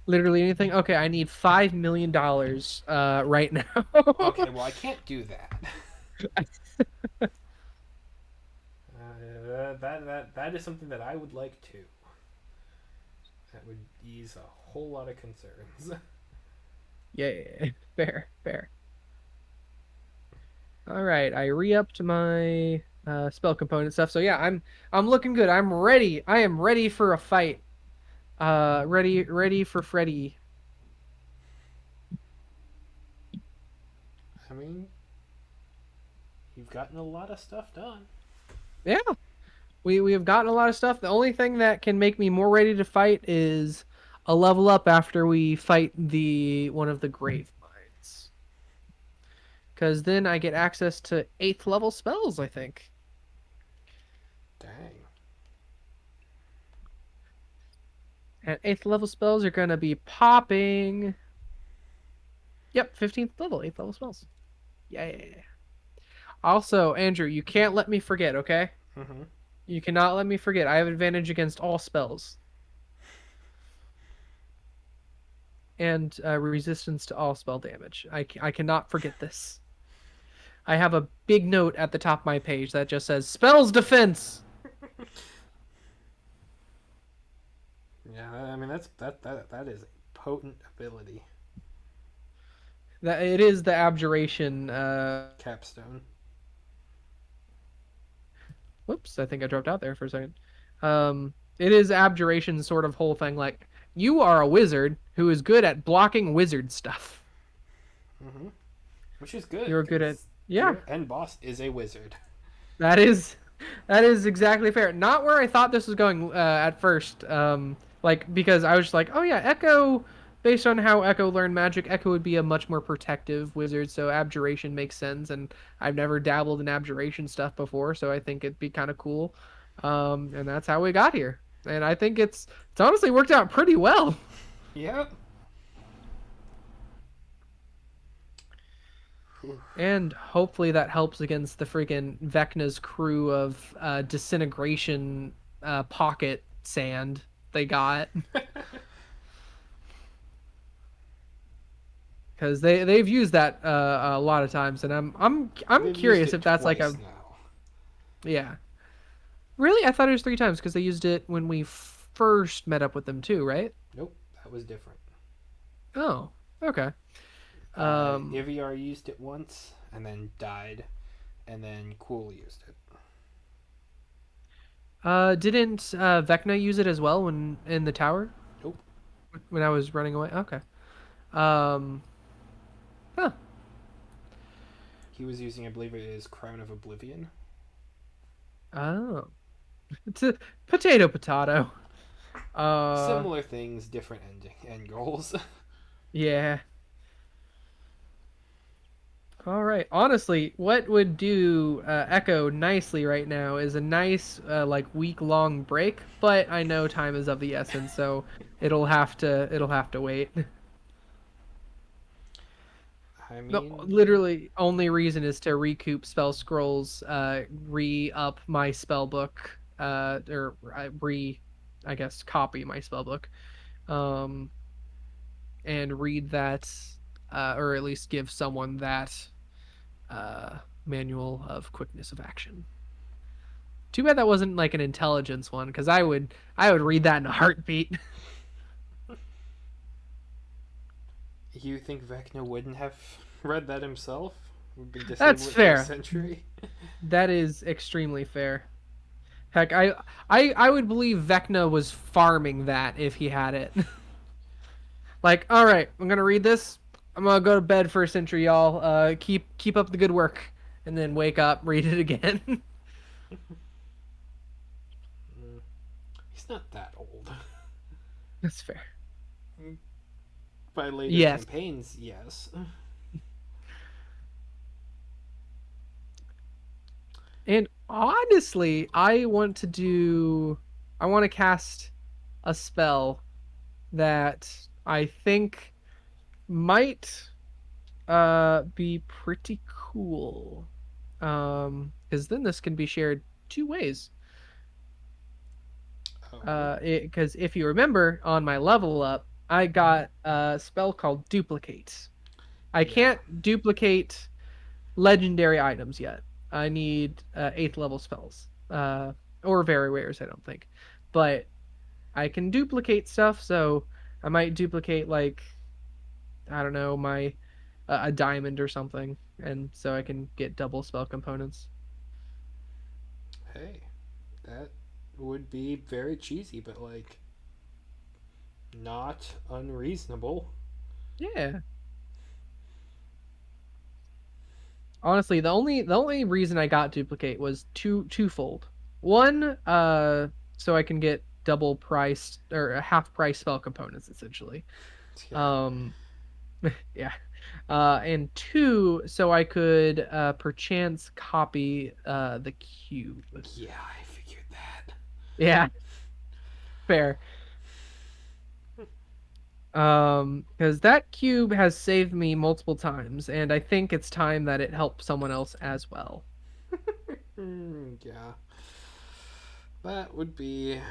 Literally anything. Okay, I need $5 million right now. Okay, well I can't do that. That is something that I would like to. That would ease a whole lot of concerns. Yeah, fair. All right, I re-upped my spell component stuff. So yeah, I'm looking good. I'm ready. I am ready for a fight. Ready for Freddy. I mean, you've gotten a lot of stuff done. Yeah, we have gotten a lot of stuff. The only thing that can make me more ready to fight is a level up after we fight the one of the grave mines. Because then I get access to 8th level spells, I think. Dang. And 8th level spells are going to be popping. Yep, 15th level, 8th level spells. Yeah. Also, Andrew, you can't let me forget, okay? Mm-hmm. You cannot let me forget. I have advantage against all spells. And resistance to all spell damage. I cannot forget this. I have a big note at the top of my page that just says spells defense. Yeah, I mean that is a potent ability. That it is the abjuration. Capstone. Whoops, I think I dropped out there for a second. It is abjuration sort of whole thing. Like you are a wizard who is good at blocking wizard stuff. Mm-hmm. Which is good You're good at because yeah. your end boss is a wizard. That is that is exactly fair. Not where I thought this was going at first. Like because I was just like, oh yeah, Echo. Based on how Echo learned magic, Echo would be a much more protective wizard, so abjuration makes sense. And I've never dabbled in abjuration stuff before, so I think it'd be kind of cool. And that's how we got here. And I think it's honestly worked out pretty well. Yep. And hopefully that helps against the freaking Vecna's crew of disintegration pocket sand they got. Because they've used that a lot of times, and I'm They've used curious it if that's like twice a now. yeah. Really, I thought it was 3 times because they used it when we first met up with them too, right? Nope, that was different. Oh, okay. Ivyar used it once and then died, and then Cool used it. Didn't Vecna use it as well when in the tower Nope. when I was running away? Okay. Um, huh. He was using, I believe it is Crown of Oblivion. Oh, it's a potato. Similar things, different end goals. Yeah. All right. Honestly, what would do Echo nicely right now is a nice like week-long break, but I know time is of the essence, so it'll have to wait. I The mean, literally only reason is to recoup spell scrolls, re-up my spell book, or I guess copy my spell book, um, and read that, or at least give someone that manual of quickness of action. Too bad that wasn't like an intelligence one, because I would read that in a heartbeat. you think Vecna wouldn't have read that himself? We've been That's disabling for a fair. century. That is extremely fair. Heck, I would believe Vecna was farming that if he had it. Like, all right, I'm gonna read this. I'm gonna go to bed for a century, y'all. Keep up the good work, and then wake up, read it again. He's not that old. That's fair. By later Yes. campaigns, yes. And honestly, I want to cast a spell that I think might be pretty cool. Because then this can be shared 2 ways. Oh. Because if you remember on my level up, I got a spell called Duplicate. I Yeah. can't duplicate legendary items yet. I need 8th level spells, or very rares. I don't think, but I can duplicate stuff. So I might duplicate like I don't know my a diamond or something, and so I can get double spell components. Hey, that would be very cheesy, but like not unreasonable. Yeah. Honestly, the only reason I got duplicate was twofold. One, so I can get double priced or half price spell components essentially. Yeah. Um, yeah. And two, so I could perchance copy the cube. Yeah, I figured that. Yeah, fair. Because that cube has saved me multiple times, and I think it's time that it helps someone else as well. Yeah. That would be.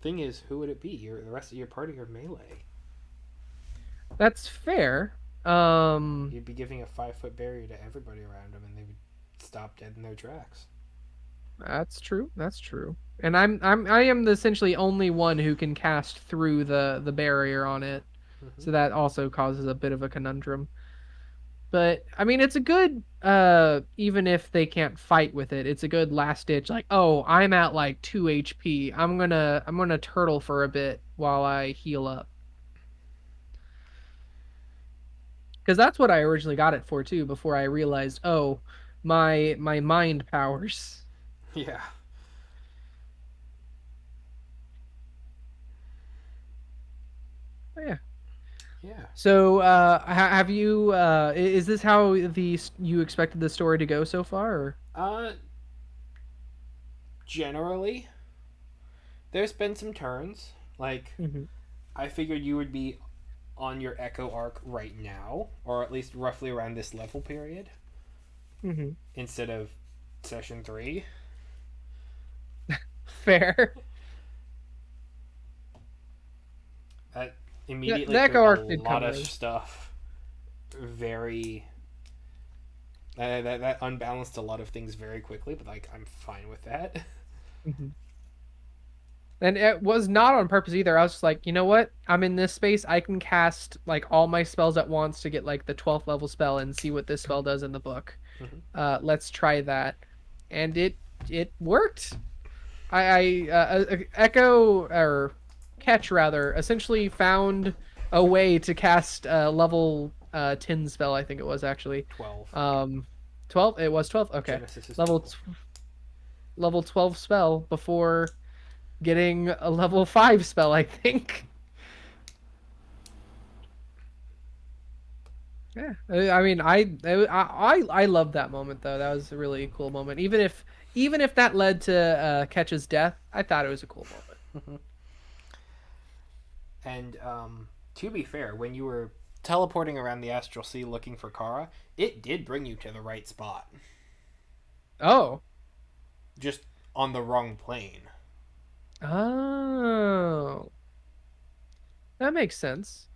Thing is, who would it be? The rest of your party are melee. That's fair. Um, You'd be giving a 5 foot barrier to everybody around them, and they would stop dead in their tracks. that's true. That's true. And I am the essentially only one who can cast through the barrier on it, Mm-hmm. so that also causes a bit of a conundrum. But I mean, it's a good even if they can't fight with it, it's a good last ditch. Like, oh, I'm at like 2 HP. I'm gonna turtle for a bit while I heal up. Because that's what I originally got it for too. Before I realized, oh, my mind powers. Yeah. Oh, yeah. Yeah. So, have you? Is this how you expected the story to go so far? Or? Uh, Generally, there's been some turns. Like, Mm-hmm. I figured you would be on your Echo arc right now, or at least roughly around this level period, Mm-hmm. instead of session 3. Fair. That Yeah, immediately the put Echo a Arc did lot come of early. stuff very. That unbalanced a lot of things very quickly, but like I'm fine with that. Mm-hmm. And it was not on purpose either. I was just like, you know what? I'm in this space. I can cast like all my spells at once to get like the 12th level spell and see what this spell does in the book. Mm-hmm. Let's try that, and it worked. I Echo or Catch rather essentially found a way to cast level 10 spell. I think it was actually 12. 12. It was 12. Okay, Genesis is level 12. level 12 spell before getting a level 5 spell, I think. Yeah, I mean, I love that moment though. That was a really cool moment. Even if that led to Catch's death, I thought it was a cool moment. And to be fair, when you were teleporting around the astral sea looking for Kara, it did bring you to the right spot, Oh, just on the wrong plane. oh, that makes sense.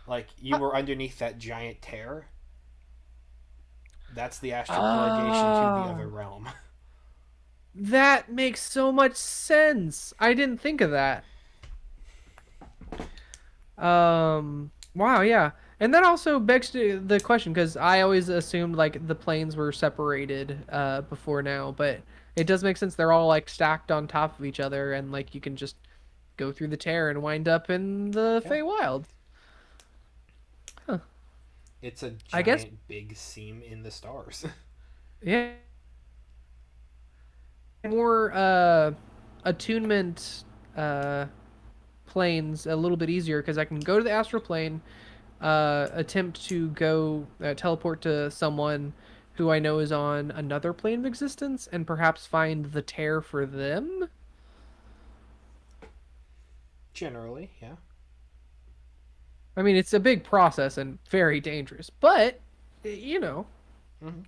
Like you Huh. were underneath that giant tear. That's the astral colligation to the other Oh, realm. that makes so much sense. I didn't think of that. Wow, yeah. And that also begs to the question because I always assumed like the planes were separated before now, but it does make sense. They're all like stacked on top of each other, and like you can just go through the tear and wind up in the Yeah, Feywild. Huh. it's a I guess, giant big seam in the stars. yeah. More attunement uh planes a little bit easier because I can go to the astral plane, attempt to go teleport to someone who I know is on another plane of existence and perhaps find the tear for them. Generally, yeah. I mean, it's a big process and very dangerous, but you know, Mm-hmm.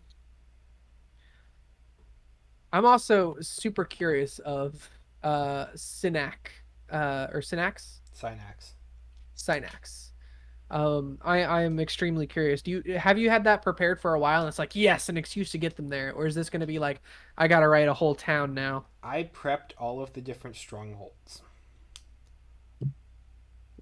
I'm also super curious of Synac or Synax, Synax. Synax. I am extremely curious. Have you had that prepared for a while and it's like, yes, an excuse to get them there, or is this going to be like, I gotta write a whole town now? I prepped all of the different strongholds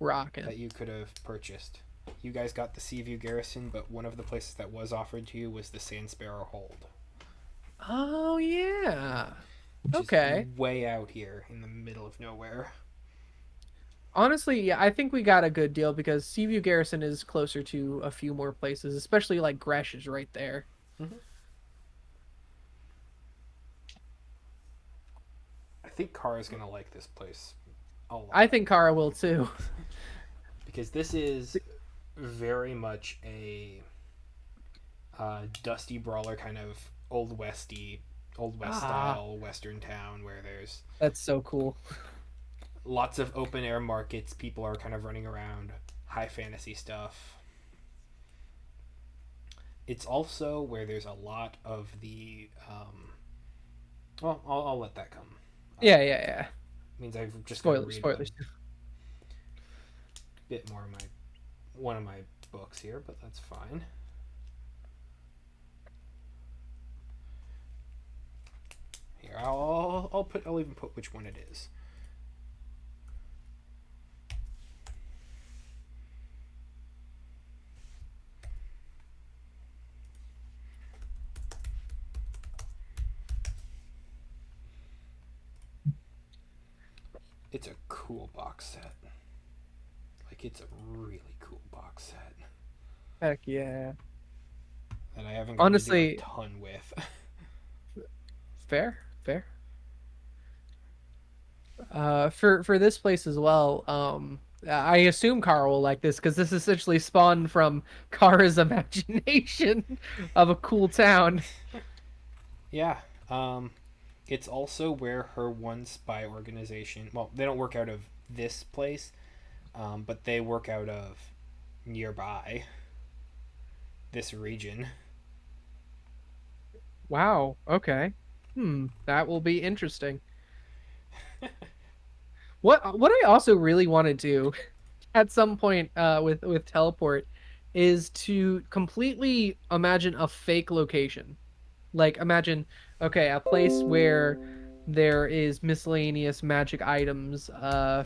Rockin'. that you could have purchased. You guys got the Seaview Garrison, but one of the places that was offered to you was the Sand Sparrow Hold, Oh yeah. which is Okay. way out here in the middle of nowhere. Honestly, yeah, I think we got a good deal because Seaview Garrison is closer to a few more places, especially like Gresh is right there. Mm-hmm. think Kara's gonna like this place a I lot think Kara will too. because this is very much a dusty brawler kind of old west Ah, style western town where there's that's so cool. lots of open air markets. People are kind of running around, high fantasy stuff. It's also where there's a lot of the. Well, I'll let that come. Yeah, yeah, yeah. Means I've just got to Spoilers, read a spoilers. bit more of my one of my books here, but that's fine. Here, I'll even put which one it is. It's a cool box set. Like it's a really cool box set Heck yeah. that I haven't gotten to do a Honestly, ton with. fair, fair. For this place as well, I assume Kara will like this because this essentially spawned from Kara's imagination of a cool town. Yeah. It's also where her one spy organization. Well, they don't work out of this place, but they work out of nearby this region. Wow. Okay. That will be interesting. What I also really want to do at some point with teleport is to completely imagine a fake location. Like imagine, okay, a place where there is miscellaneous magic items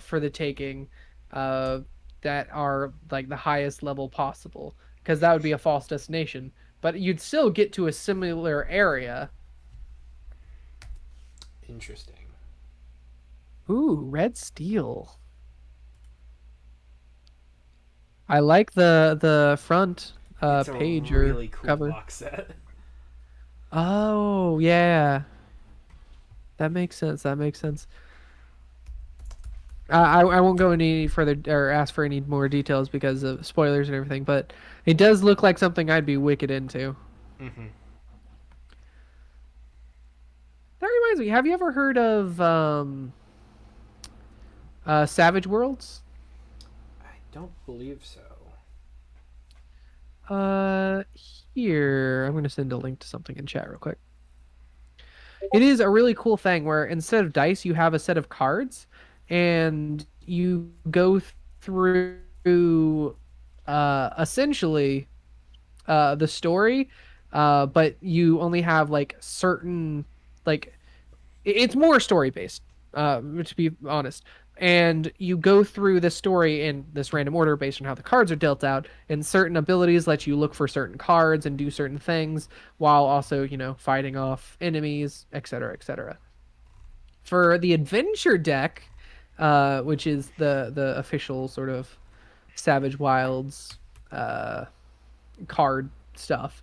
for the taking uh that are like the highest level possible because that would be a false destination. But you'd still get to a similar area. Interesting. Ooh, red steel. I like the front It's a page or really cool cover. box set. Oh, yeah. That makes sense. That makes sense. I won't go any further or ask for any more details because of spoilers and everything, but it does look like something I'd be wicked into. Mm-hmm. That reminds me, have you ever heard of Savage Worlds? I don't believe so. Uh, Here, I'm going to send a link to something in chat real quick. It is a really cool thing where instead of dice, you have a set of cards, and you go through essentially the story, but you only have like certain like it's more story based, to be honest. And you go through the story in this random order based on how the cards are dealt out, and certain abilities let you look for certain cards and do certain things while also, fighting off enemies, etc., etc. For the adventure deck, which is the official sort of Savage Wilds uh, card stuff.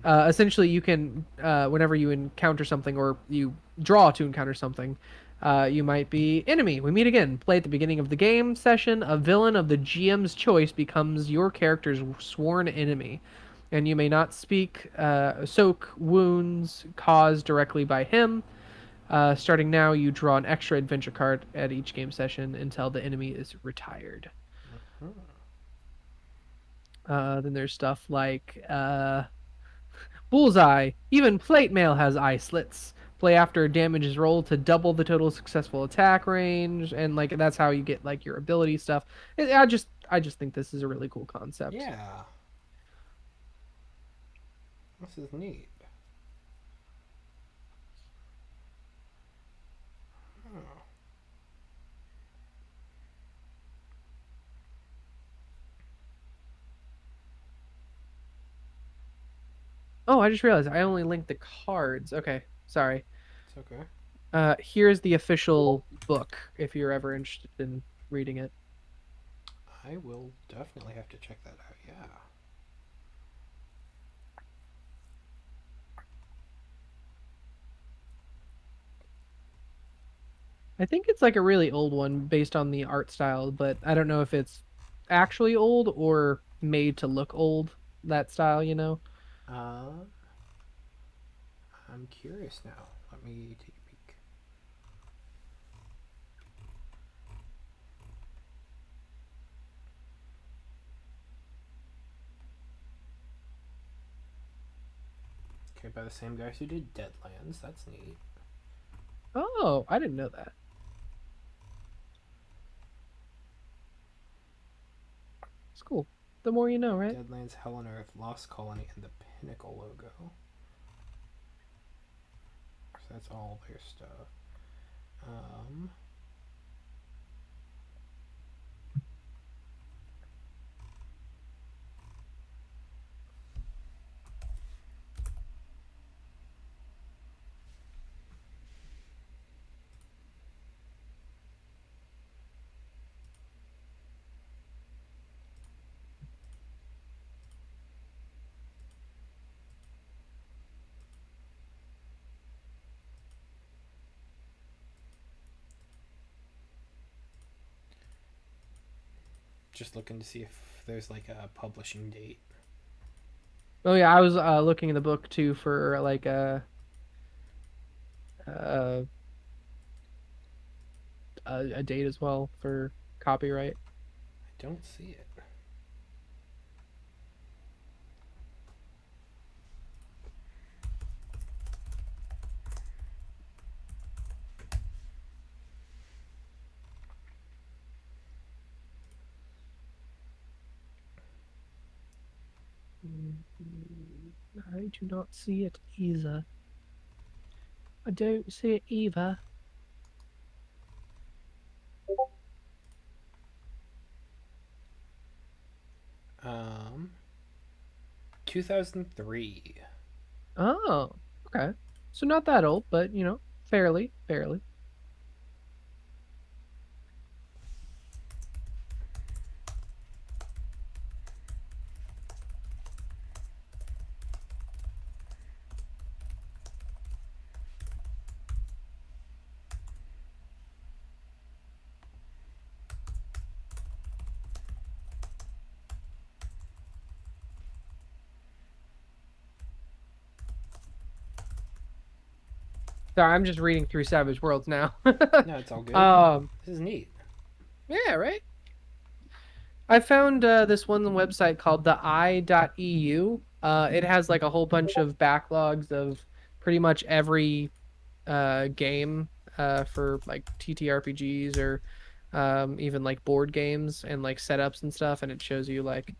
Essentially, you can, whenever you encounter something or you draw to encounter something, you might be enemy. We meet again. Play at the beginning of the game session. A villain of the GM's choice becomes your character's sworn enemy, and you may not soak wounds caused directly by him. Starting now, you draw an extra adventure card at each game session until the enemy is retired. Then there's stuff like Bullseye. Even plate mail has eye slits. Play after damage is rolled to double the total successful attack range, and like that's how you get like your ability stuff. I just think this is a really cool concept. Yeah. This is neat. Oh. Oh, I just realized I only linked the cards. Okay, sorry. It's okay. Here's the official book if you're ever interested in reading it. I will definitely have to check that out. Yeah. I think it's like a really old one based on the art style, but I don't know if it's actually old or made to look old, that style, you know? Uh, I'm curious now. Let me take a peek. Okay, by the same guys who did Deadlands. That's neat. Oh, I didn't know that. It's cool. The more you know, right? Deadlands, Hell on Earth, Lost Colony, and the Pinnacle logo. So that's all their stuff. Um, just looking to see if there's like a publishing date. Oh yeah, I was looking in the book too for like a a date as well for copyright. I don't see it. I do not see it either. I don't see it either. Um, 2003. Oh, okay. So not that old, but you know, fairly. Sorry, I'm just reading through Savage Worlds now. No, it's all good. um, This is neat. yeah, right. I found this one website called the I.eu. It has like a whole bunch of backlogs of pretty much every game for like TTRPGs or even like board games and like setups and stuff, and it shows you like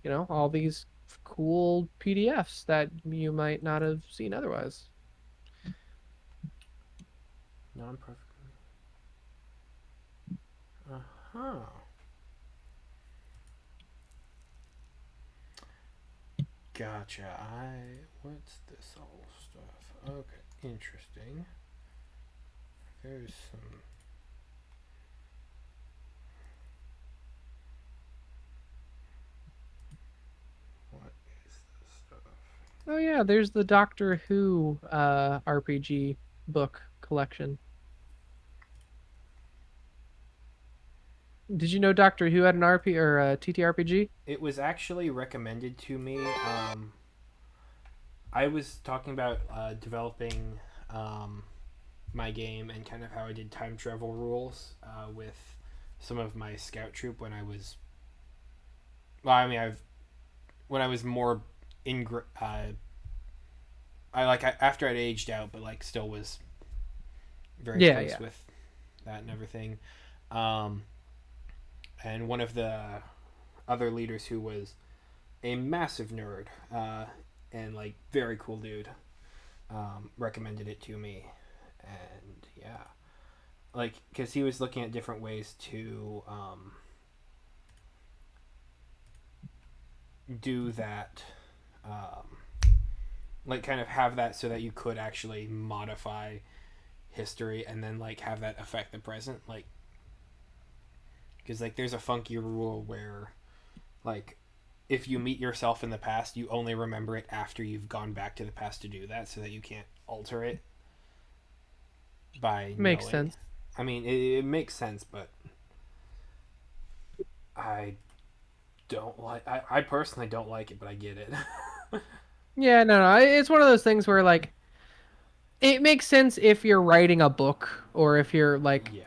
you know all these cool PDFs that you might not have seen otherwise. Non-profit. Uh huh. Gotcha. What's this all stuff? Okay, interesting. There's some. What is this stuff? Oh yeah, there's the Doctor Who RPG book collection. Did you know Doctor Who had an RP or a TTRPG? It was actually recommended to me. I was talking about developing my game and kind of how I did time travel rules with some of my scout troop when I was. Well, I mean, when I was more in. After I'd aged out, but like still was very Yeah, close yeah. with that and everything. Um, and one of the other leaders who was a massive nerd and like very cool dude recommended it to me, and yeah, like because he was looking at different ways to do that, um, like kind of have that so that you could actually modify history and then like have that affect the present, like because like there's a funky rule where like if you meet yourself in the past you only remember it after you've gone back to the past to do that so that you can't alter it by Makes knowing. sense. I mean, it makes sense, but I don't like. I personally don't like it, but I get it. Yeah, no, it's one of those things where like it makes sense if you're writing a book or if you're like Yeah.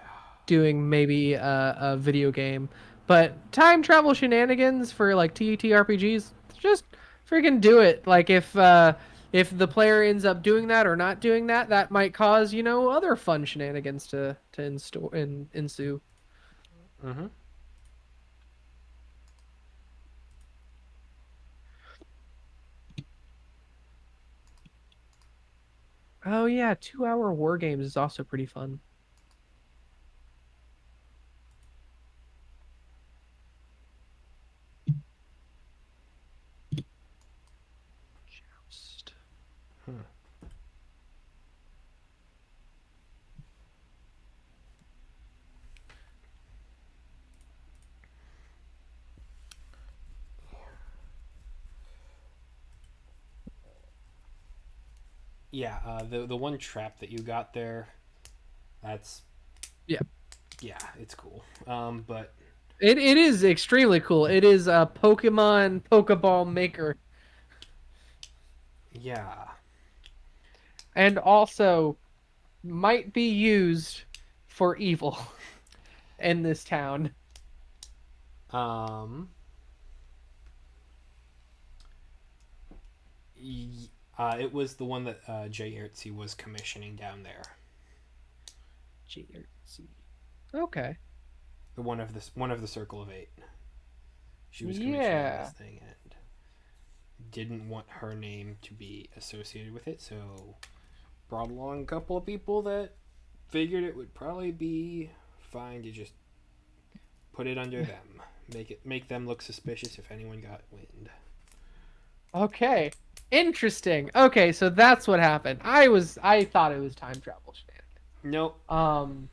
doing maybe a video game, but time travel shenanigans for like TTRPGs, just freaking do it. Like if the player ends up doing that or not doing that, that might cause other fun shenanigans to ensue. Mm-hmm. Oh yeah, 2 hour war games is also pretty fun. Joust. Hmm. Yeah. The one trap that you got there, that's Yeah. yeah, it's cool. But It is extremely cool. It is a Pokemon Pokeball maker, yeah. and also might be used for evil in this town. Um. It was the one that Jay Ertzy was commissioning down there. GRC. Okay. The one of the Circle of Eight. She was commissioning this Yeah. thing and didn't want her name to be associated with it, so brought along a couple of people that figured it would probably be fine to just put it under them. Make them look suspicious if anyone got wind. Okay. Interesting. Okay, so that's what happened. I thought it was time travel shenanigans. Nope. Um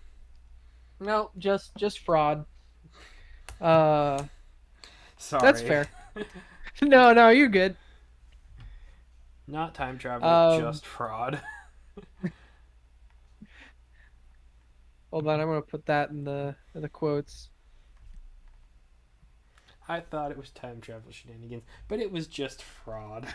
no, just fraud. Uh that's Sorry. fair. No, you're good. Not time travel, Um just fraud. hold on, I'm gonna put that in the quotes. I thought it was time travel shenanigans, but it was just fraud.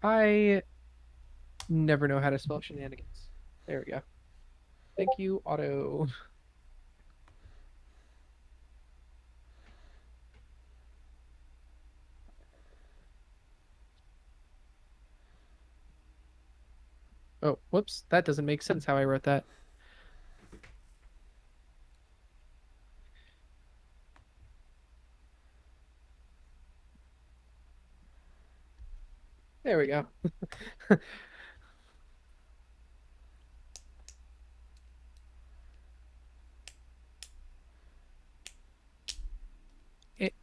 I never know how to spell shenanigans. There we go. Thank you, Auto. Oh, whoops. That doesn't make sense how I wrote that. There we go.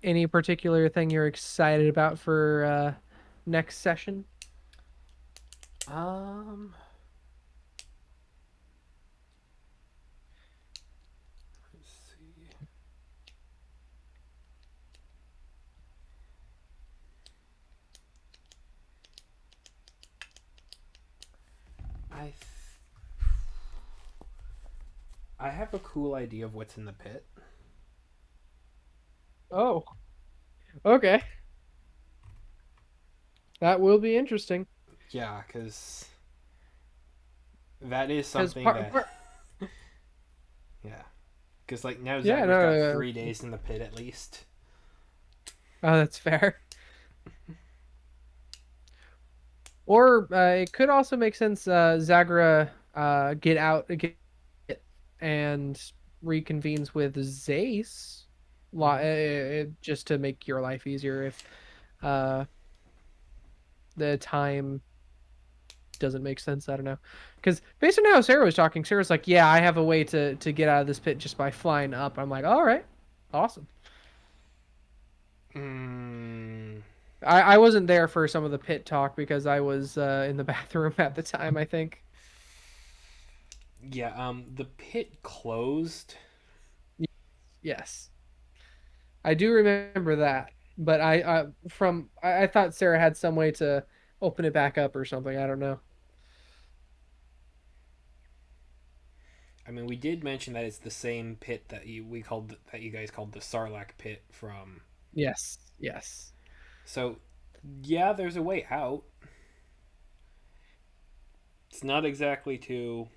Any particular thing you're excited about for next session? um, let's see. I th- I have a cool idea of what's in the pit. Oh, okay. That will be interesting. Yeah, because that is Because something that yeah, because like now yeah, Zagra's got no, 3 days in the pit at least. oh, that's fair. Or it could also make sense. Zagra get out get, and reconvenes with Zace, Mm-hmm. just to make your life easier if uh, the time doesn't make sense. I don't know, because based on how Sarah was talking, Sarah's like, "Yeah, I have a way to get out of this pit just by flying up." I'm like, "All right, awesome." Mm, I wasn't there for some of the pit talk because I was in the bathroom at the time, I think. Yeah, the pit closed. Y- Yes, I do remember that. But I thought Sarah had some way to open it back up or something. I don't know. I mean, we did mention that it's the same pit that you guys called the Sarlacc pit from. Yes, yes. So, yeah, there's a way out. It's not exactly to.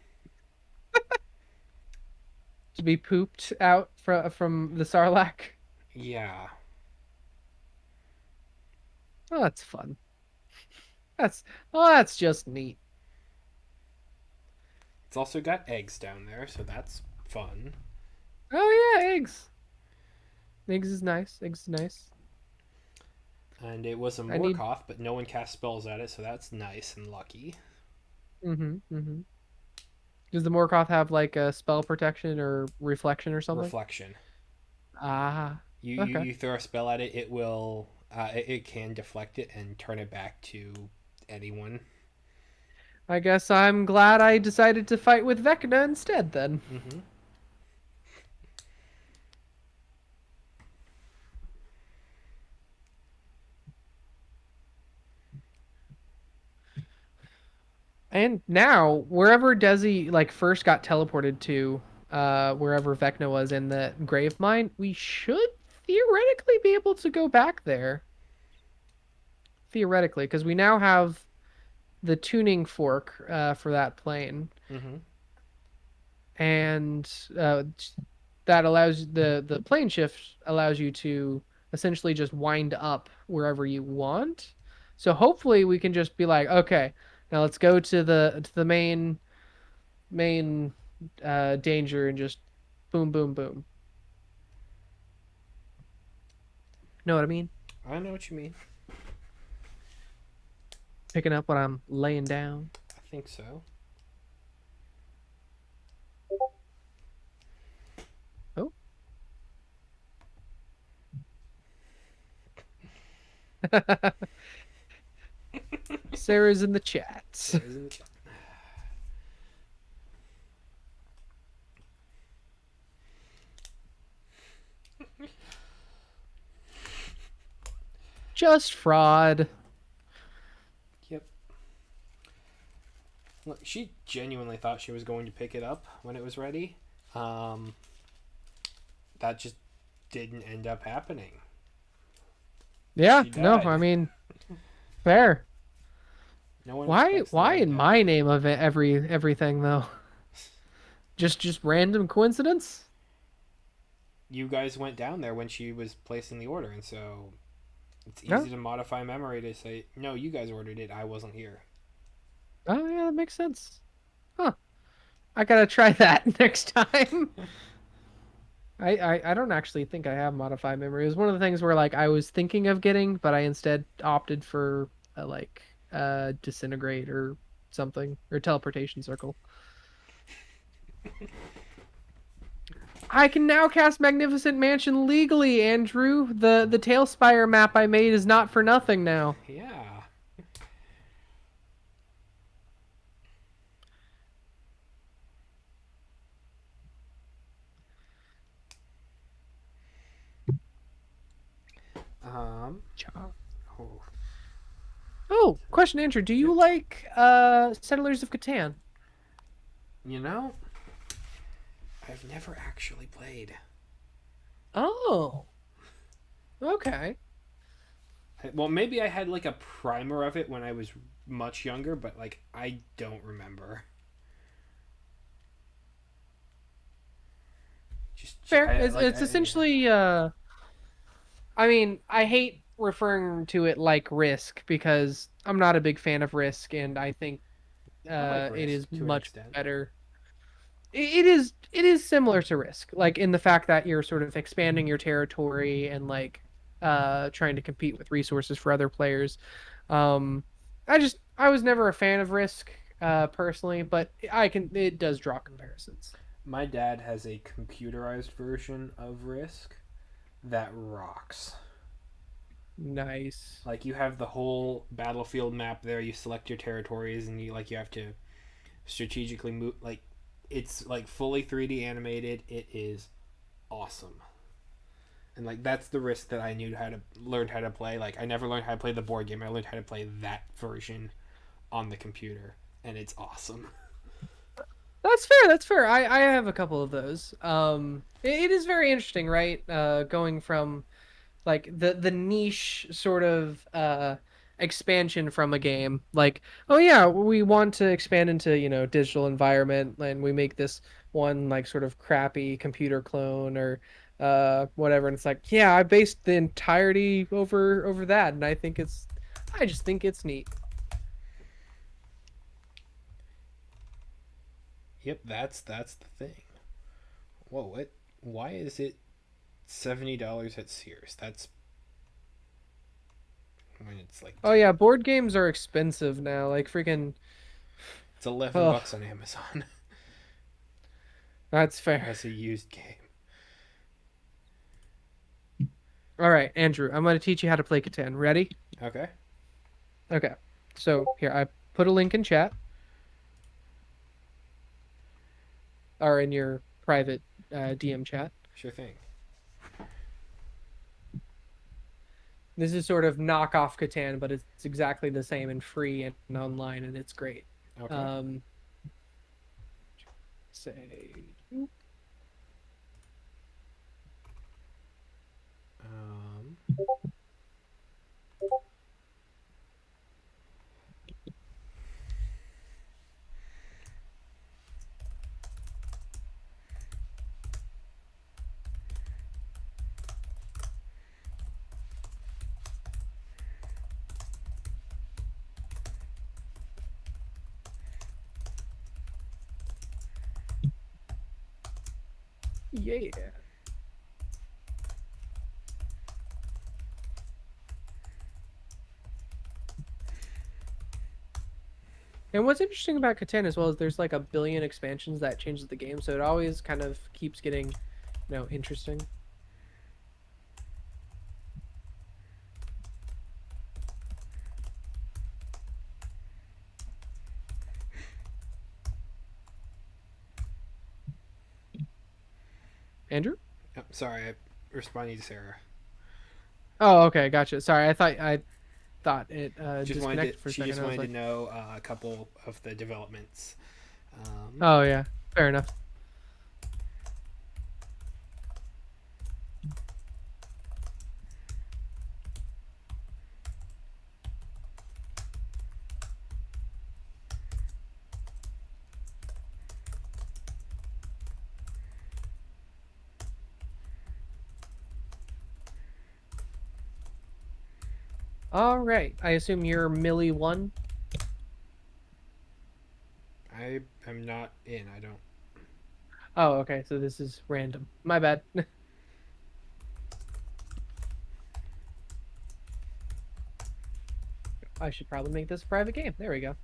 To be pooped out from the Sarlacc. Yeah, Oh, that's fun. That's that's just neat. it's also got eggs down there, so that's fun. Oh yeah, eggs. Eggs is nice. Eggs is nice. And it was a I need. Morkoth, but no one cast spells at it, so that's nice and lucky. Mm-hmm. Mm-hmm. Does the Morkoth have like a spell protection or reflection or something? Reflection. Ah. You Okay. throw a spell at it, it will. It can deflect it and turn it back to anyone. I guess I'm glad I decided to fight with Vecna instead then. Mm-hmm. And now, wherever Desi like first got teleported to, wherever Vecna was in the grave mine, we should theoretically be able to go back there. Theoretically, because we now have the tuning fork for that plane, Mm-hmm. and that allows the plane shift allows you to essentially just wind up wherever you want. So hopefully we can just be like, okay, now let's go to the main danger and just boom, boom, boom. Know what I mean? I know what you mean. Picking up what I'm laying down. I think so. Oh. Sarah's in the chat. Sarah's in the chat. Just fraud. Yep. Look, she genuinely thought she was going to pick it up when it was ready. Um, that just didn't end up happening. Yeah, She no, died. I mean, fair. No one Why expects why another in death. my name of it, everything though? Just random coincidence? You guys went down there when she was placing the order, and so it's No. easy to modify memory to say, no, you guys ordered it. I wasn't here. Oh yeah, that makes sense. Huh. I gotta try that next time. I don't actually think I have modified memory. It was one of the things where like I was thinking of getting, but I instead opted for like disintegrate or something or teleportation circle. I can now cast Magnificent Mansion legally, Andrew. The Tailspire map I made is not for nothing now. Yeah. Um. Oh. Oh, question, Andrew. Do you Yep. like Settlers of Catan? You know, I've never actually played. Oh, okay. Well, maybe I had like a primer of it when I was much younger, but like I don't remember. Just Fair. I, like It's essentially I mean, I hate referring to it like Risk because I'm not a big fan of Risk, and I think I like it is Risk to an much extent. better. It is similar to Risk, like in the fact that you're sort of expanding your territory and like trying to compete with resources for other players. Um, I was never a fan of Risk personally, but it does draw comparisons. My dad has a computerized version of Risk that rocks. Nice. Like you have the whole battlefield map there. You select your territories, and you have to strategically move. Like It's like fully 3D animated. It is awesome. And like that's the risk that I knew how to learn how to play. Like I never learned how to play the board game. I learned how to play that version on the computer, and it's awesome. That's fair. That's fair. I have a couple of those. It is very interesting, right? Going from like the niche sort of expansion from a game, like, oh yeah, we want to expand into, digital environment, and we make this one like sort of crappy computer clone or whatever, and it's like, yeah, I based the entirety over that, and I just think it's neat. Yep, that's the thing. Whoa, what? Why is it $70 at Sears? That's when it's like Oh yeah, board games are expensive now, like freaking. it's 11 Oh, bucks on Amazon that's fair. as a used game. All right, Andrew, I'm going to teach you how to play Catan. Ready? Okay, Okay. So here, I put a link in chat or in your private DM chat. sure thing. This is sort of knockoff Catan, but it's exactly the same and free and online, and it's great. Okay. Say, Um, yeah. And what's interesting about Catan as well is there's like a billion expansions that changes the game, so it always kind of keeps getting, interesting. Andrew? sorry, I responding to Sarah. Oh, okay, gotcha. Sorry, I thought it Just disconnected for a she second. just I was wanted to like, know a couple of the developments. oh yeah, fair enough. All right, I assume you're Millie one. I am not in. I don't. Oh, okay, so this is random. My bad. I should probably make this a private game. There we go.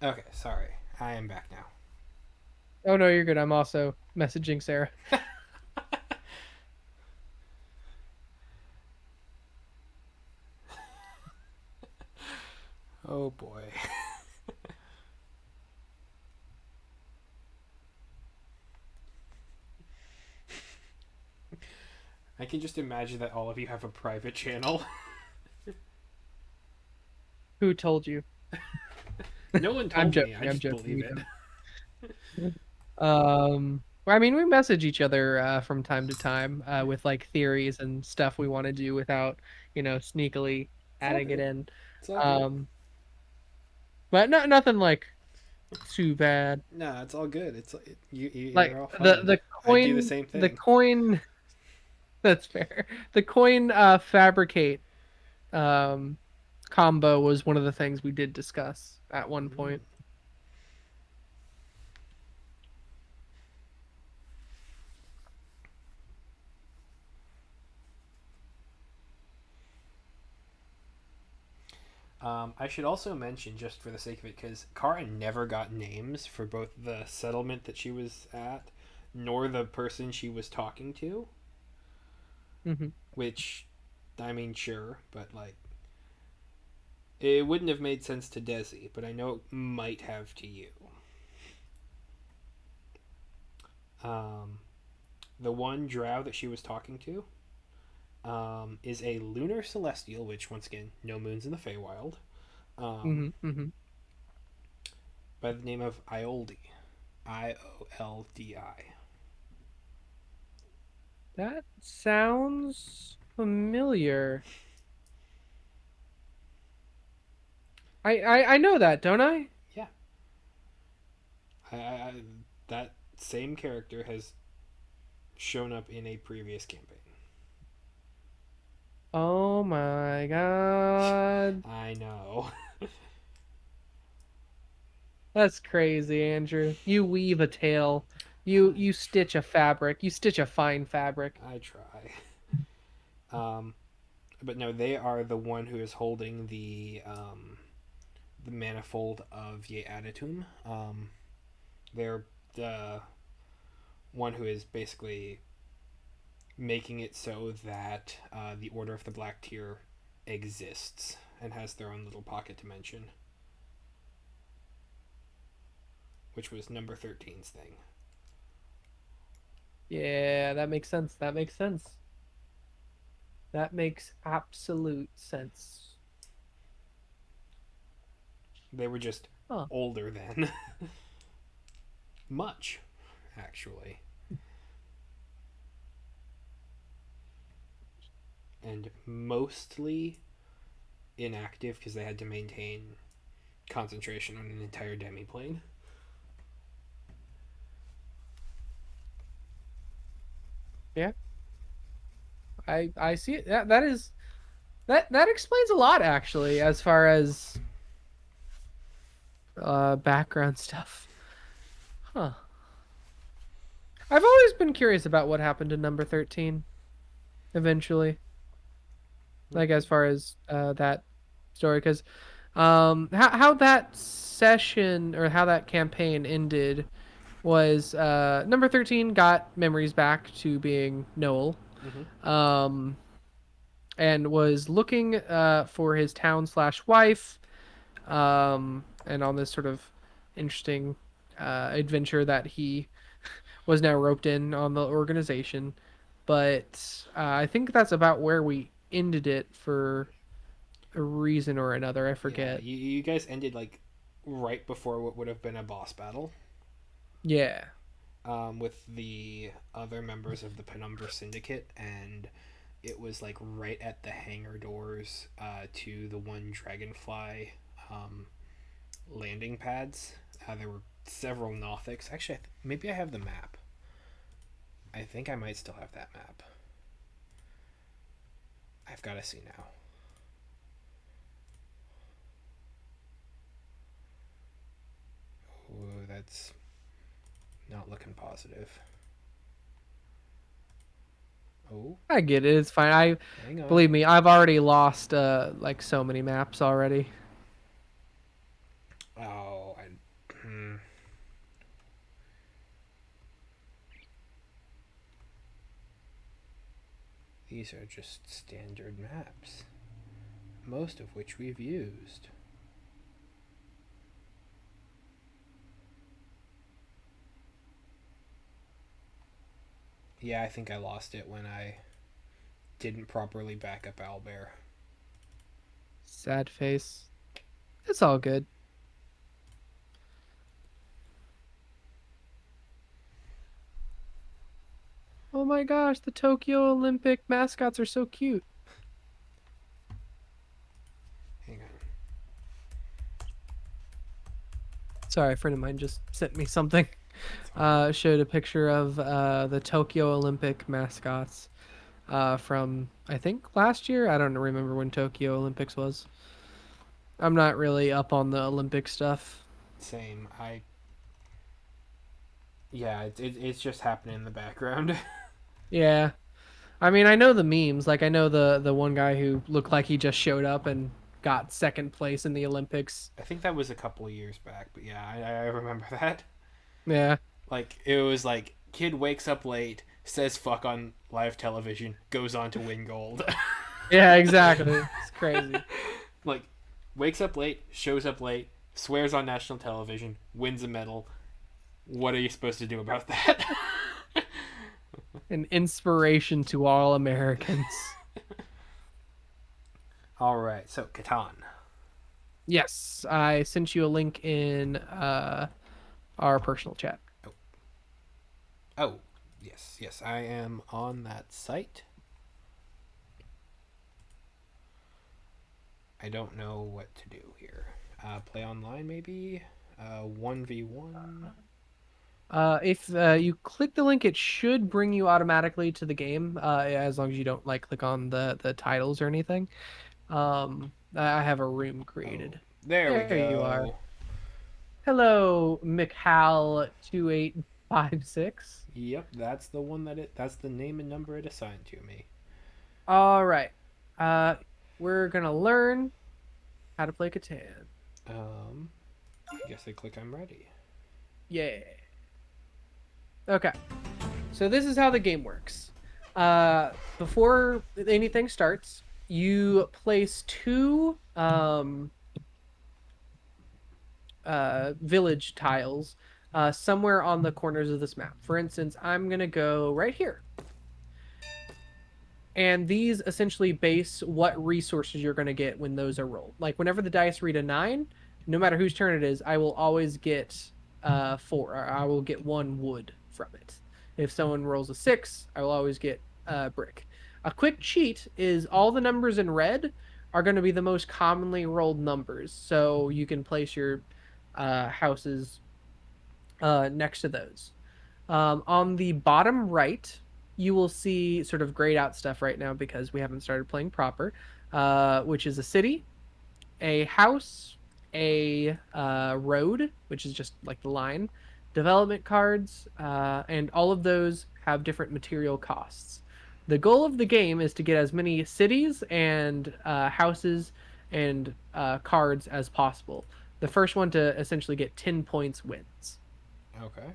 Okay, sorry. I am back now. Oh no, you're good. I'm also messaging Sarah. Oh boy. I can just imagine that all of you have a private channel. Who told you? No one I'm told me. joking. I I'm just joking. believe We it. don't. Well, I mean, we message each other from time to time with like theories and stuff we want to do without, sneakily It's all adding it good. in. It's all good. Um, but no, nothing like too bad. No, it's all good. Like You're all the fine. the I do the coin, same the thing. coin. That's fair. The coin fabricate um combo was one of the things we did discuss at one Mm. point. I should also mention, just for the sake of it, because Kara never got names for both the settlement that she was at, nor the person she was talking to. Hmm. Which, I mean, sure, but like, it wouldn't have made sense to Desi, but I know it might have to you. Um, the one drow that she was talking to is a lunar celestial, which, once again, no moons in the Feywild, um, Hmm. Hmm. by the name of Ioldi. Ioldi. That sounds familiar. I know that, don't I? Yeah. I, that same character has shown up in a previous campaign. Oh my god. I know. That's crazy, Andrew. You weave a tale. You stitch a fabric. You stitch a fine fabric. I try. Um, but no, they are the one who is holding the manifold of Ye Adatum. They're the one who is basically making it so that the Order of the Black Tear exists and has their own little pocket dimension, which was number 13's thing. Yeah, that makes sense. That makes sense. That makes absolute sense. They were just Huh. older then. Much, actually. And mostly inactive because they had to maintain concentration on an entire demiplane. Yeah. I see it. That is that explains a lot actually as far as background stuff. Huh. I've always been curious about what happened to number 13 eventually. Like as far as that story cuz how that session or how that campaign ended was number 13 got memories back to being Noel. Mm-hmm. Um and was looking for his town slash wife, and on this sort of interesting adventure that he was now roped in on the organization. But I think that's about where we ended it for a reason or another. I Yeah, forget. you guys ended like right before what would have been a boss battle, Yeah. with the other members of the Penumbra Syndicate, and it was like right at the hangar doors to the one Dragonfly um, landing pads. There were several Nothics. Actually, maybe I have the map. I think I might still have that map. I've got to see now. Ooh, that's not looking positive. Oh, I get it. It's fine. I hang on. believe me, I've already lost like so many maps already. Oh, these are just standard maps, most of which we've used. Yeah, I think I lost it when I didn't properly back up Owlbear. Sad face. It's all good. Oh my gosh, the Tokyo Olympic mascots are so cute. Hang on. Sorry, a friend of mine just sent me something. It's fine. Showed a picture of the Tokyo Olympic mascots from I think last year. I don't remember when Tokyo Olympics was. I'm not really up on the Olympic stuff. Same. Yeah, it's just happening in the background. Yeah, I mean I know the memes. Like I know the one guy who looked like he just showed up and got second place in the Olympics. I think that was a couple of years back, but yeah, I remember that. Yeah, Like it was like kid wakes up late, says fuck on live television, goes on to win gold. yeah, exactly. It's crazy. Like wakes up late, shows up late, swears on national television, wins a medal. What are you supposed to do about that? An inspiration to all Americans. All right, so Catan. Yes, I sent you a link in our personal chat. Oh, yes, yes, I am on that site. I don't know what to do here. Play online, maybe. 1v1. If you click the link, it should bring you automatically to the game, as long as you don't like click on the titles or anything. I have a room Oh, created. there we There you are. go. Hello, McHal2856. Yep, that's the one that it. That's the name and number it assigned to me. All right. Uh, we're gonna learn how to play Catan. I guess I click I'm ready. Yeah. Okay. So this is how the game works. Before anything starts, you place two village tiles somewhere on the corners of this map. For instance, I'm gonna go right here. And these essentially base what resources you're going to get when those are rolled. Like whenever the dice read a 9, no matter whose turn it is, I will always get 4. Or I will get 1 wood from it. If someone rolls a 6, I will always get a brick. A quick cheat is all the numbers in red are going to be the most commonly rolled numbers. So you can place your houses next to those. On the bottom right, you will see sort of grayed out stuff right now because we haven't started playing proper, which is a city, a house, a road, which is just like the line, development cards, and all of those have different material costs. The goal of the game is to get as many cities and houses and cards as possible. The first one to essentially get 10 points wins. Okay.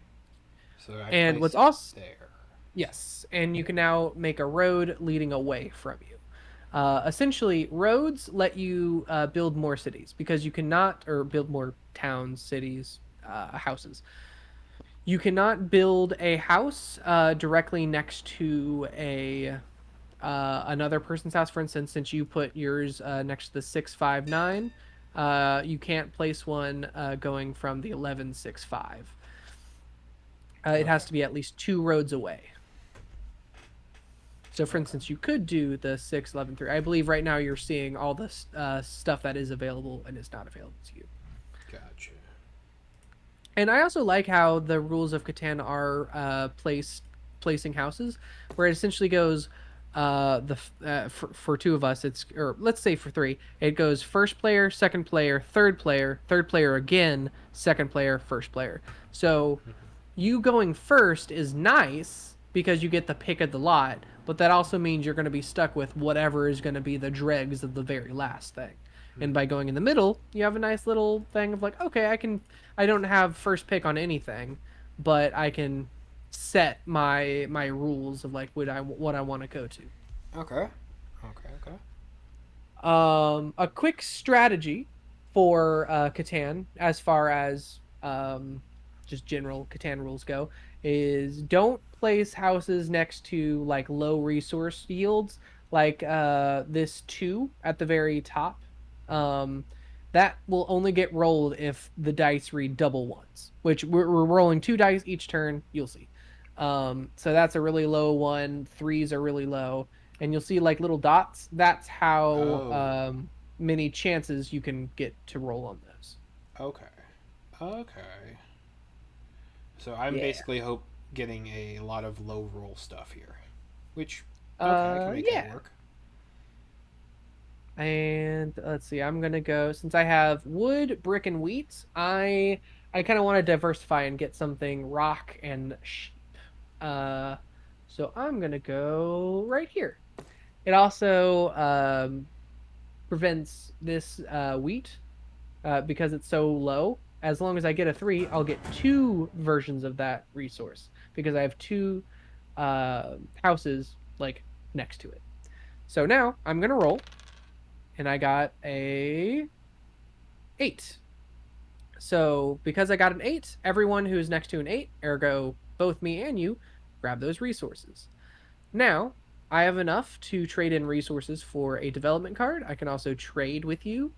So I And what's placed also there. Yes, and you can now make a road leading away from you. Essentially, roads let you build more cities because you cannot, or build more towns, cities, houses. You cannot build a house directly next to a another person's house. For instance, since you put yours next to the 659, you can't place one going from the 1165. It Okay. has to be at least 2 roads away. So, for Okay. instance, you could do the 6, 11, 3. I believe right now you're seeing all the stuff that is available and is not available to you. Gotcha. And I also like how the rules of Catan are placing houses, where it essentially goes for 2 of us, it's, or let's say for 3, it goes first player, second player, third player again, second player, first player. So you going first is nice because you get the pick of the lot, but that also means you're going to be stuck with whatever is going to be the dregs of the very last thing. And by going in the middle, you have a nice little thing of like, okay, I don't have first pick on anything, but I can set my rules of like what I want to go to. Okay. Okay. Okay. A quick strategy for Catan, as far as just general Catan rules go, is don't place houses next to like low resource yields, like this 2 at the very top. Um, that will only get rolled if the dice read double ones, which we're rolling 2 dice each turn. You'll see. So that's a really low one. Threes are really low, and you'll see like little dots. That's how Oh. many chances you can get to roll on those. Okay. Okay. So I'm Yeah. basically getting a lot of low roll stuff here, which okay, I can make that Yeah. work. And let's see, I'm gonna go since I have wood, brick, and wheat. I kind of want to diversify and get something rock and sheep. Uh, so I'm gonna go right here. It also prevents this wheat because it's so low. As long as I get a three, I'll get two versions of that resource because I have two houses like next to it. So now I'm gonna roll, and I got a 8. So because I got an 8, everyone who's next to an 8, ergo both me and you, grab those resources. Now, I have enough to trade in resources for a development card. I can also trade with you.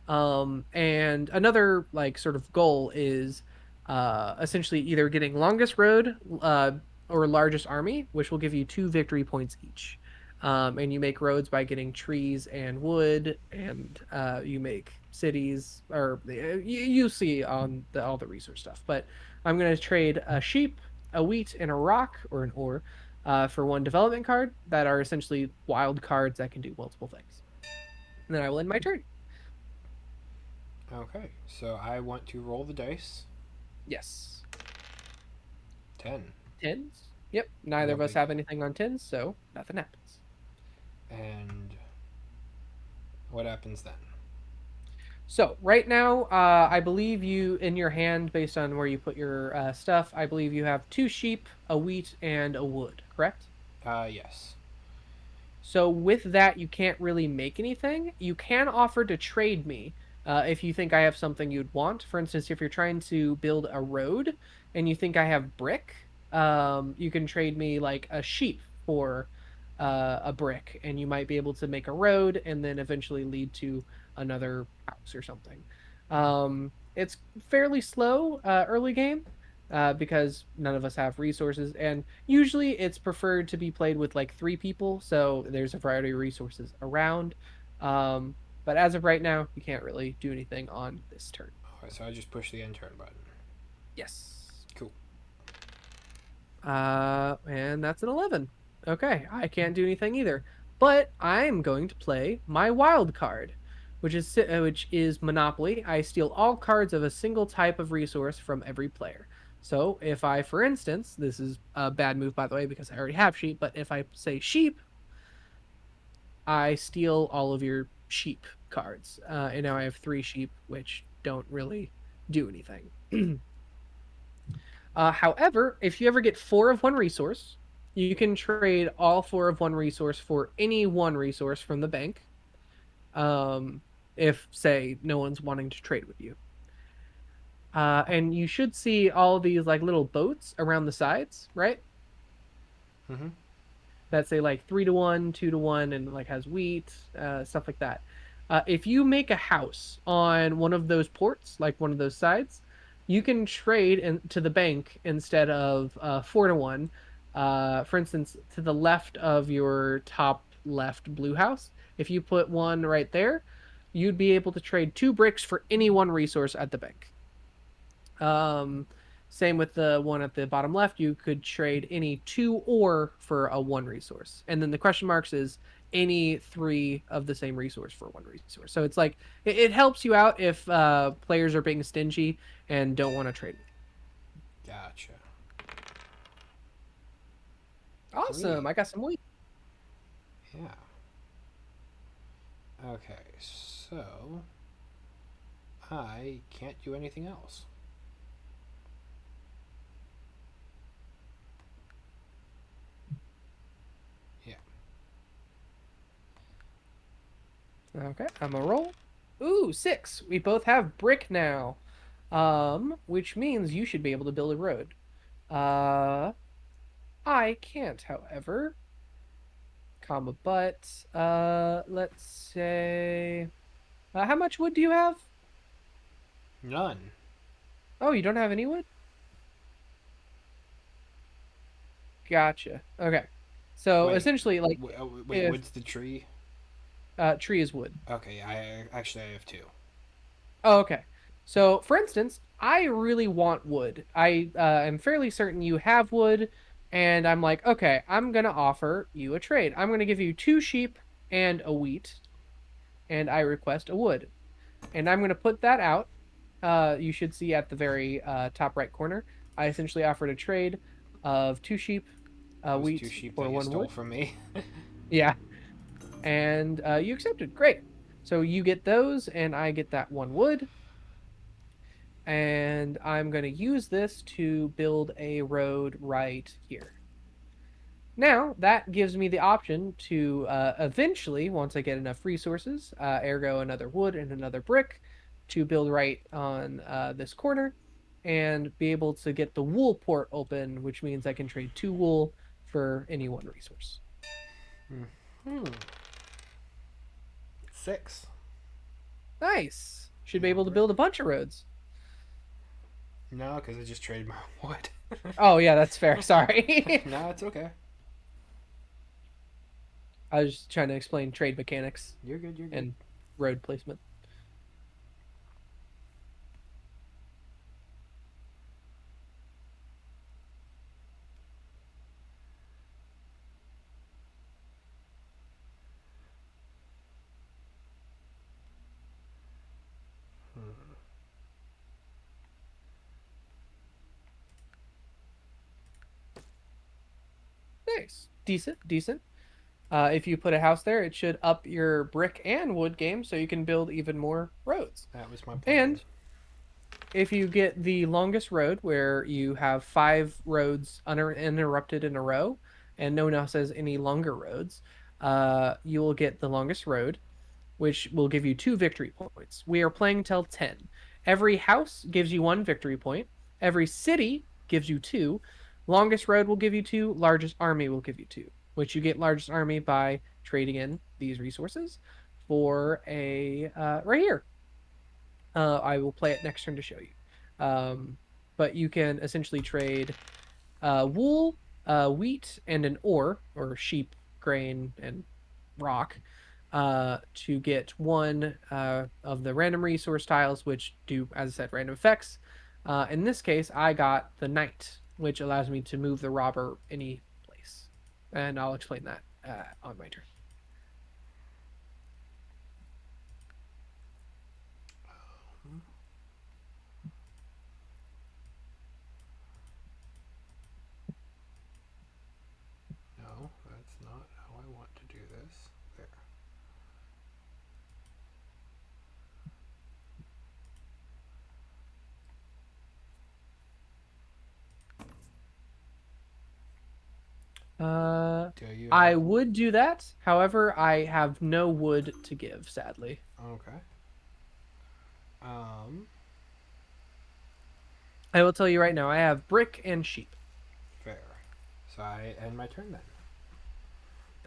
And another like sort of goal is essentially either getting longest road or largest army, which will give you 2 victory points each. And you make roads by getting trees and wood, and you make cities, or you see on all the resource stuff. But I'm going to trade a sheep, a wheat, and a rock or an ore for 1 development card that are essentially wild cards that can do multiple things. And then I will end my turn. Okay, so I want to roll the dice. Yes. 10. Tens. Yep. Neither No of us biggie. have anything on tens, so nothing happens. And what happens then? So right now, I believe you in your hand, based on where you put your stuff, I believe you have 2 sheep, a wheat, and a wood. Correct? Yes. So with that, you can't really make anything. You can offer to trade me if you think I have something you'd want. For instance, if you're trying to build a road and you think I have brick, you can trade me like a sheep for a brick, and you might be able to make a road and then eventually lead to another house or something. It's fairly slow early game because none of us have resources, and usually it's preferred to be played with like 3 people, so there's a variety of resources around. Um, but as of right now, you can't really do anything on this turn. Okay, so I just push the end turn button. Yes. Cool. And that's an 11. Okay, I can't do anything either. But I'm going to play my wild card, which is Monopoly. I steal all cards of a single type of resource from every player. So if I, for instance, this is a bad move by the way because I already have sheep, but if I say sheep, I steal all of your sheep cards. And now I Cool. have 3 sheep, which don't really do anything. However, if you ever get 4 of 1 resource, you can trade all 4 of 1 resource for any 1 resource from the bank. Um, if, say, no one's wanting to trade with you. And you should see all these like little boats around the sides, right? Mm-hmm. That say like 3 to 1, 2 to 1, and like has wheat, stuff like that. If you make a house on one of those ports, like one of those sides, you can trade to the bank instead of 4 to 1. For instance, to the left of your top left blue house, if you put one right there, you'd be able to trade 2 bricks for any 1 resource at the bank. Um, Same with the one at the bottom left. You could trade any 2 ore for a 1 resource. And then the question marks is any 3 of the same resource for 1 resource. So it's like it helps you out if players are being stingy and don't want to trade with Gotcha. you. Awesome. Sweet. I got some wheat. Yeah. Okay, so I can't do anything else. Yeah. Okay, I'm a roll. Ooh, 6. We both have brick now. Which means you should be able to build a road. Uh, I can't, however. Comma but let's say how much wood do you have? None. Oh, you don't have any wood? Gotcha. Okay. So Wait. essentially like Wait. if What's the tree? tree is wood. Okay. I actually I have two. Oh, okay. So, for instance, I really want wood. I am fairly certain you have wood, and I'm like, okay, I'm gonna offer you a trade. I'm gonna give you 2 sheep and a wheat, and I request a wood. And I'm gonna put that out. You should see at the very top right corner. I essentially offered a trade of 2 sheep, Those two wheat sheep for that you one stole wood. from me. Yeah, and you accepted. Great. So you get those, and I get that one wood. And I'm going to use this to build a road right here. Now, that gives me the option to eventually, once I get enough resources, ergo another wood and another brick, to build right on this corner and be able to get the wool port open, which means I can trade 2 wool for any one resource. Hmm. 6. Nice. Should be More able to brick. build a bunch of roads. No, because I just traded my wood. Oh, yeah, that's fair. Sorry. No, it's okay. I was just trying to explain trade mechanics You're good. You're good. and road placement. Nice. Decent, decent. If you put a house there, it should up your brick and wood game so you can build even more roads. That was my plan. And if you get the longest road where you have 5 roads uninterrupted in a row and no one else has any longer roads, you will get the longest road, which will give you 2 victory points. We are playing till 10. Every house gives you 1 victory point. Every city gives you 2. Longest road will give you 2. Largest army will give you 2, which you get largest army by trading in these resources for a right here. I will play it next turn to show you. But you can essentially trade wool, wheat, and an ore, or sheep, grain, and rock, to get one of the random resource tiles, which do, as I said, random effects. In this case, I got the knight, which allows me to move the robber any place. And I'll explain that on my turn. No, that's not how I want to do this. There. Do you I have would do that. However, I have no wood to give, sadly. Okay. Um. I will tell you right now, I have brick and sheep. Fair. So I end my turn then.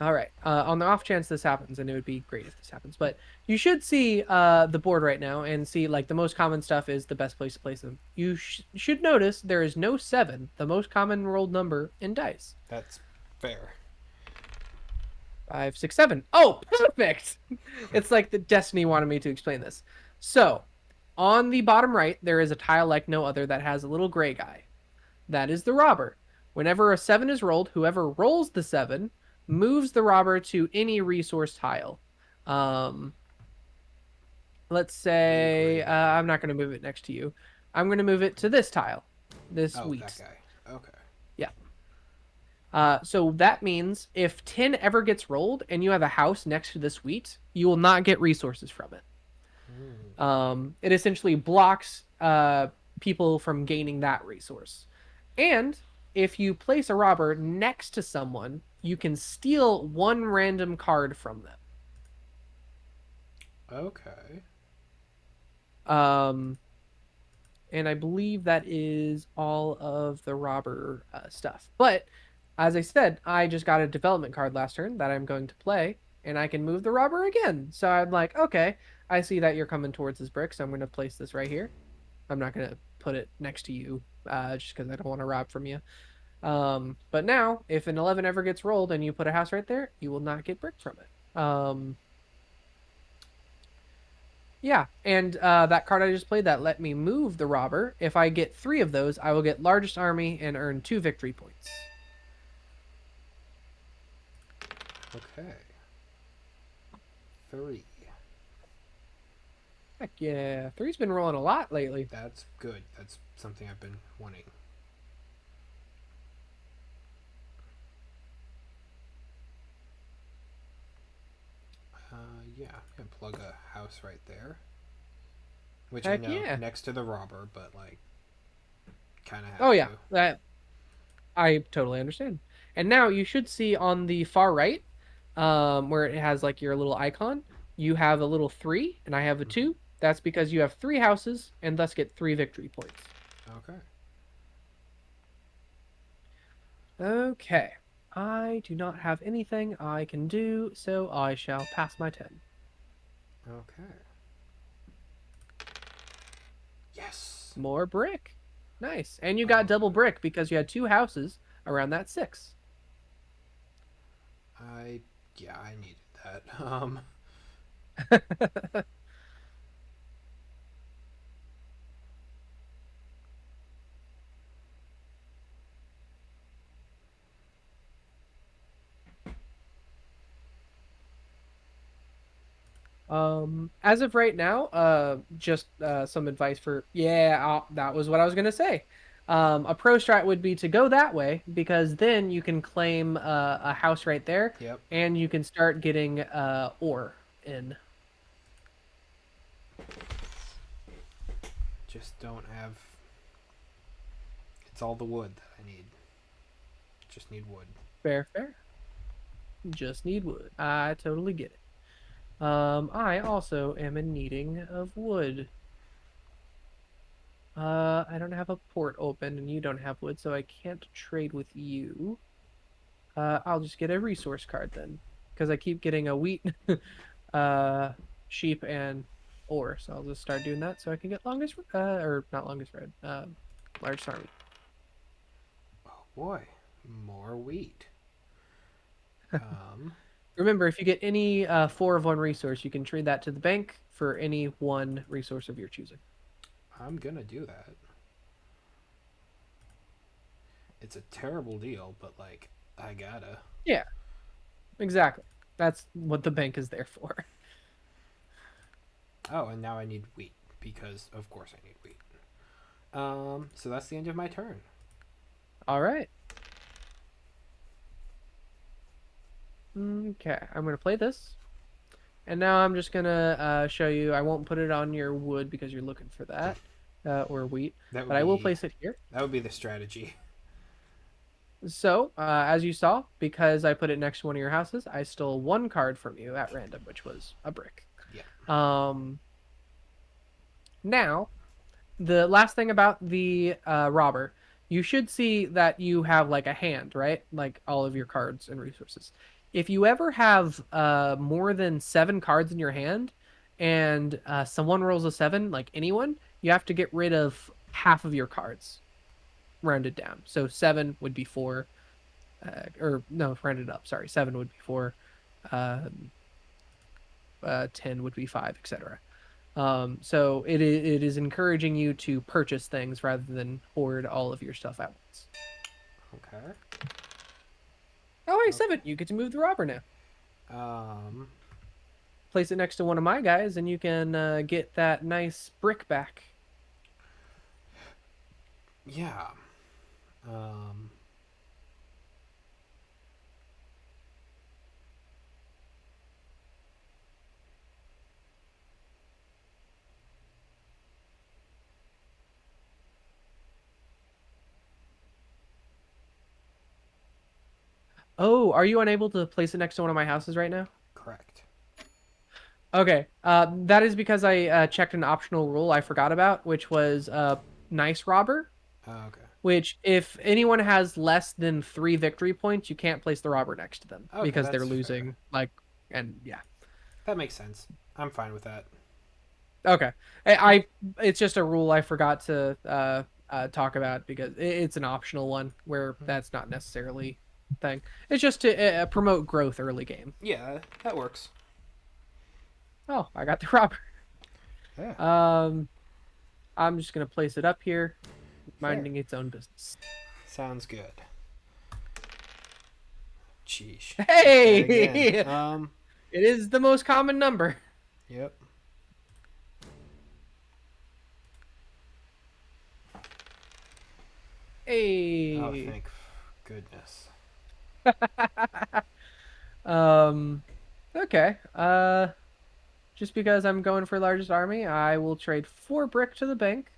All right. On the off chance this happens, and it would be great if this happens, but you should see the board right now and see like the most common stuff is the best place to place them. You should notice there is no 7, the most common rolled number in dice. That's fair. 5, 6, 7. Oh, perfect! It's like the destiny wanted me to explain this. So, on the bottom right, there is a tile like no other that has a little gray guy. That is the robber. Whenever a 7 is rolled, whoever rolls the 7 moves the robber to any resource tile. Um, let's say I'm not going to move it next to you. I'm going to move it to this tile, this Oh, wheat. that guy. Okay. Yeah. So that means if 10 ever gets rolled and you have a house next to this wheat, you will not get resources from it. It essentially blocks people from gaining that resource. And if you place a robber next to someone, you can steal 1 random card from them. Okay. And I believe that is all of the robber stuff. But as I said, I just got a development card last turn that I'm going to play, and I can move the robber again. So I'm like, okay, I see that you're coming towards this brick, so I'm going to place this right here. I'm not going to put it next to you just because I don't want to rob from you. But now, if an 11 ever gets rolled and you put a house right there, you will not get brick from it. Yeah, and that card I just played that let me move the robber. If I get 3 of those, I will get largest army and earn 2 victory points. Okay. 3. Heck yeah, 3's been rolling a lot lately. That's good. That's something I've been wanting. Yeah, I'm gonna plug a house right there. Which I Heck know yeah. next to the robber, but like, kind of Oh have yeah, to. that I totally understand. And now you should see on the far right, where it has like your little icon, you have a little 3, and I have a Mm-hmm. 2. That's because you have 3 houses, and thus get 3 victory points. Okay. Okay. I do not have anything I can do, so I shall pass my turn. Okay. Yes. More brick. Nice. And you got Um, double brick because you had 2 houses around that 6. I yeah, I needed that. As of right now, just some advice for yeah, that was what I was gonna say. A pro strat would be to go that way because then you can claim a house right there, Yep. and you can start getting ore in. Just don't have. It's all the wood that I need. Just need wood. Fair, fair. Just need wood. I totally get it. I also am in needing of wood. I don't have a port open, and you don't have wood, so I can't trade with you. I'll just get a resource card then, because I keep getting a wheat, uh, sheep, and ore. So I'll just start doing that so I can get longest, or not longest red, largest army. Oh boy, more wheat. Um, Remember, if you get any 4 of 1 resource, you can trade that to the bank for any 1 resource of your choosing. I'm gonna do that. It's a terrible deal, but like, I gotta. Yeah, exactly. That's what the bank is there for. Oh, and now I need wheat because of course I need wheat. So that's the end of my turn. All right. Okay, I'm gonna play this, and now I'm just gonna show you. I won't put it on your wood because you're looking for that, or wheat, That would but I will be place it here. that would be the strategy. So, as you saw, because I put it next to one of your houses, I stole 1 card from you at random, which was a brick. Yeah. Now, the last thing about the robber, you should see that you have like a hand, right? Like all of your cards and resources. If you ever have more than 7 cards in your hand, and someone rolls a 7, like anyone, you have to get rid of half of your cards, rounded down. So 7 would be 4, or no, rounded up. Sorry, 7 would be 4, um, 10 would be 5, etc. So it is encouraging you to purchase things rather than hoard all of your stuff at once. Okay. Oh, hey, Oh, 7, you get to move the robber now. Um. Place it next to one of my guys, and you can get that nice brick back. Yeah. Um. Oh, are you unable to place it next to one of my houses right now? Correct. Okay, that is because I checked an optional rule I forgot about, which was nice robber. Okay. Which, if anyone has less than 3 victory points, you can't place the robber next to them Okay, because they're that's fair. losing. Like, and yeah. That makes sense. I'm fine with that. Okay. It's just a rule I forgot to talk about because it's an optional one where that's not necessarily a thing. It's just to promote growth early game. Yeah, that works. Oh, I got the robber. Yeah, I'm just gonna place it up here, fair. minding its own business. Sounds good. Sheesh. Hey, Dead again. it is the most common number. Yep. Oh, Hey. thank goodness. um. Okay. Just because I'm going for largest army, I will trade 4 brick to the bank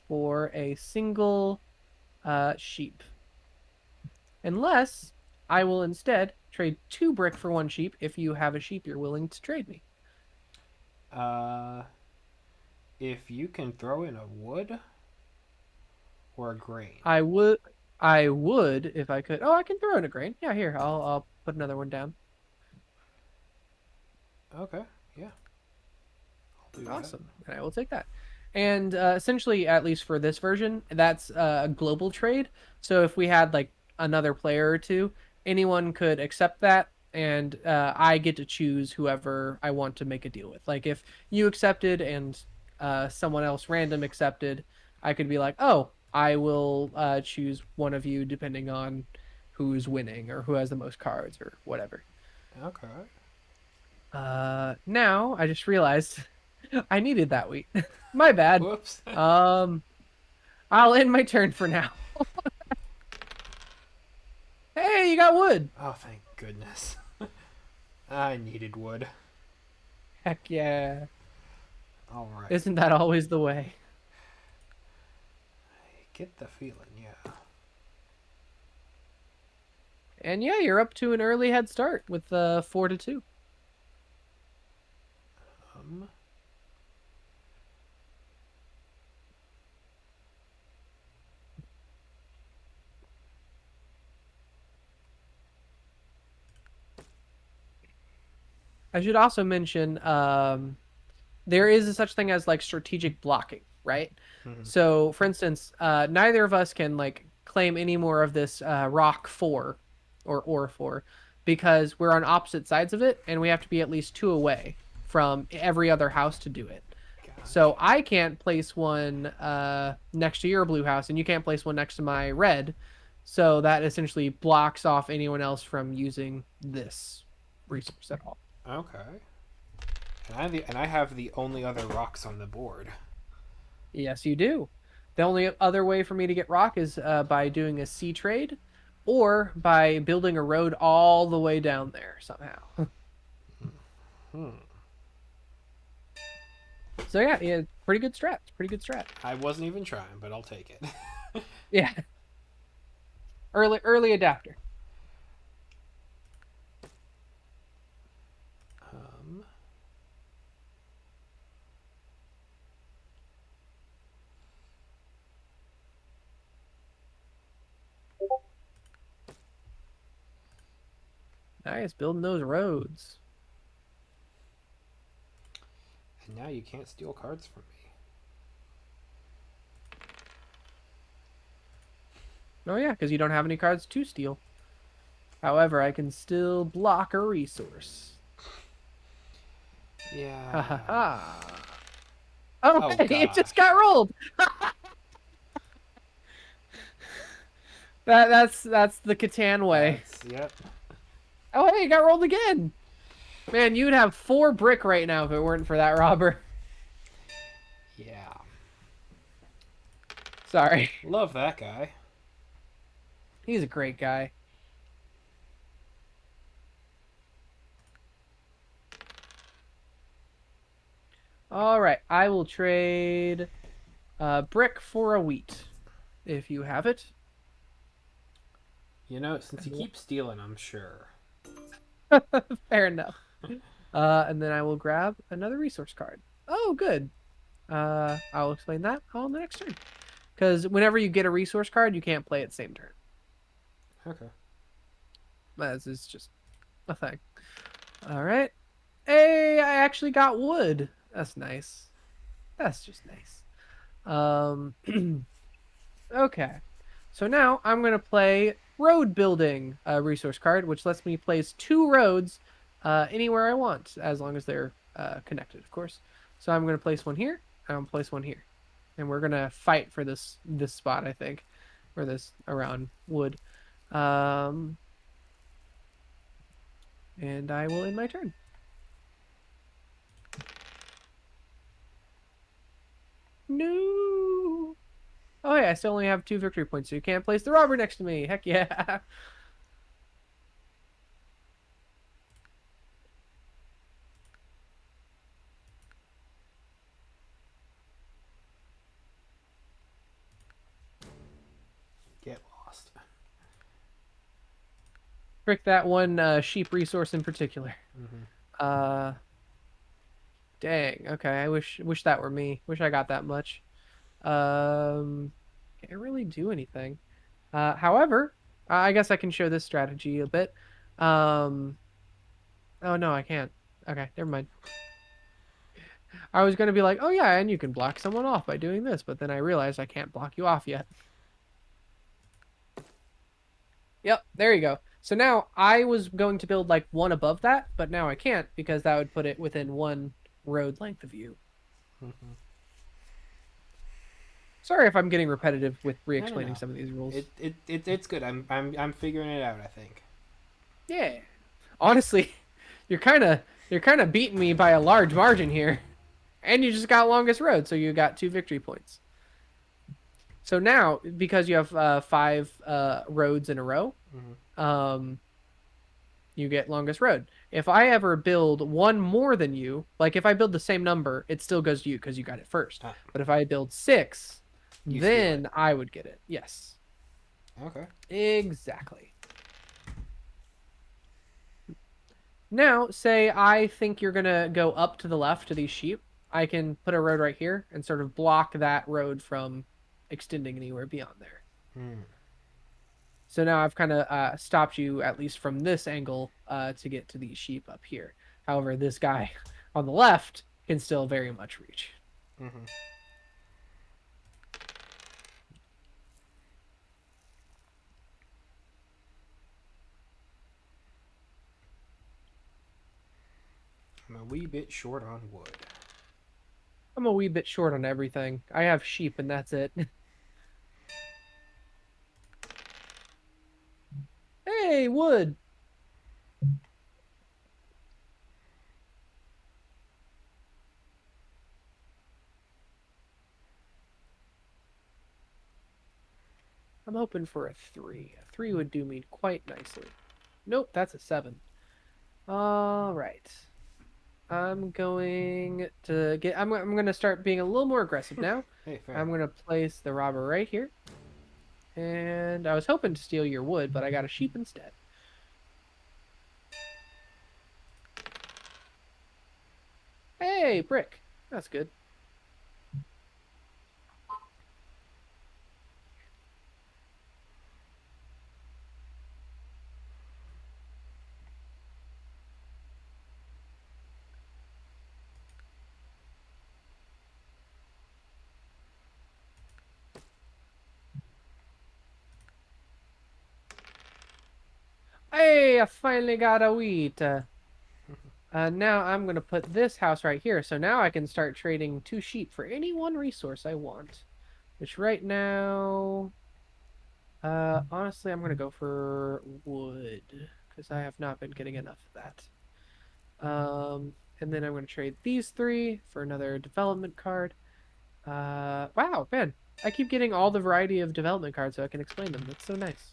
for a single sheep. Unless I will instead trade 2 brick for 1 sheep if you have a sheep you're willing to trade me. Uh, if you can throw in a wood or a grain. I would if I could. Oh, I can throw in a grain. Yeah, here. I'll put another one down. Okay, yeah, I'll do that. Awesome. And I will take that. And essentially, at least for this version, that's a global trade. So if we had like another player or two, anyone could accept that, and I get to choose whoever I want to make a deal with. Like if you accepted and someone else random accepted, I could be like, oh, I will choose one of you depending on who's winning or who has the most cards or whatever. Okay. Now I just realized I needed that wheat. My bad. Whoops. Um, I'll end my turn for now. Hey, you got wood. Oh, thank goodness. I needed wood. Heck yeah. All right. Isn't that always the way? Get the feeling, yeah. And yeah, you're up to an early head start with 4-2. Um, I should also mention there is a such thing as like strategic blocking, right? mhm. So, for instance, neither of us can like claim any more of this rock 4 or 4 because we're on opposite sides of it and we have to be at least 2 away from every other house to do it. So Gotcha. I can't place one next to your blue house, and you can't place one next to my red. So that essentially blocks off anyone else from using this resource at all. Okay. And I have the only other rocks on the board. Yes, you do. The only other way for me to get rock is by doing a sea trade, or by building a road all the way down there somehow. Hmm. So yeah, yeah, pretty good strat. Pretty good strat. I wasn't even trying, but I'll take it. Yeah, early adapter. um, Nice, building those roads. and now you can't steal cards from me. Oh yeah, because you don't have any cards to steal. However, I can still block a resource. Ha ha Yeah. ha. Oh, Oh hey, it just gosh. got rolled. That's the Catan way. Yep. Oh, hey, it got rolled again. Man, you'd have 4 brick right now if it weren't for that robber. Yeah. Sorry. Love that guy. He's a great guy. All right, I will trade brick for a wheat if you have it. You know, since you keep stealing, I'm sure. Fair enough. And then I will grab another resource card. Oh, good. I'll explain that on the next turn. Because whenever you get a resource card, you can't play it same turn. Okay. As is just a thing. All right. Hey, I actually got wood. That's nice. That's just nice. Okay. So now I'm going to play road building resource card, which lets me place 2 roads anywhere I want, as long as they're connected, of course. So I'm going to place one here and place one here. And we're gonna fight for this spot, I think, or this around wood. Um, and I will end my turn. No. Oh yeah, I still only have 2 victory points, so you can't place the robber next to me. Heck yeah. Get lost. Frick that one sheep resource in particular. Mm-hmm. Uh, dang. Okay, I wish that were me. Wish I got that much. Can't really do anything. However, I guess I can show this strategy a bit. Um, oh no, I can't. Okay, never mind. I was gonna be like, oh yeah, and you can block someone off by doing this, but then I realized I can't block you off yet. Yep, there you go. So now I was going to build like one above that, but now I can't because that would put it within 1 road length of you. Mm-hmm. Sorry if I'm getting repetitive with No, no, re-explaining no. some of these rules. It's good. I'm figuring it out. I think. Yeah. Honestly, you're kind of beating me by a large margin here. And you just got longest road, so you got 2 victory points. So now, because you have 5 roads in a row, Mm-hmm. um, you get longest road. If I ever build one more than you, like if I build the same number, it still goes to you because you got it first. Ah, But if I build 6, you steal it. then I would get it. Yes, Okay. exactly. Now, say I think you're gonna go up to the left to these sheep. I can put a road right here and sort of block that road from extending anywhere beyond there. Hmm. So now I've kind of stopped you, at least from this angle, to get to these sheep up here. However, this guy on the left can still very much reach. Mm-hmm. I'm a wee bit short on wood. I'm a wee bit short on everything. I have sheep and that's it. Hey, wood! I'm hoping for a 3. A 3 would do me quite nicely. Nope, that's a 7. All right. I'm going to get. I'm going to start being a little more aggressive now. Hey, fair. I'm going to place the robber right here. And I was hoping to steal your wood, but I got a sheep instead. Hey, brick. That's good. Hey, I finally got a wheat. Now I'm going to put this house right here. So now I can start trading 2 sheep for any one resource I want. Which right now, honestly, I'm going to go for wood. Because I have not been getting enough of that. And then I'm going to trade these 3 for another development card. Wow, man. I keep getting all the variety of development cards so I can explain them. That's so nice.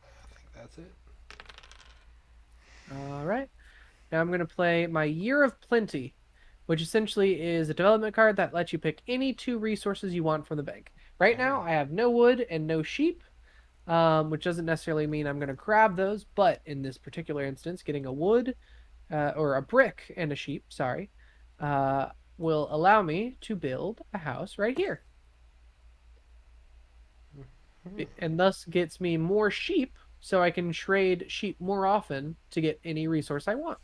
I think that's it. All right. Now I'm going to play my Year of Plenty, which essentially is a development card that lets you pick any 2 resources you want from the bank. Right now, I have no wood and no sheep, which doesn't necessarily mean I'm going to grab those, but in this particular instance, getting a wood or a brick and a sheep, sorry, uh, will allow me to build a house right here. And thus gets me more sheep, so I can trade sheep more often to get any resource I want.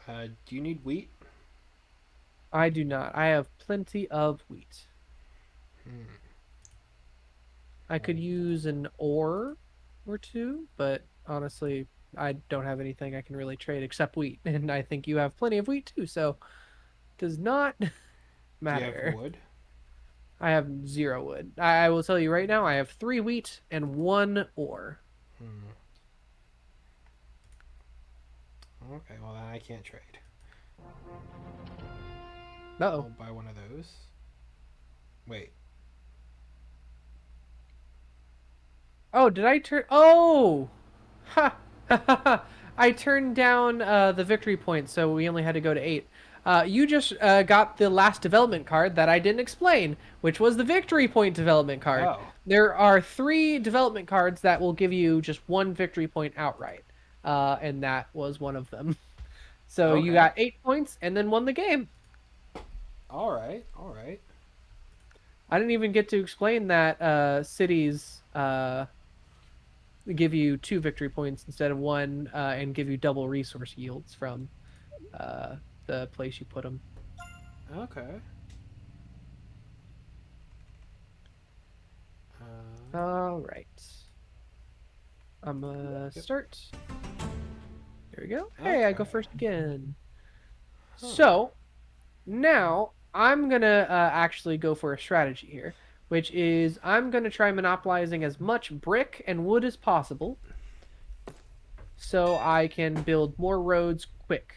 Do you need wheat? I do not. I have plenty of wheat. Hmm. I could use an ore or two, but honestly, I don't have anything I can really trade except wheat, and I think you have plenty of wheat too, so does not Do you have matter. wood? I have 0 wood. I will tell you right now, I have 3 wheat and 1 ore. Hmm. Okay, well then I can't trade. Uh-oh. I'll buy one of those. Wait. Oh, did I turn? Oh, ha! I turned down the victory point, so we only had to go to 8. You just got the last development card that I didn't explain, which was the victory point development card. Oh. There are 3 development cards that will give you just 1 victory point outright, and that was one of them. So you Okay. got 8 points and then won the game. All right. All right. I didn't even get to explain that cities give you 2 victory points instead of 1, and give you double resource yields from uh, the place you put them. Okay. All right. I'm gonna Yep. start. There we go. Hey, I go Okay. first again. Huh. So now I'm gonna actually go for a strategy here, which is I'm gonna try monopolizing as much brick and wood as possible, so I can build more roads quick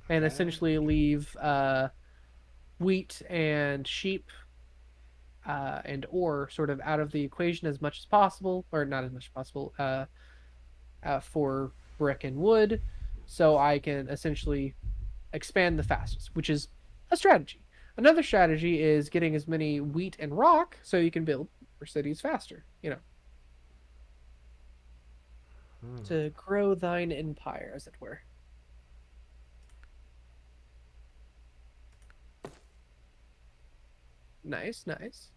and Okay. essentially leave wheat and sheep and ore sort of out of the equation as much as possible, or not as much as possible, for brick and wood, so I can essentially expand the fastest, which is a strategy. Another strategy is getting as many wheat and rock so you can build more cities faster, Hmm. to grow thine empire, as it were. Nice, nice.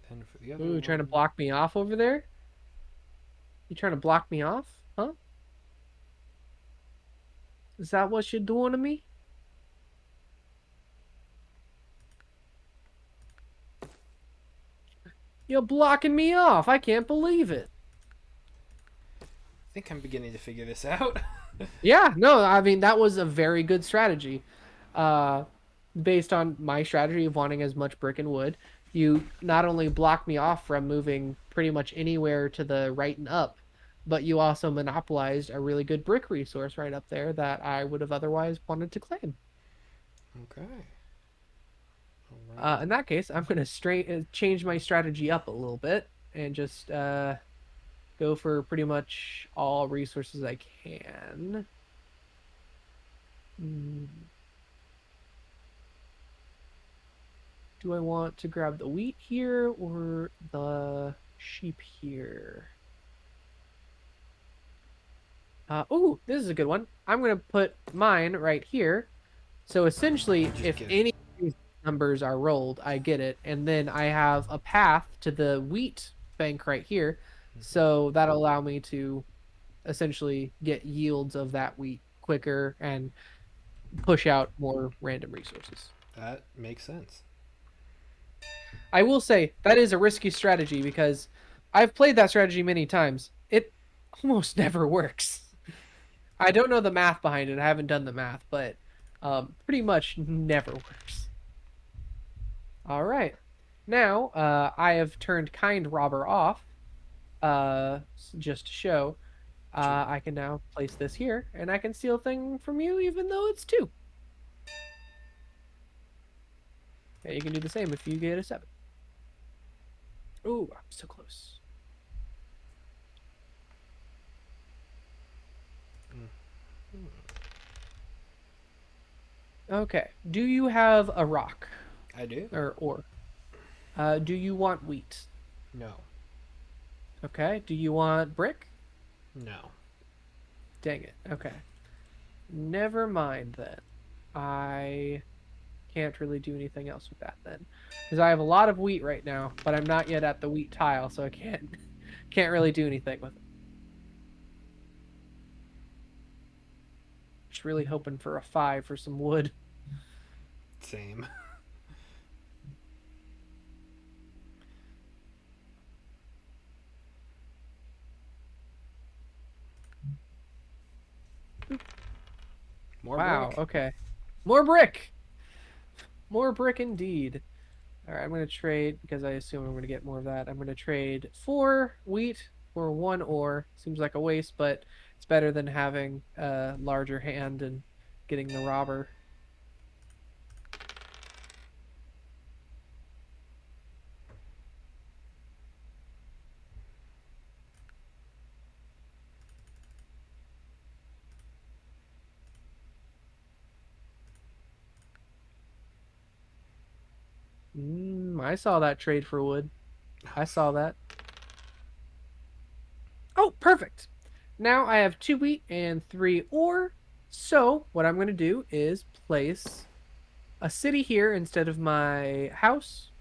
Then for the other Ooh, trying to one. block me off over there? You trying to block me off? Huh? Is that what you're doing to me? You're blocking me off. I can't believe it. I think I'm beginning to figure this out. Yeah, no, I mean that was a very good strategy. Uh Based on my strategy of wanting as much brick and wood, you not only block me off from moving pretty much anywhere to the right and up, but you also monopolized a really good brick resource right up there that I would have otherwise wanted to claim. Okay. All In right. that case, I'm going to change my strategy up a little bit and just go for pretty much all resources I can. Hmm. Do I want to grab the wheat here or the sheep here? Oh, this is a good one. I'm going to put mine right here. So essentially, Just if get it. any of these numbers are rolled, I get it. And then I have a path to the wheat bank right here. So that'll allow me to essentially get yields of that wheat quicker and push out more random resources. That makes sense. I will say that is a risky strategy because I've played that strategy many times. It almost never works. I don't know the math behind it. I haven't done the math, but pretty much never works. All right. Now, I have turned Kind Robber off, just to show. True. I can now place this here, and I can steal a thing from you, even though it's 2. Okay, you can do the same if you get a 7. Ooh, I'm so close. Okay. Do you have a rock I do. or ore? Do you want wheat? No. Okay. Do you want brick? No. Dang it. Okay. Never mind then. I can't really do anything else with that then, because I have a lot of wheat right now, but I'm not yet at the wheat tile, so I can't really do anything with it. Just really hoping for a 5 for some wood. Same. More Wow. brick. Okay. More brick. More brick indeed. All right, I'm going to trade because I assume I'm going to get more of that. I'm going to trade 4 wheat for 1 ore. Seems like a waste, but it's better than having a larger hand and getting the robber. I saw that trade for wood. I saw that. Oh, perfect. Now I have 2 wheat and 3 ore. So what I'm going to do is place a city here instead of my house.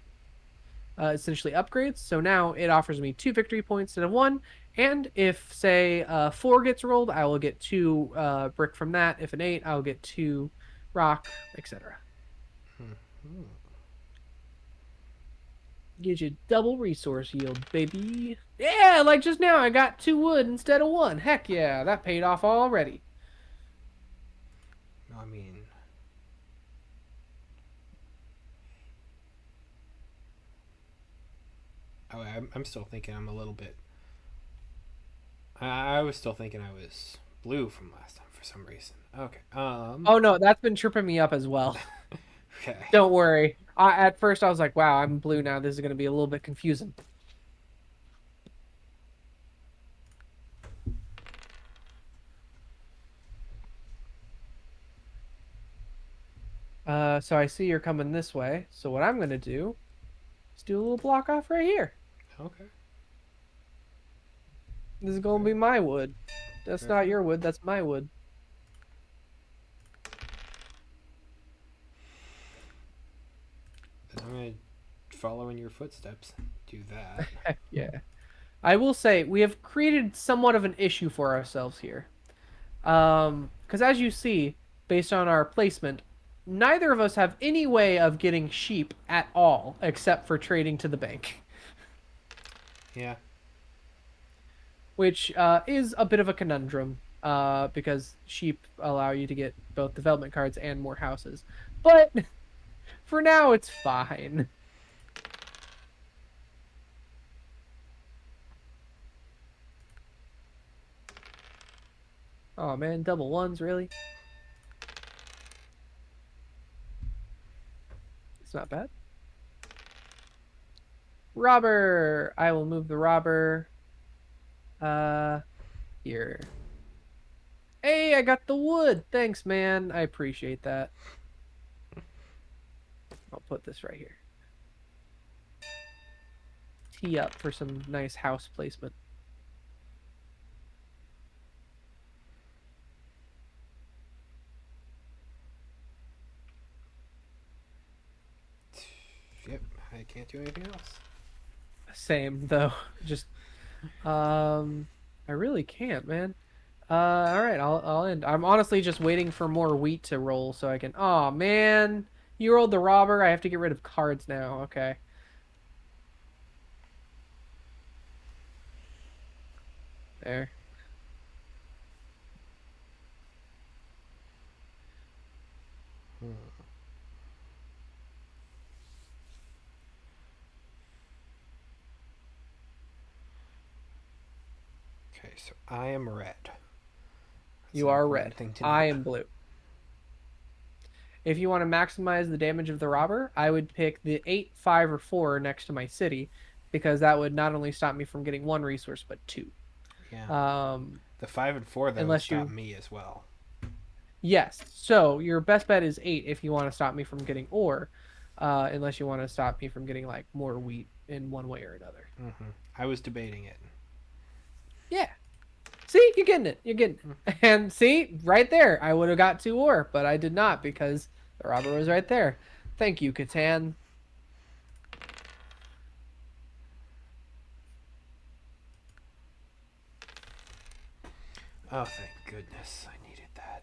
Essentially upgrades. So now it offers me 2 victory points instead of 1. And if, say, 4 gets rolled, I will get 2 brick from that. If an 8, I'll get 2 rock, etc. Hmm. Gives you double resource yield, baby. Yeah, like just now, I got 2 wood instead of 1. Heck yeah, that paid off already. I mean, I'm still thinking I'm a little bit. I was still thinking I was blue from last time for some reason. Okay. Oh no, that's been tripping me up as well. Okay. Don't worry. At first, I was like, wow, I'm blue now. This is going to be a little bit confusing. So I see you're coming this way. So what I'm going to do is do a little block off right here. Okay. This is going to be my wood. That's not Fair. your wood. That's my wood. Then I'm gonna follow in your footsteps. Do that. Heck yeah. I will say we have created somewhat of an issue for ourselves here. Because as you see, based on our placement, neither of us have any way of getting sheep at all, except for trading to the bank, Yeah. which is a bit of a conundrum. Because sheep allow you to get both development cards and more houses, but for now it's fine. Oh man, double ones, really? It's not bad. Robber! I will move the robber. Here. Hey, I got the wood! Thanks, man. I appreciate that. I'll put this right here. Tee up for some nice house placement. Yep. I can't do anything else. Same, though. Just, I really can't, man. All right, I'll end. I'm honestly just waiting for more wheat to roll so I can. Oh man, you rolled the robber. I have to get rid of cards now. Okay. There. Okay, so I am red. That's You an are important red. thing to I note. am blue. If you want to maximize the damage of the robber, I would pick the 8, 5, or 4 next to my city, because that would not only stop me from getting 1 resource, but 2. Yeah. The 5 and 4 though would Unless stop you... me as well. Yes. So your best bet is 8 if you want to stop me from getting ore, unless you want to stop me from getting like more wheat in one way or another. Mm-hmm. I was debating it. Yeah. See, you're getting it. You're getting it. And see, right there, I would have got 2 ore, but I did not because the robber was right there. Thank you, Catan. Oh, thank goodness. I needed that.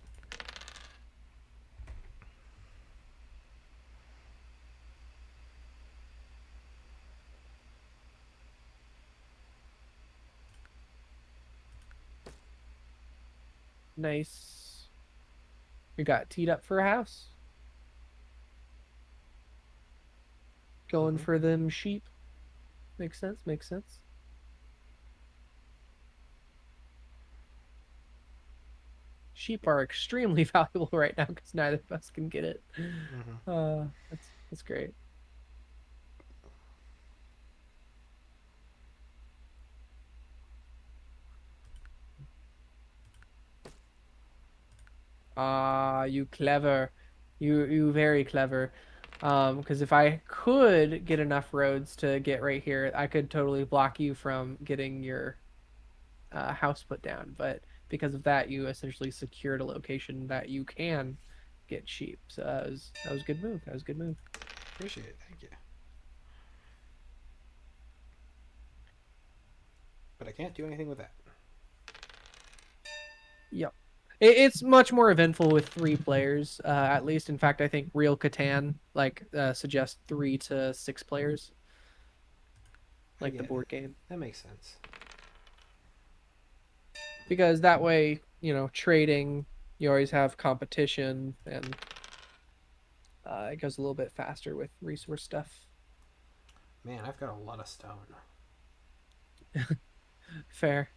Nice. We got teed up for a house. Going Mm-hmm. for them sheep. Makes sense, makes sense. Sheep are extremely valuable right now because neither of us can get it. Mm-hmm. That's great. Ah, you clever. You very clever. Because if I could get enough roads to get right here, I could totally block you from getting your house put down. But because of that, you essentially secured a location that you can get sheep. So that was a good move. That was a good move. Appreciate it. Thank you. But I can't do anything with that. Yep. It's much more eventful with three players, at least. In fact, I think Real Catan suggests 3 to 6 players, I like the get it. board game, That makes sense. because that way, trading, you always have competition, and it goes a little bit faster with resource stuff. Man, I've got a lot of stone. Fair.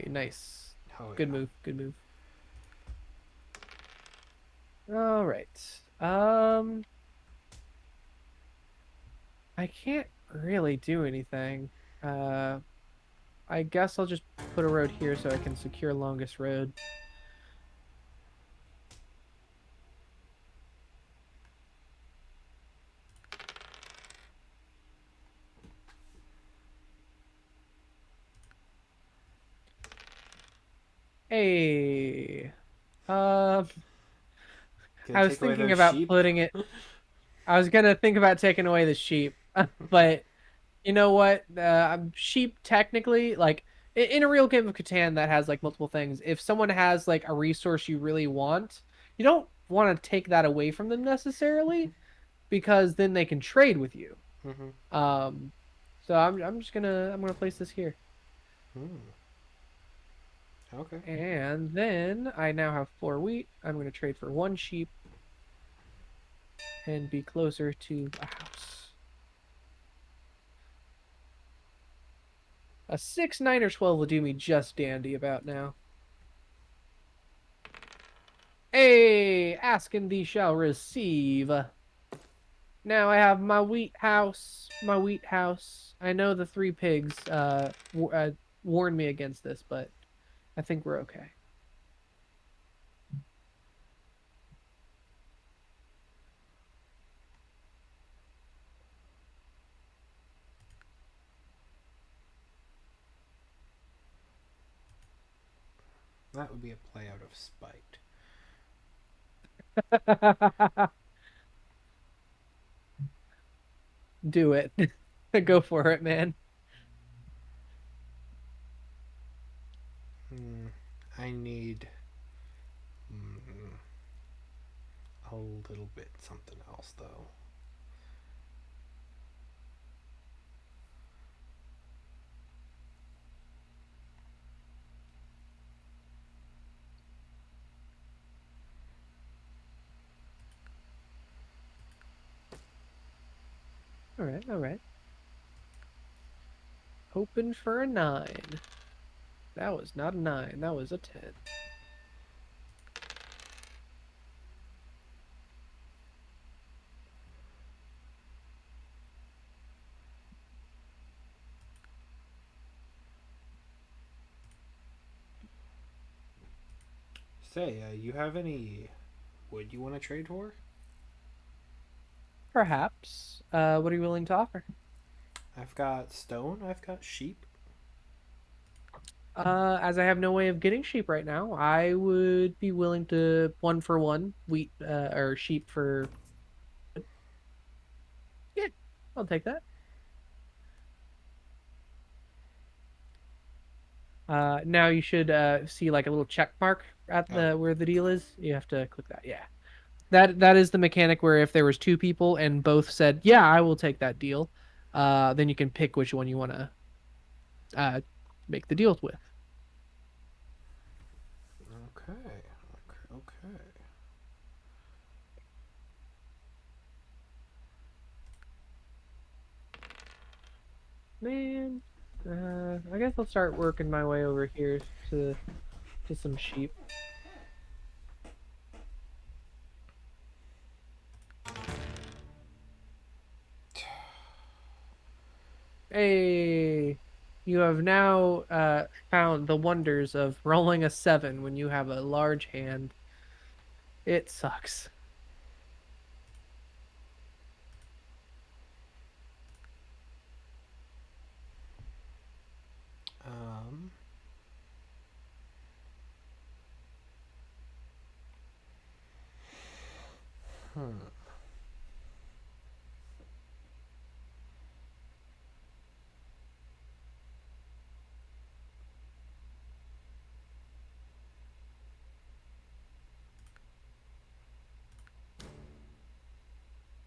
Nice. Oh, Good yeah. move. Good move. All right. I can't really do anything. Uh, I guess I'll just put a road here so I can secure longest road. Hey, um, Gonna I was take away thinking those about sheep? putting it. I was gonna think about taking away the sheep, but you know what? Sheep technically, like in a real game of Catan that has like multiple things, if someone has like a resource you really want, you don't want to take that away from them necessarily because then they can trade with you. Mm-hmm. Um, so I'm gonna place this here. Mm. Okay. And then I now have 4 wheat. I'm going to trade for 1 sheep and be closer to a house. A 6, 9, or 12 will do me just dandy about now. Hey, ask and thee shall receive. Now I have my wheat house. My wheat house. I know the 3 pigs warned me against this, but I think we're okay. That would be a play out of spite. Do it. Go for it, man. Mm. I need mm, a little bit something else, though. All right, all right. Hoping for a 9. That was not a 9. That was a 10. Say, you have any wood you want to trade for? perhaps. What are you willing to offer? I've got stone. I've got sheep. As I have no way of getting sheep right now, I would be willing to 1 for 1 wheat or sheep for. Yeah, I'll take that. Now you should see like a little check mark at Oh, the where the deal is. You have to click that. Yeah. That is the mechanic where if there was two people and both said, "Yeah, I will take that deal," then you can pick which one you want to uh make the deals with. okay. Okay. Okay. Man, I guess I'll start working my way over here to some sheep. Hey, you have now found the wonders of rolling a 7 when you have a large hand. It sucks. Um. Hmm.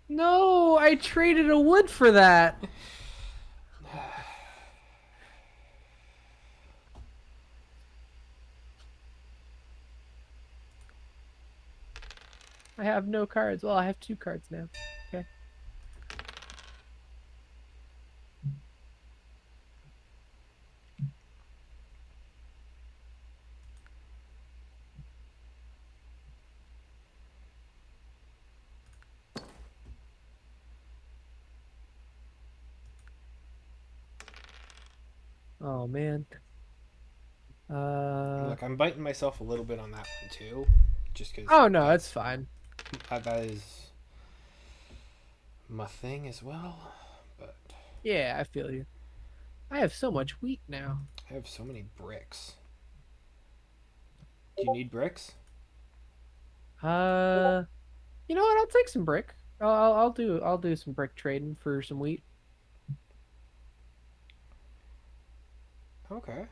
No, I traded a wood for that. I have no cards. Well, I have 2 cards now. Okay. Oh man. Uh. Look, I'm biting myself a little bit on that one too, just because Oh no, it's fine. that is my thing as well. But Yeah, I feel you. I have so much wheat now. I have so many bricks. Do you need bricks? Uh, you know what? I'll take some brick. I'll do some brick trading for some wheat. Okay.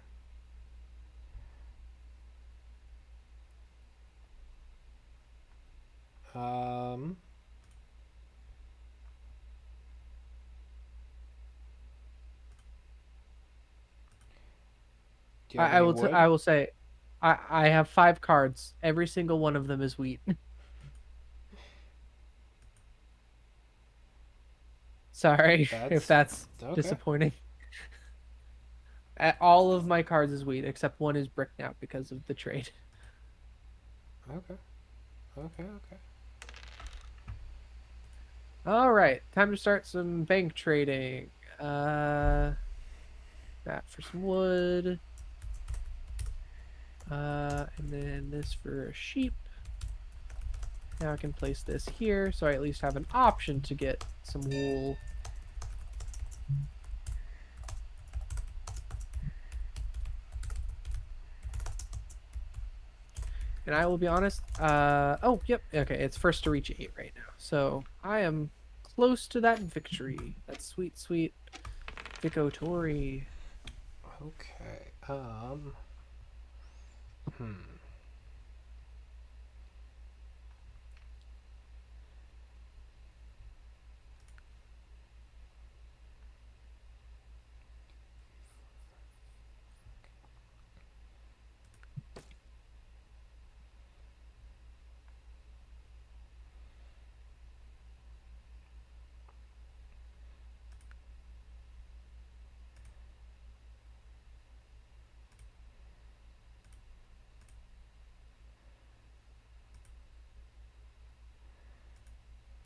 Um. Do you have I any will wood? I will say, I have 5 cards. Every single one of them is wheat. Sorry if That's that's okay. disappointing. All of my cards is wheat except one is brick now because of the trade. Okay. Okay. Okay. All right, time to start some bank trading. Uh, that for some wood. And then this for a sheep. Now I can place this here, so I at least have an option to get some wool. And I will be honest, oh, yep, okay, it's first to reach 8 right now. So I am close to that victory. That sweet, sweet victory. Okay. Hmm.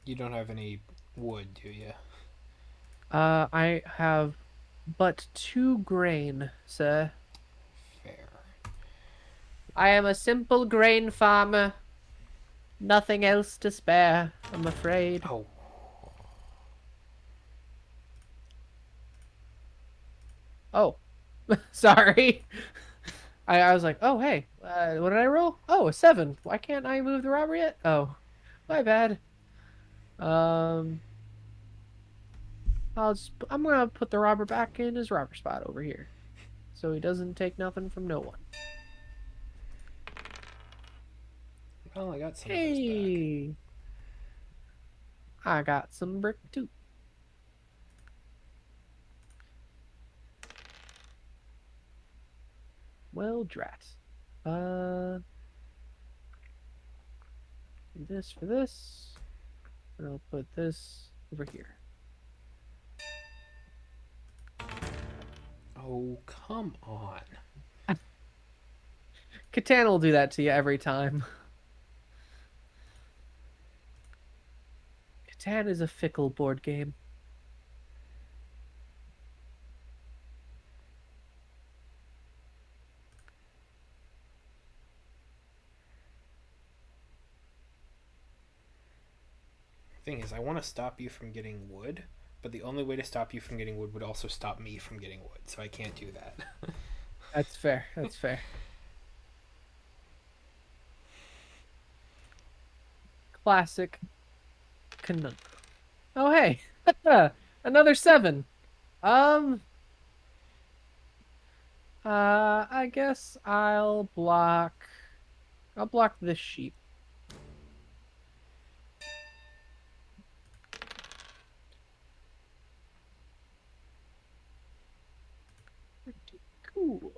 You don't have any wood, do you? I have but 2 grain, sir. Fair. I am a simple grain farmer. Nothing else to spare, I'm afraid. Oh. Oh, sorry. I was like, oh hey, what did I roll? Oh, a 7. Why can't I move the robber yet? Oh, my bad. Um, I'm gonna put the robber back in his robber spot over here, so he doesn't take nothing from no one. Well, I got some of those back. Hey, I got some brick too. Well, drat. Uh, this for this, and I'll put this over here. Oh, come on. Catan will do that to you every time. Catan is a fickle board game. Thing is, I want to stop you from getting wood, but the only way to stop you from getting wood would also stop me from getting wood, so I can't do that. That's fair. That's fair. Classic conundrum. Oh, hey. Another 7. Um, I guess I'll block this sheep. Pretty cool.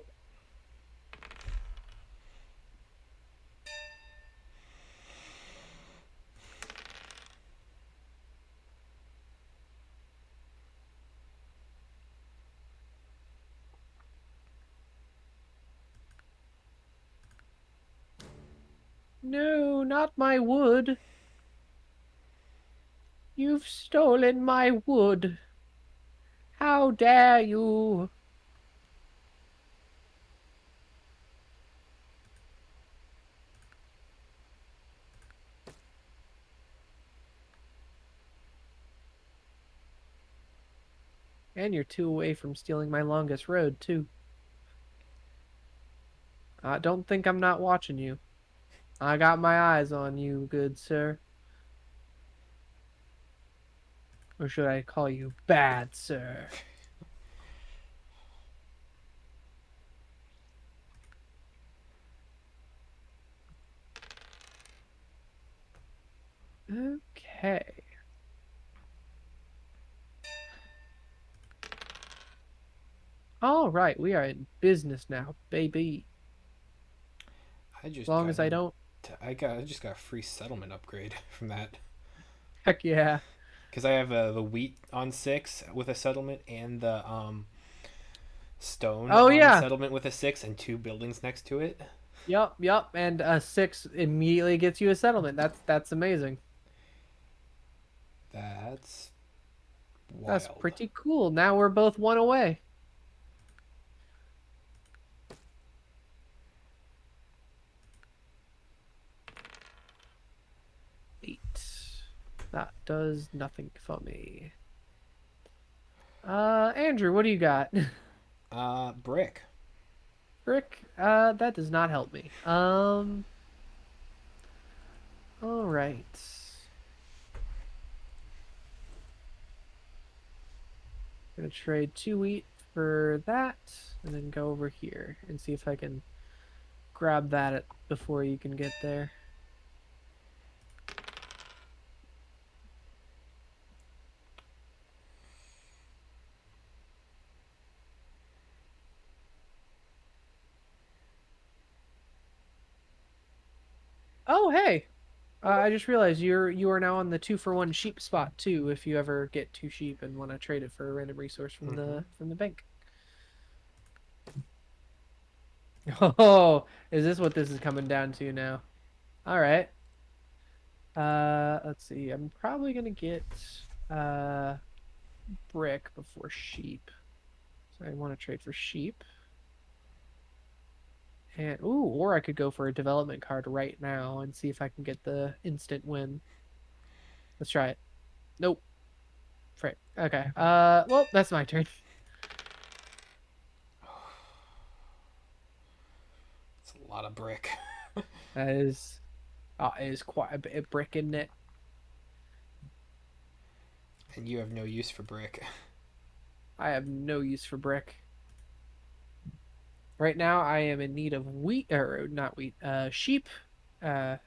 No, not my wood. You've stolen my wood. How dare you? And you're 2 away from stealing my longest road, too. Don't think I'm not watching you. I got my eyes on you, good sir. Or should I call you bad, sir? Okay. All right, we are in business now, baby. I As just long got as I in. don't. I just got a free settlement upgrade from that Heck yeah. because I have the wheat on 6 with a settlement and the stone Oh on yeah. settlement with a 6 and 2 buildings next to it. Yup. And a 6 immediately gets you a settlement. That's amazing. That's That's wild. pretty cool. Now we're both 1 away. Eight. That does nothing for me. Andrew, what do you got? Brick. Brick, that does not help me. All right. Gonna trade 2 wheat for that, and then go over here and see if I can grab that before you can get there. Oh, hey! I just realized you are now on the 2-for-1 sheep spot too. If you ever get 2 sheep and want to trade it for a random resource from the bank. Oh, is this what this is coming down to now? All right. Let's see. I'm probably gonna get uh brick before sheep. So I want to trade for sheep. And ooh, or I could go for a development card right now and see if I can get the instant win. Let's try it. Nope. Frick. Okay. Well, that's my turn. lot of brick. That is quite a bit of brick in it. And you have no use for brick. I have no use for brick. Right now, I am in need of wheat, or not wheat, sheep, and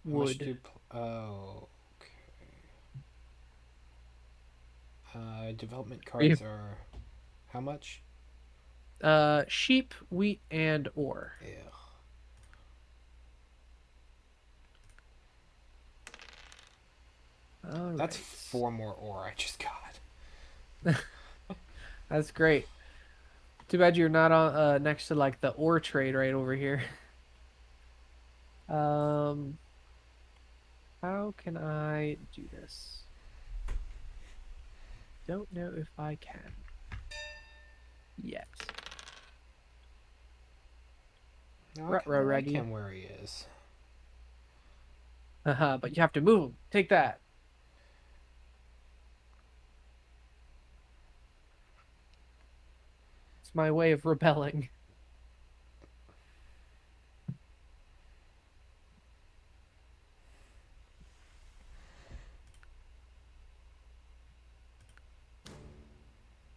How much wood. oh, okay. Development Are you? cards are how much? Sheep, wheat, and ore. Yeah. All That's right. 4 more ore I just got. That's great. Too bad you're not on next to like the ore trade right over here. Um, how can I do this? Don't know if I can yet. No, I kind Ruh-roh, of like Reggie. him where he is. Haha, but you have to move him. Take that. It's my way of rebelling.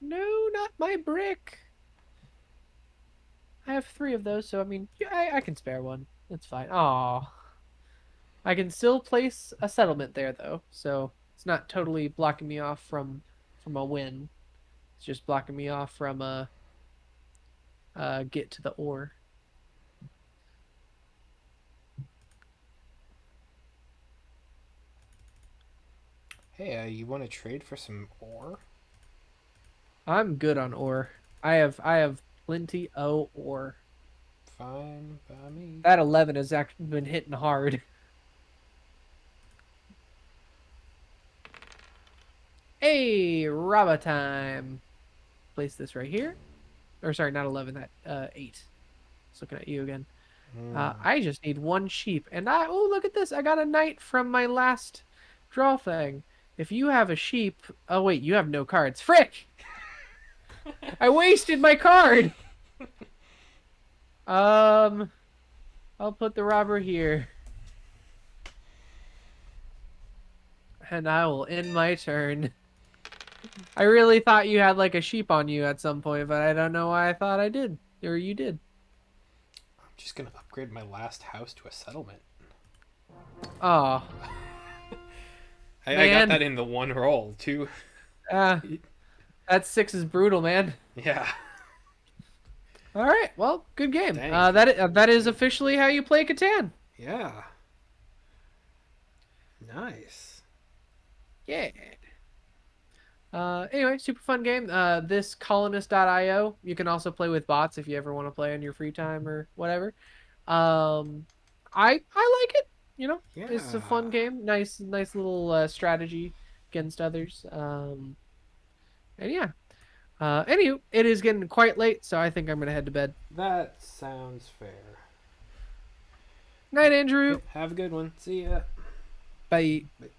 No, not my brick. I have 3 of those, so I mean, yeah, I can spare one. That's fine. Aw. I can still place a settlement there, though, so it's not totally blocking me off from a win. It's just blocking me off from get to the ore. Hey, you want to trade for some ore? I'm good on ore. I have plenty of ore. Fine by me. That 11 has actually been hitting hard. Hey, Raba time. Place this right here. Or sorry, not 11, that 8. Just looking at you again. I just need 1 sheep. And oh, look at this. I got a knight from my last draw thing. If you have a sheep. Oh, wait, you have no cards. Frick! I wasted my card! I'll put the robber here. And I will end my turn. I really thought you had like a sheep on you at some point, but I don't know why I thought I did. Or you did. I'm just gonna upgrade my last house to a settlement. Oh, I got man. that in the one roll too. That 6 is brutal, man. Yeah. All right, well, good game. Dang. That is officially how you play Catan. Yeah. Nice. Yeah. Anyway, super fun game. This colonist.io, you can also play with bots if you ever want to play on your free time or whatever. I like it. You know, Yeah. it's a fun game. Nice little strategy against others. And yeah. Anywho, it is getting quite late, so I think I'm gonna head to bed. That sounds fair. Night, Andrew. Have a good one. See ya. Bye. Bye.